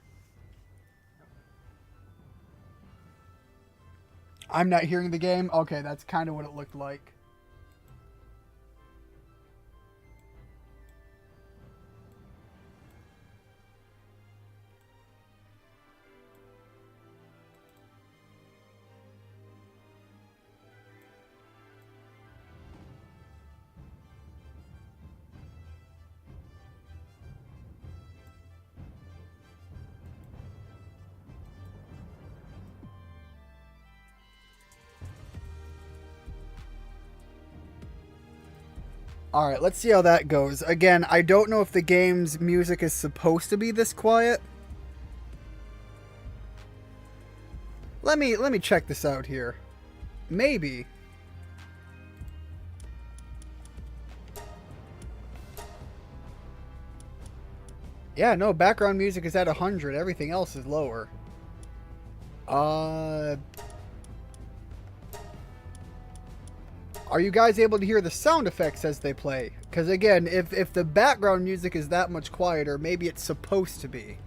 I'm not hearing the game? Okay, that's kind of what it looked like. Alright, let's see how that goes. Again, I don't know if the game's music is supposed to be this quiet. Let me check this out here. Maybe. Yeah, no, background music is at 100. Everything else is lower. Are you guys able to hear the sound effects as they play? Because again, if the background music is that much quieter, maybe it's supposed to be.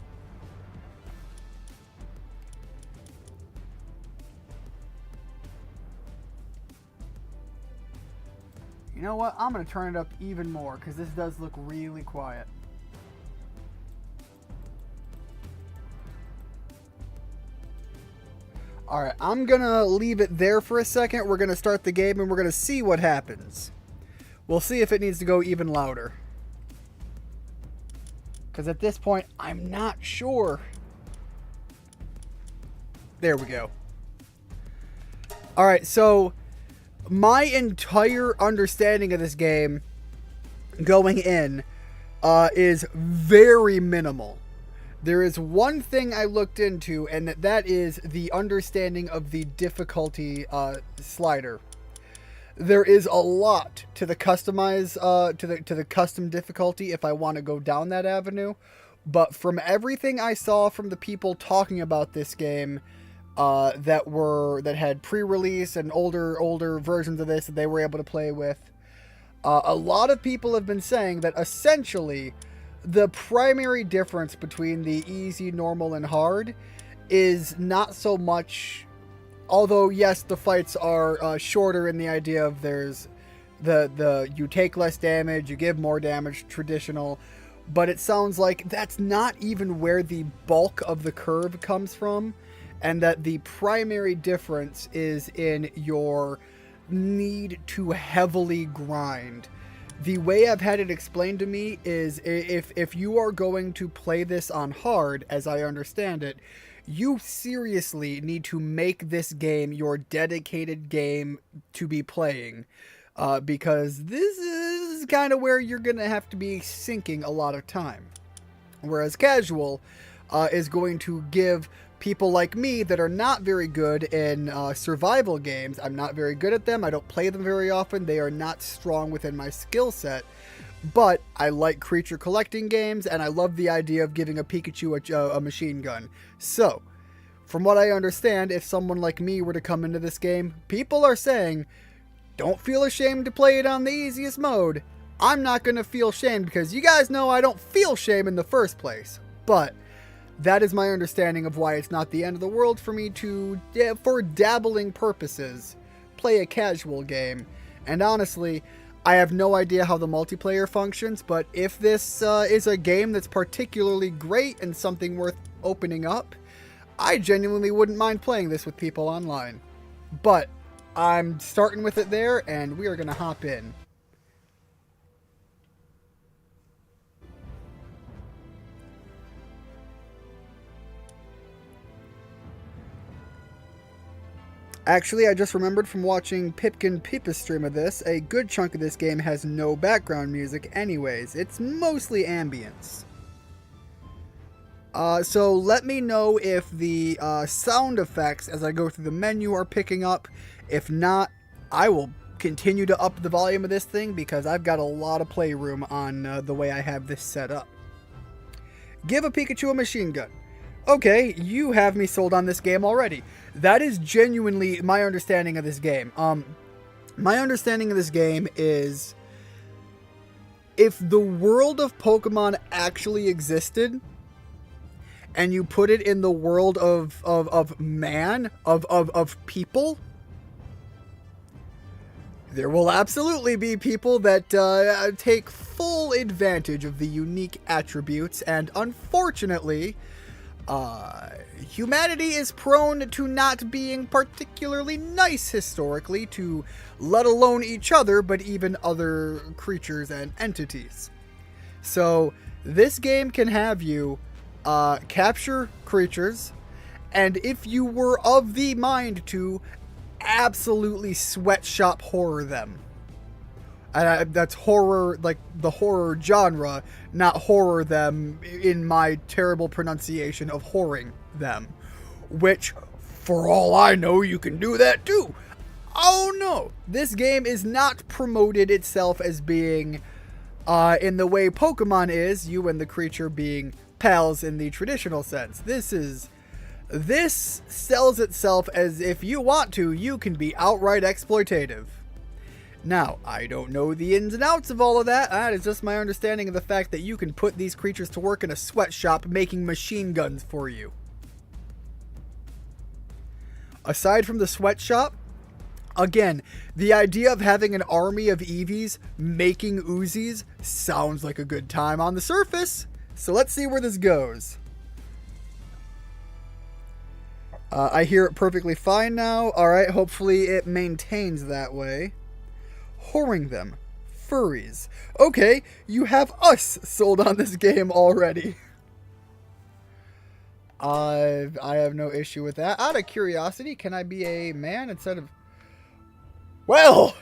You know what? I'm going to turn it up even more because this does look really quiet. Alright, I'm going to leave it there for a second. We're going to start the game and we're going to see what happens. We'll see if it needs to go even louder. Because at this point, I'm not sure. There we go. Alright, so my entire understanding of this game going in is very minimal. There is one thing I looked into, and that is the understanding of the difficulty slider. There is a lot to the to the custom difficulty if I want to go down that avenue, but from everything I saw from the people talking about this game that had pre-release and older versions of this that they were able to play with, a lot of people have been saying that essentially the primary difference between the easy, normal, and hard is not so much, although yes, the fights are shorter in the idea of there's you take less damage, you give more damage, traditional, but it sounds like that's not even where the bulk of the curve comes from, and that the primary difference is in your need to heavily grind. The way I've had it explained to me is if you are going to play this on hard, as I understand it, you seriously need to make this game your dedicated game to be playing. Because this is kind of where you're going to have to be sinking a lot of time. Whereas casual is going to give people like me that are not very good in survival games. I'm not very good at them. I don't play them very often. They are not strong within my skill set. But I like creature collecting games, and I love the idea of giving a Pikachu a machine gun. So, from what I understand, if someone like me were to come into this game, people are saying, don't feel ashamed to play it on the easiest mode. I'm not going to feel shame because you guys know I don't feel shame in the first place. But that is my understanding of why it's not the end of the world for me to, for dabbling purposes, play a casual game. And honestly, I have no idea how the multiplayer functions, but if this is a game that's particularly great and something worth opening up, I genuinely wouldn't mind playing this with people online. But I'm starting with it there, and we are going to hop in. Actually, I just remembered from watching Pipkin Peepa's stream of this, a good chunk of this game has no background music anyways. It's mostly ambience. So let me know if the sound effects as I go through the menu are picking up. If not, I will continue to up the volume of this thing because I've got a lot of playroom on the way I have this set up. Give a Pikachu a machine gun. Okay, you have me sold on this game already. That is genuinely my understanding of this game. My understanding of this game is, if the world of Pokemon actually existed, and you put it in the world of man, of people, there will absolutely be people that take full advantage of the unique attributes, and unfortunately, humanity is prone to not being particularly nice historically, to let alone each other, but even other creatures and entities. So this game can have you capture creatures, and if you were of the mind to, absolutely sweatshop horror them. And that's horror, like the horror genre, not horror them in my terrible pronunciation of whoring them. Which, for all I know, you can do that too. Oh no! This game is not promoted itself as being, in the way Pokemon is, you and the creature being pals in the traditional sense. This sells itself as, if you want to, you can be outright exploitative. Now, I don't know the ins and outs of all of that. That is just my understanding of the fact that you can put these creatures to work in a sweatshop making machine guns for you. Aside from the sweatshop, again, the idea of having an army of Eevees making Uzis sounds like a good time on the surface. So let's see where this goes. I hear it perfectly fine now. Alright, hopefully it maintains that way. Whoring them. Furries. Okay, you have us sold on this game already. I have no issue with that. Out of curiosity, can I be a man instead of... Well!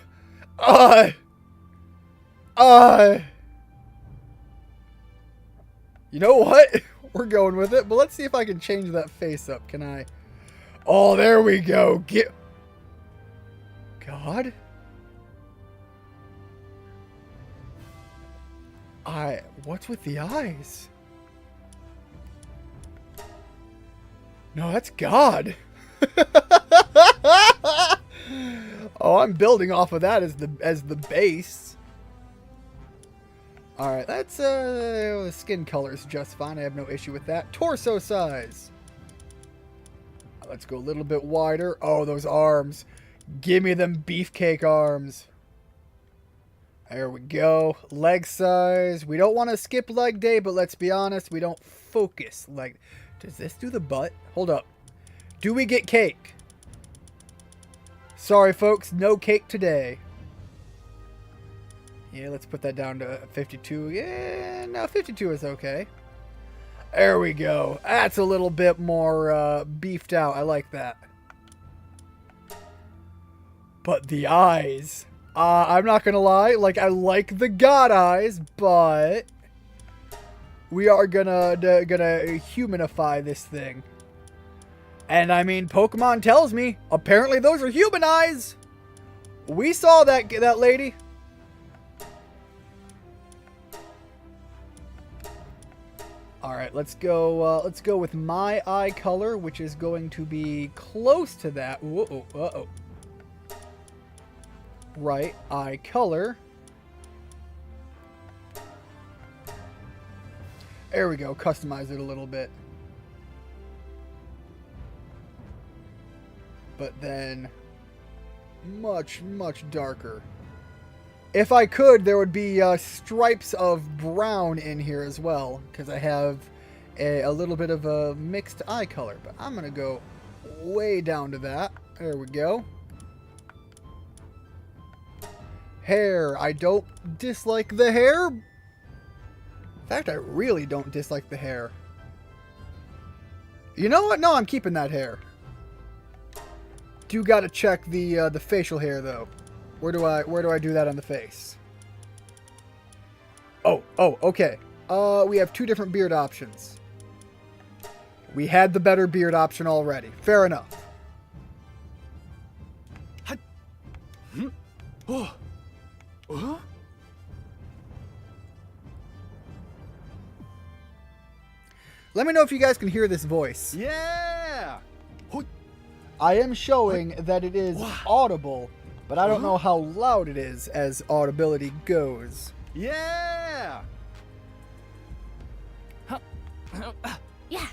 You know what? We're going with it, but let's see if I can change that face up. Can I... Oh, there we go. Get... God? What's with the eyes? No, that's God. Oh, I'm building off of that as the base. All right, that's the skin color's just fine. I have no issue with that. Torso size. Let's go a little bit wider. Oh, those arms. Give me them beefcake arms. There we go. Leg size. We don't want to skip leg day, but let's be honest, we don't focus leg. Does this do the butt? Hold up. Do we get cake? Sorry, folks. No cake today. Yeah, let's put that down to 52. Yeah, no, 52 is okay. There we go. That's a little bit more beefed out. I like that. But the eyes. I'm not going to lie. Like, I like the God eyes, but we are gonna humanify this thing. And I mean, Pokemon tells me, apparently those are human eyes. We saw that lady. All right, let's go with my eye color, which is going to be close to that. Whoa, uh-oh. Right eye color. There we go. Customize it a little bit. But then much, much darker. If I could, there would be stripes of brown in here as well, because I have a little bit of a mixed eye color. But I'm going to go way down to that. There we go. Hair. I don't dislike the hair. In fact, I really don't dislike the hair. You know what? No, I'm keeping that hair. Do gotta check the facial hair though. Where do I do that on the face? Oh, okay. We have two different beard options. We had the better beard option already. Fair enough. Let me know if you guys can hear this voice. Yeah! I am showing that it is audible, but I don't know how loud it is as audibility goes. Yeah! Yeah.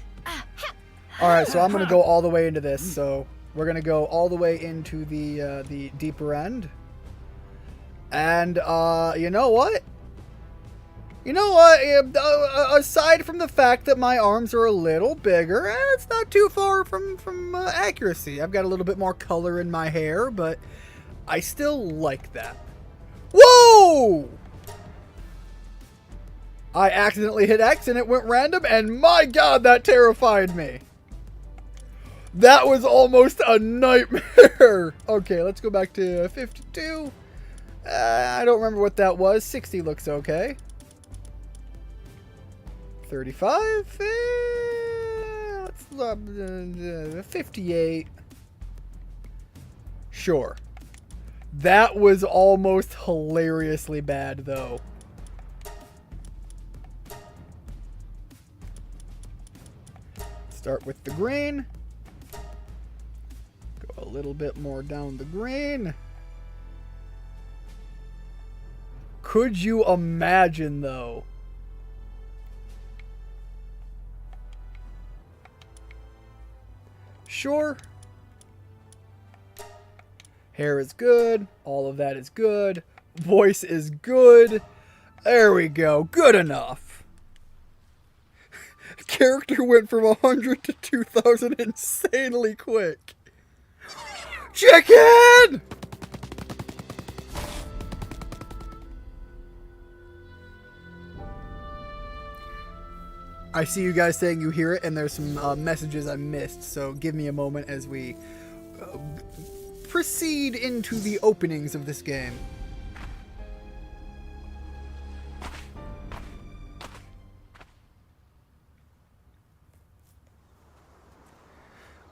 Alright, so I'm going to go all the way into this. So we're going to go all the way into the deeper end. And, you know what? You know what? Aside from the fact that my arms are a little bigger, it's not too far from accuracy. I've got a little bit more color in my hair, but I still like that. Whoa! I accidentally hit X and it went random, and my god, that terrified me. That was almost a nightmare. Okay, let's go back to 52. I don't remember what that was. 60 looks okay. 35? Let's 58. Sure. That was almost hilariously bad, though. Start with the green. Go a little bit more down the green. Could you imagine, though? Sure. Hair is good. All of that is good. Voice is good. There we go. Good enough. Character went from 100 to 2,000 insanely quick. Chicken! I see you guys saying you hear it, and there's some messages I missed, so give me a moment as we proceed into the openings of this game.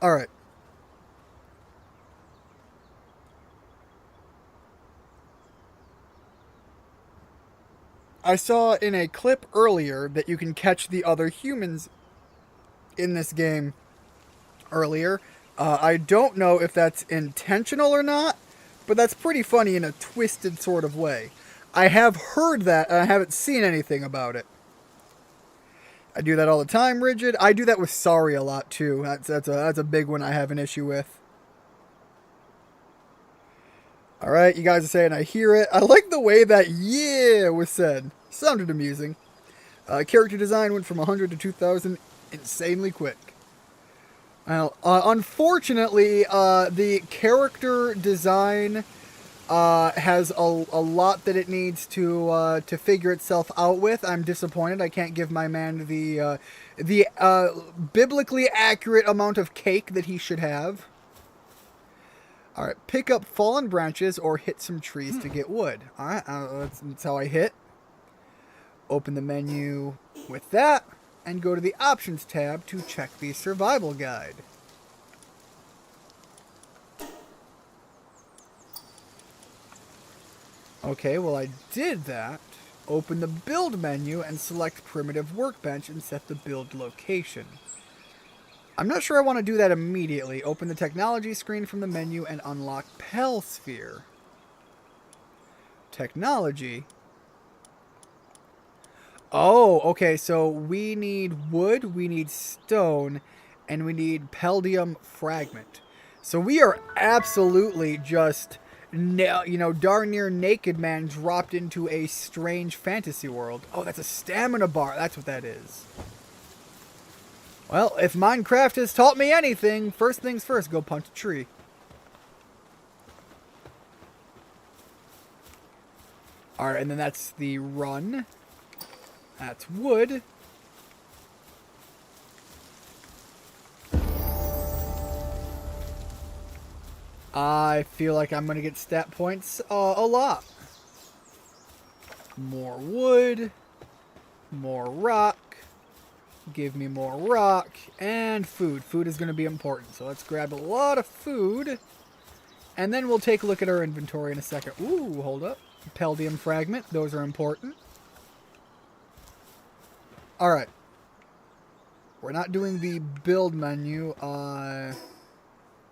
Alright. I saw in a clip earlier that you can catch the other humans in this game earlier. I don't know if that's intentional or not, but that's pretty funny in a twisted sort of way. I have heard that, and I haven't seen anything about it. I do that all the time, Rigid. I do that with Sorry a lot, too. That's a big one I have an issue with. Alright, you guys are saying I hear it. I like the way that yeah was said. Sounded amusing. Character design went from 100 to 2,000 insanely quick. Well, unfortunately, the character design has a lot that it needs to figure itself out with. I'm disappointed. I can't give my man the biblically accurate amount of cake that he should have. Alright, pick up fallen branches or hit some trees to get wood. Alright, that's how I hit. Open the menu with that, and go to the Options tab to check the survival guide. Okay, well I did that. Open the Build menu and select Primitive Workbench and set the build location. I'm not sure I want to do that immediately. Open the technology screen from the menu and unlock Pell Sphere. Technology. Oh, okay, so we need wood, we need stone, and we need Peldium Fragment. So we are absolutely just, darn near naked man dropped into a strange fantasy world. Oh, that's a stamina bar. That's what that is. Well, if Minecraft has taught me anything, first things first, go punch a tree. Alright, and then that's the run. That's wood. I feel like I'm going to get stat points a lot. More wood. More rock. Give me more rock. And food. Food is going to be important. So let's grab a lot of food. And then we'll take a look at our inventory in a second. Ooh, hold up. Peldium Fragment. Those are important. Alright. we're not doing the build menu.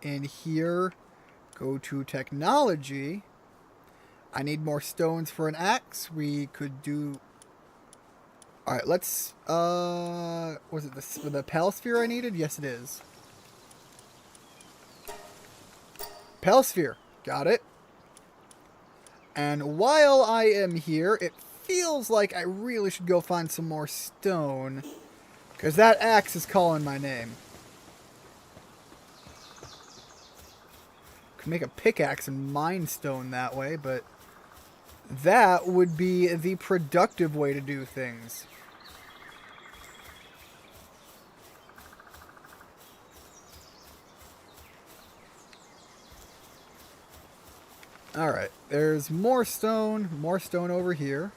In here, go to technology. I need more stones for an axe. We could do... Alright, let's... was it the Palsphere I needed? Yes, it is. Palsphere. Got it. And while I am here, it feels like I really should go find some more stone. Because that axe is calling my name. Could make a pickaxe and mine stone that way, but that would be the productive way to do things. Alright, there's more stone over here.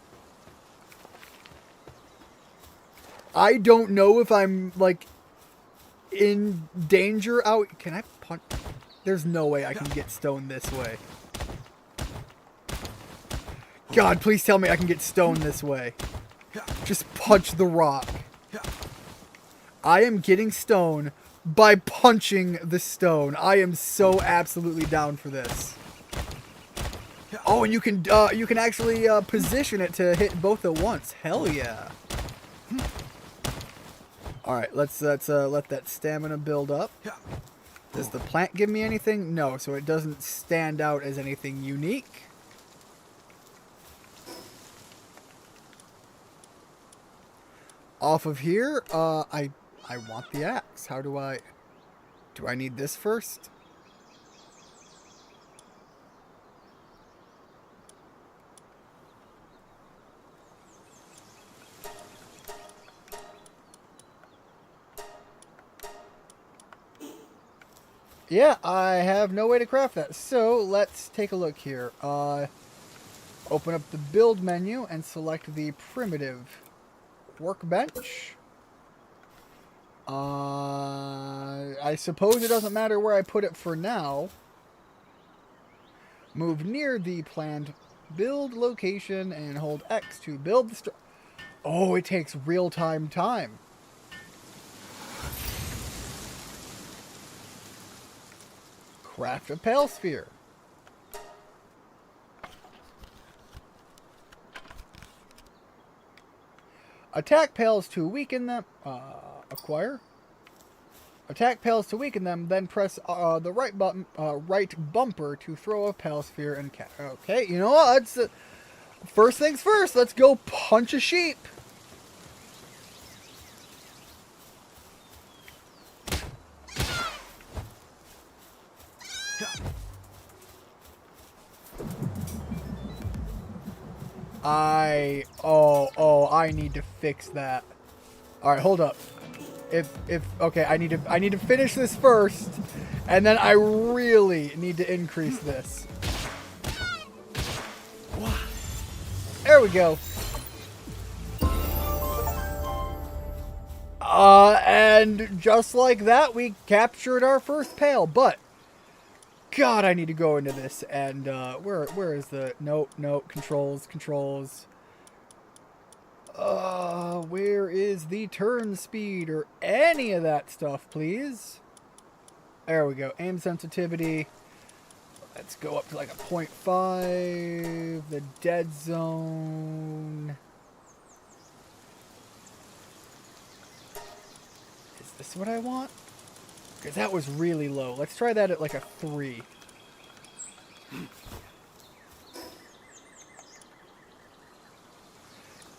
I don't know if I'm, like, in danger out... Can I punch... There's no way I can get stone this way. God, please tell me I can get stone this way. Just punch the rock. I am getting stone by punching the stone. I am so absolutely down for this. Oh, and you can actually position it to hit both at once. Hell yeah. All right, let's let that stamina build up. Does the plant give me anything? No, so it doesn't stand out as anything unique. Off of here, I want the axe. How do I need this first? Yeah, I have no way to craft that. So let's take a look here. Open up the build menu and select the primitive workbench. I suppose it doesn't matter where I put it for now. Move near the planned build location and hold X to build the Oh, it takes real-time time. Craft a Palsphere. Attack pals to weaken them. Acquire. Attack pals to weaken them, then press the right button, right bumper to throw a Palsphere and okay, you know what? Let's, first things first, let's go punch a sheep. I need to fix that. All right, hold up. Okay, I need to finish this first, and then I really need to increase this. There we go. And just like that, we captured our first pail. But God, I need to go into this. And where is the nope controls? Where is the turn speed or any of that stuff, please? There we go. Aim sensitivity. Let's go up to like a 0.5. The dead zone. Is this what I want? Because that was really low. Let's try that at like a 3.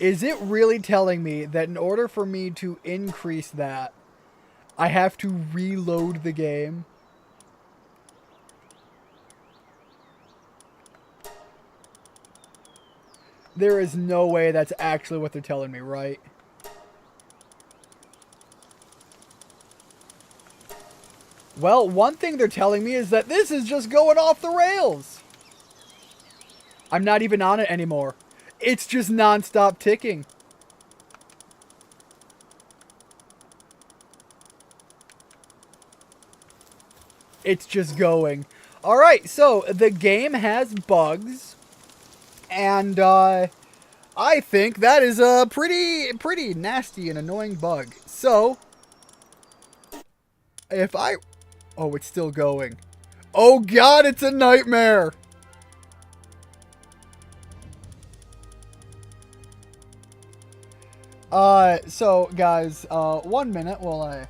Is it really telling me that in order for me to increase that, I have to reload the game? There is no way that's actually what they're telling me, right? Well, one thing they're telling me is that this is just going off the rails. I'm not even on it anymore. It's just non-stop ticking. It's just going. Alright, so the game has bugs. And I think that is a pretty nasty and annoying bug. So, if I... Oh, it's still going. Oh, God, it's a nightmare. So, guys, 1 minute while I...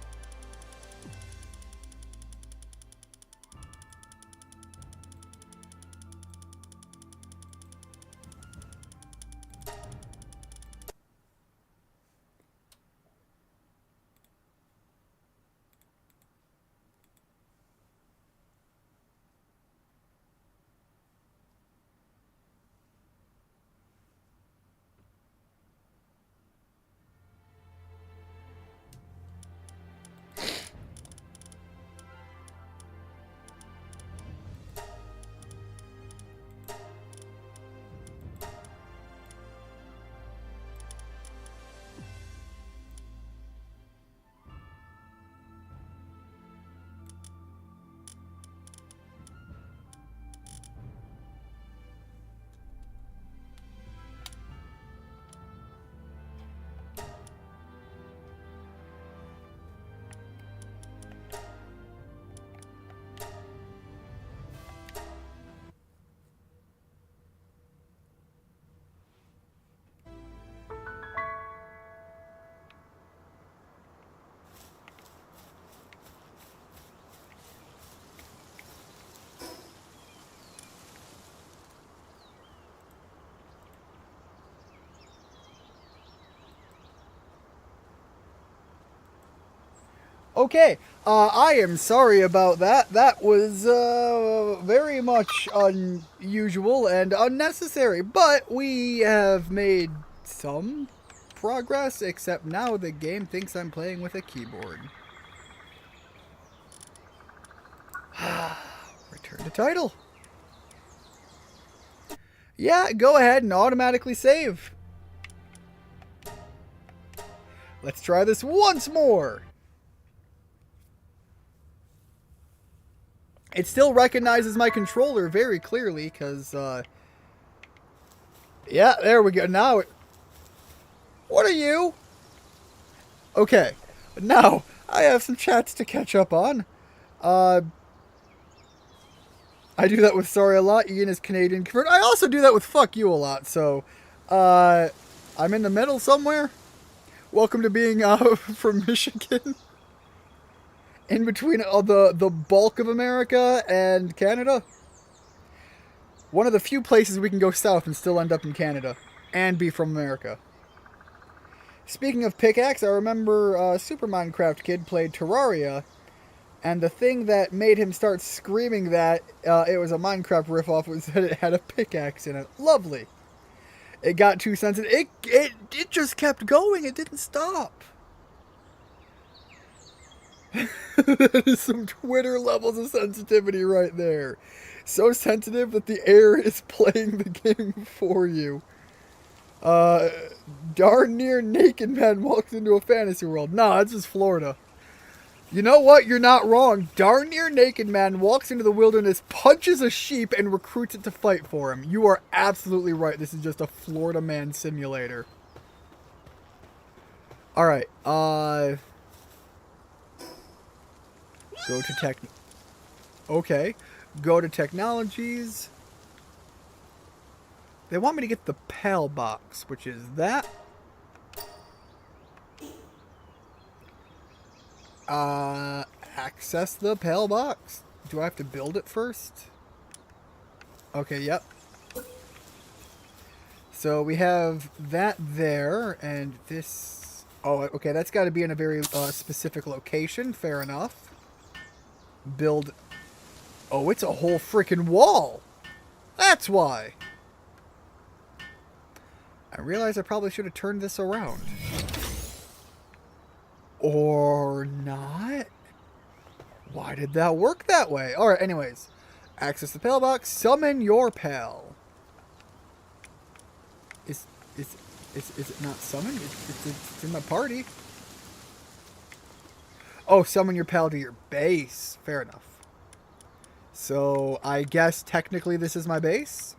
Okay, I am sorry about that. That was very much unusual and unnecessary, but we have made some progress, except now the game thinks I'm playing with a keyboard. Return to title. Yeah, go ahead and automatically save. Let's try this once more. It still recognizes my controller very clearly, because, yeah, there we go. Now, what are you? Okay, now, I have some chats to catch up on. I do that with sorry a lot. Ian is Canadian convert. I also do that with fuck you a lot, so, I'm in the middle somewhere. Welcome to being, from Michigan. In between the bulk of America and Canada. One of the few places we can go south and still end up in Canada. And be from America. Speaking of pickaxe, I remember Super Minecraft Kid played Terraria. And the thing that made him start screaming that it was a Minecraft riff-off was that it had a pickaxe in it. Lovely. It got too sensitive. It just kept going. It didn't stop. That is some Twitter levels of sensitivity right there. So sensitive that the air is playing the game for you. Darn near naked man walks into a fantasy world. Nah, it's just Florida. You know what? You're not wrong. Darn near naked man walks into the wilderness, punches a sheep, and recruits it to fight for him. You are absolutely right. This is just a Florida man simulator. Alright, go to tech. Okay. Go to technologies. They want me to get the PAL box, which is that. Access the PAL box. Do I have to build it first? Okay, yep. So we have that there, and this... Oh, okay, that's got to be in a very specific location. Fair enough. Build... Oh, it's a whole freaking wall! That's why! I realize I probably should have turned this around. Or not? Why did that work that way? Alright, anyways. Access the PAL box. Summon your pal. Is it not summoned? It's in my party. Oh, summon your pal to your base. Fair enough. So, I guess technically this is my base?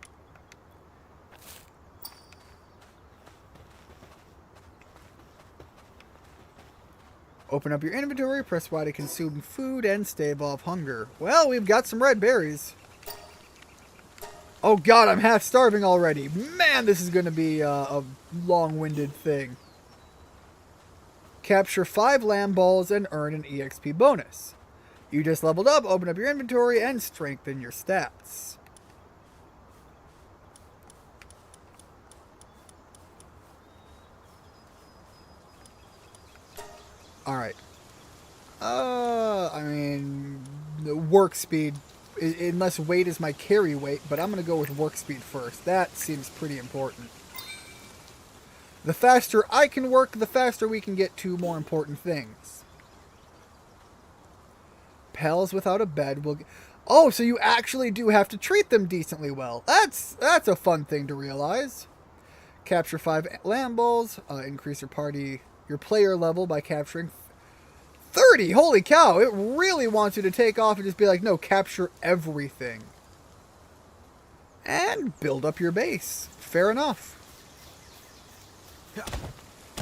Open up your inventory, press Y to consume food, and stave off hunger. Well, we've got some red berries. Oh god, I'm half starving already. Man, this is going to be a long-winded thing. Capture 5 lamb balls and earn an EXP bonus. You just leveled up, open up your inventory, and strengthen your stats. Alright. I mean, the work speed, unless weight is my carry weight, but I'm going to go with work speed first. That seems pretty important. The faster I can work, the faster we can get to more important things. Pals without a bed will... Oh, so you actually do have to treat them decently well. That's a fun thing to realize. Capture 5 lamb balls. Increase your player level by capturing 30. Holy cow. It really wants you to take off and just be like, no, capture everything. And build up your base. Fair enough.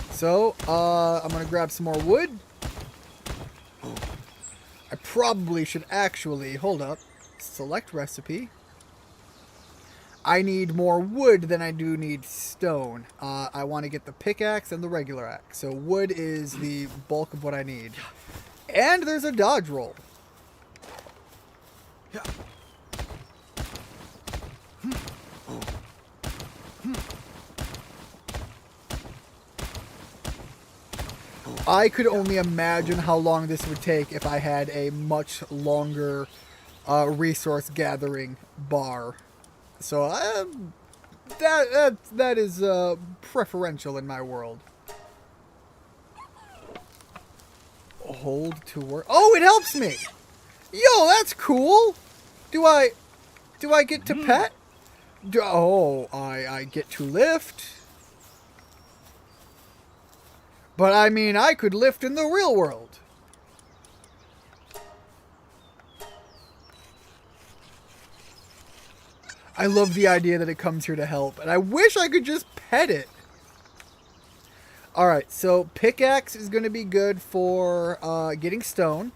So, I'm going to grab some more wood. I probably should actually, hold up, select recipe. I need more wood than I do need stone. I want to get the pickaxe and the regular axe. So wood is the bulk of what I need. And there's a dodge roll. I could only imagine how long this would take if I had a much longer resource gathering bar. So that is preferential in my world. Hold to work. Oh, it helps me. Yo, that's cool. Do I get to pet? I get to lift. But I mean, I could lift in the real world. I love the idea that it comes here to help, and I wish I could just pet it. Alright, so pickaxe is going to be good for getting stone.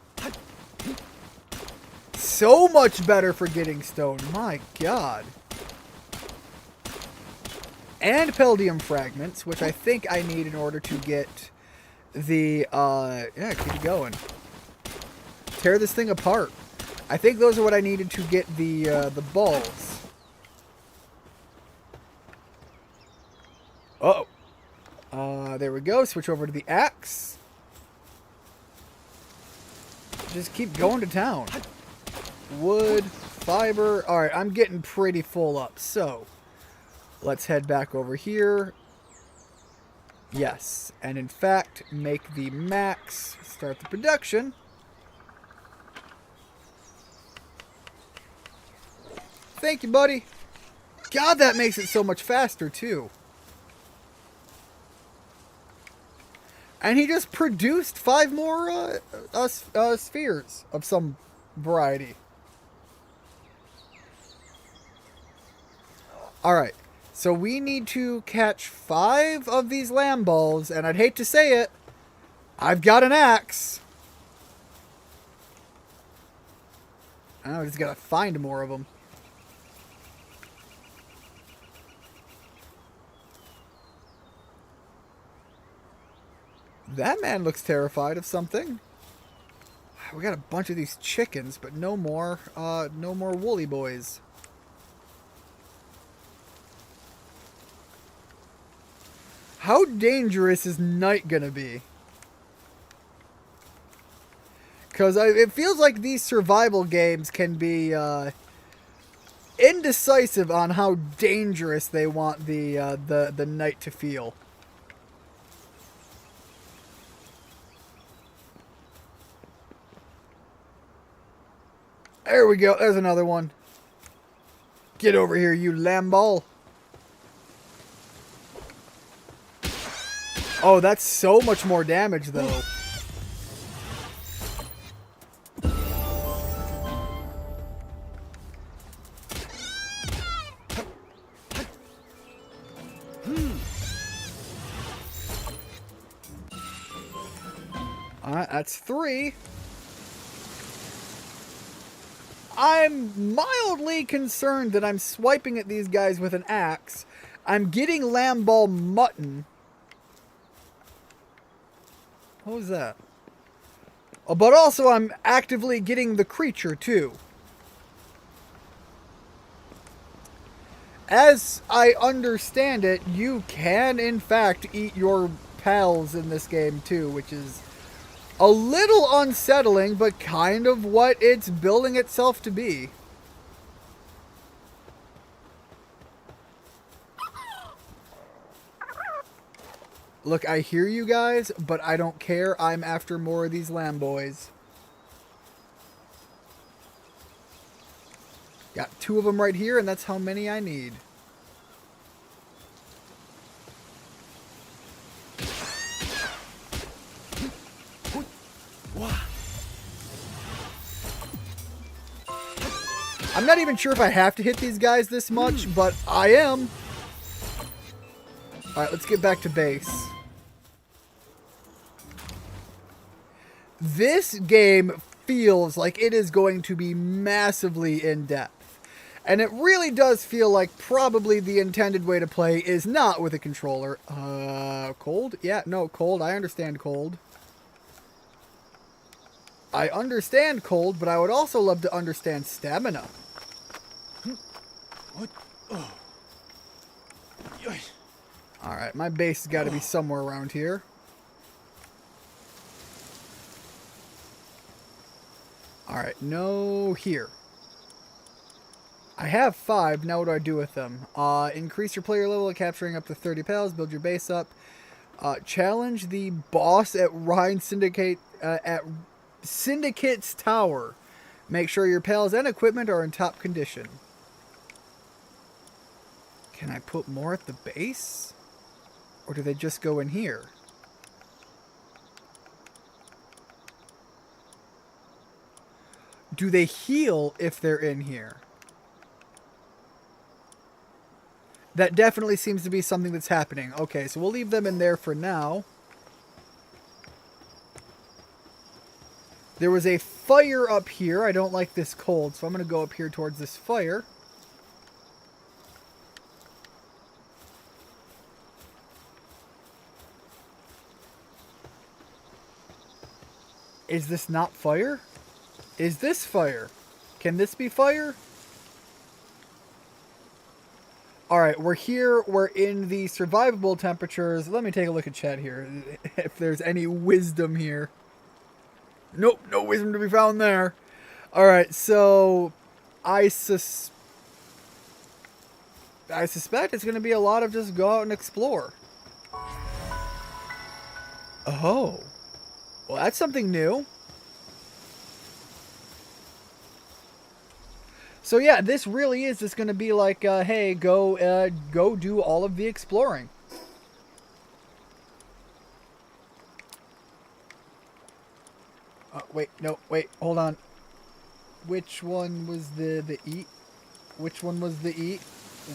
So much better for getting stone, my god. And Paldium fragments, which I think I need in order to get the, yeah, keep it going. Tear this thing apart. I think those are what I needed to get the balls. Uh-oh. There we go. Switch over to the axe. Just keep going to town. Wood, fiber. Alright, I'm getting pretty full up, so... Let's head back over here. Yes, and in fact, make the max. Start the production. Thank you, buddy. God, that makes it so much faster, too. And he just produced 5 more spheres of some variety. Alright. So we need to catch 5 of these lamb balls, and I'd hate to say it, I've got an axe. I just gotta find more of them. That man looks terrified of something. We got a bunch of these chickens, but no more woolly boys. How dangerous is night gonna be? Because it feels like these survival games can be indecisive on how dangerous they want the night to feel. There we go. There's another one. Get over here, you lamb ball. Oh, that's so much more damage, though. Alright, that's 3. I'm mildly concerned that I'm swiping at these guys with an axe. I'm getting lamb ball mutton. What was that? Oh, but also I'm actively getting the creature too. As I understand it, you can in fact eat your pals in this game too, which is a little unsettling, but kind of what it's building itself to be. Look, I hear you guys, but I don't care. I'm after more of these lamb boys. Got 2 of them right here, and that's how many I need. I'm not even sure if I have to hit these guys this much, but I am. Alright, let's get back to base. This game feels like it is going to be massively in-depth. And it really does feel like probably the intended way to play is not with a controller. Cold? Yeah, no, cold. I understand cold. I understand cold, but I would also love to understand stamina. What? Oh. Alright, my base has got to be somewhere around here. Alright, no here. I have 5. Now what do I do with them? Increase your player level, capturing up to 30 pals. Build your base up. Challenge the boss at Rhine Syndicate at Syndicate's Tower. Make sure your pals and equipment are in top condition. Can I put more at the base? Or do they just go in here? Do they heal if they're in here? That definitely seems to be something that's happening. Okay, so we'll leave them in there for now. There was a fire up here. I don't like this cold, so I'm going to go up here towards this fire. Is this not fire? Is this fire? Can this be fire? Alright, we're here. We're in the survivable temperatures. Let me take a look at chat here. If there's any wisdom here. Nope, no wisdom to be found there. Alright, so I suspect it's going to be a lot of just go out and explore. Oh. Well, that's something new. So yeah, this really is just going to be like, hey, go do all of the exploring. Wait, no, wait, hold on. Which one was the eat? Which one was the eat?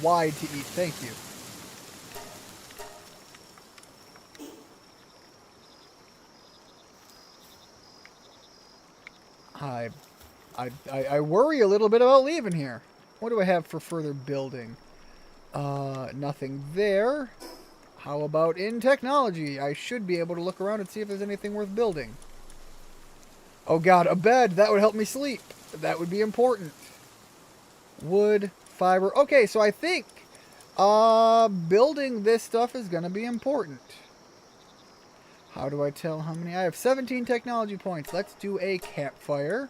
Y to eat, thank you. I worry a little bit about leaving here. What do I have for further building? Nothing there. How about in technology? I should be able to look around and see if there's anything worth building. Oh god, a bed. That would help me sleep. That would be important. Wood, fiber. Okay, so I think building this stuff is going to be important. How do I tell how many? I have 17 technology points. Let's do a campfire.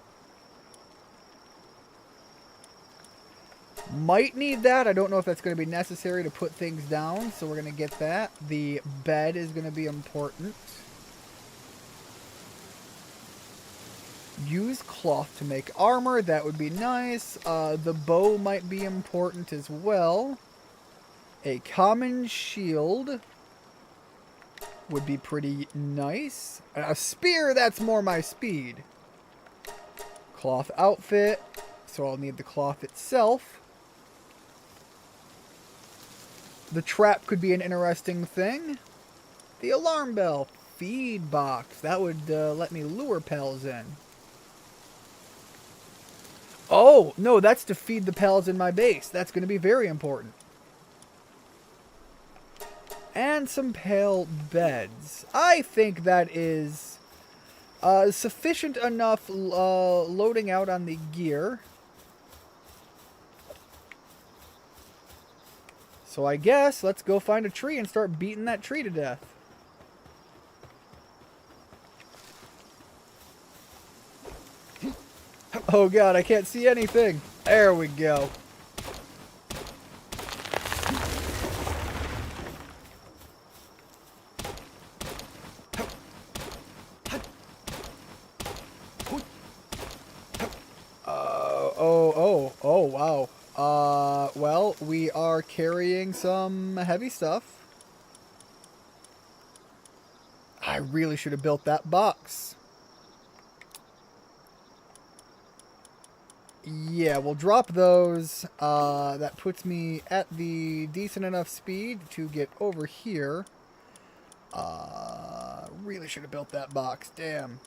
Might need that. I don't know if that's going to be necessary to put things down, so we're going to get that. The bed is going to be important. Use cloth to make armor. That would be nice. The bow might be important as well. A common shield would be pretty nice. A spear, that's more my speed. Cloth outfit. So I'll need the cloth itself. The trap could be an interesting thing. The alarm bell. feed box. That would let me lure pals in. Oh, no, that's to feed the pals in my base. That's going to be very important. And some pale beds. I think that is sufficient enough loading out on the gear. So I guess let's go find a tree and start beating that tree to death. Oh god, I can't see anything. There we go. Oh, wow. Well, we are carrying some heavy stuff. I really should have built that box. Yeah, we'll drop those. That puts me at the decent enough speed to get over here. Really should have built that box. Damn.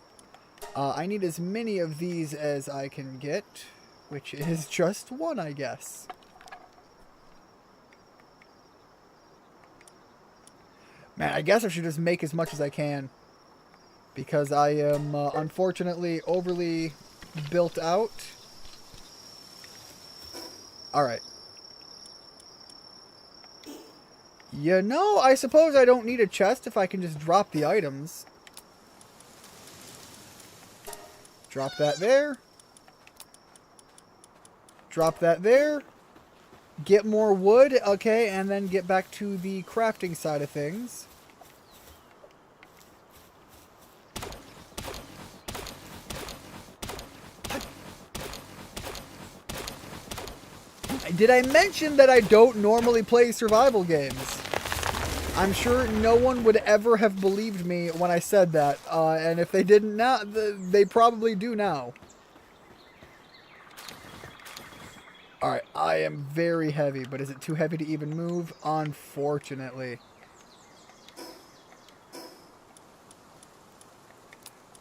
I need as many of these as I can get, which is just one, I guess. Man, I guess I should just make as much as I can, because I am unfortunately overly built out. Alright. You know, I suppose I don't need a chest if I can just drop the items. Drop that there. Drop that there. Get more wood, okay, and then get back to the crafting side of things. Did I mention that I don't normally play survival games? I'm sure no one would ever have believed me when I said that, and if they didn't now, they probably do now. Alright, I am very heavy, but is it too heavy to even move? Unfortunately.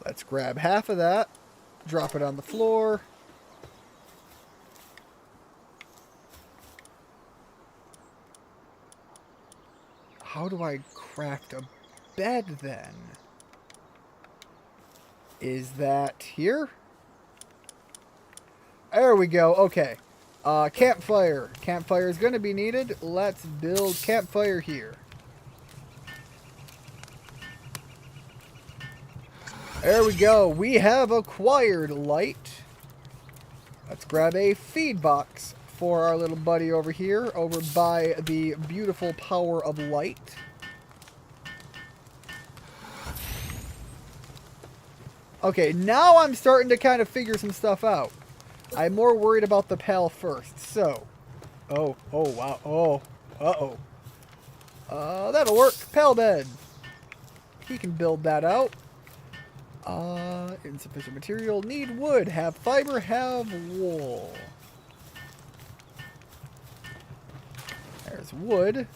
Let's grab half of that, drop it on the floor. How do I craft a bed then? Is that here? There we go. Okay. Campfire. Campfire is going to be needed. Let's build campfire here. There we go. We have acquired light. Let's grab a feed box for our little buddy over here, over by the beautiful power of light. Okay, now I'm starting to kind of figure some stuff out. I'm more worried about the pal first, so. Oh, wow, that'll work. Pal bed. He can build that out. Insufficient material. Need wood. Have fiber. Have wool. There's wood.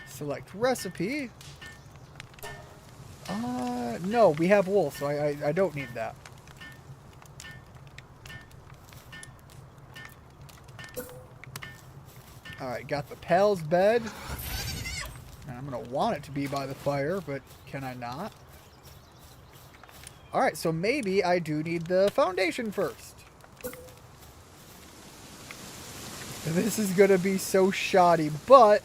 Select recipe. No, we have wool, so I don't need that. Alright, got the pal's bed. And I'm going to want it to be by the fire, but can I not? Alright, so maybe I do need the foundation first. This is going to be so shoddy, but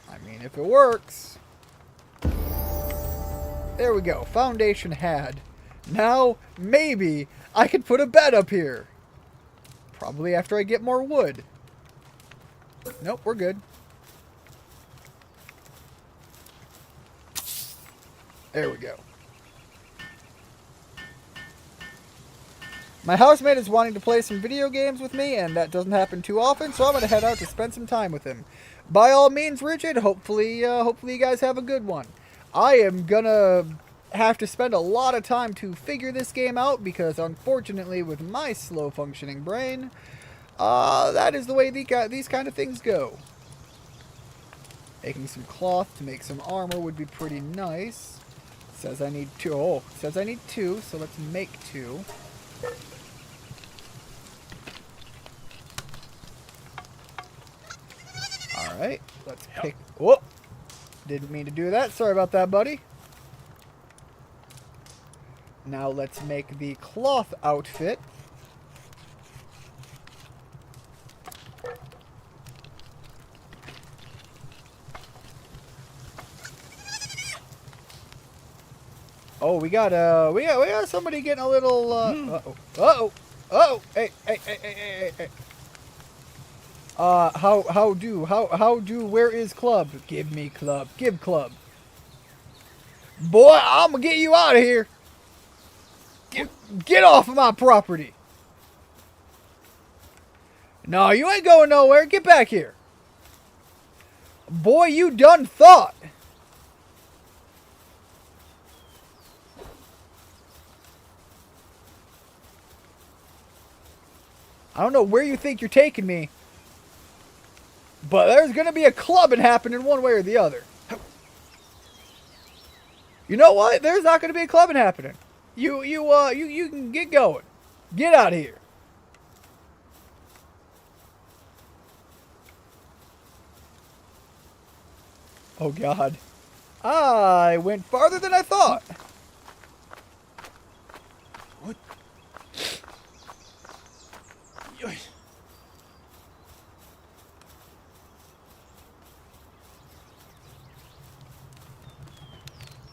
I mean, if it works. There we go. Foundation had. Now, maybe I could put a bed up here. Probably after I get more wood. Nope, we're good. There we go. My housemate is wanting to play some video games with me, and that doesn't happen too often, so I'm going to head out to spend some time with him. By all means, Richard, hopefully you guys have a good one. I am going to have to spend a lot of time to figure this game out, because unfortunately, with my slow-functioning brain, that is the way these kind of things go. Making some cloth to make some armor would be pretty nice. Says I need 2. Oh, says I need 2, so let's make 2. Alright, let's pick... Whoop! Didn't mean to do that. Sorry about that, buddy. Now let's make the cloth outfit. Oh, we got somebody getting a little hey, how do where is club? Give me club. Give club. Boy, I'm gonna get you out of here. Get off of my property. No, you ain't going nowhere. Get back here. Boy, you done thought. I don't know where you think you're taking me, but there's going to be a clubbing happening one way or the other. You know what? There's not going to be a clubbing happening. You can get going. Get out of here. Oh, God. I went farther than I thought. What?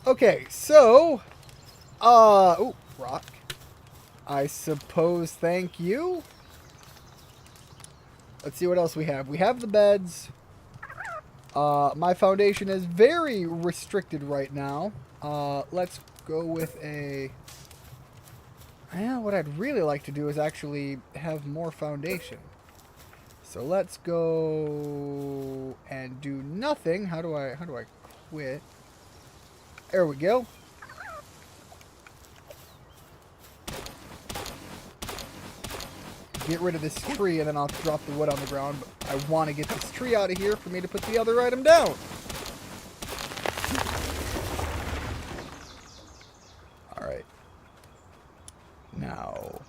Okay, so, ooh, rock. I suppose, thank you. Let's see what else we have. We have the beds. My foundation is very restricted right now. Let's go with a... Well, what I'd really like to do is actually have more foundation. So let's go and do nothing. How do I quit? There we go. Get rid of this tree and then I'll drop the wood on the ground. But I want to get this tree out of here for me to put the other item down. Alright. Now,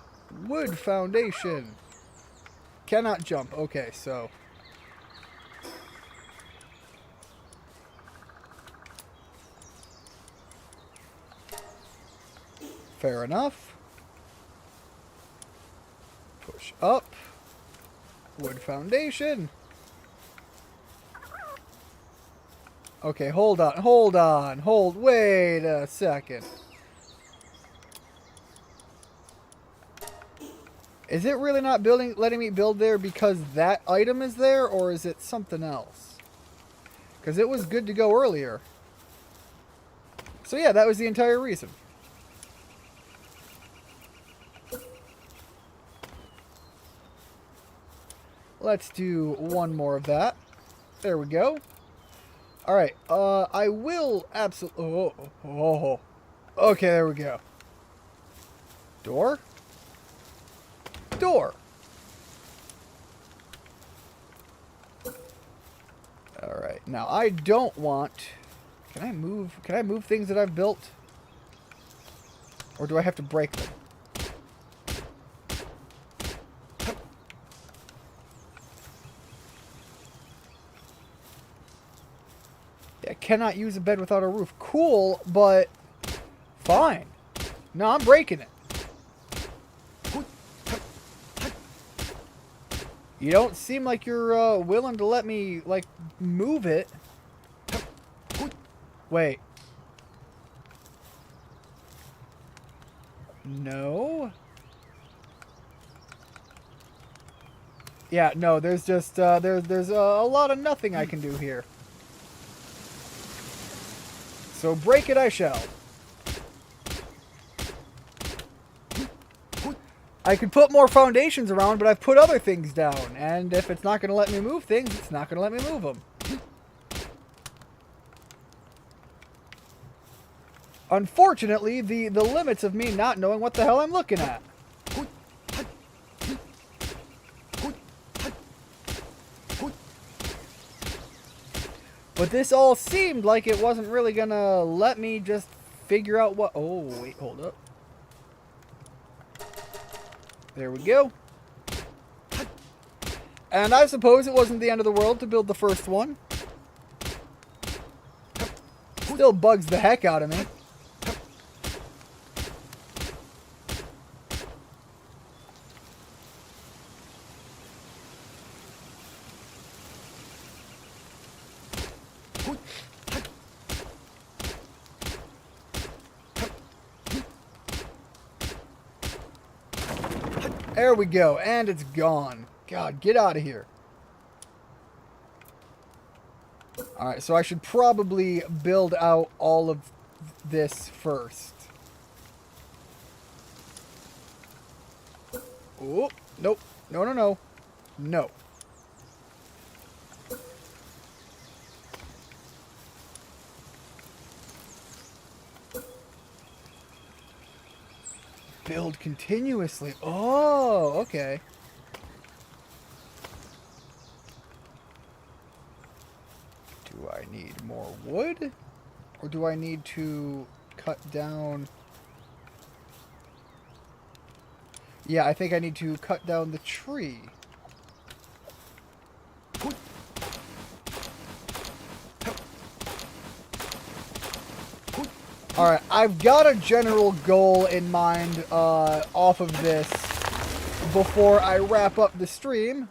wood foundation. Cannot jump. Okay, so... Fair enough. Push up. Wood foundation. Okay, hold on. Wait a second. Is it really not letting me build there because that item is there, or is it something else? Because it was good to go earlier. So yeah, that was the entire reason. Let's do one more of that. There we go. Alright, I will absolutely... Oh. Okay, there we go. Door? Door! Alright, now I don't want... Can I move things that I've built? Or do I have to break them? I cannot use a bed without a roof. Cool, but fine. No, I'm breaking it. You don't seem like you're willing to let me, like, move it. Wait. No. Yeah, no, there's just, there's a lot of nothing I can do here. So break it I shall. I could put more foundations around, but I've put other things down. And if it's not going to let me move things, it's not going to let me move them. Unfortunately, the limits of me not knowing what the hell I'm looking at. But this all seemed like it wasn't really gonna let me just figure out what... Oh, wait, hold up. There we go. And I suppose it wasn't the end of the world to build the first one. Still bugs the heck out of me. There we go, and it's gone. God, get out of here. Alright, so I should probably build out all of this first. Oh, nope. No, no, no. No. Build continuously. Oh, okay. Do I need more wood? Or do I need to cut down... Yeah, I think I need to cut down the tree. Alright, I've got a general goal in mind off of this before I wrap up the stream.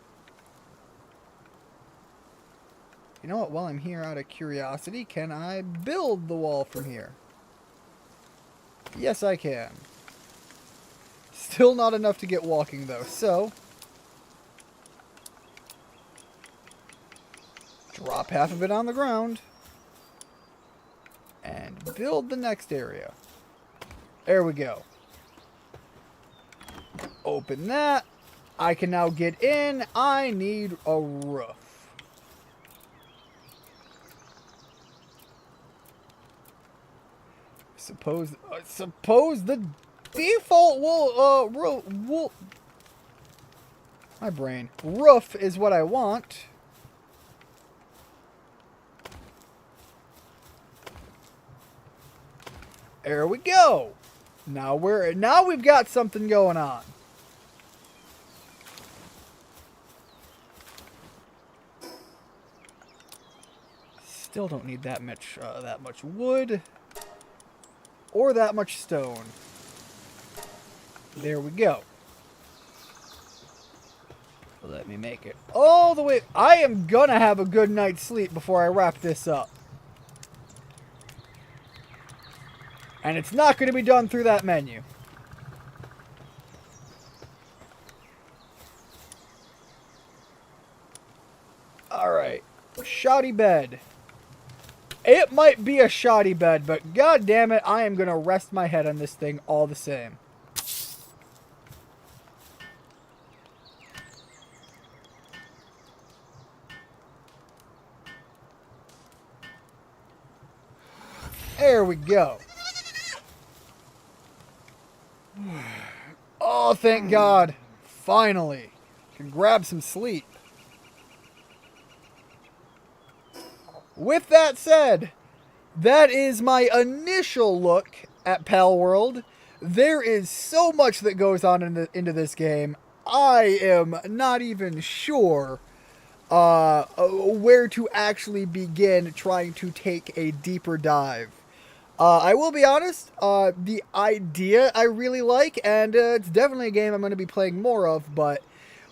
You know what, while I'm here out of curiosity, can I build the wall from here? Yes, I can. Still not enough to get walking, though, so... drop half of it on the ground. And build the next area. There we go. Open that. I can now get in. I need a roof. Suppose the default will my brain. Roof is what I want. There we go. Now we've got something going on. Still don't need that much wood or that much stone. There we go. Let me make it all the way. I am gonna have a good night's sleep before I wrap this up. And it's not going to be done through that menu. Alright. Shoddy bed. It might be a shoddy bed, but god damn it, I am going to rest my head on this thing all the same. There we go. Oh, thank God. Finally. Can grab some sleep. With that said, that is my initial look at Palworld. There is so much that goes on into this game. I am not even sure where to actually begin trying to take a deeper dive. I will be honest, the idea I really like, and it's definitely a game I'm going to be playing more of, but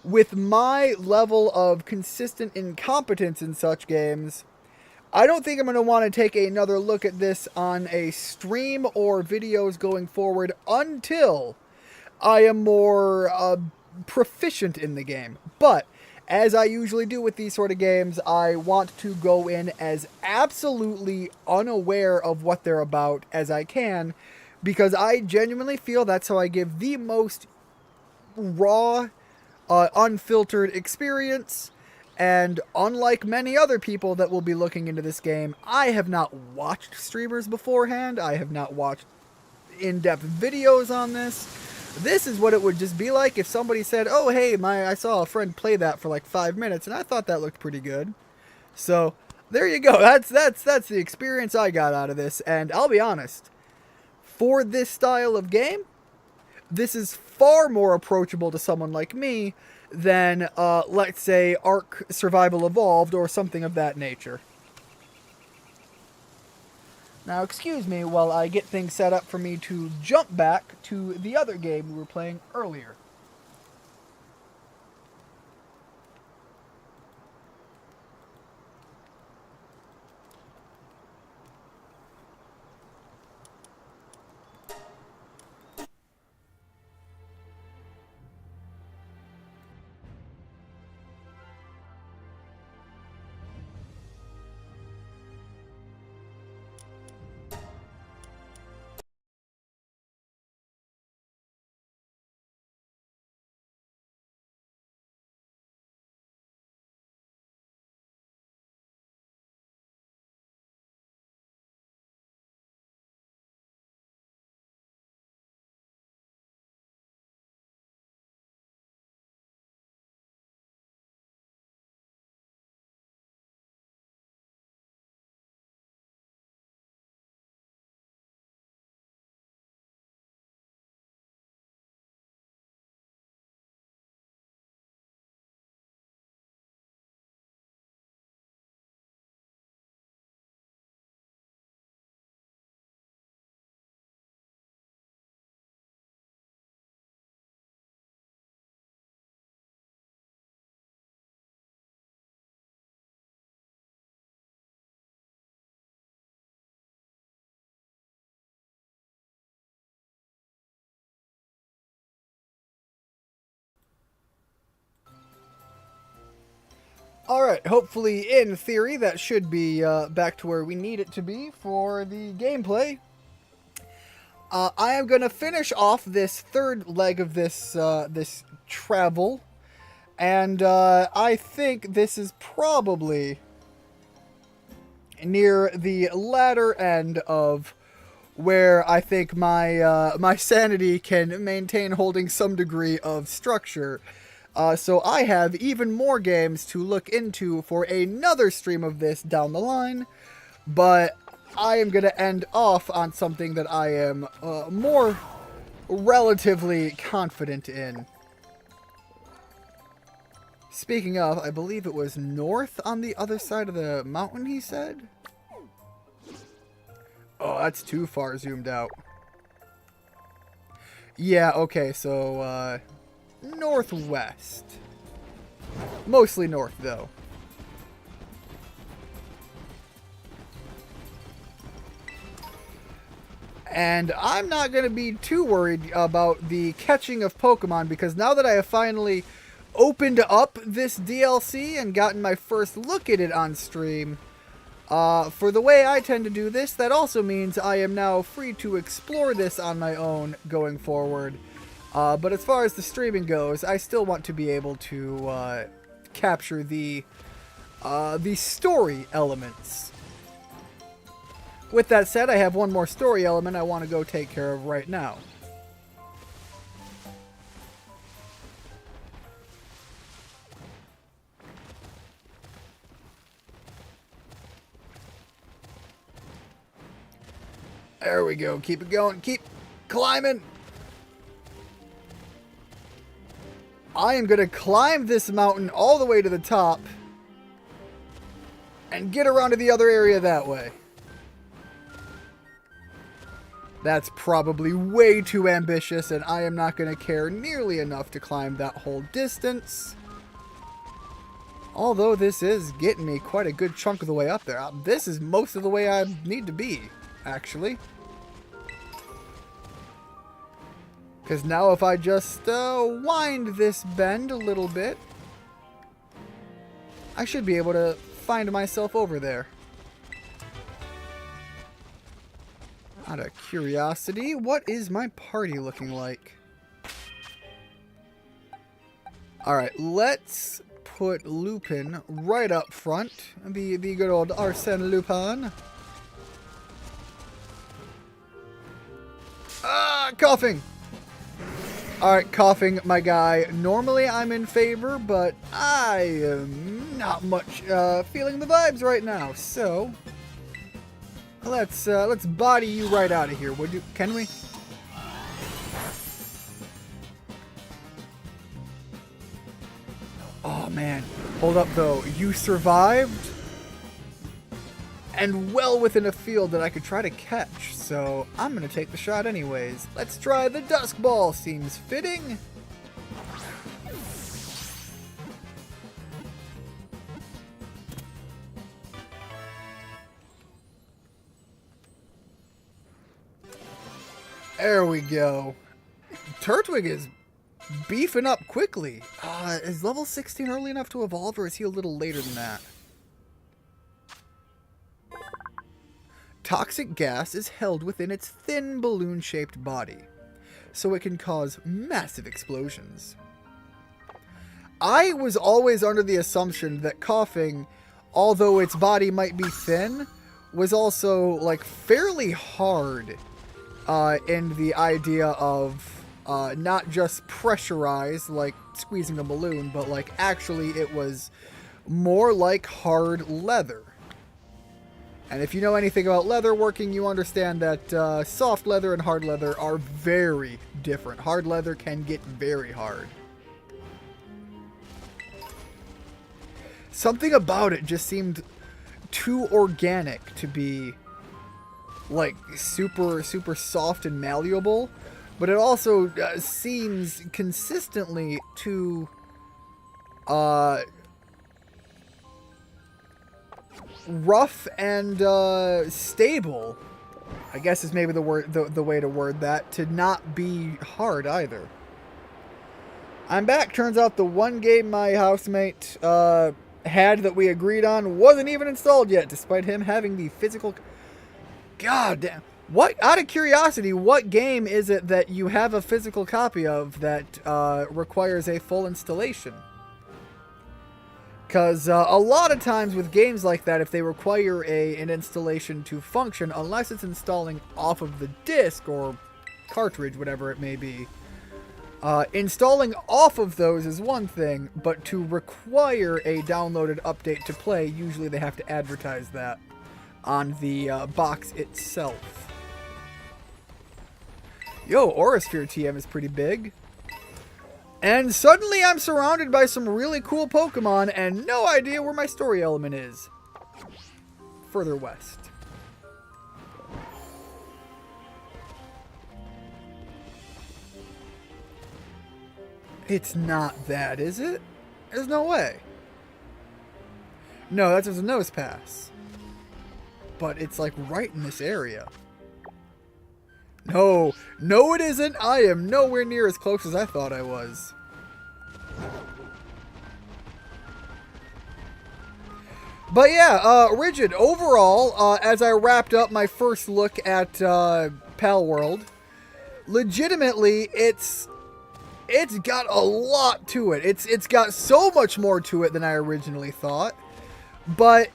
with my level of consistent incompetence in such games, I don't think I'm going to want to take another look at this on a stream or videos going forward until I am more proficient in the game. But as I usually do with these sort of games, I want to go in as absolutely unaware of what they're about as I can, because I genuinely feel that's how I give the most raw, unfiltered experience. And unlike many other people that will be looking into this game, I have not watched streamers beforehand. I have not watched in-depth videos on this. This is what it would just be like if somebody said, oh, hey, I saw a friend play that for like 5 minutes, and I thought that looked pretty good. So, There you go. That's the experience I got out of this. And I'll be honest, for this style of game, this is far more approachable to someone like me than, let's say, Ark Survival Evolved or something of that nature. Now, excuse me while I get things set up for me to jump back to the other game we were playing earlier. Alright, hopefully, in theory, that should be back to where we need it to be for the gameplay. I am going to finish off this third leg of this this travel, and I think this is probably near the latter end of where I think my my sanity can maintain holding some degree of structure. So I have even more games to look into for another stream of this down the line, but I am going to end off on something that I am more relatively confident in. Speaking of, I believe it was north on the other side of the mountain, he said? Oh, that's too far zoomed out. Yeah, okay, so, northwest. Mostly north, though. And I'm not going to be too worried about the catching of Pokemon, because now that I have finally opened up this DLC and gotten my first look at it on stream, for the way I tend to do this, that also means I am now free to explore this on my own going forward. But as far as the streaming goes, I still want to be able to capture the story elements. With that said, I have one more story element I want to go take care of right now. There we go. Keep it going. Keep climbing. I am going to climb this mountain all the way to the top and get around to the other area that way. That's probably way too ambitious, and I am not going to care nearly enough to climb that whole distance. Although this is getting me quite a good chunk of the way up there. This is most of the way I need to be, actually. Because now if I just wind this bend a little bit, I should be able to find myself over there. Out of curiosity, what is my party looking like? Alright, let's put Lupin right up front. The good old Arsène Lupin. Ah, coughing! Alright, coughing, my guy. Normally I'm in favor, but I am not much feeling the vibes right now. So let's body you right out of here. Can we? Oh man, hold up though. You survived, and well within a field that I could try to catch. So I'm gonna take the shot anyways. Let's try the Dusk Ball. Seems fitting. There we go. Turtwig is beefing up quickly. Is level 16 early enough to evolve, or is he a little later than that? Toxic gas is held within its thin balloon-shaped body, so it can cause massive explosions. I was always under the assumption that coughing, although its body might be thin, was also like fairly hard. In the idea of not just pressurized, like squeezing a balloon, but like actually it was more like hard leather. And if you know anything about leather working, you understand that soft leather and hard leather are very different. Hard leather can get very hard. Something about it just seemed too organic to be like super soft and malleable, but it also seems consistently too rough and stable, I guess is maybe the way to word that, to not be hard either. I'm back. Turns out the one game my housemate had that we agreed on wasn't even installed yet, despite him having the physical. God damn. What, out of curiosity, what game is it that you have a physical copy of that requires a full installation? Because a lot of times with games like that, if they require an installation to function, unless it's installing off of the disc or cartridge, whatever it may be, installing off of those is one thing, but to require a downloaded update to play, usually they have to advertise that on the box itself. Yo, Aurasphere TM is pretty big. And suddenly I'm surrounded by some really cool Pokemon and no idea where my story element is. Further west. It's not that, is it? There's no way. No, that's just a nose pass. But it's like right in this area. No, no it isn't. I am nowhere near as close as I thought I was. But yeah, Rigid, overall, as I wrapped up my first look at Palworld, legitimately, it's got a lot to it. It's got so much more to it than I originally thought. But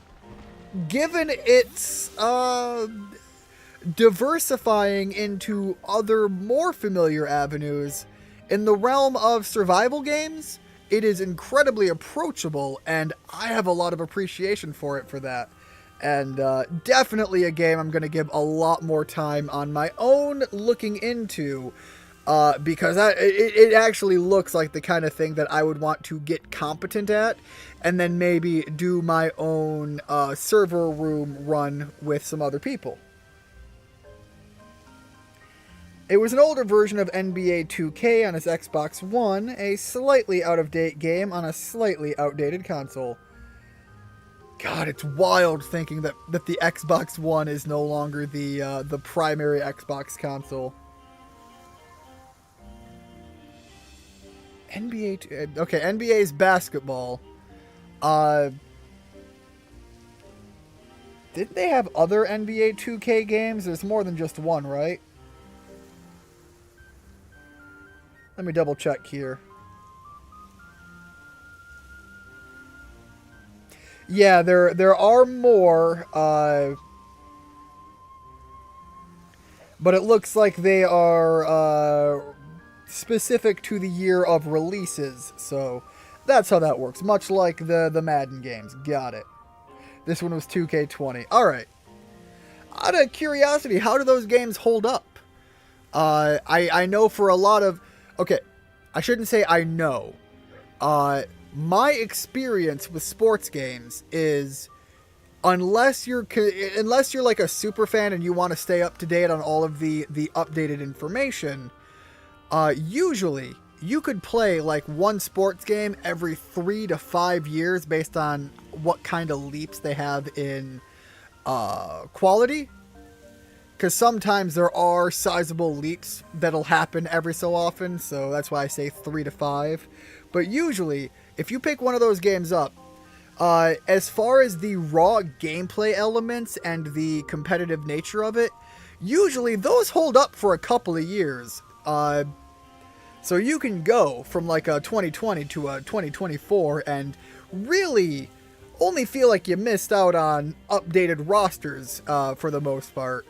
given its diversifying into other more familiar avenues in the realm of survival games, it is incredibly approachable, and I have a lot of appreciation for it for that. And definitely a game I'm going to give a lot more time on my own looking into, because it actually looks like the kind of thing that I would want to get competent at, and then maybe do my own server room run with some other people. It was an older version of NBA 2K on its Xbox One, a slightly out-of-date game on a slightly outdated console. God, it's wild thinking that the Xbox One is no longer the primary Xbox console. Okay, NBA's basketball. Didn't they have other NBA 2K games? There's more than just one, right? Let me double check here. Yeah, there are more, but it looks like they are specific to the year of releases, so That's how that works. Much like the Madden games. Got it. This one was 2K20. All right. Out of curiosity, how do those games hold up? I know for a lot of... Okay, I shouldn't say I know. My experience with sports games is... Unless you're like a super fan and you want to stay up to date on all of the updated information, usually you could play like one sports game every 3 to 5 years based on what kind of leaps they have in quality. Because sometimes there are sizable leaps that'll happen every so often, so that's why I say 3 to 5. But usually, if you pick one of those games up, as far as the raw gameplay elements and the competitive nature of it, usually those hold up for a couple of years. So you can go from like a 2020 to a 2024 and really only feel like you missed out on updated rosters for the most part.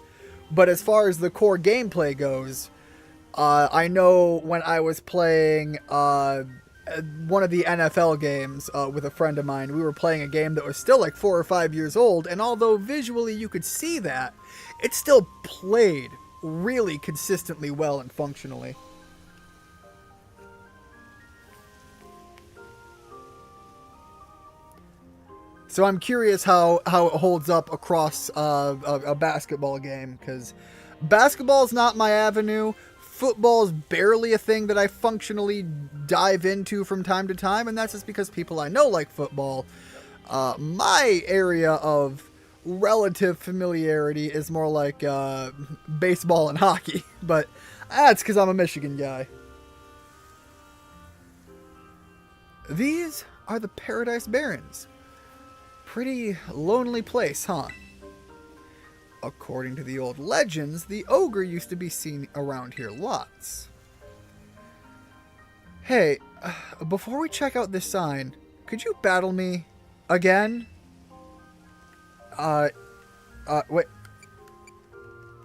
But as far as the core gameplay goes, I know when I was playing one of the NFL games with a friend of mine, we were playing a game that was still like 4 or 5 years old, and although visually you could see that, it still played really consistently well and functionally. So I'm curious how it holds up across a basketball game, because basketball's not my avenue. Football's barely a thing that I functionally dive into from time to time, and that's just because people I know like football. My area of relative familiarity is more like baseball and hockey, but that's because I'm a Michigan guy. These are the Paradise Barrens. Pretty lonely place, huh? According to the old legends, the ogre used to be seen around here lots. Hey, before we check out this sign, could you battle me again? Wait.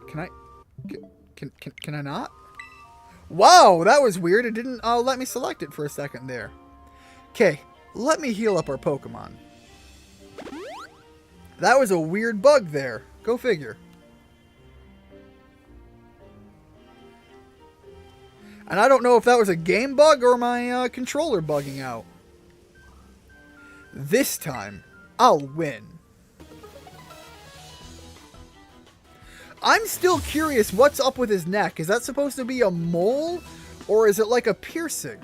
Can I not? Wow, that was weird. It didn't let me select it for a second there. Okay, let me heal up our Pokemon. That was a weird bug there. Go figure. And I don't know if that was a game bug or my controller bugging out. This time, I'll win. I'm still curious what's up with his neck. Is that supposed to be a mole? Or is it like a piercing?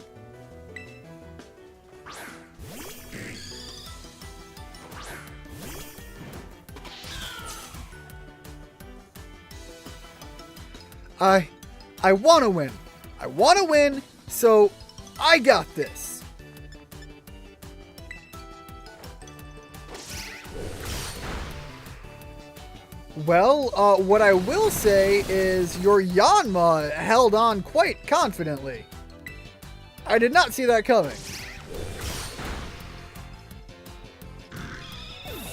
I want to win. I want to win, so I got this. Well, what I will say is your Yanma held on quite confidently. I did not see that coming.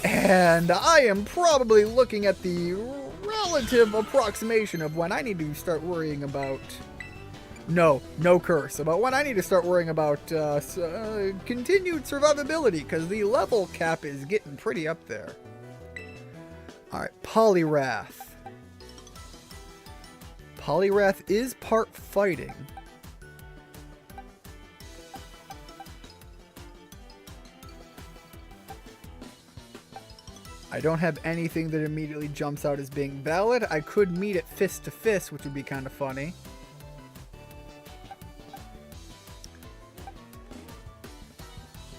And I am probably looking at the relative approximation of when I need to start worrying about... No curse. About when I need to start worrying about continued survivability, because the level cap is getting pretty up there. Alright, Poliwrath. Poliwrath is part fighting. I don't have anything that immediately jumps out as being valid. I could meet it fist to fist, which would be kind of funny.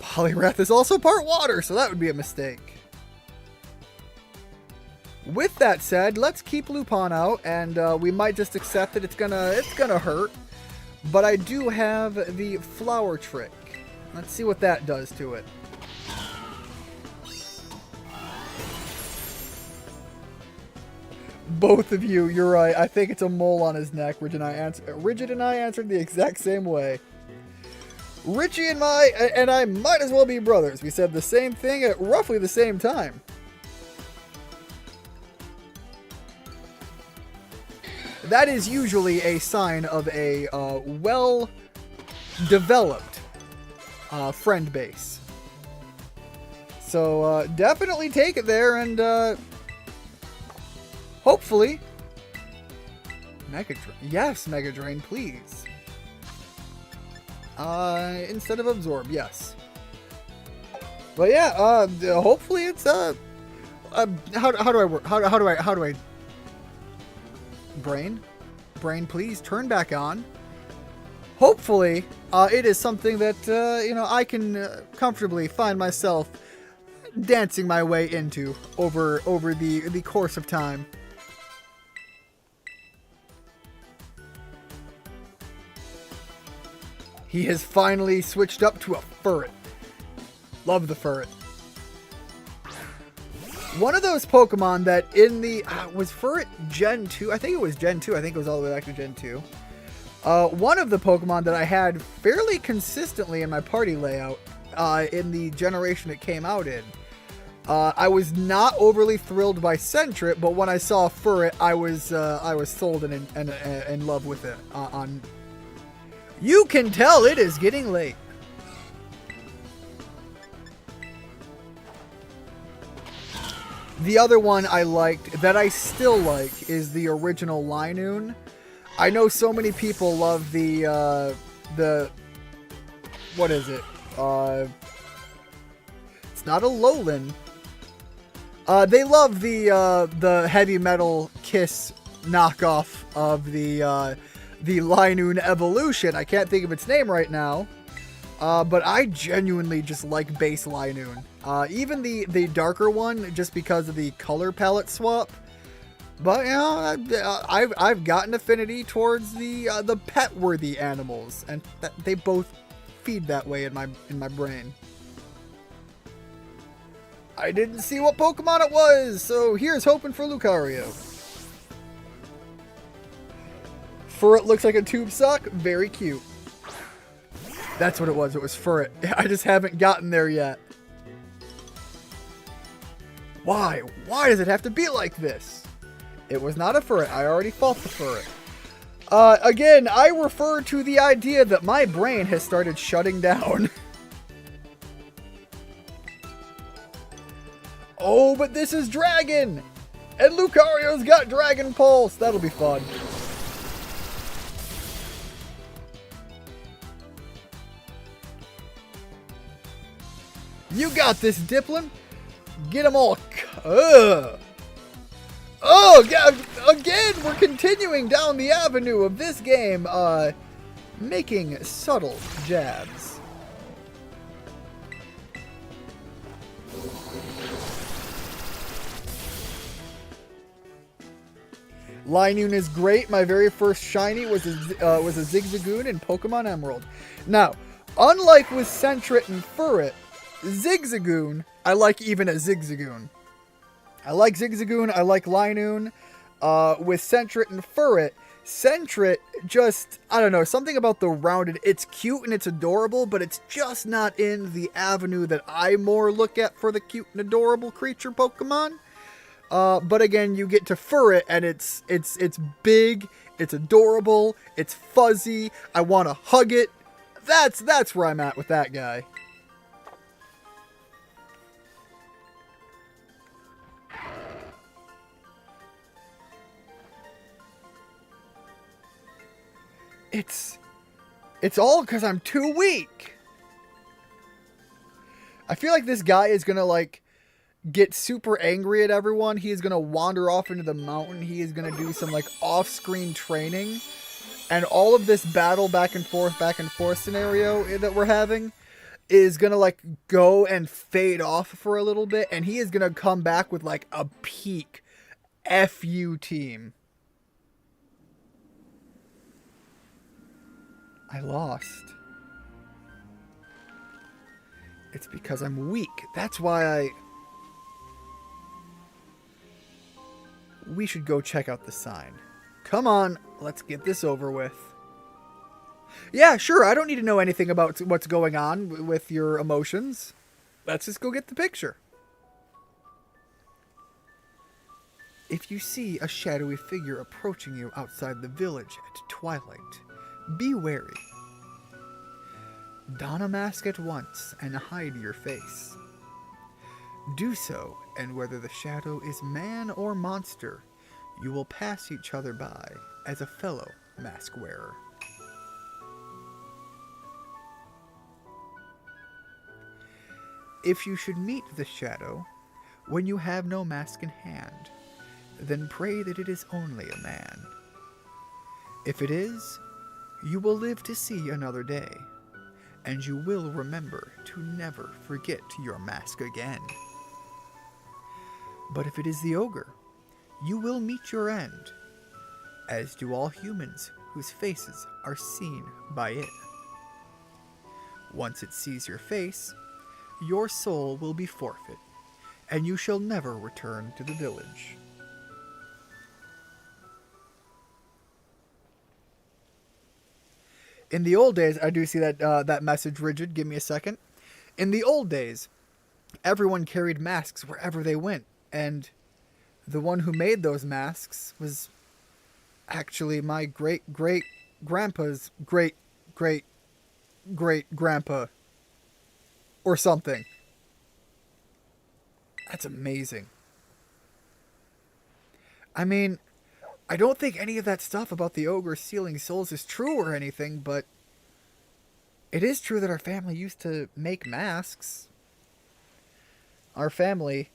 Poliwrath is also part water, so that would be a mistake. With that said, let's keep Lupin out, and we might just accept that it's gonna hurt. But I do have the flower trick. Let's see what that does to it. Both of you, you're right. I think it's a mole on his neck. Rigid and I answered the exact same way. Richie and I might as well be brothers. We said the same thing at roughly the same time. That is usually a sign of a well-developed friend base. So definitely take it there and hopefully Mega Drain. Yes, Mega Drain, please. Instead of Absorb, yes. But yeah, hopefully it's how do I work? How do I brain, please turn back on. Hopefully, it is something that I can comfortably find myself dancing my way into over the course of time. He has finally switched up to a Furret. Love the Furret. One of those Pokemon that in the... was Furret Gen 2? I think it was Gen 2. I think it was all the way back to Gen 2. One of the Pokemon that I had fairly consistently in my party layout in the generation it came out in. I was not overly thrilled by Sentret, but when I saw Furret, I was sold and in love with it. You can tell it is getting late. The other one I liked, that I still like, is the original Linoon. I know so many people love the what is it? It's not a Alolan. They love the Heavy Metal Kiss knockoff of the Linoon evolution. I can't think of its name right now. But I genuinely just like base Linoon. Even the darker one, just because of the color palette swap. But you know, I've got an affinity towards the pet-worthy animals, and they both feed that way in my brain. I didn't see what Pokemon it was, so here's hoping for Lucario. Furret looks like a tube sock. Very cute. That's what it was. It was Furret. I just haven't gotten there yet. Why? Why does it have to be like this? It was not a Furret. I already fought the Furret. Again, I refer to the idea that my brain has started shutting down. Oh, but this is Dragon! And Lucario's got Dragon Pulse! That'll be fun. You got this, Dipplin! Get them all! Oh, again, we're continuing down the avenue of this game, making subtle jabs. Linoon is great. My very first shiny was a Zigzagoon in Pokemon Emerald. Now, unlike with Sentret and Furret, Zigzagoon, I like even a Zigzagoon. I like Zigzagoon, I like Linoon. With Sentret and Furret, Sentret just, I don't know, something about the rounded, it's cute and it's adorable, but it's just not in the avenue that I more look at for the cute and adorable creature Pokemon. But again, you get to Furret and it's big, it's adorable, it's fuzzy, I want to hug it. That's where I'm at with that guy. It's all because I'm too weak. I feel like this guy is gonna like get super angry at everyone. He is gonna wander off into the mountain. He is gonna do some like off-screen training, and all of this battle back and forth scenario that we're having is gonna like go and fade off for a little bit, and he is gonna come back with like a peak FU team. I lost. It's because I'm weak. That's why we should go check out the sign. Come on, let's get this over with. Yeah, sure, I don't need to know anything about what's going on with your emotions. Let's just go get the picture. If you see a shadowy figure approaching you outside the village at twilight, be wary. Don a mask at once and hide your face. Do so, and whether the shadow is man or monster, you will pass each other by as a fellow mask wearer. If you should meet the shadow when you have no mask in hand, then pray that it is only a man. If it is, you will live to see another day, and you will remember to never forget your mask again. But if it is the ogre, you will meet your end, as do all humans whose faces are seen by it. Once it sees your face, your soul will be forfeit, and you shall never return to the village. In the old days, I do see that message, Rigid. Give me a second. In the old days, everyone carried masks wherever they went, and the one who made those masks was actually my great-great-grandpa's great-great-great-grandpa. Or something. That's amazing. I mean, I don't think any of that stuff about the ogre stealing souls is true or anything, but it is true that our family used to make masks. Our family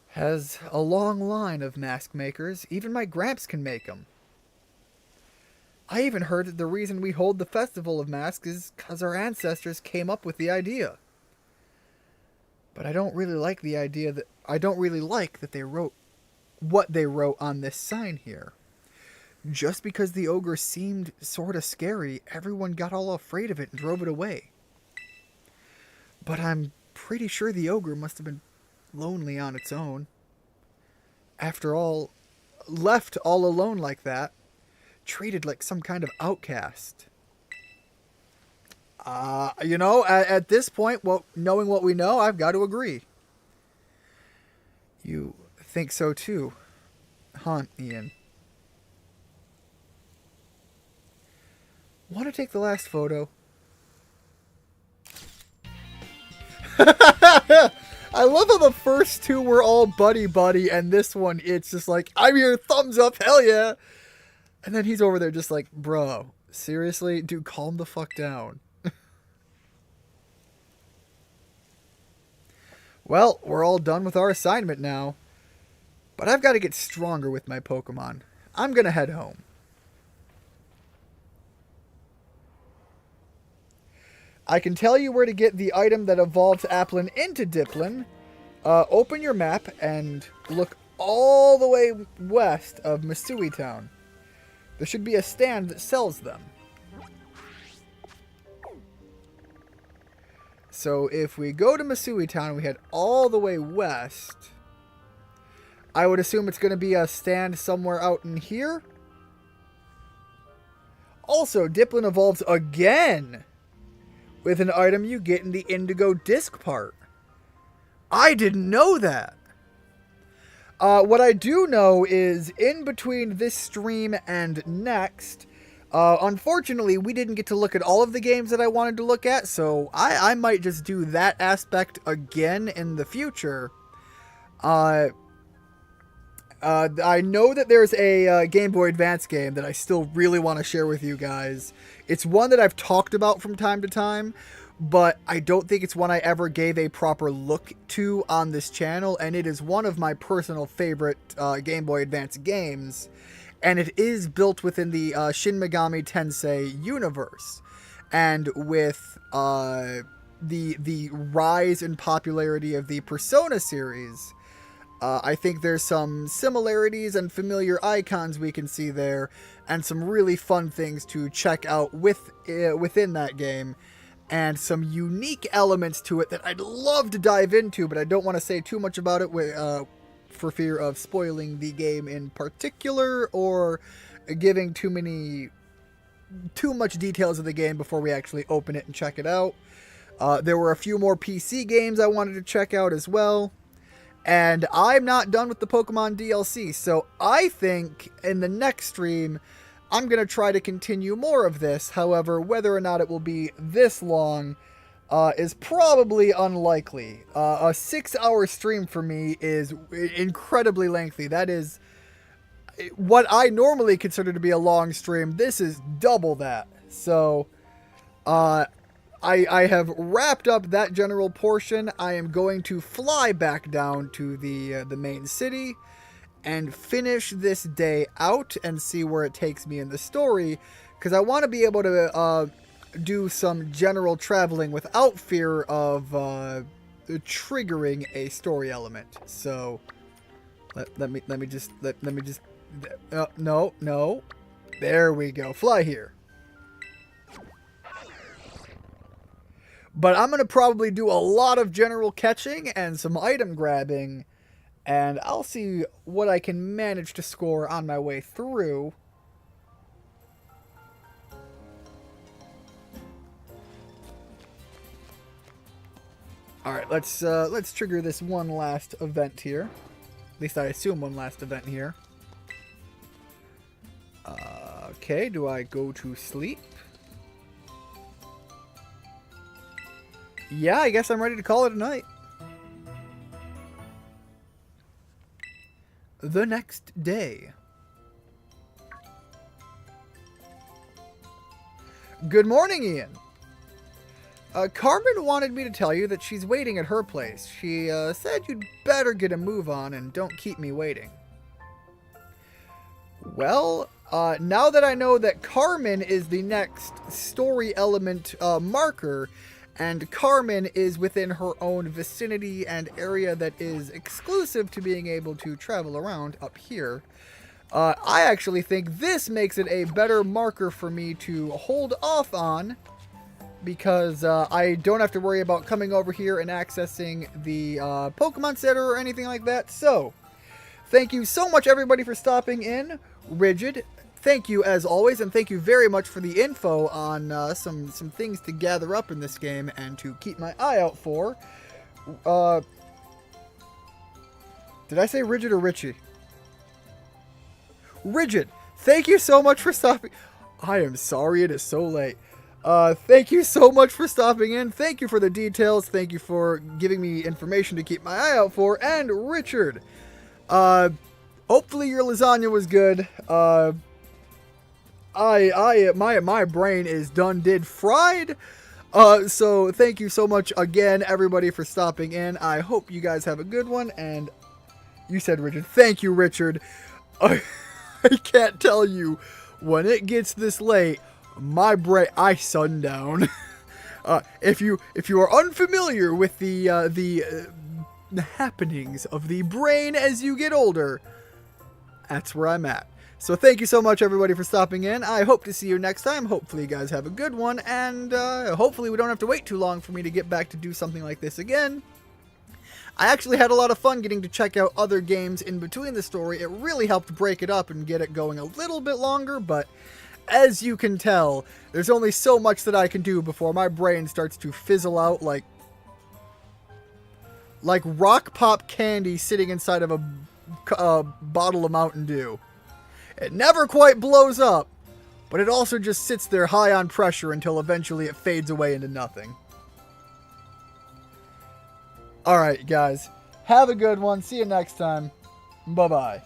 has a long line of mask makers. Even my gramps can make them. I even heard that the reason we hold the Festival of Masks is because our ancestors came up with the idea. But I don't really like the idea that... I don't really like that they wrote what they wrote on this sign here. Just because the ogre seemed sort of scary, everyone got all afraid of it and drove it away. But I'm pretty sure the ogre must have been lonely on its own. After all, left all alone like that, treated like some kind of outcast. You know, at this point, well, knowing what we know, I've got to agree. You think so too, huh, Ian? Want to take the last photo? I love how the first two were all buddy-buddy, and this one, it's just like, I'm here, thumbs up, hell yeah! And then he's over there just like, bro, seriously? Dude, calm the fuck down. Well, we're all done with our assignment now. But I've got to get stronger with my Pokemon. I'm going to head home. I can tell you where to get the item that evolves Applin into Diplin. Open your map and look all the way west of Masui Town. There should be a stand that sells them. So if we go to Masui Town and we head all the way west, I would assume it's going to be a stand somewhere out in here. Also, Diplin evolves again with an item you get in the Indigo Disc part. I didn't know that. What I do know is in between this stream and next, unfortunately, we didn't get to look at all of the games that I wanted to look at, so I might just do that aspect again in the future. I know that there's a Game Boy Advance game that I still really want to share with you guys. It's one that I've talked about from time to time, but I don't think it's one I ever gave a proper look to on this channel, and it is one of my personal favorite Game Boy Advance games, and it is built within the Shin Megami Tensei universe, and with the rise in popularity of the Persona series, I think there's some similarities and familiar icons we can see there, and some really fun things to check out within that game, and some unique elements to it that I'd love to dive into, but I don't want to say too much about it for fear of spoiling the game in particular, or giving too much details of the game before we actually open it and check it out. There were a few more PC games I wanted to check out as well. And I'm not done with the Pokemon DLC, so I think in the next stream, I'm going to try to continue more of this. However, whether or not it will be this long is probably unlikely. A 6-hour stream for me is incredibly lengthy. That is what I normally consider to be a long stream. This is double that. So, I have wrapped up that general portion. I am going to fly back down to the main city and finish this day out and see where it takes me in the story, because I want to be able to do some general traveling without fear of triggering a story element. So let me just no, there we go. Fly here. But I'm going to probably do a lot of general catching and some item grabbing, and I'll see what I can manage to score on my way through. Alright, let's trigger this one last event here. At least I assume one last event here. Okay, do I go to sleep? Yeah, I guess I'm ready to call it a night. The next day. Good morning, Ian. Carmen wanted me to tell you that she's waiting at her place. She said you'd better get a move on and don't keep me waiting. Well, now that I know that Carmen is the next story element marker, and Carmen is within her own vicinity and area that is exclusive to being able to travel around up here, I actually think this makes it a better marker for me to hold off on, because I don't have to worry about coming over here and accessing the Pokemon Center or anything like that. So, thank you so much, everybody, for stopping in. Rigid, thank you as always, and thank you very much for the info on some things to gather up in this game and to keep my eye out for. Did I say Rigid or Richie? Rigid, thank you so much for stopping. I am sorry it is so late. Thank you so much for stopping in. Thank you for the details. Thank you for giving me information to keep my eye out for. And Richard, hopefully your lasagna was good. My brain is did fried. So thank you so much again, everybody, for stopping in. I hope you guys have a good one. And you said Richard. Thank you, Richard. I can't tell you, when it gets this late, my brain, I sundown. If you are unfamiliar with the happenings of the brain as you get older, that's where I'm at. So thank you so much, everybody, for stopping in. I hope to see you next time. Hopefully you guys have a good one, and hopefully we don't have to wait too long for me to get back to do something like this again. I actually had a lot of fun getting to check out other games in between the story. It really helped break it up and get it going a little bit longer, but as you can tell, there's only so much that I can do before my brain starts to fizzle out like rock pop candy sitting inside of a bottle of Mountain Dew. It never quite blows up, but it also just sits there high on pressure until eventually it fades away into nothing. Alright, guys. Have a good one. See you next time. Bye-bye.